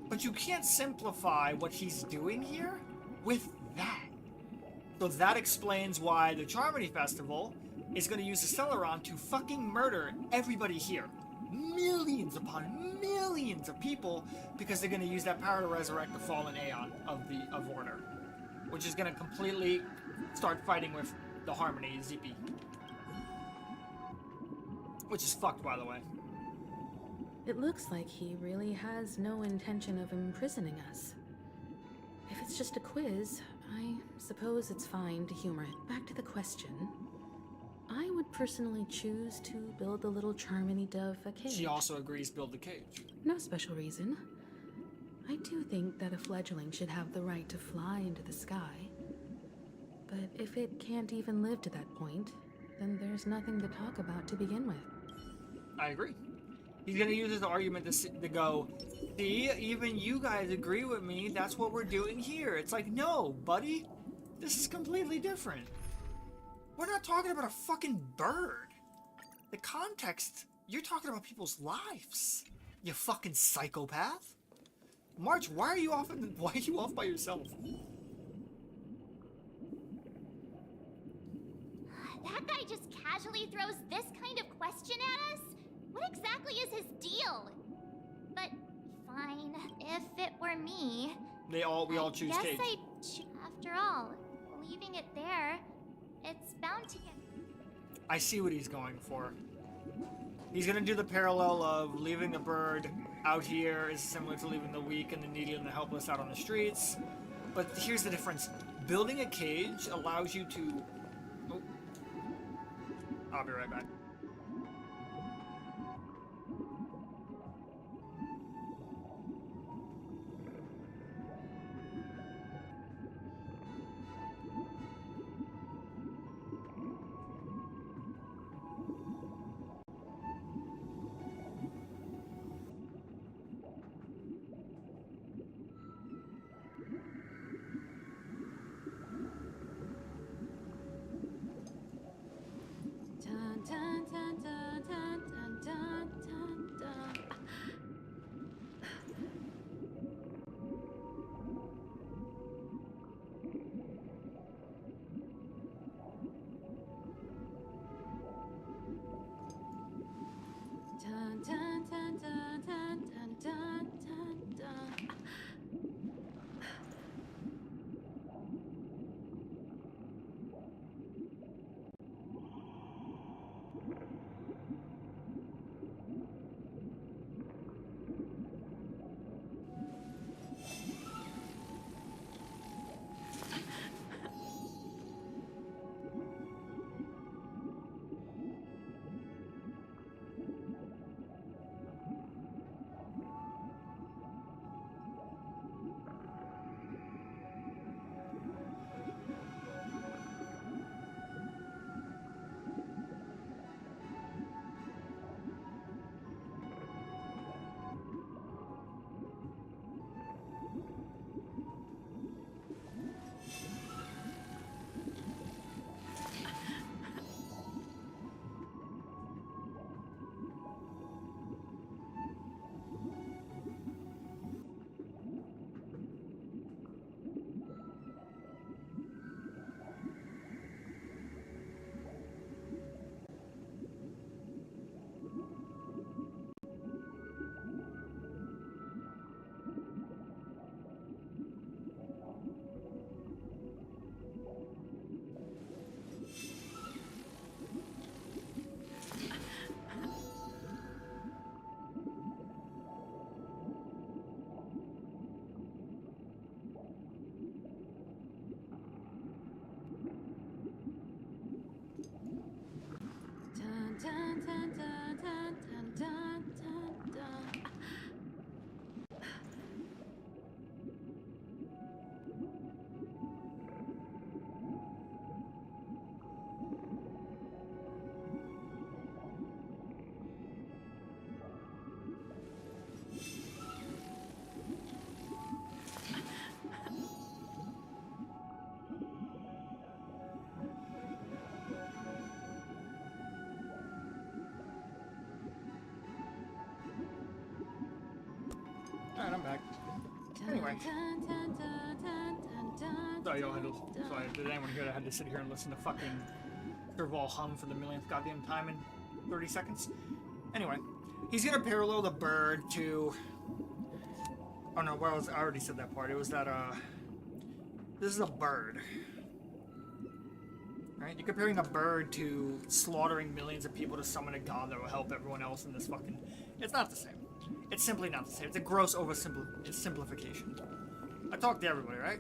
But you can't simplify what he's doing here with that. So that explains why the Charmony Festival is going to use the Stellaron to fucking murder everybody here. Millions upon millions of people, because they're going to use that power to resurrect the fallen Aeon of Order. Which is going to completely start fighting with the Harmony ZP. Which is fucked, by the way. It looks like he really has no intention of imprisoning us. If it's just a quiz, I suppose it's fine to humor it. Back to the question. I would personally choose to build the little Charmony dove a cage. She also agrees build the cage. No special reason. I do think that a fledgling should have the right to fly into the sky. But if it can't even live to that point, then there's nothing to talk about to begin with. I agree. He's gonna use his argument to go, see, even you guys agree with me, that's what we're doing here. It's like, no, buddy, this is completely different. We're not talking about a fucking bird. The context, you're talking about people's lives. You fucking psychopath. March, why are you off by yourself? That guy just casually throws this kind of question at us? What exactly is his deal? But fine, if it were me, We all choose cage. After all, leaving it there, it's bound to get... I see what he's going for. He's gonna do the parallel of leaving the bird out here is similar to leaving the weak and the needy and the helpless out on the streets. But here's the difference. Building a cage allows you to... Oh. I'll be right back. Dun, dun, Sorry, y'all had to. Sorry, did anyone hear that? I had to sit here and listen to fucking Serval hum for the millionth goddamn time in 30 seconds. Anyway, he's gonna parallel the bird to. Oh no, well, I already said that part. It was that, this is a bird. Right? You're comparing a bird to slaughtering millions of people to summon a god that will help everyone else in this fucking. It's not the same. It's simply not the same. It's a gross oversimplification. I talked to everybody, right?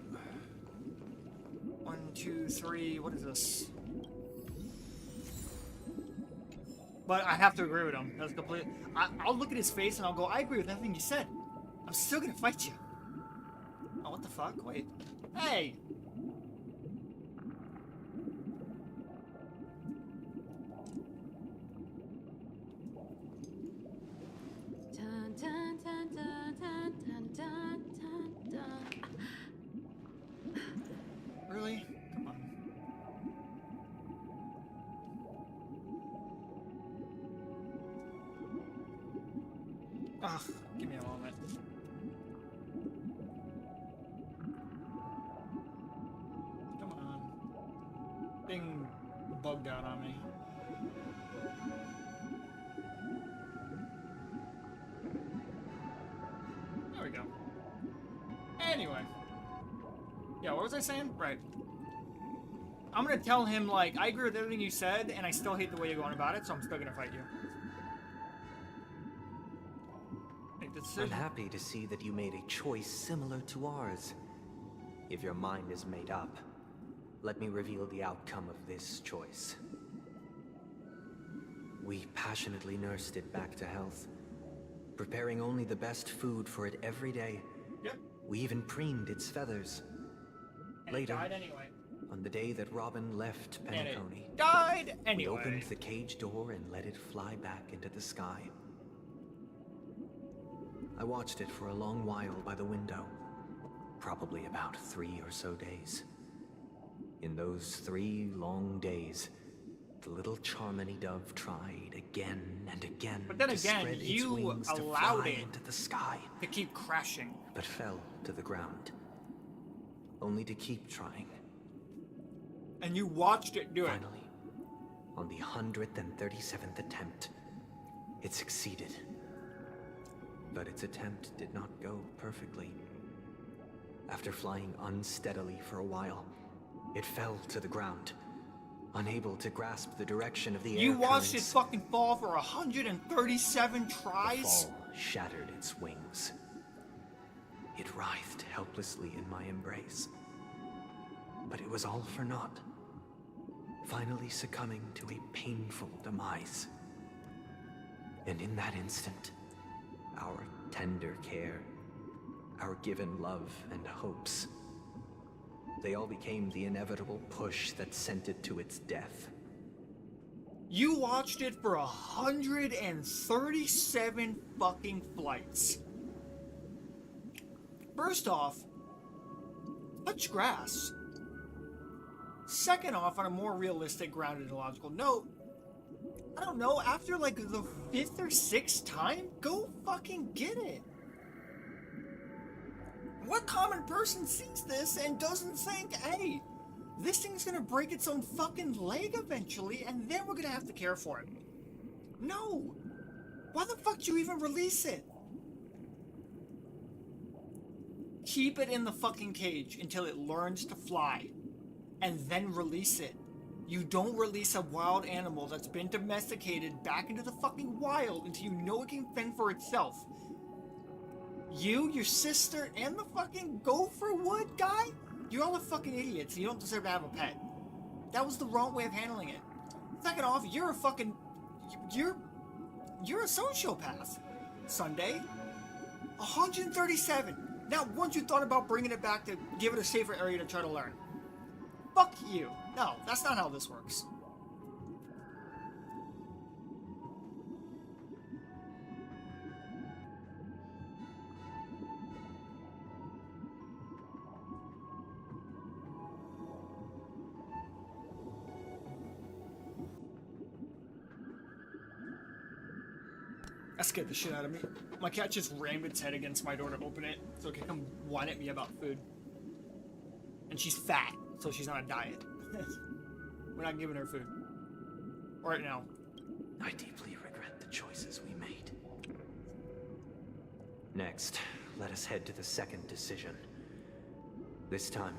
1, 2, 3. What is this? But I have to agree with him. That's complete. I'll look at his face and I'll go, I agree with everything you said. I'm still gonna fight you. Oh, what the fuck? Wait. Hey! Really? Come on. Ugh, give me a moment. Come on. Thing bugged out on me. There we go. Anyway. Yeah, what was I saying? Right. I'm gonna tell him, like, I agree with everything you said, and I still hate the way you're going about it, so I'm still gonna fight you. I'm happy to see that you made a choice similar to ours. If your mind is made up, let me reveal the outcome of this choice. We passionately nursed it back to health, preparing only the best food for it every day. Yep. We even preened its feathers. And Later, it died anyway. on the day that Robin left Penacony, died anyway. We opened the cage door and let it fly back into the sky. I watched it for a long while by the window, probably about 3 or so days. In those 3 long days, the little Charmony dove tried again and again But then to again, spread its you wings to allowed fly it into the sky, to keep crashing, but fell to the ground, only to keep trying. and you watched it do it. Finally, on the 137th attempt, it succeeded. But its attempt did not go perfectly. After flying unsteadily for a while, it fell to the ground, unable to grasp the direction of the air You watched it currents. fucking fall for 137 The tries? fall shattered its wings. It writhed helplessly in my embrace. But it was all for naught, finally succumbing to a painful demise. And in that instant, our tender care, our given love and hopes, they all became the inevitable push that sent it to its death. You watched it for 137 fucking flights. First off, touch grass. Second off, on a more realistic, grounded, and logical note, I don't know, after like the 5th or 6th time, go fucking get it. What common person sees this and doesn't think, hey, this thing's gonna break its own fucking leg eventually, and then we're gonna have to care for it? No! Why the fuck do you even release it? Keep it in the fucking cage until it learns to fly, and then release it. You don't release a wild animal that's been domesticated back into the fucking wild until you know it can fend for itself. You, your sister, and the fucking gopher wood guy? You're all the fucking idiots and you don't deserve to have a pet. That was the wrong way of handling it. Second off, you're a fucking... You're a sociopath. Sunday. 137. Not once you thought about bringing it back to give it a safer area to try to learn. Fuck you. No, that's not how this works. That scared the shit out of me. My cat just rammed its head against my door to open it so it can come whine at me about food. And she's fat, so she's on a diet. We're not giving her food. Right now. I deeply regret the choices we made. Next, let us head to the second decision. This time,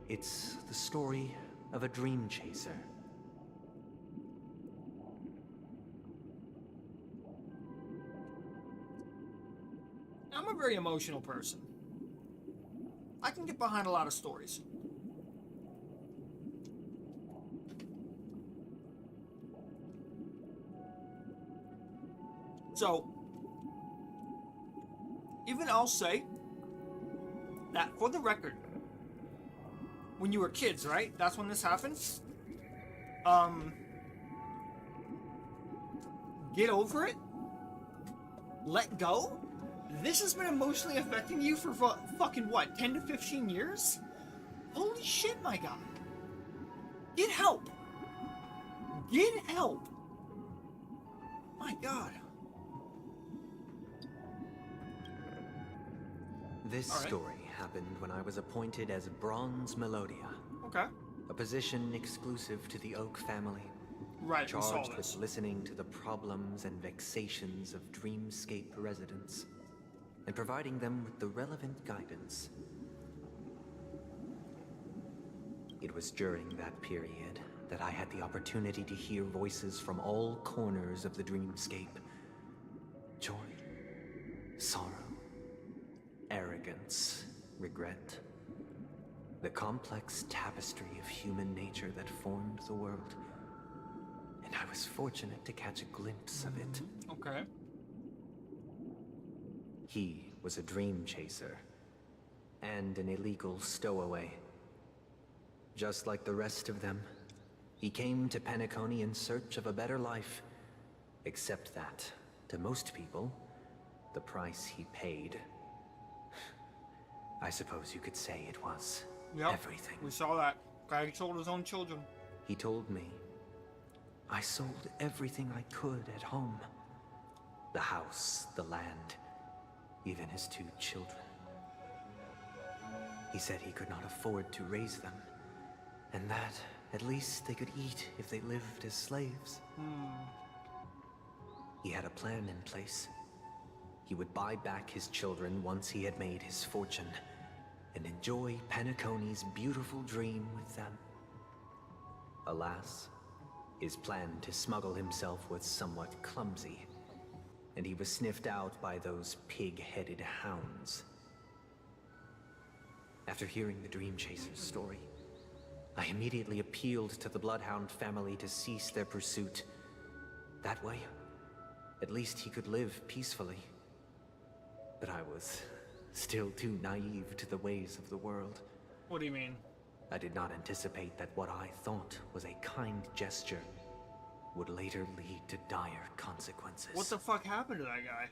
it's the story of a dream chaser. I'm a very emotional person. I can get behind a lot of stories. So, even I'll say that for the record, when you were kids, right? That's when this happened. Get over it. Let go. This has been emotionally affecting you for fucking what, 10 to 15 years? Holy shit, my guy. Get help. Get help. My God. This story happened when I was appointed as Bronze Melodia. Okay. A position exclusive to the Oak family. Right, we saw charged this. with listening to the problems and vexations of Dreamscape residents and providing them with the relevant guidance. It was during that period that I had the opportunity to hear voices from all corners of the Dreamscape. Joy, sorrow, arrogance, regret. The complex tapestry of human nature that formed the world. And I was fortunate to catch a glimpse of it. Okay. He was a dream chaser and an illegal stowaway. Just like the rest of them, he came to Penacony in search of a better life. Except that, to most people, the price he paid, I suppose you could say it was everything. We saw that. Guy sold his own children. He told me, I sold everything I could at home. The house, the land, even his 2 children. He said he could not afford to raise them, and that at least they could eat if they lived as slaves. He had a plan in place. He would buy back his children once he had made his fortune, and enjoy Penacony's beautiful dream with them. Alas, his plan to smuggle himself was somewhat clumsy, and he was sniffed out by those pig-headed hounds. After hearing the Dream Chaser's story, I immediately appealed to the Bloodhound family to cease their pursuit. That way, at least he could live peacefully. But I was still too naive to the ways of the world. What do you mean? I did not anticipate that what I thought was a kind gesture would later lead to dire consequences. What the fuck happened to that guy?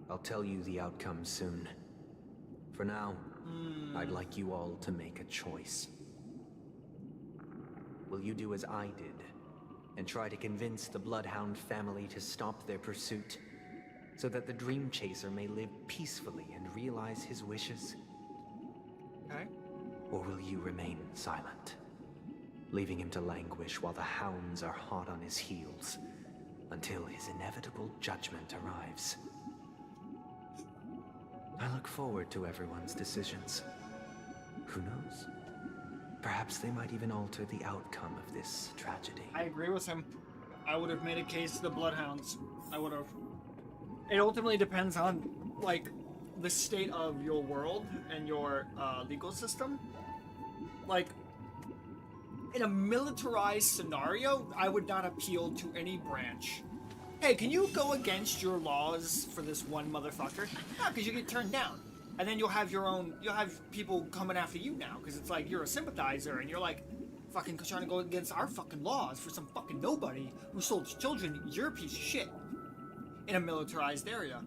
I'll tell you the outcome soon. For now, I'd like you all to make a choice. Will you do as I did and try to convince the Bloodhound family to stop their pursuit so that the Dream Chaser may live peacefully and realize his wishes? Okay. Or will you remain silent, leaving him to languish while the hounds are hot on his heels until his inevitable judgment arrives? I look forward to everyone's decisions. Who knows? Perhaps they might even alter the outcome of this tragedy. I agree with him. I would have made a case to the Bloodhounds. I would have. It ultimately depends on, like, the state of your world and your legal system. Like, in a militarized scenario, I would not appeal to any branch. Hey, can you go against your laws for this one motherfucker? No, because you get turned down. And then you'll have people coming after you now, because it's like you're a sympathizer and you're like fucking trying to go against our fucking laws for some fucking nobody who sold his children. You're a piece of shit in a militarized area.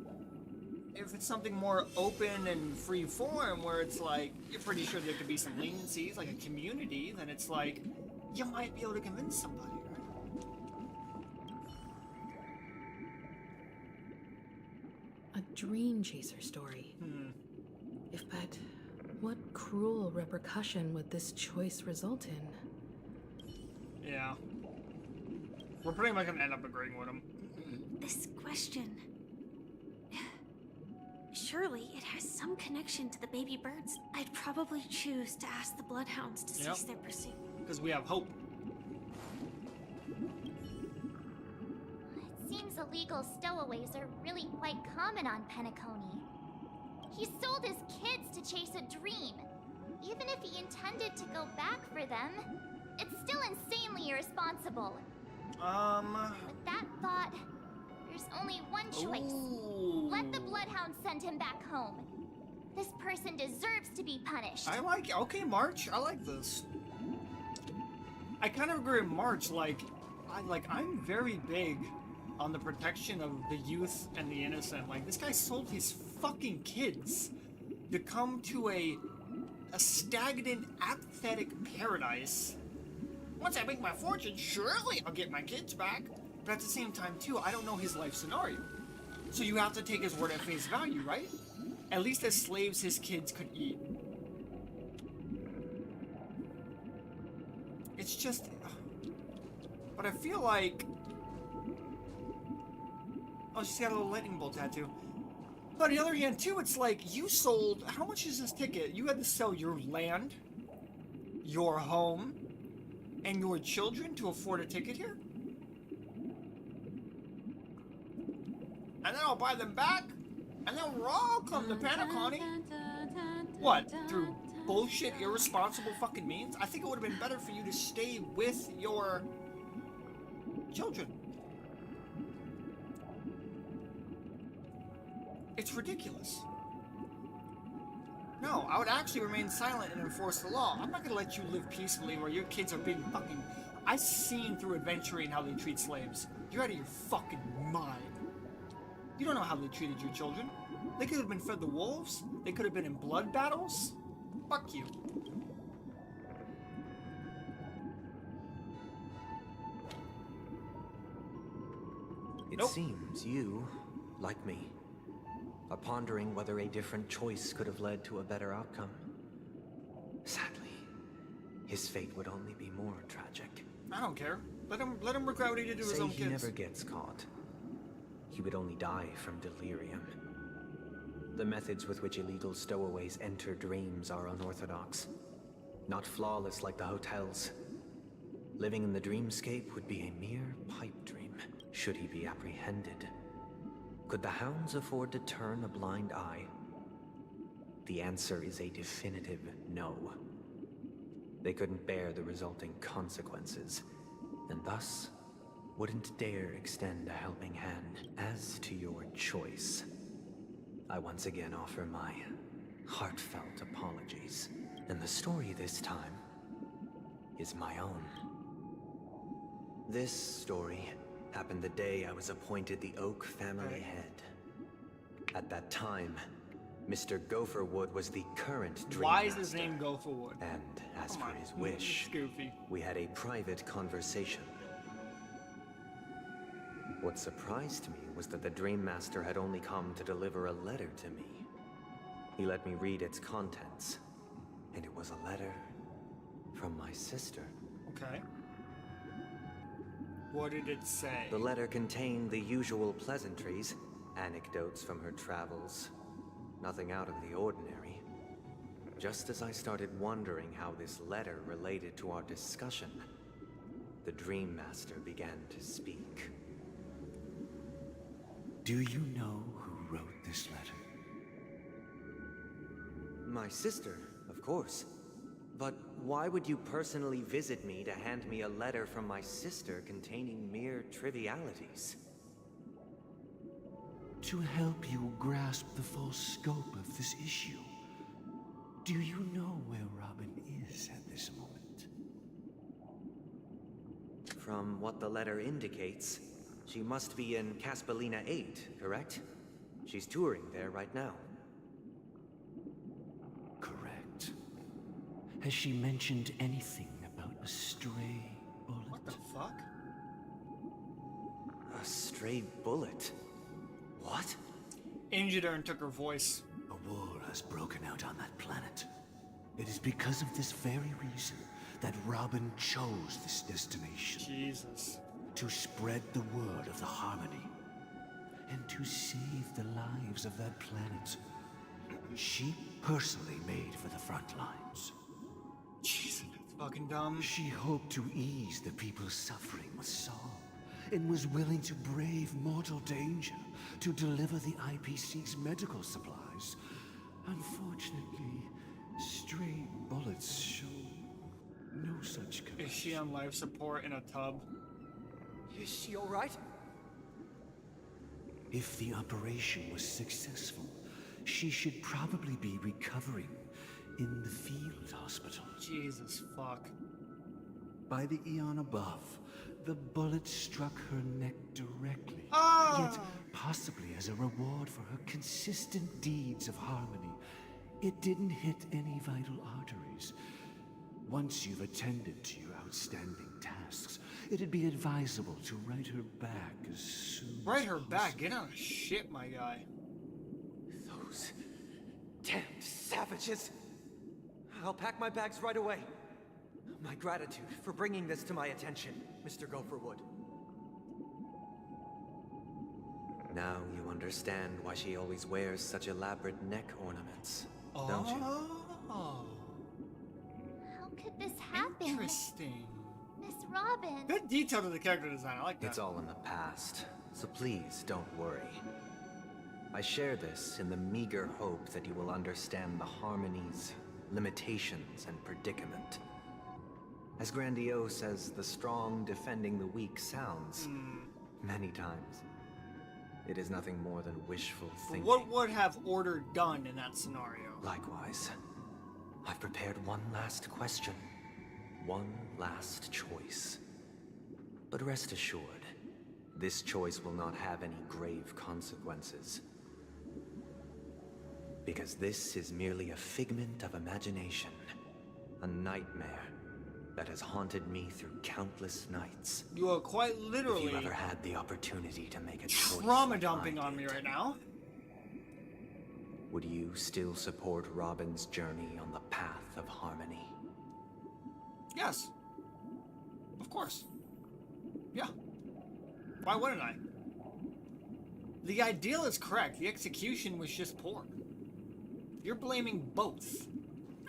If it's something more open and free form, where it's like you're pretty sure there could be some leniencies, like a community, then it's like you might be able to convince somebody, right? dream chaser story. But what cruel repercussion would this choice result in? Yeah. We're pretty much gonna end up agreeing with him. This question... Surely it has some connection to the baby birds. I'd probably choose to ask the bloodhounds to cease their pursuit. Because we have hope. It seems illegal stowaways are really quite common on Penacony. He sold his kids to chase a dream. Even if he intended to go back for them, it's still insanely irresponsible. With that thought, there's only one choice. Let the bloodhounds send him back home. This person deserves to be punished. Okay, March, I like this. I kind of agree with March, I'm very big on the protection of the youth and the innocent. Like, this guy sold his fucking kids to come to a stagnant, apathetic paradise. Once I make my fortune, surely I'll get my kids back. But at the same time, too, I don't know his life scenario. So you have to take his word at face value, right? At least as slaves, his kids could eat. It's just... But I feel like... Oh, she's got a little lightning bolt tattoo. But on the other hand, too, it's like, you sold... How much is this ticket? You had to sell your land, your home, and your children to afford a ticket here? And then I'll buy them back, and then we'll all come to Penacony. What? Through bullshit, irresponsible fucking means? I think it would have been better for you to stay with your children. It's ridiculous. No, I would actually remain silent and enforce the law. I'm not gonna let you live peacefully where your kids are being fucking... I've seen through adventuring how they treat slaves. You're out of your fucking mind. You don't know how they treated your children. They could have been fed the wolves. They could have been in blood battles. Fuck you. It seems you, like me, are pondering whether a different choice could have led to a better outcome. Sadly, his fate would only be more tragic. I don't care. Let him regret what he did to his own kids. Say he never gets caught. He would only die from delirium. The methods with which illegal stowaways enter dreams are unorthodox. Not flawless like the hotels. Living in the dreamscape would be a mere pipe dream, should he be apprehended. Could the hounds afford to turn a blind eye? The answer is a definitive no. They couldn't bear the resulting consequences, and thus wouldn't dare extend a helping hand. As to your choice, I once again offer my heartfelt apologies. And the story this time is my own. This story happened the day I was appointed the Oak family head. At that time, Mr. Gopherwood was the current Dream Why is Master. his name Gopherwood? And as for his wish, we had a private conversation. What surprised me was that the Dream Master had only come to deliver a letter to me. He let me read its contents, and it was a letter from my sister. Okay. What did it say? The letter contained the usual pleasantries, anecdotes from her travels. Nothing out of the ordinary. Just as I started wondering how this letter related to our discussion, the Dream Master began to speak. Do you know who wrote this letter? My sister, of course. But why would you personally visit me to hand me a letter from my sister containing mere trivialities? To help you grasp the full scope of this issue. Do you know where Robin is at this moment? From what the letter indicates, she must be in Caspelina 8, correct? She's touring there right now. Correct. Has she mentioned anything about a stray bullet? What the fuck? A stray bullet? What? injured her and took her voice. A war has broken out on that planet. It is because of this very reason that Robin chose this destination. Jesus. To spread the word of the Harmony. And to save the lives of that planet. She personally made for the front lines. Jesus, that's fucking dumb. She hoped to ease the people's suffering with song, and was willing to brave mortal danger to deliver the IPC's medical supplies. Unfortunately, stray bullets show no such connection. Is she on life support in a tub? Is she alright? If the operation was successful, she should probably be recovering in the field hospital. Jesus fuck. By the eon above, the bullet struck her neck directly. Yet, possibly as a reward for her consistent deeds of harmony, it didn't hit any vital arteries. Once you've attended to your outstanding tasks, it'd be advisable to write her back as soon Write as her possible. back. Get on shit, my guy. Those damned savages. I'll pack my bags right away. My gratitude for bringing this to my attention, Mr. Gopherwood. Now you understand why she always wears such elaborate neck ornaments, don't you? Oh. How could this happen? Interesting. Miss Robin. Good detail to the character design. I like that. It's all in the past, so please don't worry. I share this in the meager hope that you will understand the Harmony's limitations and predicament. As grandiose as the strong defending the weak sounds, many times, it is nothing more than wishful thinking. What would have Order done in that scenario? Likewise, I've prepared one last question, one last choice. But rest assured, this choice will not have any grave consequences. Because this is merely a figment of imagination, a nightmare that has haunted me through countless nights. You are quite literally If you ever had the opportunity to make a choice, trauma dumping on me right now. would you still support Robin's journey on the path of harmony? Yes. Of course. Yeah. Why wouldn't I? The ideal is correct. The execution was just poor. You're blaming both.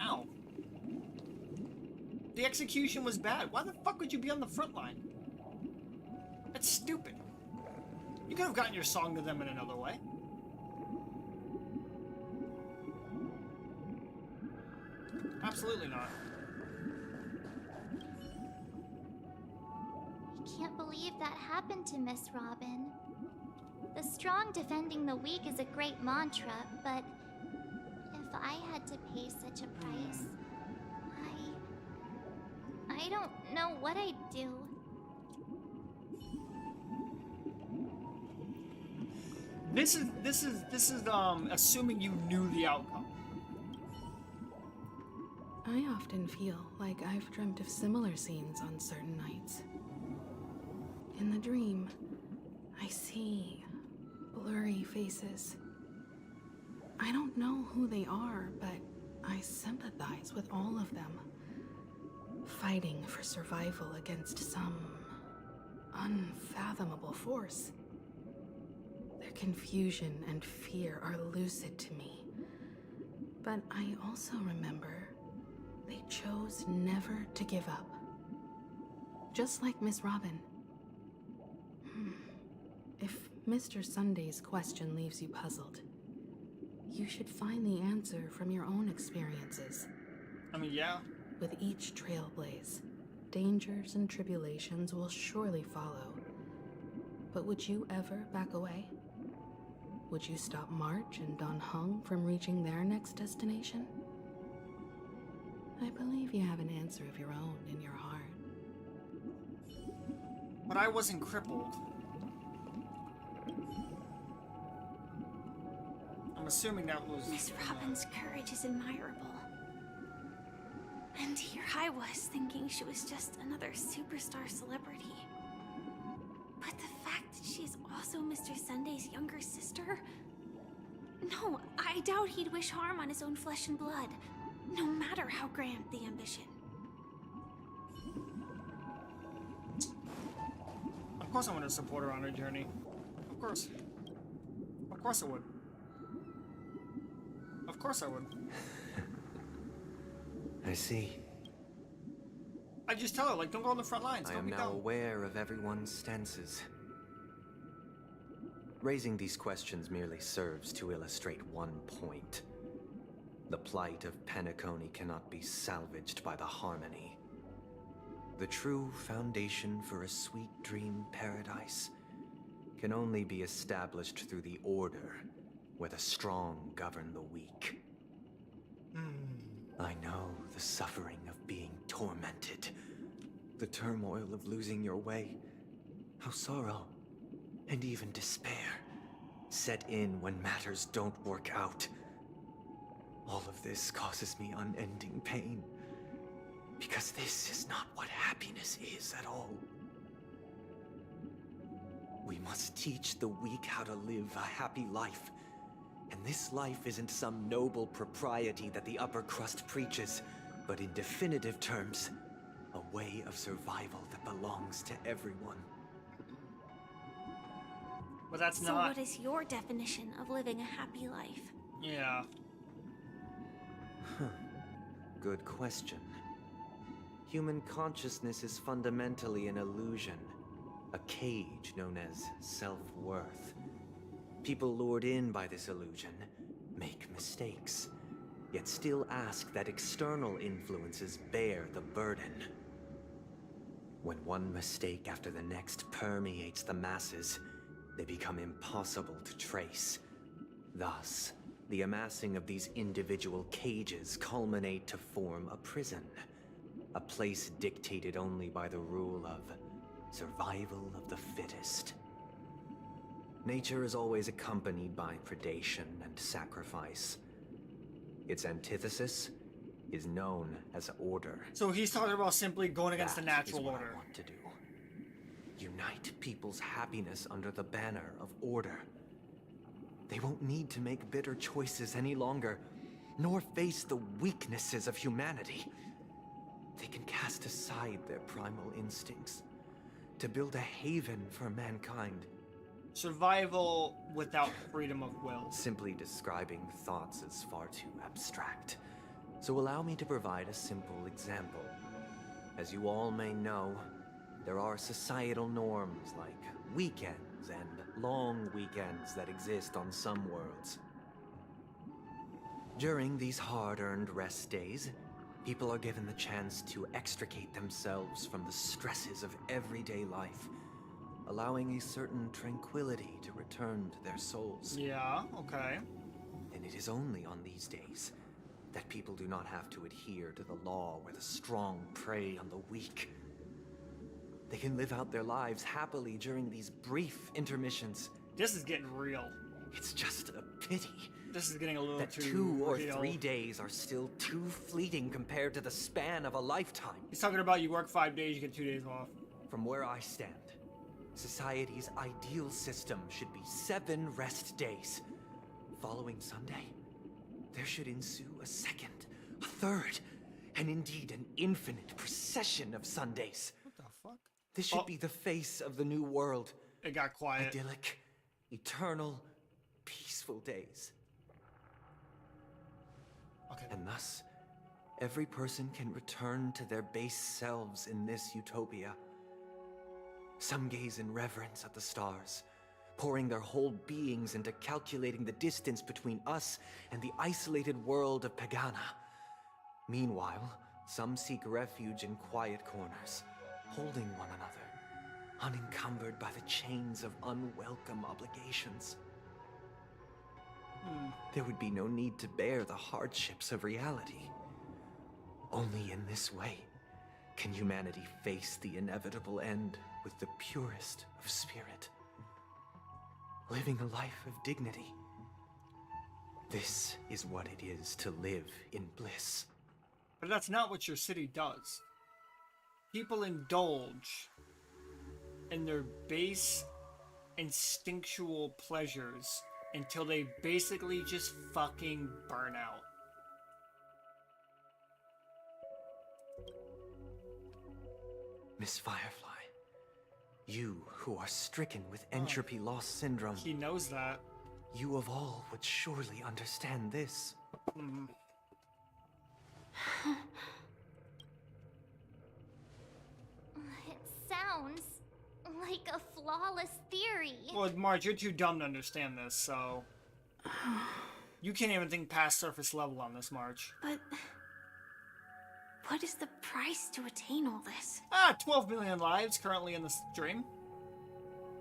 Ow. The execution was bad. Why the fuck would you be on the front line? That's stupid. You could have gotten your song to them in another way. Absolutely not. I can't believe that happened to Miss Robin. The strong defending the weak is a great mantra, but if I had to pay such a price, I don't know what I'd do. This is assuming you knew the outcome. I often feel like I've dreamt of similar scenes on certain nights. In the dream, I see blurry faces. I don't know who they are, but I sympathize with all of them. Fighting for survival against some unfathomable force. Their confusion and fear are lucid to me. But I also remember they chose never to give up. Just like Miss Robin. If Mr. Sunday's question leaves you puzzled, you should find the answer from your own experiences. I mean, yeah. With each trailblaze, dangers and tribulations will surely follow. But would you ever back away? Would you stop March and Don Hung from reaching their next destination? I believe you have an answer of your own in your heart. But I wasn't crippled. I'm assuming that was... Miss Robin's courage is admirable. And here I was thinking she was just another superstar celebrity. But the fact that she's also Mr. Sunday's younger sister, No, I doubt he'd wish harm on his own flesh and blood, no matter how grand the ambition. Of course I want to support her on her journey. Of course. Of course I would. Of course I would. I see. I just tell her, like, don't go on the front lines. I Don't am be now dumb. aware of everyone's stances. Raising these questions merely serves to illustrate one point. The plight of Penacony cannot be salvaged by the Harmony. The true foundation for a sweet dream paradise can only be established through the Order, where the strong govern the weak. I know the suffering of being tormented, the turmoil of losing your way, how sorrow and even despair set in when matters don't work out. All of this causes me unending pain, because this is not what happiness is at all. We must teach the weak how to live a happy life. And this life isn't some noble propriety that the upper crust preaches, but in definitive terms, a way of survival that belongs to everyone. But that's So not... what is your definition of living a happy life? Yeah. Good question. Human consciousness is fundamentally an illusion, a cage known as self-worth. People lured in by this illusion make mistakes, yet still ask that external influences bear the burden. When one mistake after the next permeates the masses, they become impossible to trace. Thus, the amassing of these individual cages culminate to form a prison, a place dictated only by the rule of survival of the fittest. Nature is always accompanied by predation and sacrifice. Its antithesis is known as order. So he's talking about simply going against the natural what order. I want to do. Unite people's happiness under the banner of order. They won't need to make bitter choices any longer, nor face the weaknesses of humanity. They can cast aside their primal instincts to build a haven for mankind. Survival without freedom of will. Simply describing thoughts is far too abstract. So allow me to provide a simple example. As you all may know, there are societal norms like weekends and long weekends that exist on some worlds. During these hard-earned rest days, people are given the chance to extricate themselves from the stresses of everyday life, allowing a certain tranquility to return to their souls. Yeah, okay. And it is only on these days that people do not have to adhere to the law where the strong prey on the weak. They can live out their lives happily during these brief intermissions. This is getting real. It's just a pity. This is getting a little that too 2 or real. 3 days are still too fleeting compared to the span of a lifetime. He's talking about you work 5 days, you get 2 days off. From where I stand, society's ideal system should be 7 rest days. Following Sunday, there should ensue a second, a third, and indeed an infinite procession of Sundays. What the fuck? This should be the face of the new world. It got quiet. Idyllic, eternal, peaceful days. Okay. And thus, every person can return to their base selves in this utopia. Some gaze in reverence at the stars, pouring their whole beings into calculating the distance between us and the isolated world of Pagana. Meanwhile, some seek refuge in quiet corners, holding one another, unencumbered by the chains of unwelcome obligations. There would be no need to bear the hardships of reality. Only in this way can humanity face the inevitable end with the purest of spirit, living a life of dignity. This is what it is to live in bliss. But that's not what your city does. People indulge in their base instinctual pleasures until they basically just fucking burn out. Miss Firefly, you who are stricken with entropy loss syndrome. He knows that. You of all would surely understand this. It sounds like a flawless theory. Well, Marge, you're too dumb to understand this, so... You can't even think past surface level on this, Marge. But what is the price to attain all this? 12 million lives currently in the stream.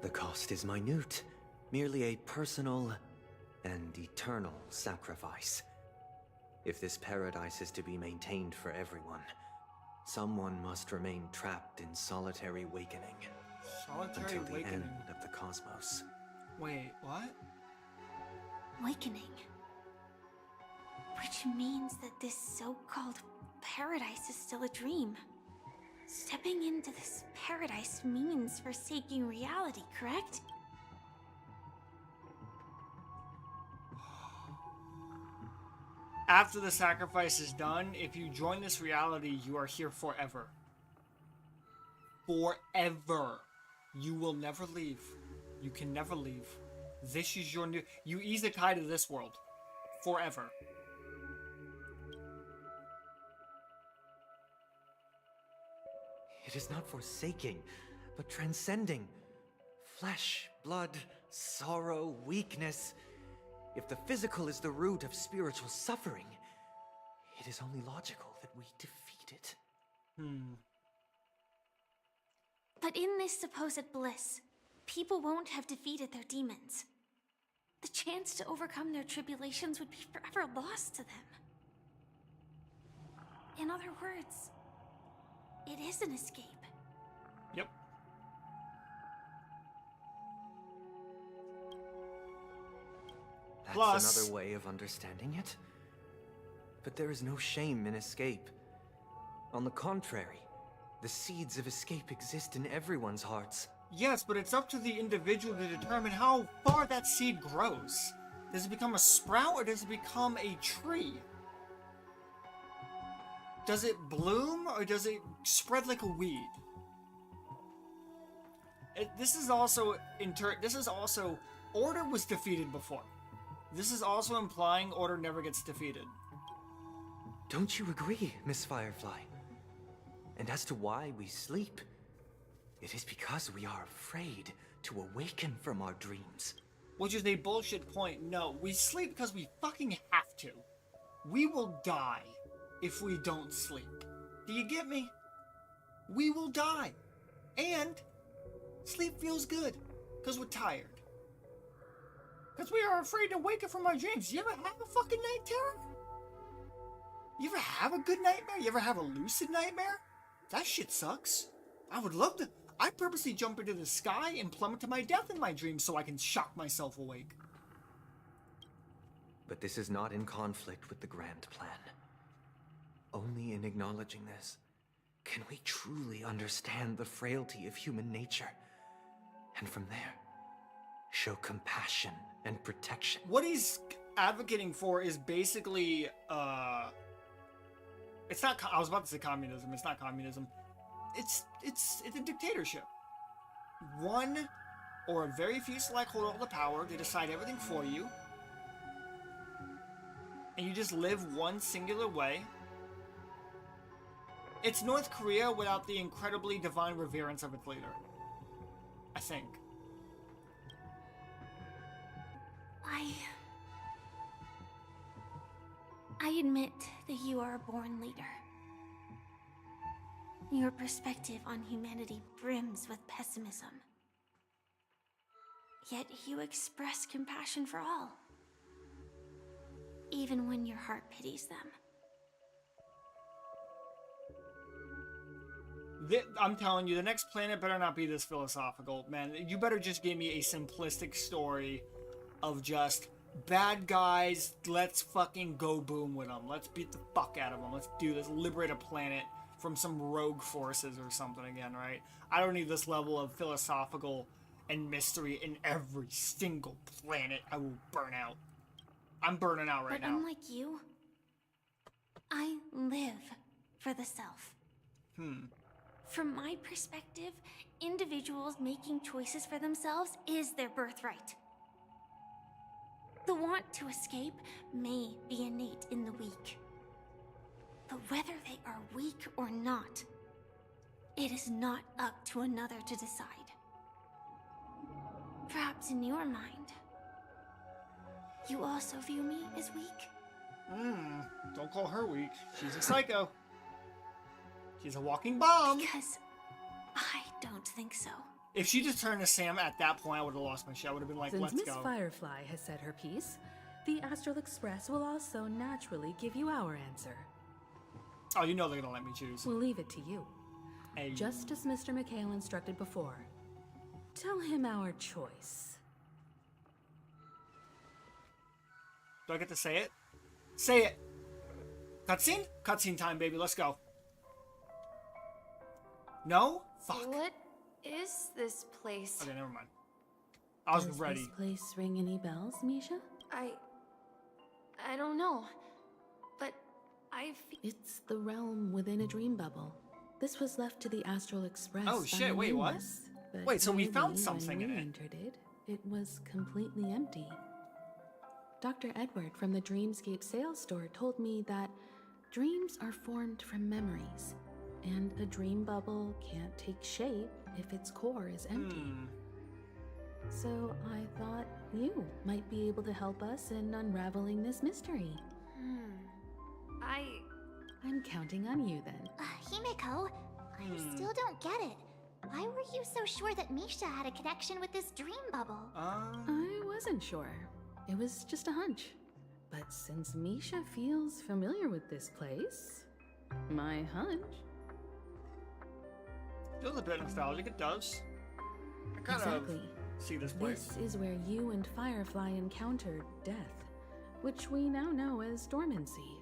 The cost is minute, merely a personal and eternal sacrifice. If this paradise is to be maintained for everyone, someone must remain trapped in solitary awakening. Solitary until the awakening? end of the cosmos. Wait, what? Awakening. Which means that this so-called paradise is still a dream. Stepping into this paradise means forsaking reality, correct? After the sacrifice is done, if you join this reality, you are here forever. Forever. You will never leave. You can never leave. This is your new... You isekai to this world. Forever. It is not forsaking, but transcending. Flesh, blood, sorrow, weakness. If the physical is the root of spiritual suffering, it is only logical that we defeat it. But in this supposed bliss, people won't have defeated their demons. The chance to overcome their tribulations would be forever lost to them. In other words, it is an escape. Yep. That's Plus, another way of understanding it. But there is no shame in escape. On the contrary, the seeds of escape exist in everyone's hearts. yes, but it's up to the individual to determine how far that seed grows. Does it become a sprout or does it become a tree? Does it bloom or does it spread like a weed? This is also Order was defeated before. This is also implying Order never gets defeated. Don't you agree, Miss Firefly? And as to why we sleep, it is because we are afraid to awaken from our dreams. Which is a bullshit point. No, we sleep because we fucking have to. We will die if we don't sleep. Do you get me? We will die. And sleep feels good because we're tired. Because we are afraid to wake up from our dreams. You ever have a fucking night terror? You ever have a good nightmare? You ever have a lucid nightmare? That shit sucks. I would love to. I purposely jump into the sky and plummet to my death in my dreams so I can shock myself awake. But this is not in conflict with the grand plan. Only in acknowledging this can we truly understand the frailty of human nature. And from there, show compassion and protection. What he's advocating for is basically, it's not, I was about to say communism, it's not communism. It's a dictatorship. One or a very few select hold all the power, they decide everything for you. And you just live one singular way. It's North Korea without the incredibly divine reverence of its leader. I think. I admit that you are a born leader. Your perspective on humanity brims with pessimism. Yet you express compassion for all, even when your heart pities them. I'm telling you, the next planet better not be this philosophical, man. You better just give me a simplistic story of just bad guys, let's fucking go boom with them. Let's beat the fuck out of them. Let's do this. Liberate a planet from some rogue forces or something again, right? I don't need this level of philosophical and mystery in every single planet, I will burn out. I'm burning out right but now. unlike you, I live for the self. From my perspective, individuals making choices for themselves is their birthright. The want to escape may be innate in the weak. But whether they are weak or not, it is not up to another to decide. Perhaps in your mind, you also view me as weak? Don't call her weak. She's a psycho. She's a walking bomb. Because I don't think so. If she just turned to Sam at that point, I would have lost my shit. I would have been like, Since let's Miss go. Firefly has said her piece, the Astral Express will also naturally give you our answer. Oh, you know they're gonna let me choose. We'll leave it to you. Hey. Just as Mr. McHale instructed before. Tell him our choice. Do I get to say it? Say it! Cutscene? Cutscene time, baby. Let's go. No? Fuck. What is this place? Okay, never mind. I was Does ready. this place ring any bells, Misha? I don't know. But It's the realm within a dream bubble. This was left to the Astral Express. Oh, by shit, wait, what? Nameless, but Wait, so we maybe found something when in we it. entered it, it was completely empty. Dr. Edward from the Dreamscape sales store told me that dreams are formed from memories, and a dream bubble can't take shape if its core is empty. So I thought you might be able to help us in unraveling this mystery. I'm counting on you then. Himeko, I still don't get it. Why were you so sure that Misha had a connection with this dream bubble? I wasn't sure. It was just a hunch. But since Misha feels familiar with this place, my hunch. Feels a bit nostalgic, it does. I kind Exactly. of see this place. This is where you and Firefly encountered death, which we now know as dormancy.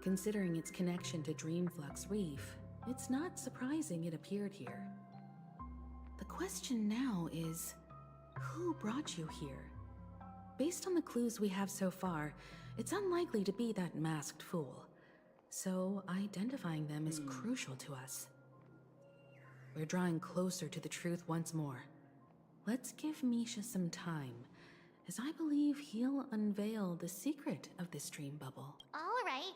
Considering its connection to Dreamflux Reef, it's not surprising it appeared here. The question now is, who brought you here? Based on the clues we have so far, it's unlikely to be that masked fool. So identifying them is crucial to us. We're drawing closer to the truth once more. Let's give Misha some time, as I believe he'll unveil the secret of this dream bubble. All right,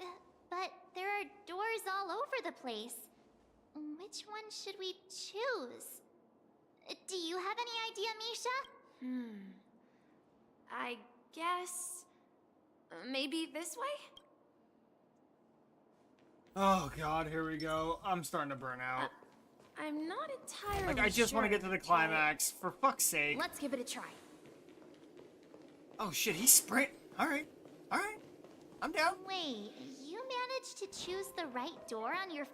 but there are doors all over the place. Which one should we choose? Do you have any idea, Misha? I guess maybe this way? Oh god, here we go. I'm starting to burn out. I'm not entirely Like, I just want to sure, get to the climax, for fuck's sake. Let's give it a try. Oh shit, he's sprint. Alright, alright. I'm down. Wait, you managed to choose the right door on your...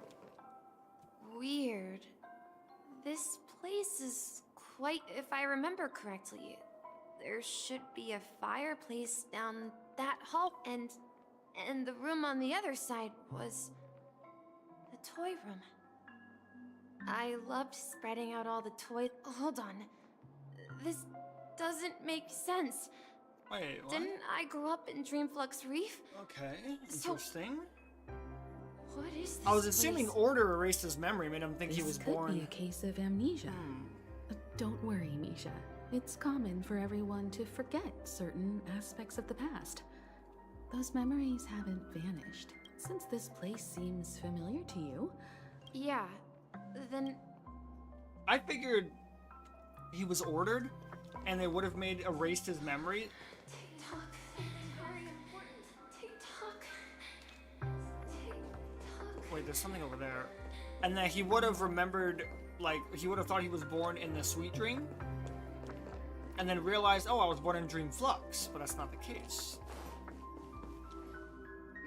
Weird. This place is quite, if I remember correctly, there should be a fireplace down that hall, and the room on the other side was the toy room. I loved spreading out all the toys. Hold on. This doesn't make sense. Wait, what? Didn't I grow up in Dreamflux Reef? Okay, So- interesting. What is this I was assuming place? Order erased his memory, made him think he This was could born. be a case of amnesia. Don't worry, Misha. It's common for everyone to forget certain aspects of the past. Those memories haven't vanished. Since this place seems familiar to you, Yeah, then I figured he was ordered, and they would have made erased his memory. TikTok. Very important. TikTok. TikTok. Wait, there's something over there. And that he would have remembered, like, he would have thought he was born in the Sweet Dream, and then realized, oh, I was born in Dream Flux, but that's not the case.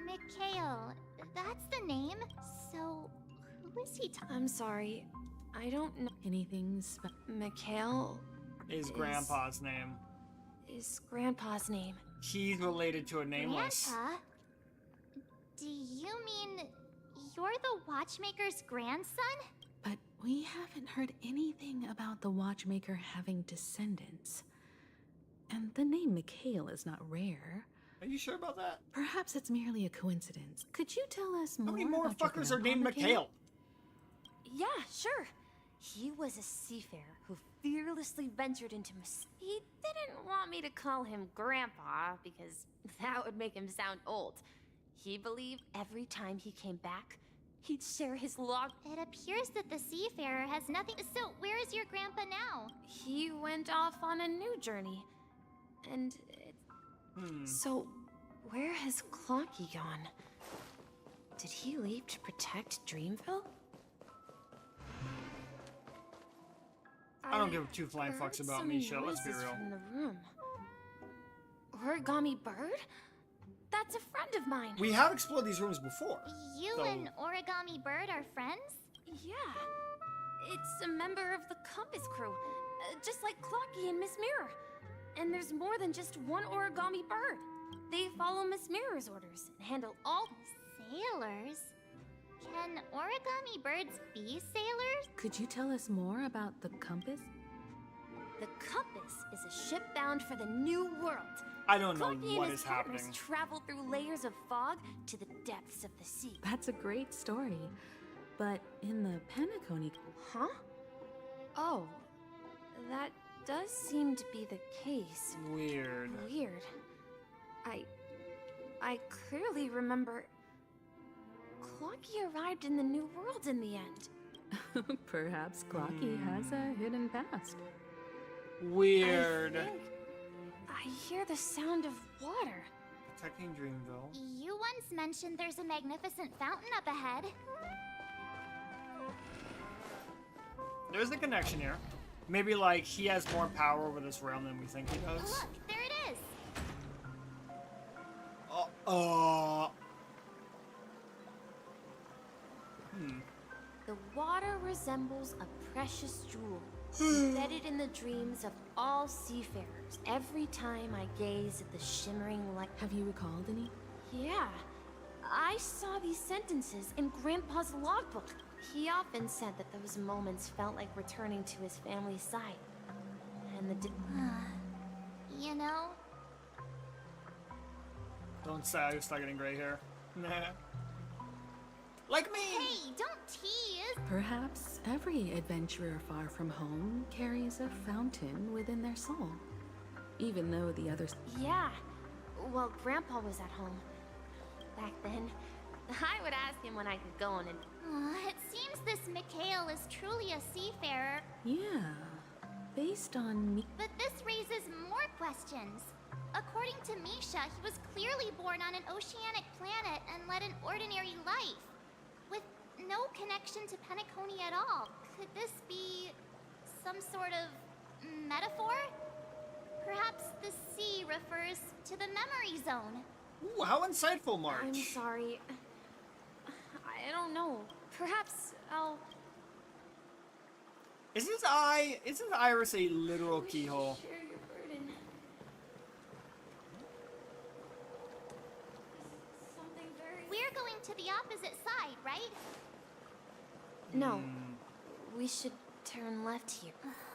Mikhail, that's the name. So, who is he I'm sorry. I don't know. anything Mikhail His grandpa's name. is Grandpa's name. He's related to a nameless. Grandpa? Do you mean you're the watchmaker's grandson? but we have haven't heard anything about the watchmaker having descendants. And the name Mikhail is not rare. Are you sure about that? Perhaps it's merely a coincidence. Could you tell us more? How many more about your fuckers are grandpa, named Mikhail? Yeah, sure. He was a seafarer who fearlessly ventured into He didn't want me to call him Grandpa because that would make him sound old. He believed every time he came back, he'd share his log. It appears that the seafarer has nothing. So, where is your grandpa now? He went off on a new journey. And So, where has Clocky gone? Did he leave to protect Dreamville? I don't give two flying fucks about Misha, let's be real. From the room. Origami Bird? That's a friend of mine. We have explored these rooms before. You and Origami Bird are friends? Yeah. It's a member of the Compass crew, just like Clocky and Miss Mirror. And there's more than just one Origami Bird. They follow Miss Mirror's orders and handle all sailors. Can Origami Birds be sailors? Could you tell us more about the compass? The Compass is a ship bound for the New World. I don't know Clocky what and his is partners happening. travel through layers of fog to the depths of the sea. That's a great story. But in the Penacony... Huh? Oh, that does seem to be the case. Weird. Weird. I clearly remember Clocky arrived in the New World in the end. Perhaps Clocky has a hidden past. Weird. I hear the sound of water. Protecting Dreamville. You once mentioned there's a magnificent fountain up ahead. There's a connection here. Maybe, like, he has more power over this realm than we think he does. Look, there it is. The water resembles a precious jewel, embedded in the dreams of all seafarers. Every time I gaze at the shimmering light... Have you recalled any? Yeah. I saw these sentences in Grandpa's logbook. He often said that those moments felt like returning to his family's side. And the... You know... Don't say I was stuck getting gray hair. Nah. Like me! Hey, don't tease! Perhaps every adventurer far from home carries a fountain within their soul. Even though the others... Yeah. Well, Grandpa was at home. Back then, I would ask him when I could go on and... It seems this Mikhail is truly a seafarer. Yeah. Based on me... But this raises more questions. According to Misha, he was clearly born on an oceanic planet and led an ordinary life. With no connection to Penacony at all. Could this be some sort of metaphor? Perhaps the sea refers to the memory zone. Ooh, how insightful, March. I'm sorry. I don't know. Perhaps I'll... Isn't Iris a literal keyhole? Share your burden. Something very... We're going to the opposite side, right? No. We should turn left here.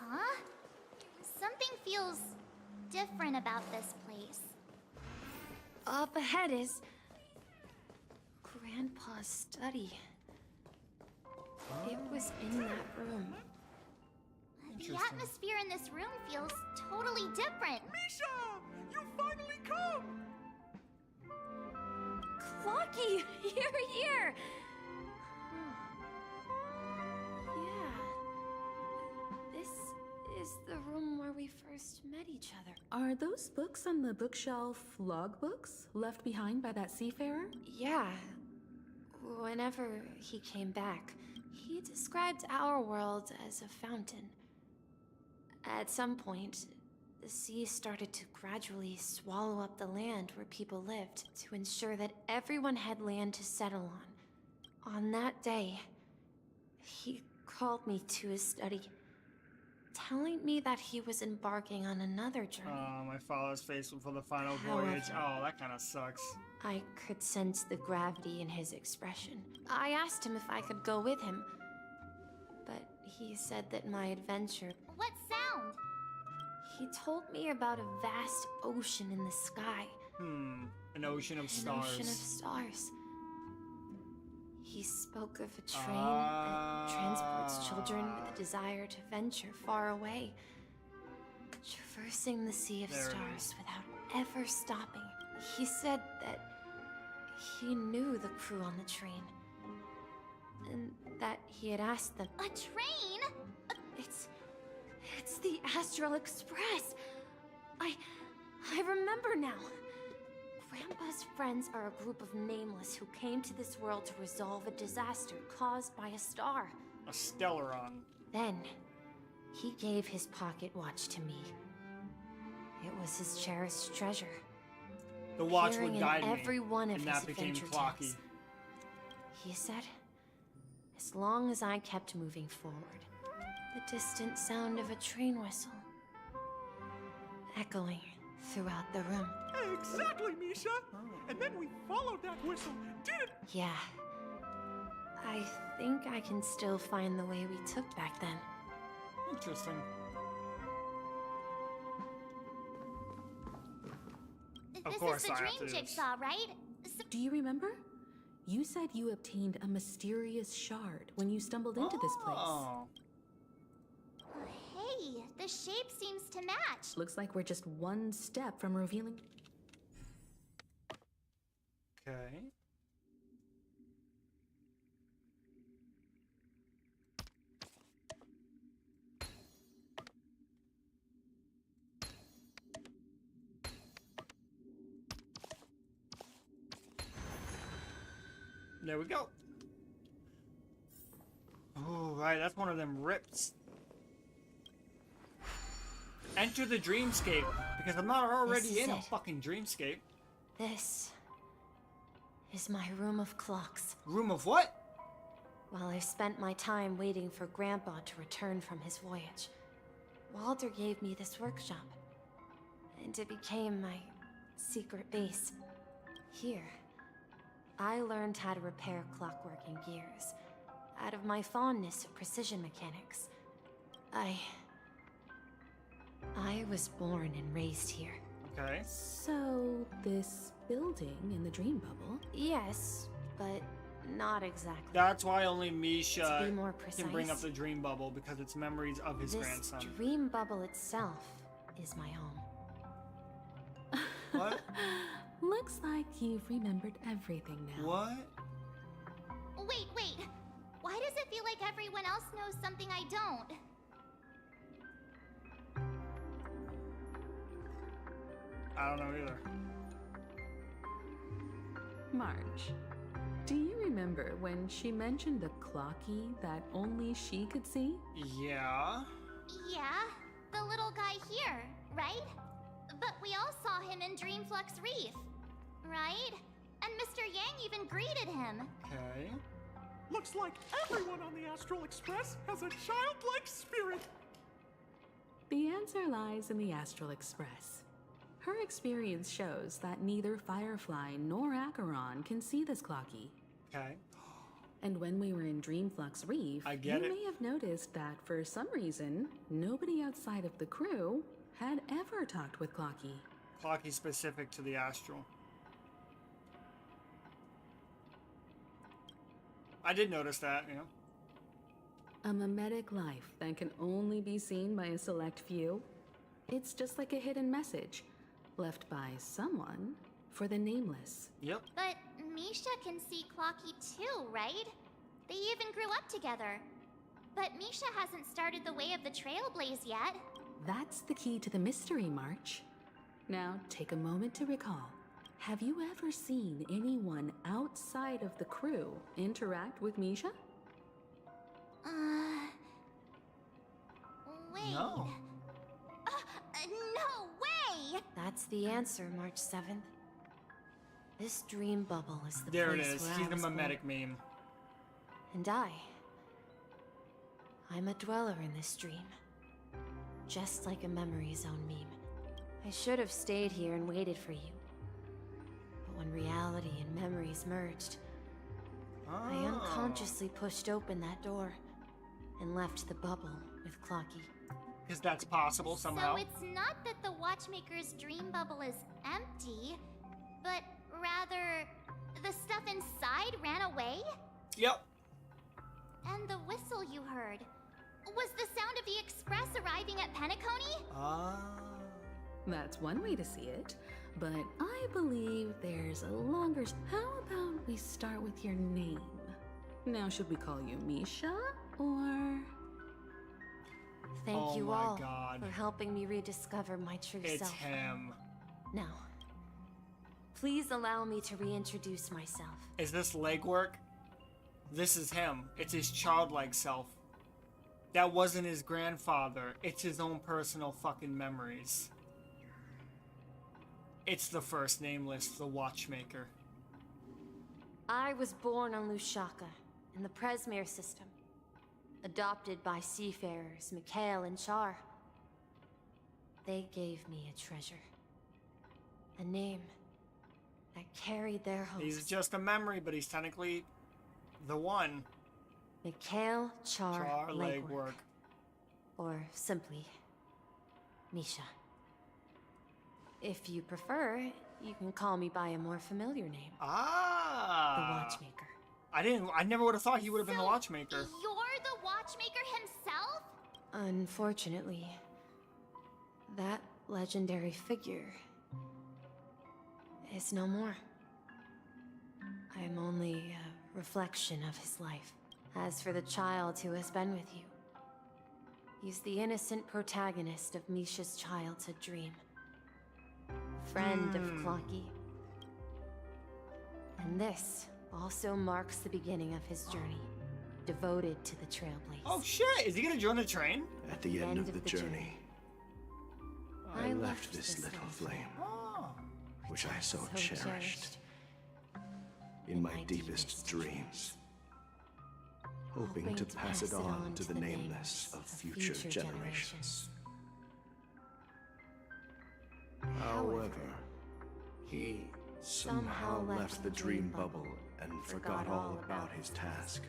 Huh? Something feels different about this place. Up ahead is... Grandpa's study. It was in that room. The atmosphere in this room feels totally different. Misha! You finally come! Clocky! You're here! Yeah. This is the room where we first met each other. Are those books on the bookshelf logbooks left behind by that seafarer? Yeah. Whenever he came back, he described our world as a fountain. At some point, the sea started to gradually swallow up the land where people lived to ensure that everyone had land to settle on. On that day, he called me to his study, telling me that he was embarking on another journey. Oh, my father's face for the final However, voyage. Oh, that kind of sucks. I could sense the gravity in his expression. I asked him if I could go with him, but He said that my adventure... What sound? He told me about a vast ocean in the sky. An ocean of stars. An ocean of stars. He spoke of a train that transports children with a desire to venture far away, traversing the sea of stars without ever stopping. He said that he knew the crew on the train, and that he had asked them... A train? It's the Astral Express! I remember now. Grandpa's friends are a group of nameless who came to this world to resolve a disaster caused by a star. A Stellaron. Then, he gave his pocket watch to me. It was his cherished treasure. The watch Appearing would guide in me, every one of and his that became adventure Clocky. tales. He said, as long as I kept moving forward, the distant sound of a train whistle echoing throughout the room. Exactly, Misha! And then we followed that whistle, didn't... Yeah. I think I can still find the way we took back then. Interesting. This is the dream jigsaw, right? Do you remember? You said you obtained a mysterious shard when you stumbled into this place. Hey, the shape seems to match. Looks like we're just one step from revealing... Okay. There we go. Oh, right, that's one of them rips. Enter the dreamscape, because I'm not already in a fucking dreamscape. This is my room of clocks. Room of what? While I spent my time waiting for Grandpa to return from his voyage, Walter gave me this workshop, and it became my secret base. Here, I learned how to repair clockwork and gears, out of my fondness of precision mechanics. I was born and raised here. Okay. So, this building in the dream bubble? Yes, but not exactly. That's why only Misha To be more can bring up precise, the dream bubble, because it's memories of his this grandson. dream bubble itself is my home. What? Looks like you've remembered everything now. What? Wait. Why does it feel like everyone else knows something I don't? I don't know either. Marge, do you remember when she mentioned the clocky that only she could see? Yeah. Yeah, the little guy here, right? But we all saw him in Dreamflux Reef, right? And Mr. Yang even greeted him. Okay. Looks like everyone on the Astral Express has a childlike spirit. The answer lies in the Astral Express. Her experience shows that neither Firefly nor Acheron can see this clocky. Okay. And when we were in Dreamflux Reef, you may have noticed that for some reason, nobody outside of the crew had ever talked with Clocky. Clocky specific to the astral. I did notice that, you know. A mimetic life that can only be seen by a select few. It's just like a hidden message left by someone for the nameless. Yep. But Misha can see Clocky too, right? They even grew up together. But Misha hasn't started the way of the Trailblaze yet. That's the key to the mystery, March. Now, take a moment to recall. Have you ever seen anyone outside of the crew interact with Misha? Wait. No. No way! That's the answer, March 7th. This dream bubble is the There it place is. where He's I the was mimetic born. meme. And I'm a dweller in this dream. Just like a memory zone meme. I should have stayed here and waited for you. But when reality and memories merged, I unconsciously pushed open that door and left the bubble with Clocky. Because that's possible somehow. So it's not that the Watchmaker's dream bubble is empty, but rather the stuff inside ran away? Yep. And the whistle you heard was the sound of the express arriving at Penacony? That's one way to see it, but I believe there's a longer... How about we start with your name? Now, should we call you Misha, or... Thank you all God. for helping me rediscover my true It's self. him. Now, please allow me to reintroduce myself. Is this legwork? This is him. It's his childlike self. That wasn't his grandfather. It's his own personal fucking memories. It's the first nameless, the Watchmaker. I was born on Lushaka, in the Presmere system. Adopted by seafarers Mikhail and Char. They gave me a treasure. A name that carried their hopes. He's just a memory, but he's technically the one. Mikhail Char Legwork. Or simply, Misha. If you prefer, you can call me by a more familiar name. The Watchmaker. I never would have thought he would have been the Watchmaker. You're the Watchmaker himself? Unfortunately, that legendary figure is no more. I am only a reflection of his life. As for the child who has been with you, he's the innocent protagonist of Misha's childhood dream. Friend of Clocky. And this also marks the beginning of his journey, devoted to the Trailblazer. Oh shit, is he gonna join the train? At the end of the journey, I left this little flame, which I so cherished, in my deepest dreams, hoping to pass it on to the nameless of future generations. However, he somehow left the dream bubble and forgot all about his task.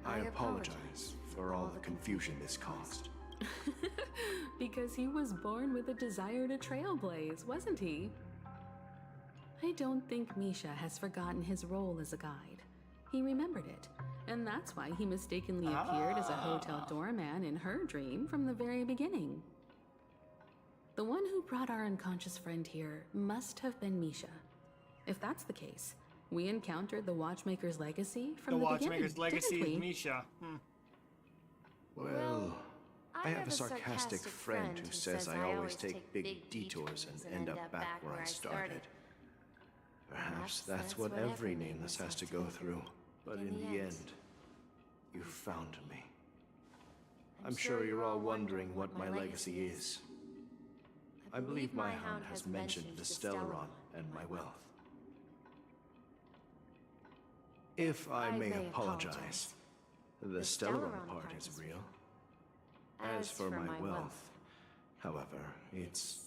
I apologize for all the confusion this caused. Because he was born with a desire to trailblaze, wasn't he? I don't think Misha has forgotten his role as a guide. He remembered it, and that's why he mistakenly appeared as a hotel doorman in her dream from the very beginning. The one who brought our unconscious friend here must have been Misha. If that's the case, we encountered the Watchmaker's legacy from the beginning, Watchmaker's legacy didn't we? is Misha. Well, I have a sarcastic friend who says I always take big detours and end up back where I started. Perhaps that's what every nameless has to go through. But in the end, you found me. I'm sure you're all wondering what my legacy is. I believe my hound has mentioned the Stellaron and my wealth. If I may apologize, the Stellaron part is real. As for my wealth, however, it's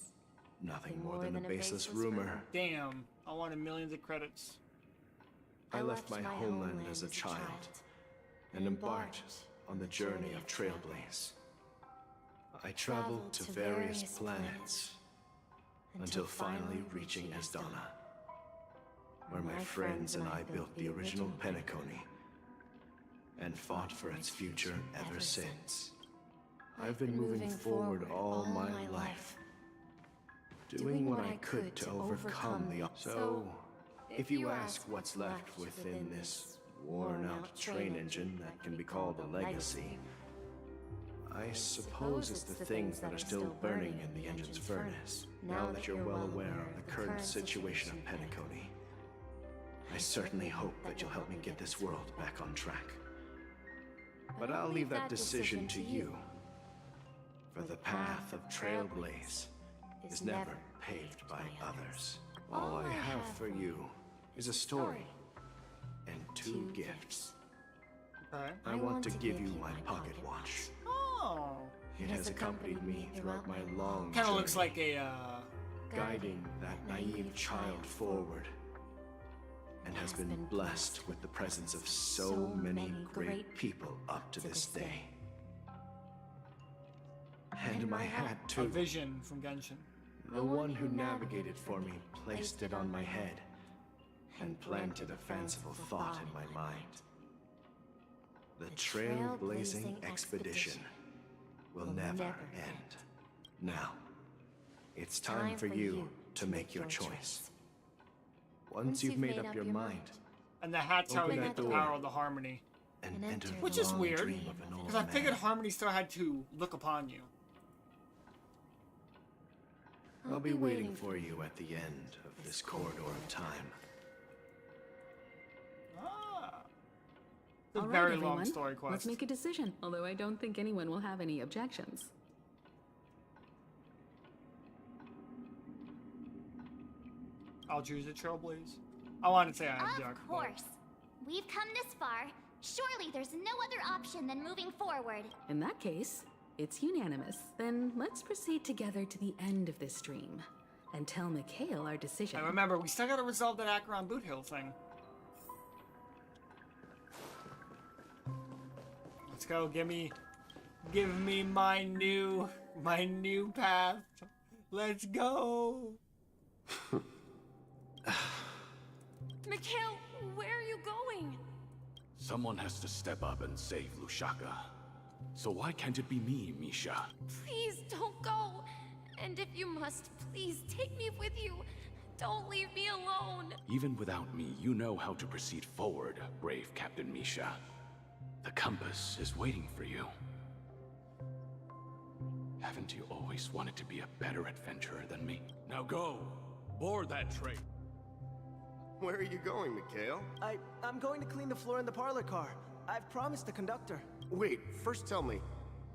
nothing more than a baseless rumor. Damn, I wanted millions of credits. I left my homeland as a child and embarked on the journey of Trailblaze. I traveled to various planets until finally reaching Asdana, where my friends and I built the original Penacony and fought for its future ever since. I've been moving forward all my life, doing what I could to overcome the... So, if you ask what's left within this worn-out train engine that can be called a legacy, I suppose it's the things that are still burning in the engine's furnace. Now that you're well aware of the current situation of Penacony, I certainly hope that you'll help me get this world back on track. But I'll leave that decision to you, for the path of Trailblaze is never paved by others. All I have for you is a story and 2 gifts. I want to give you my pocket watch. Oh. It has accompanied me throughout my long Kind of journey, looks like a guiding that naive child forward. and has been blessed with the presence of so many great people up to this day. And my hat, too. A vision from Genshin. The one who navigated for me placed it on my head and planted a fanciful thought in my mind. The Trailblazing expedition will never end. Now, it's time for you to make your choice. Once you've made up your mind, And the hat's how we Open get that the door power of the Harmony. and enter Which the is long weird, dream of an old because I figured man. Harmony still had to look upon you. I'll be waiting for you at the end of this corridor of time. It's a All right, very everyone. long story quest. Let's make a decision, although I don't think anyone will have any objections. I'll choose a Trailblaze. I want to say I have Dark. Of course. We've come this far. Surely there's no other option than moving forward. In that case, it's unanimous. Then let's proceed together to the end of this dream and tell Mikhail our decision. And remember, we still gotta resolve that Acheron Boot Hill thing. Let's go. Give me my new path. Let's go. Mikhail, where are you going? Someone has to step up and save Lushaka. So why can't it be me, Misha? Please don't go. And if you must, please take me with you. Don't leave me alone. Even without me, you know how to proceed forward, brave Captain Misha. The compass is waiting for you. Haven't you always wanted to be a better adventurer than me? Now go! Board that train! Where are you going, Mikhail? I'm going to clean the floor in the parlor car. I've promised the conductor. Wait, first tell me,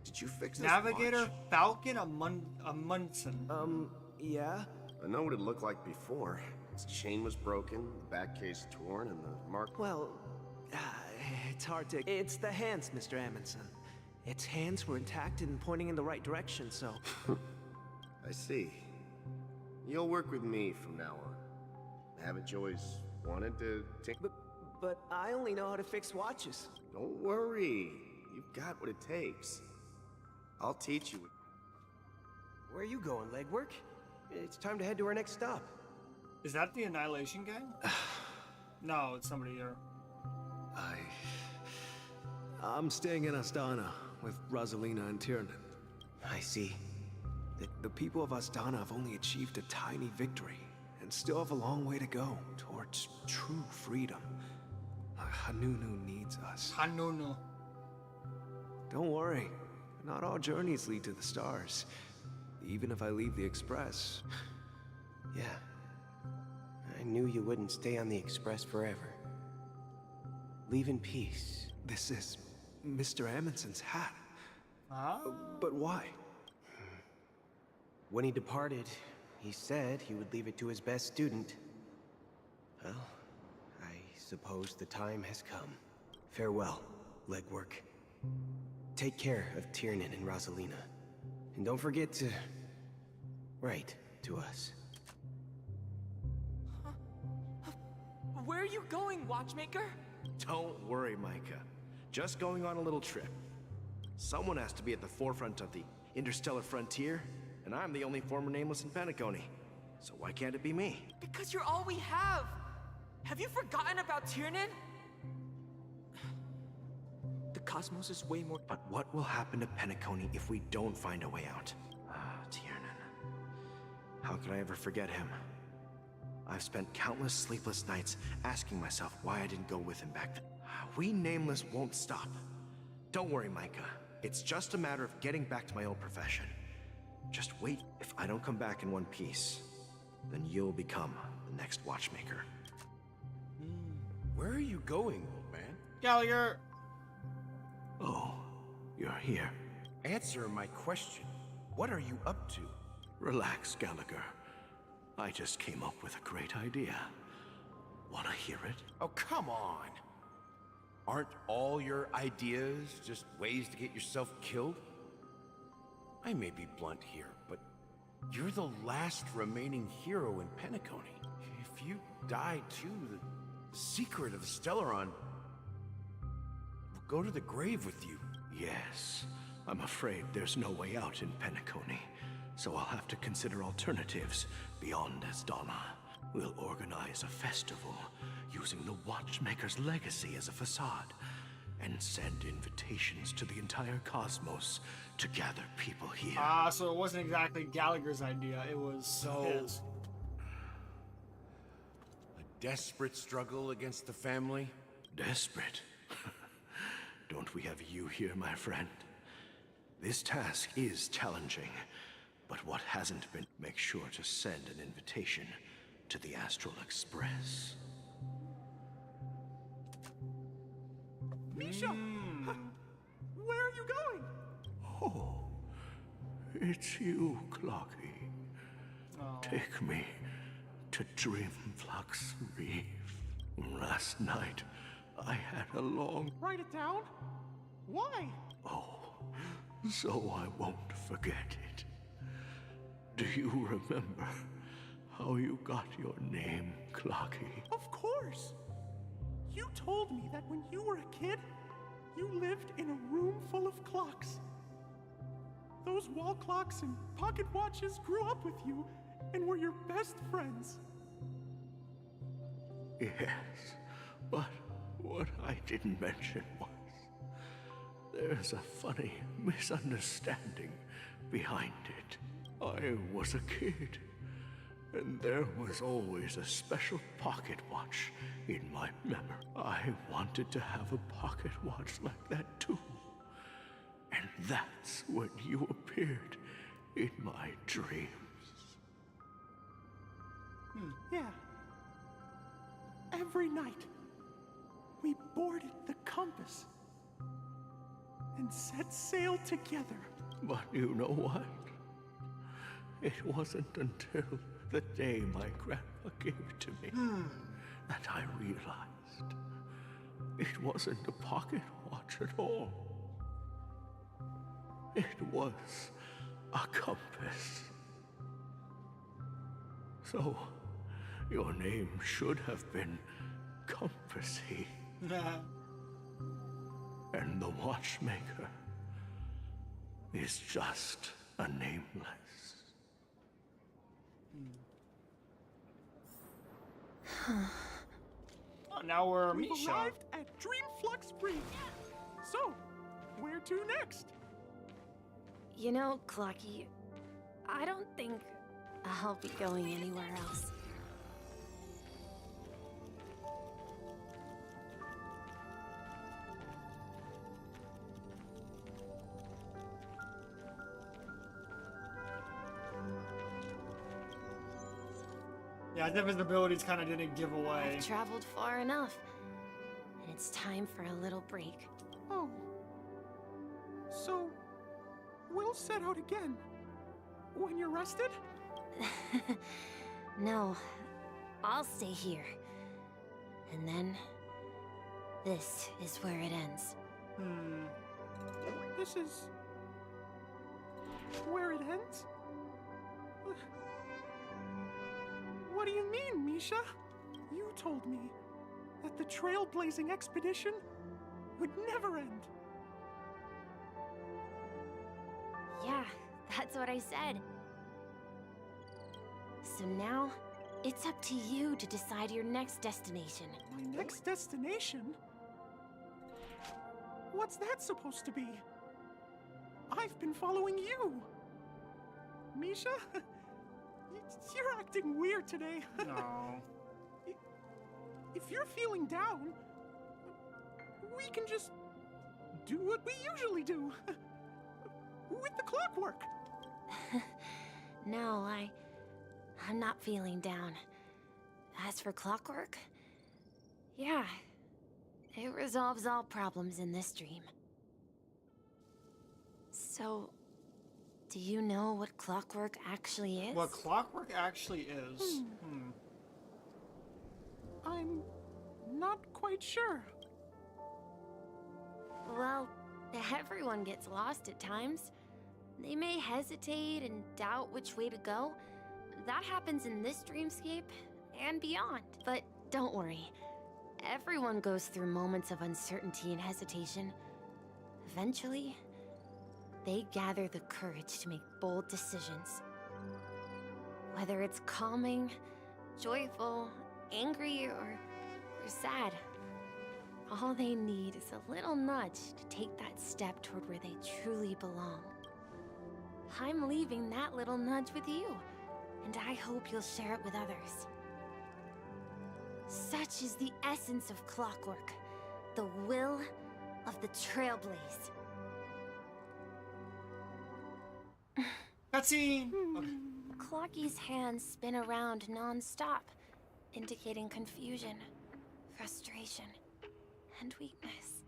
did you fix this Navigator watch? Falcon Amundsen. Yeah? I know what it looked like before. Its chain was broken, the back case torn, and the mark... Well, it's hard to... It's the hands, Mr. Amundsen. Its hands were intact and pointing in the right direction, so... I see. You'll work with me from now on. Haven't you always wanted to take... But I only know how to fix watches. Don't worry. You've got what it takes. I'll teach you. Where are you going, legwork? It's time to head to our next stop. Is that the Annihilation Gang? No, it's somebody here. I'm staying in Astana with Rosalina and Tiernan. I see. The people of Astana have only achieved a tiny victory and still have a long way to go towards true freedom. Hanunu needs us. Hanunu. Don't worry. Not all journeys lead to the stars. Even if I leave the Express. Yeah. I knew you wouldn't stay on the Express forever. Leave in peace. This is Mr. Amundsen's hat. Huh? But why? When he departed, he said he would leave it to his best student. Well, I suppose the time has come. Farewell, legwork. Take care of Tiernan and Rosalina. And don't forget to... write to us. Where are you going, watchmaker? Don't worry, Micah. Just going on a little trip. Someone has to be at the forefront of the interstellar frontier, and I'm the only former nameless in Penacony. So why can't it be me? Because you're all we have! Have you forgotten about Tiernan? The cosmos is way more... But what will happen to Penacony if we don't find a way out? Tiernan. How could I ever forget him? I've spent countless sleepless nights asking myself why I didn't go with him back then. We Nameless won't stop. Don't worry, Micah. It's just a matter of getting back to my old profession. Just wait. If I don't come back in one piece, then you'll become the next watchmaker. Where are you going, old man? Gallagher! Oh, you're here. Answer my question. What are you up to? Relax, Gallagher. I just came up with a great idea. Wanna hear it? Oh, come on. Aren't all your ideas just ways to get yourself killed? I may be blunt here, but you're the last remaining hero in Penacony. If you die too, the secret of the Stellaron will go to the grave with you. Yes. I'm afraid there's no way out in Penacony, so I'll have to consider alternatives beyond Asdana. We'll organize a festival using the Watchmaker's legacy as a facade, and send invitations to the entire cosmos to gather people here. Ah, so it wasn't exactly Gallagher's idea, it was his. A desperate struggle against the family? Desperate? Don't we have you here, my friend? This task is challenging, but what hasn't been, make sure to send an invitation to the Astral Express. Misha! Where are you going? Oh, it's you, Clocky. Take me to Dreamflux Reef. Last night, I had a long... Write it down? Why? Oh, so I won't forget it. Do you remember how you got your name, Clocky? Of course! You told me that when you were a kid, you lived in a room full of clocks. Those wall clocks and pocket watches grew up with you and were your best friends. Yes, but what I didn't mention was there's a funny misunderstanding behind it. I was a kid, and there was always a special pocket watch in my memory. I wanted to have a pocket watch like that too. And that's when you appeared in my dreams. Yeah. Every night, we boarded the compass and set sail together. But you know what? It wasn't until the day my grandpa gave it to me that I realized it wasn't a pocket watch at all. It was a compass. So, your name should have been Compassy. And the Watchmaker is just a nameless. Oh, now we're We've Misha. arrived at Dreamflux Reef. So, where to next? You know, Clocky, I don't think I'll be going anywhere else. Yeah, his invisibilities kind of didn't give away. I've traveled far enough, and it's time for a little break. Oh. So, we'll set out again. When you're rested? No, I'll stay here. And then, this is where it ends. This is... where it ends? What do you mean, Misha? You told me that the Trailblazing expedition would never end. Yeah, that's what I said. So now, it's up to you to decide your next destination. My next destination? What's that supposed to be? I've been following you. Misha? You're acting weird today. No. If you're feeling down, we can just do what we usually do. With the clockwork. No, I'm not feeling down. As for clockwork, yeah, it resolves all problems in this dream. So, do you know what clockwork actually is? What clockwork actually is? I'm not quite sure. Well, everyone gets lost at times. They may hesitate and doubt which way to go. That happens in this dreamscape and beyond. But don't worry. Everyone goes through moments of uncertainty and hesitation. Eventually, they gather the courage to make bold decisions. Whether it's calming, joyful, angry, or sad, all they need is a little nudge to take that step toward where they truly belong. I'm leaving that little nudge with you, and I hope you'll share it with others. Such is the essence of clockwork, the will of the Trailblaze. Cutscene! Okay. Clocky's hands spin around non-stop, indicating confusion, frustration, and weakness.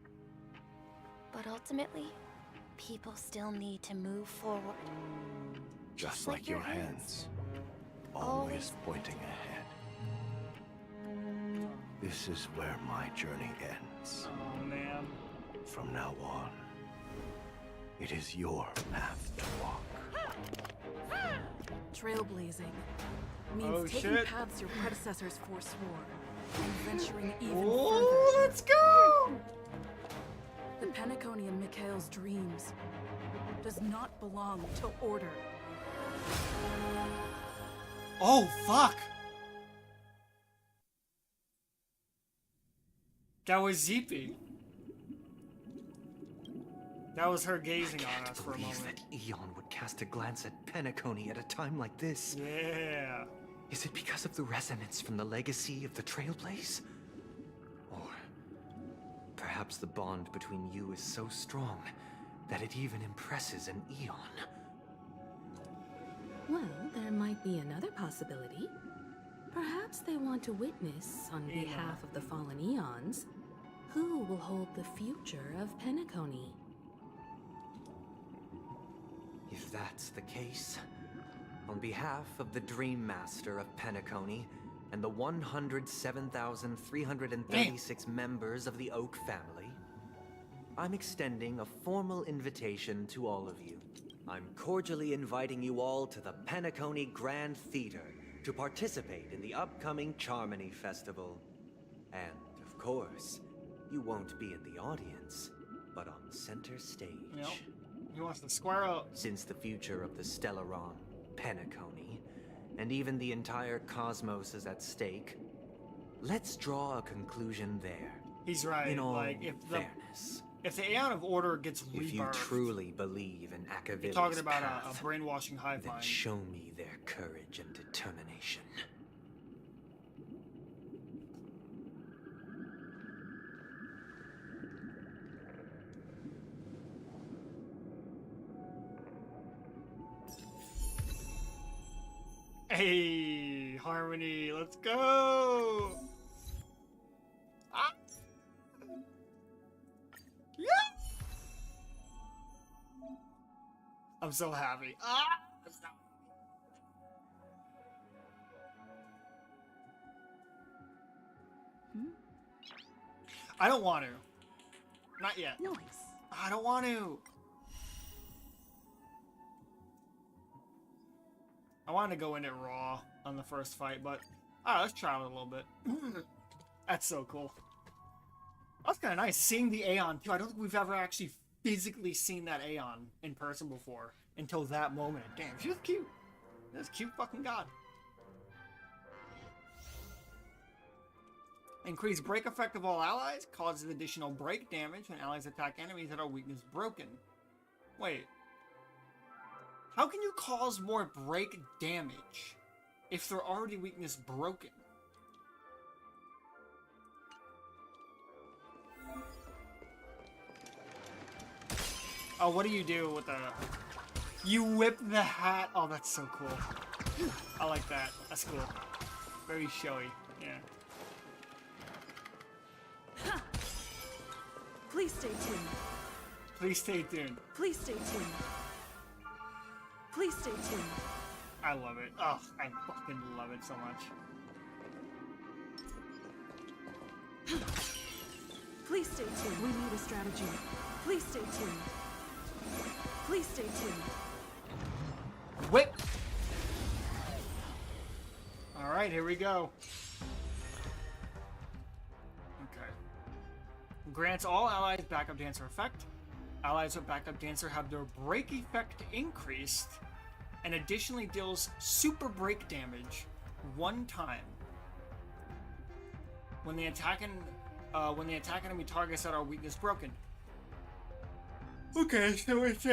But ultimately, people still need to move forward. Just like your hands, always pointing ahead. This is where my journey ends. Oh, man. From now on, it is your path to walk. Trailblazing means taking paths your predecessors forswore and venturing even further. Let's go! The Penacony in Mikhail's dreams does not belong to Order. Oh, fuck! That was Zeepy. That was her gazing on us for a moment. That Eon would cast a glance at Penacony at a time like this. Yeah. Is it because of the resonance from the legacy of the Trailblaze? Or perhaps the bond between you is so strong that it even impresses an Eon? Well, there might be another possibility. Perhaps they want to witness, on behalf of the fallen Eons, who will hold the future of Penacony. If that's the case, on behalf of the Dream Master of Penacony and the 107,336 members of the Oak family, I'm extending a formal invitation to all of you. I'm cordially inviting you all to the Penacony Grand Theater to participate in the upcoming Charmony Festival. And, of course, you won't be in the audience, but on center stage. Yep. He wants to square up. Since the future of the Stellaron, Penacony, and even the entire cosmos is at stake, let's draw a conclusion there. He's right. In all like, fairness. If the Aeon of Order gets rebirthed, if you truly believe in Akavil's you're talking about path, a brainwashing hive then mind. show me their courage and determination. Hey, Harmony, let's go! Ah! Yeah! I'm so happy. Ah! I don't want to. Not yet. Nice. I don't want to. I wanted to go in it raw on the first fight, but alright, let's try it a little bit. That's so cool. That's kind of nice seeing the Aeon too. I don't think we've ever actually physically seen that Aeon in person before until that moment. Damn, she was cute. That's cute fucking god. Increased break effect of all allies causes additional break damage when allies attack enemies that are weakness broken. Wait. How can you cause more break damage if they're already weakness broken? Oh, what do you do with the... You whip the hat. Oh, that's so cool. I like that. That's cool. Very showy. Yeah. Please stay tuned. Please stay tuned. Please stay tuned. Please stay tuned. I love it. Oh, I fucking love it so much. Please stay tuned. We need a strategy. Please stay tuned. Please stay tuned. Whip! Alright, here we go. Grants all allies backup dancer effect. Allies with backup dancer have their break effect increased, and additionally deals super break damage 1 time when they attack enemy targets that are weakness broken. Okay, so it's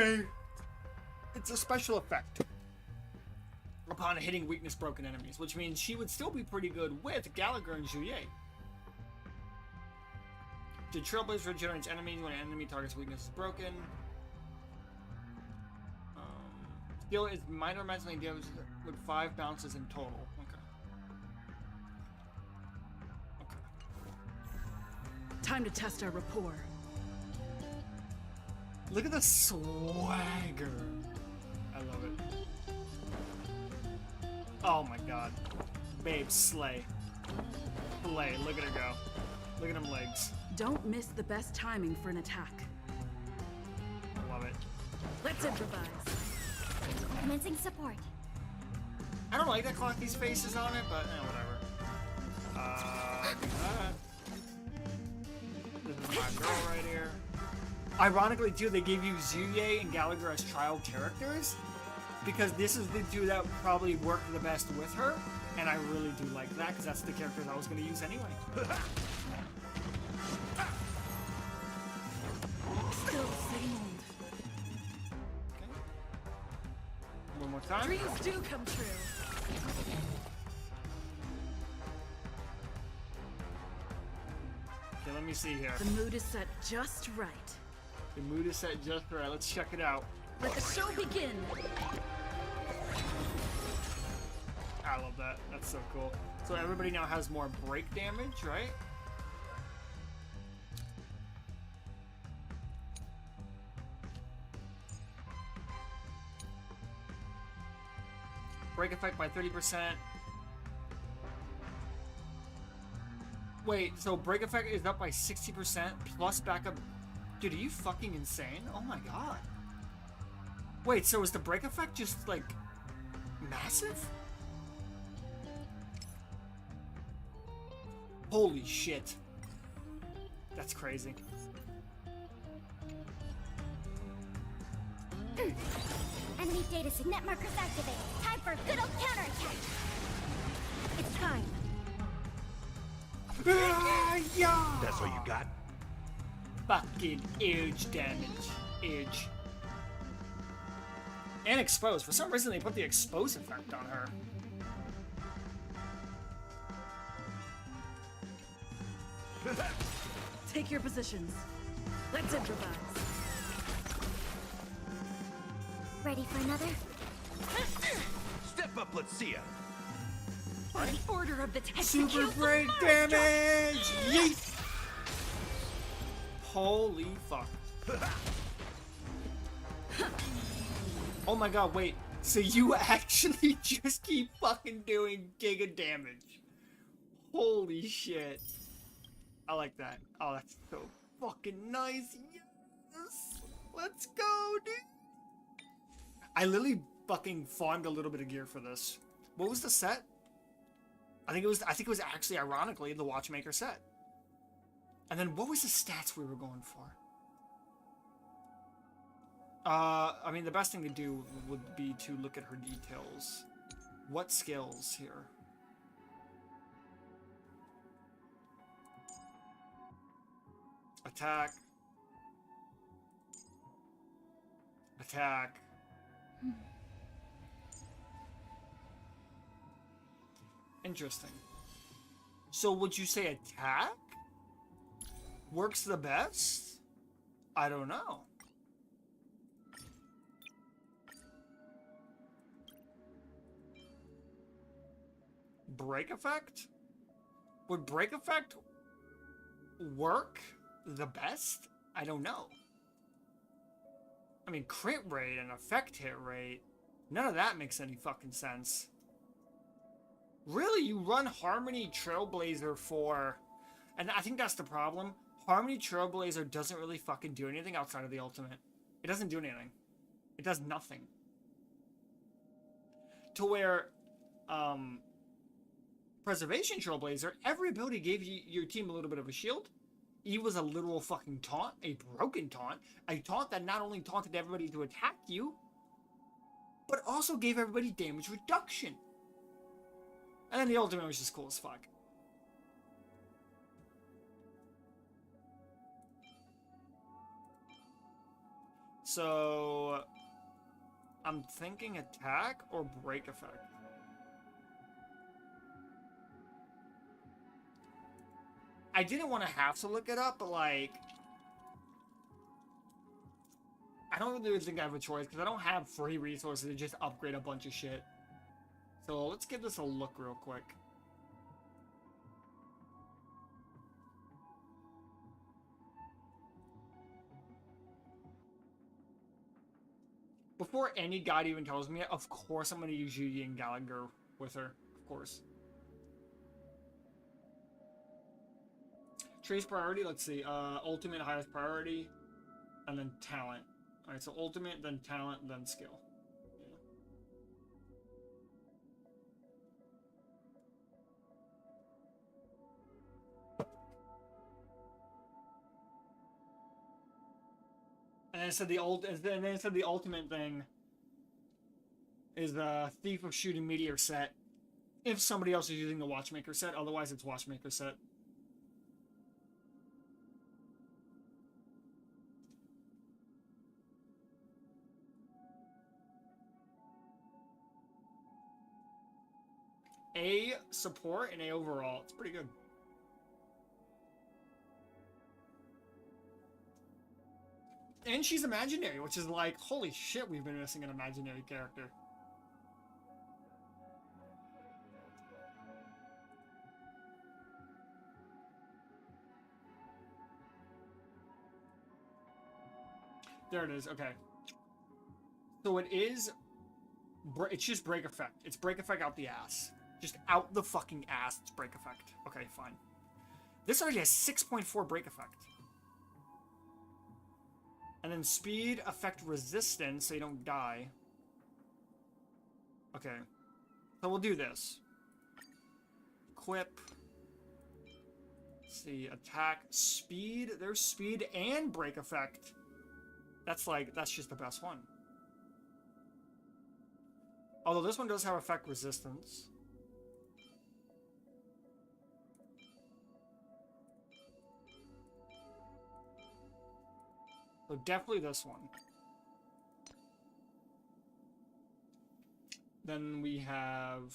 a special effect upon hitting weakness broken enemies, which means she would still be pretty good with Gallagher and Juliet. The Trailblazer regenerates enemies when an enemy target's weakness is broken. Skill is minor mentally damage with 5 bounces in total. Okay. Time to test our rapport. Look at the swagger. I love it. Oh my god. Babe, slay. Slay. Look at her go. Look at them legs. Don't miss the best timing for an attack. I love it. Let's improvise. Commencing support. I don't like that Clocky's face is on it, but whatever. This is my girl right here. Ironically, too, they gave you Zuye and Gallagher as trial characters because this is the two that probably worked the best with her, and I really do like that because that's the characters I was going to use anyway. Still the same old. Okay. One more time. Dreams do come true. Okay, let me see here. The mood is set just right. The mood is set just right. Let's check it out. Let the show begin. I love that. That's so cool. So everybody now has more break damage, right? Break effect by 30%. Wait, so break effect is up by 60% plus backup. Dude, are you fucking insane? Oh my god. Wait, so is the break effect just like massive? Holy shit. That's crazy. Enemy data signet markers activated. Time for a good old counterattack. It's time. Yeah. That's all you got? Fucking huge damage. Huge. And exposed. For some reason they put the expose effect on her. Take your positions. Let's improvise. Ready for another? Step up, let's see ya. For the order of the Super break damage! Yeet! Holy fuck. Oh my god, wait. So you actually just keep fucking doing giga damage. Holy shit. I like that. Oh, that's so fucking nice. Yes! Let's go, dude! I literally fucking farmed a little bit of gear for this. What was the set? I think it was actually, ironically, the Watchmaker set. And then what was the stats we were going for? I mean, the best thing to do would be to look at her details. What skills here? Attack. Attack. Interesting. So would you say attack works the best? I don't know. Break effect? Would break effect work the best? I don't know. I mean, crit rate and effect hit rate, none of that makes any fucking sense. Really, you run Harmony Trailblazer for... And I think that's the problem. Harmony Trailblazer doesn't really fucking do anything outside of the ultimate. It doesn't do anything. It does nothing. To where, Preservation Trailblazer, every ability gave you, your team a little bit of a shield. E was a literal fucking taunt, a broken taunt, a taunt that not only taunted everybody to attack you, but also gave everybody damage reduction. And then the ultimate was just cool as fuck. So, I'm thinking attack or break effect. I didn't want to have to look it up, but like, I don't really think I have a choice because I don't have free resources to just upgrade a bunch of shit. So let's give this a look real quick. Before any god even tells me it, of course I'm going to use Yugi and Gallagher with her. Of course. Trace priority, let's see. Ultimate, highest priority, and then talent. Alright, so ultimate, then talent, then skill. And then it said the ultimate thing is the Thief of Shooting Meteor set. If somebody else is using the Watchmaker set, otherwise it's Watchmaker set. A support and A overall. It's pretty good. And she's imaginary, which is like, holy shit, we've been missing an imaginary character. There it is, okay. So it is, it's just break effect. It's break effect out the ass. Just out the fucking ass, it's break effect. Okay, fine. This already has 6.4 break effect. And then speed, effect resistance, so you don't die. Okay. So we'll do this. Equip. Let's see, attack, speed. There's speed and break effect. That's like, that's just the best one. Although this one does have effect resistance. So definitely this one. Then we have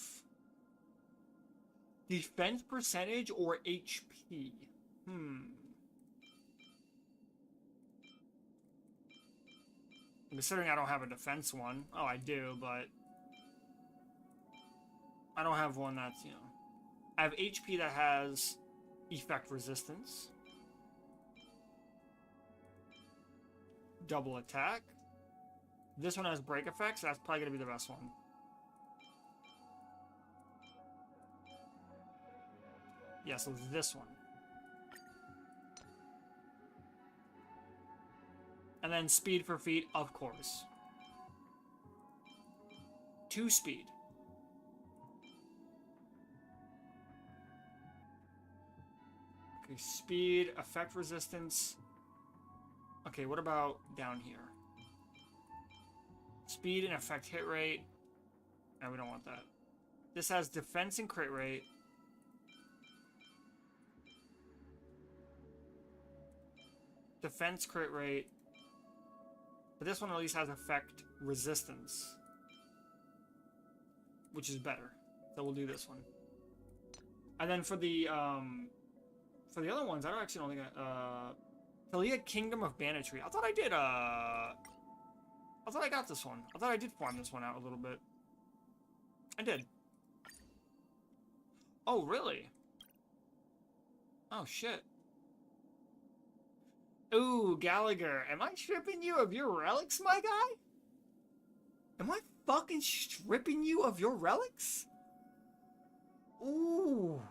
defense percentage or HP. Considering I don't have a defense one. Oh, I do, but I don't have one that's, you know. I have HP that has effect resistance. Double attack. This one has break effects, so that's probably going to be the best one. Yeah, so this one. And then speed for feet, of course. 2 speed. Okay, speed, effect resistance. Okay, what about down here? Speed and effect hit rate. No, we don't want that. This has defense and crit rate. Defense crit rate. But this one at least has effect resistance. Which is better. So we'll do this one. And then for the other ones, I don't think Talia Kingdom of Banishry. I thought I did, I thought I got this one. I thought I did farm this one out a little bit. I did. Oh, really? Oh, shit. Ooh, Gallagher. Am I stripping you of your relics, my guy? Am I fucking stripping you of your relics? Ooh.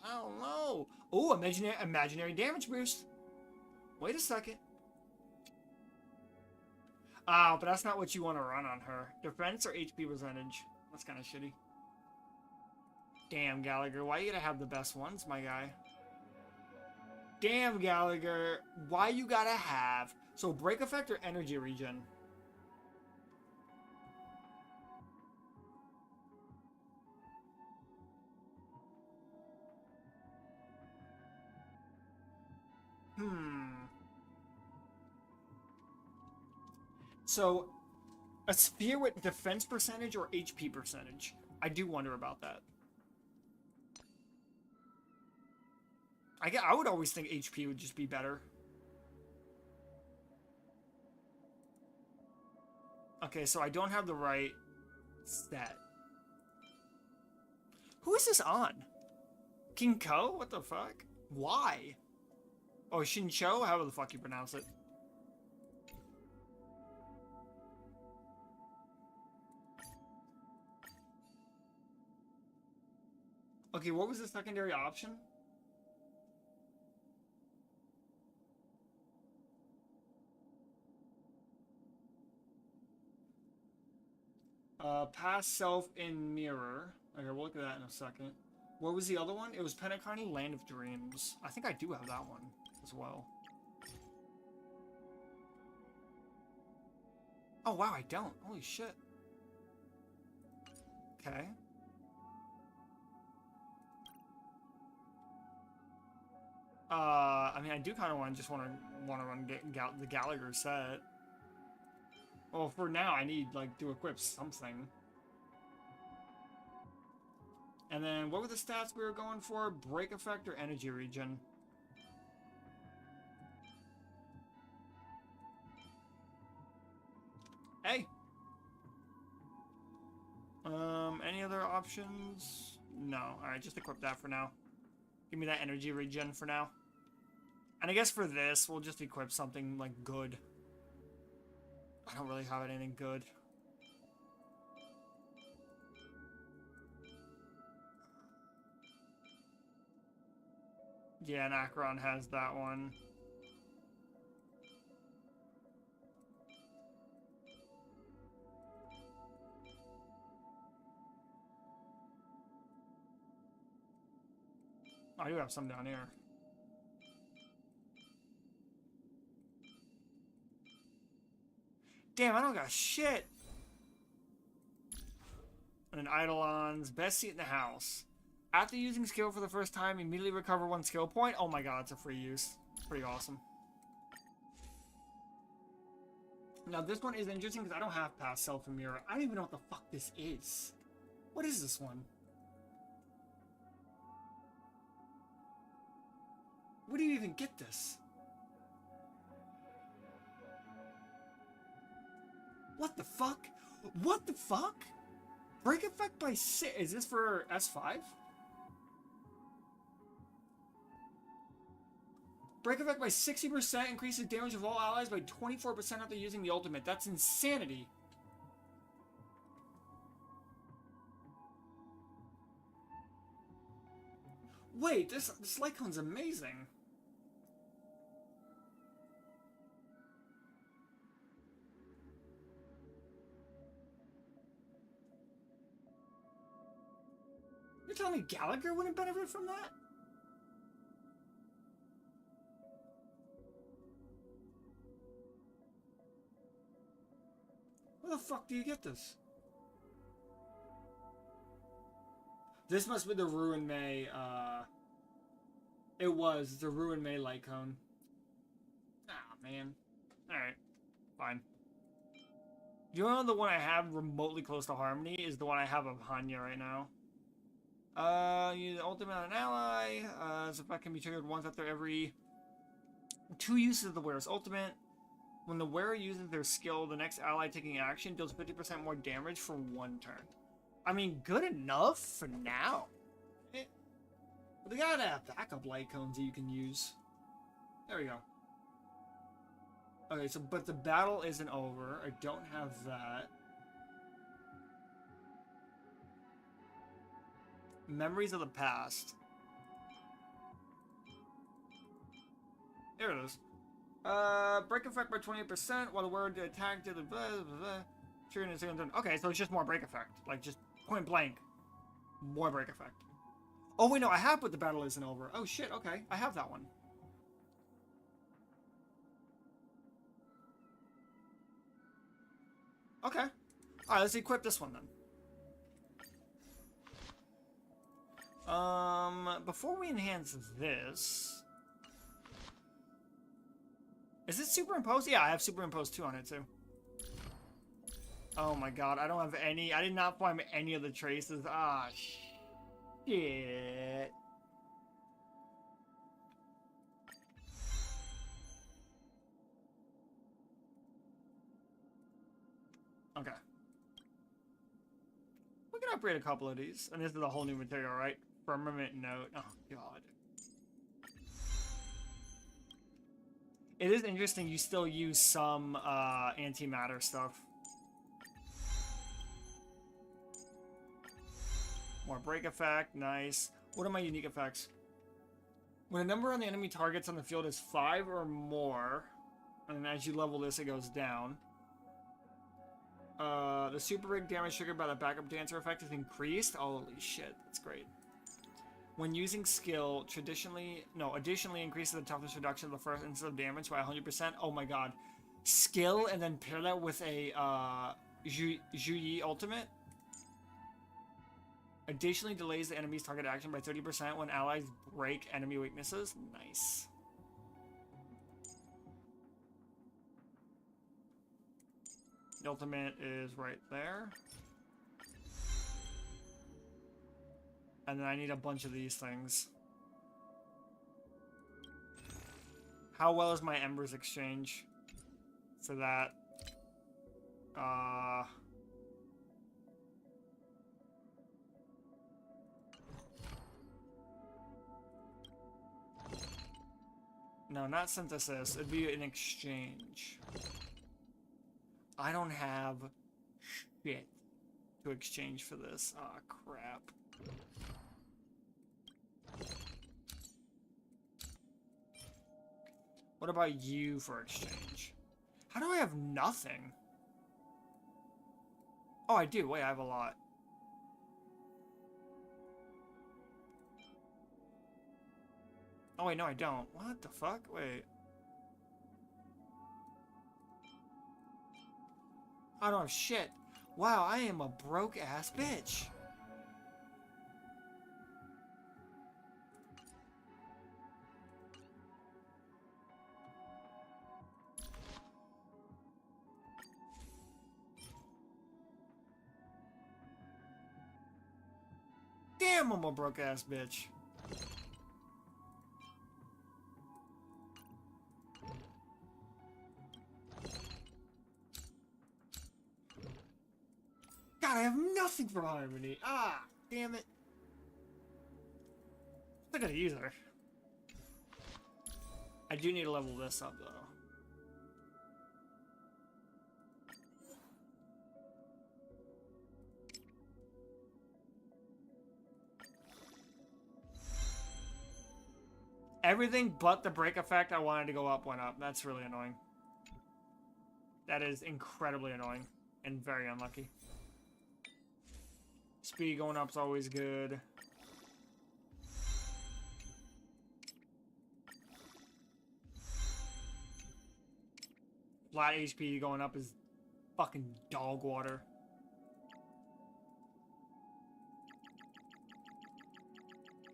I don't know. Ooh, imaginary damage boost. Wait a second. Ah, but that's not what you want to run on her. Defense or HP percentage? That's kind of shitty. Damn, Gallagher. Why you gotta have the best ones, my guy? Damn, Gallagher. Why you gotta have... So, break effect or energy regen? So, a sphere with defense percentage or HP percentage? I do wonder about that. I would always think HP would just be better. Okay, so I don't have the right stat. Who is this on? King Ko? What the fuck? Why? Oh, Shincho? However the fuck you pronounce it. Okay, what was the secondary option? Past self in mirror. Okay, we'll look at that in a second. What was the other one? It was Penacony Land of Dreams. I think I do have that one as well. Oh wow, I don't. Holy shit. Okay. I mean, I do kind of want to run the Gallagher set. Well, for now, I need like to equip something. And then, what were the stats we were going for? Break effect or energy regen? Hey. Any other options? No. All right, just equip that for now. Give me that energy regen for now. And I guess for this, we'll just equip something, like, good. I don't really have anything good. Yeah, and Acheron has that one. Oh, you have some down here. Damn, I don't got shit. And then Eidolon's best seat in the house. After using skill for the first time, immediately recover 1 skill point. Oh my god, it's a free use. Pretty awesome. Now this one is interesting because I don't have past self and mirror. I don't even know what the fuck this is. What is this one? Where do you even get this? What the fuck? What the fuck? Break effect by 6. Is this for S5? Break effect by 60% increases damage of all allies by 24% after using the ultimate. That's insanity. Wait, this Lycon's amazing. You're telling me Gallagher wouldn't benefit from that? Where the fuck do you get this? This must be the Ruin May, it was the Ruin May Lycone. Ah, man. Alright. Fine. You know the one I have remotely close to Harmony is the one I have of Hanya right now. Use the ultimate on an ally. This effect can be triggered once after every 2 uses of the wearer's ultimate. When the wearer uses their skill, the next ally taking action deals 50% more damage for 1 turn. I mean, good enough for now. But they gotta have backup light cones that you can use. There we go. Okay, so, but the battle isn't over. I don't have that. Memories of the past. There it is. Break effect by 28% while the word attack did the blah blah blah. Trigger in a second turn. Okay, so it's just more break effect. Like, just point blank. More break effect. Oh, wait, no, I have, but the battle isn't over. Oh, shit, okay. I have that one. Okay. Alright, let's equip this one then. Before we enhance this... Is it superimposed? Yeah, I have superimposed 2 on it too. Oh my god, I don't have any... I did not find any of the traces. Ah, shit. Okay. We can upgrade a couple of these. And this is a whole new material, right? Firmament note. Oh, God. It is interesting you still use some antimatter stuff. More break effect. Nice. What are my unique effects? When a number on the enemy targets on the field is 5 or more, and as you level this, it goes down. The super big damage triggered by the backup dancer effect is increased. Holy shit, that's great. When using skill, additionally increases the toughness reduction of the first instance of damage by 100%. Oh my god. Skill and then pair that with a Juyi ultimate. Additionally delays the enemy's target action by 30% when allies break enemy weaknesses. Nice. The ultimate is right there. And then I need a bunch of these things. How well is my Embers exchange for that? No, not synthesis. It'd be an exchange. I don't have shit to exchange for this. Aw, crap. What about you for exchange? How do I have nothing? Oh, I do. Wait, I have a lot. Oh, wait, no, I don't. What the fuck? Wait. I don't have shit. Wow, I am a broke-ass bitch. Damn, I'm a broke-ass bitch. God, I have nothing for Harmony. Ah, damn it. I'm not gonna use her. I do need to level this up, though. Everything but the break effect I wanted to go up went up. That's really annoying. That is incredibly annoying and very unlucky. Speed going up is always good. Flat HP going up is fucking dog water.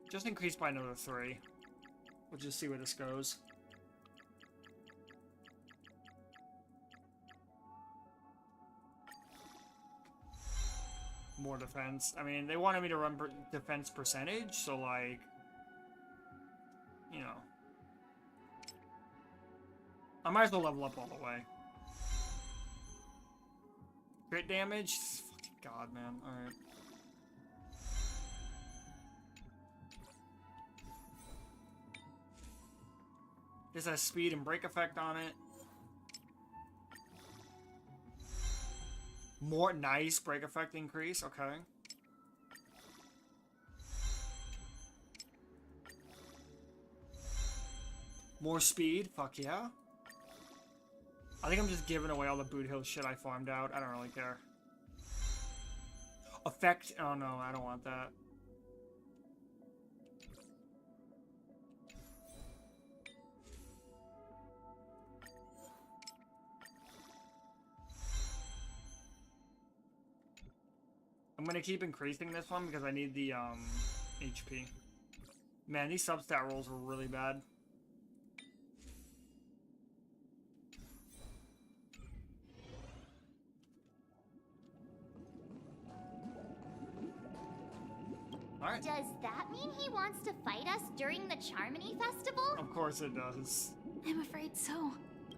Just increased by another 3. We'll just see where this goes. More defense. I mean, they wanted me to run defense percentage, so like, you know. I might as well level up all the way. Crit damage? Fucking god, man. Alright. This has speed and break effect on it. More nice break effect increase, okay. More speed, fuck yeah. I think I'm just giving away all the Boot Hill shit I farmed out. I don't really care. Effect, oh no, I don't want that. I'm gonna keep increasing this one because I need the HP. Man, these substat rolls were really bad. Alright. Does that mean he wants to fight us during the Charmony Festival? Of course it does. I'm afraid so.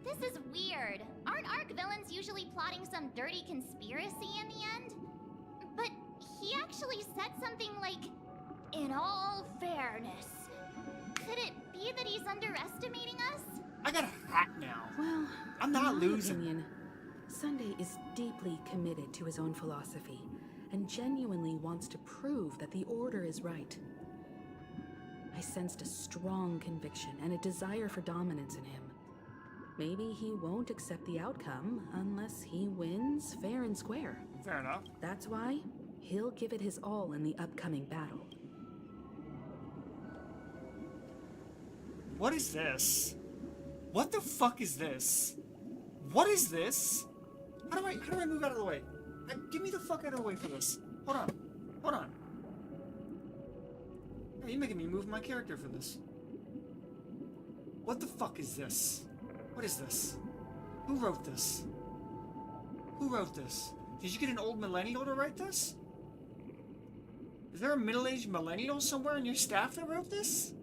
This is weird. Aren't Arc villains usually plotting some dirty conspiracy in the end? But he actually said something like, in all fairness. Could it be that he's underestimating us? I got a hat now. Well, I'm not in my losing. opinion, Sunday is deeply committed to his own philosophy and genuinely wants to prove that the Order is right. I sensed a strong conviction and a desire for dominance in him. Maybe he won't accept the outcome unless he wins fair and square. Fair enough. That's why he'll give it his all in the upcoming battle. What is this? What the fuck is this? What is this? How do I move out of the way? Get me the fuck out of the way for this. Hold on. Hold on. Are you making me move my character for this? What the fuck is this? What is this? Who wrote this? Who wrote this? Did you get an old millennial to write this? Is there a middle-aged millennial somewhere in your staff that wrote this?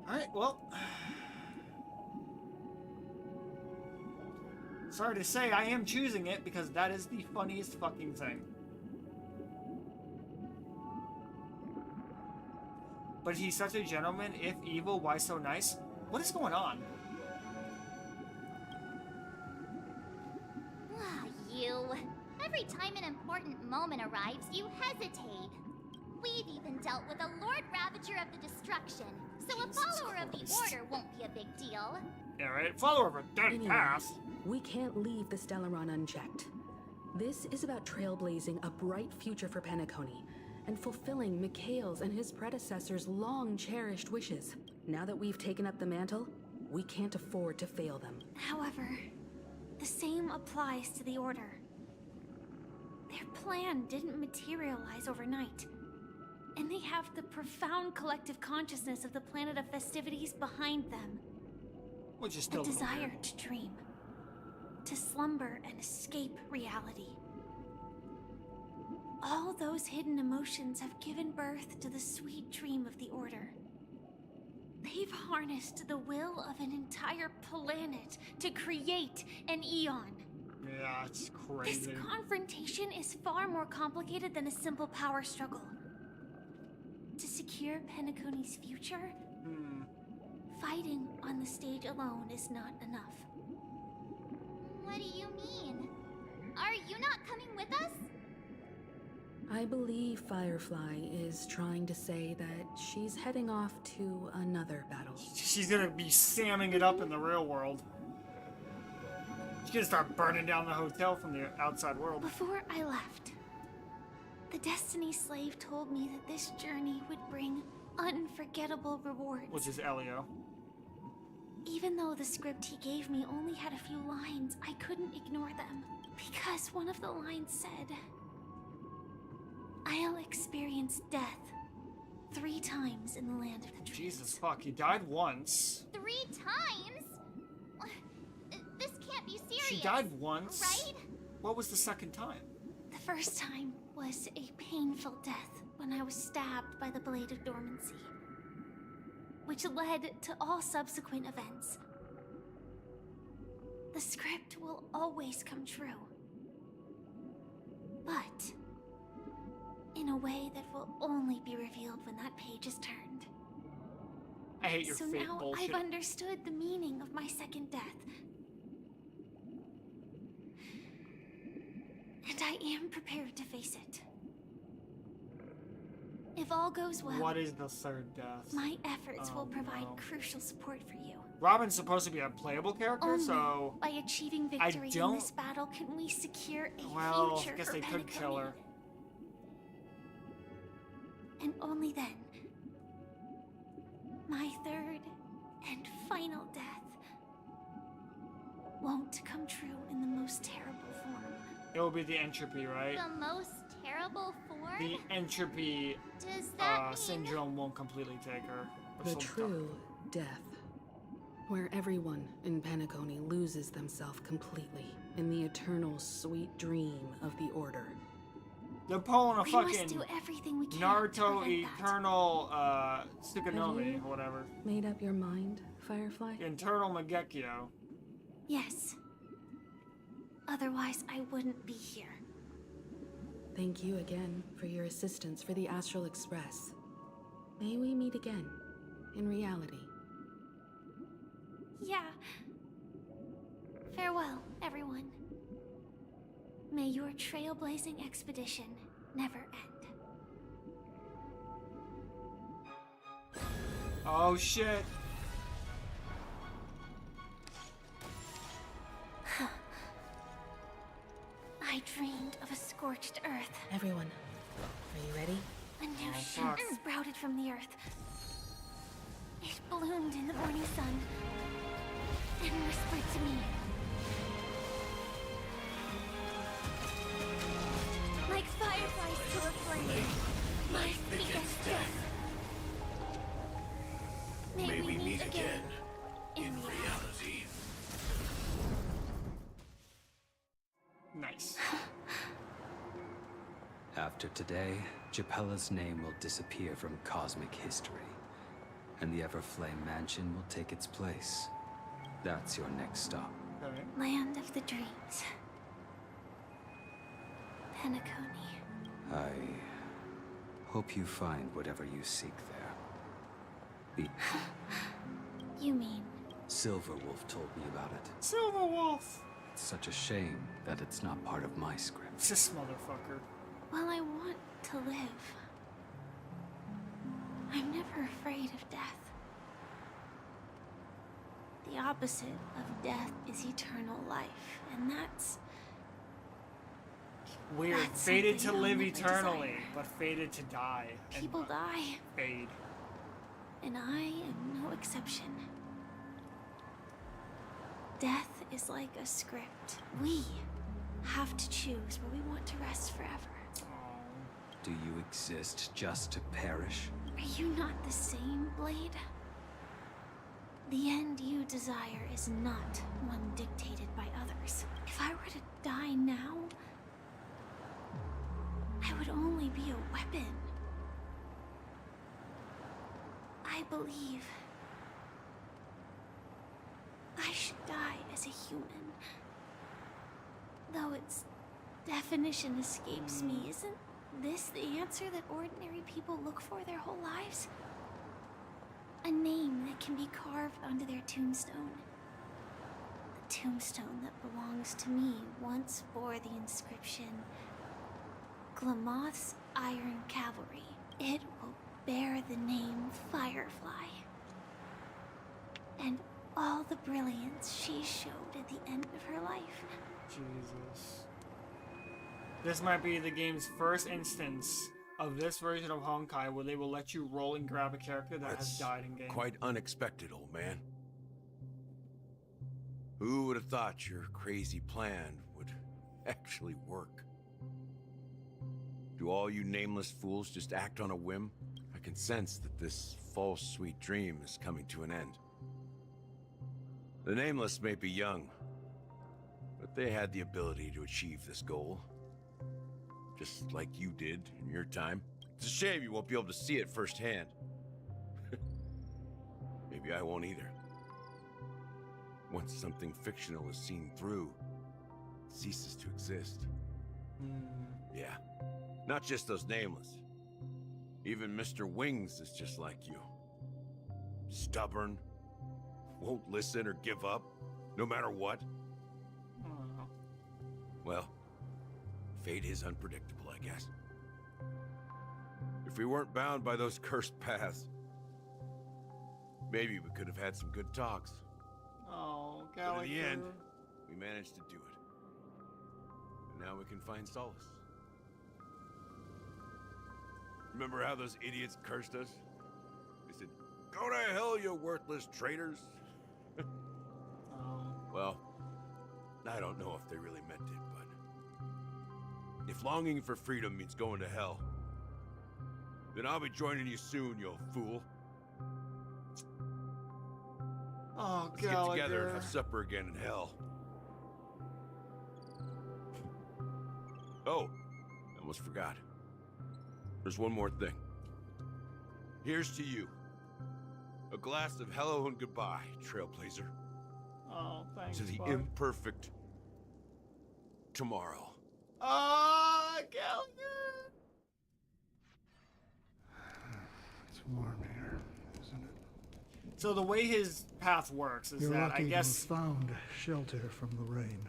Alright, well... Sorry to say, I am choosing it because that is the funniest fucking thing. But he's such a gentleman. If evil, why so nice? What is going on? Ah, you. Every time an important moment arrives, you hesitate. We've even dealt with a Lord Ravager of the Destruction, so a follower of the Order won't be a big deal. Yeah, right? Follower of a dead Anyway, path. we can't leave the Stellaron unchecked. This is about trailblazing a bright future for Penacony and fulfilling Mikhail's and his predecessors' long-cherished wishes. Now that we've taken up the mantle, we can't afford to fail them. However, the same applies to the Order. Their plan didn't materialize overnight, and they have the profound collective consciousness of the planet of festivities behind them. Which is still a a little desire weird. to dream, to slumber and escape reality. All those hidden emotions have given birth to the sweet dream of the Order. They've harnessed the will of an entire planet to create an eon. Yeah, it's crazy. This confrontation is far more complicated than a simple power struggle. To secure Penacony's future, fighting on the stage alone is not enough. What do you mean? Are you not coming with us? I believe Firefly is trying to say that she's heading off to another battle. She's gonna be samming it up in the real world. She's gonna start burning down the hotel from the outside world. Before I left, the Destiny Slave told me that this journey would bring unforgettable rewards. Which is Elio. Even though the script he gave me only had a few lines, I couldn't ignore them. Because one of the lines said, I'll experience death 3 times in the land of the dreams. Jesus fuck, he died once. 3 times? This can't be serious. She died once? Right? What was the second time? The first time was a painful death when I was stabbed by the Blade of Dormancy, which led to all subsequent events. The script will always come true, but in a way that will only be revealed when that page is turned. I hate your So fake now bullshit. I've understood the meaning of my second death. And I am prepared to face it. If all goes well, What is the third death? my efforts will Oh, provide no. crucial support for you. Robin's supposed to be a playable character, Only so... by achieving I victory in don't- this battle can we secure a Well, future I guess for they could kill her. only then. My third and final death won't come true in the most terrible form. It will be the entropy, right? The most terrible form? The entropy Does that mean... syndrome won't completely take her. but The she'll true death, where everyone in Penacony loses themselves completely in the eternal sweet dream of the Order. They're pulling a We fucking must do everything we can to Naruto prevent that. Eternal Have Tsukunomi, you whatever. made up your mind, Firefly? Internal Magekyo. Yes. Otherwise, I wouldn't be here. Thank you again for your assistance for the Astral Express. May we meet again, in reality. Yeah. Farewell, everyone. May your trailblazing expedition never end. Oh shit. I dreamed of a scorched earth. Everyone, are you ready? A new shoot fuck. sprouted from the earth. It bloomed in the morning sun and whispered to me. Like fireflies to a flame, my biggest death. May we meet again in reality. Nice. After today, Japella's name will disappear from cosmic history, and the Everflame Mansion will take its place. That's your next stop. Land of the dreams. Penacony. I hope you find whatever you seek there. The You mean? Silverwolf told me about it. Silverwolf! It's such a shame that it's not part of my script. This motherfucker. Well, I want to live. I'm never afraid of death. The opposite of death is eternal life, and that's... We're That's fated to something I'll live never eternally, desire. but fated to die. and People die, fade. and I am no exception. Death is like a script. We have to choose where we want to rest forever. Do you exist just to perish? Are you not the same, Blade? The end you desire is not one dictated by others. If I were to die now, I would only be a weapon. I believe I should die as a human. Though its definition escapes me, isn't this the answer that ordinary people look for their whole lives? A name that can be carved onto their tombstone. The tombstone that belongs to me once bore the inscription, Glamoth's Iron Cavalry. It will bear the name Firefly. And all the brilliance she showed at the end of her life. Jesus. This might be the game's first instance of this version of Honkai where they will let you roll and grab a character that has died in game. Quite unexpected, old man. Who would have thought your crazy plan would actually work? Do all you nameless fools just act on a whim? I can sense that this false sweet dream is coming to an end. The Nameless may be young, but they had the ability to achieve this goal. Just like you did in your time. It's a shame you won't be able to see it firsthand. Maybe I won't either. Once something fictional is seen through, it ceases to exist. Yeah, not just those Nameless. Even Mr. Wings is just like you. Stubborn, won't listen or give up, no matter what. Well, fate is unpredictable, I guess. If we weren't bound by those cursed paths, maybe we could have had some good talks. Oh, But Gallagher. in the end, we managed to do it. And now we can find solace. Remember how those idiots cursed us? They said, "Go to hell, you worthless traitors." Well, I don't know if they really meant it, but if longing for freedom means going to hell, then I'll be joining you soon, you fool. Oh, Let's get together and have supper again in hell. Oh, I almost forgot. There's one more thing. Here's to you. A glass of hello and goodbye, Trailblazer. Oh, thanks, To the bud. imperfect tomorrow. Oh, Gallagher! It's warm here, isn't it? So the way his path works is You're that lucky I guess to have found shelter from the rain.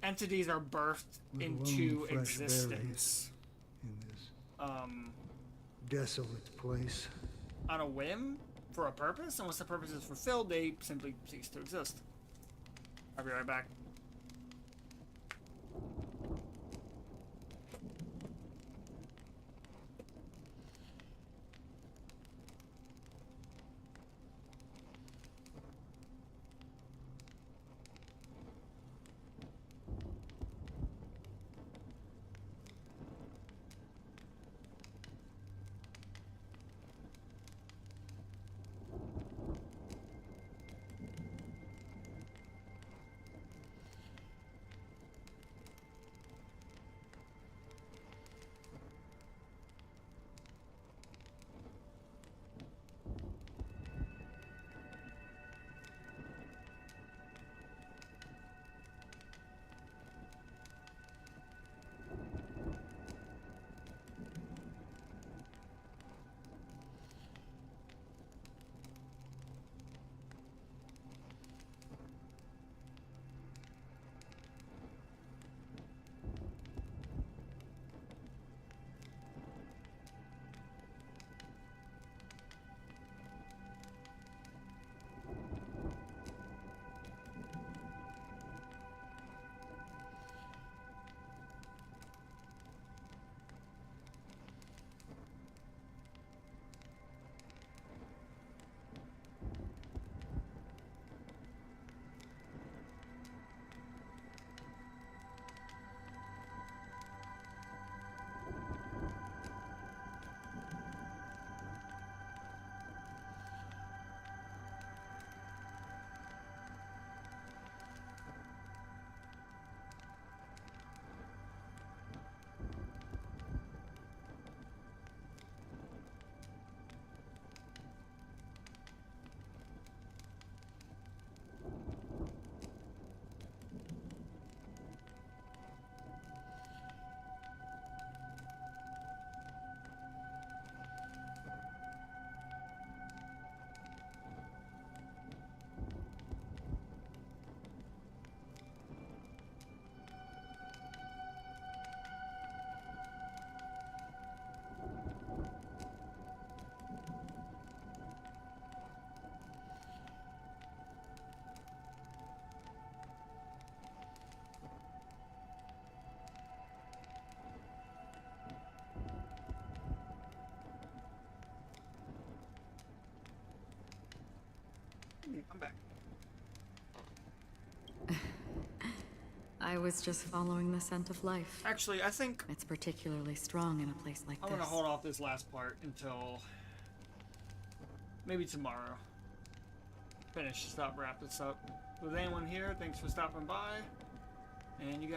entities are birthed Let into alone fresh existence. In this Um, desolate place. on a whim, for a purpose, and once the purpose is fulfilled, they simply cease to exist. I'll be right back. I'm back. I was just following the scent of life. Actually, I think it's particularly strong in a place like I'm this. gonna hold off this last part until maybe tomorrow. Wrap this up. With anyone here, thanks for stopping by, and you guys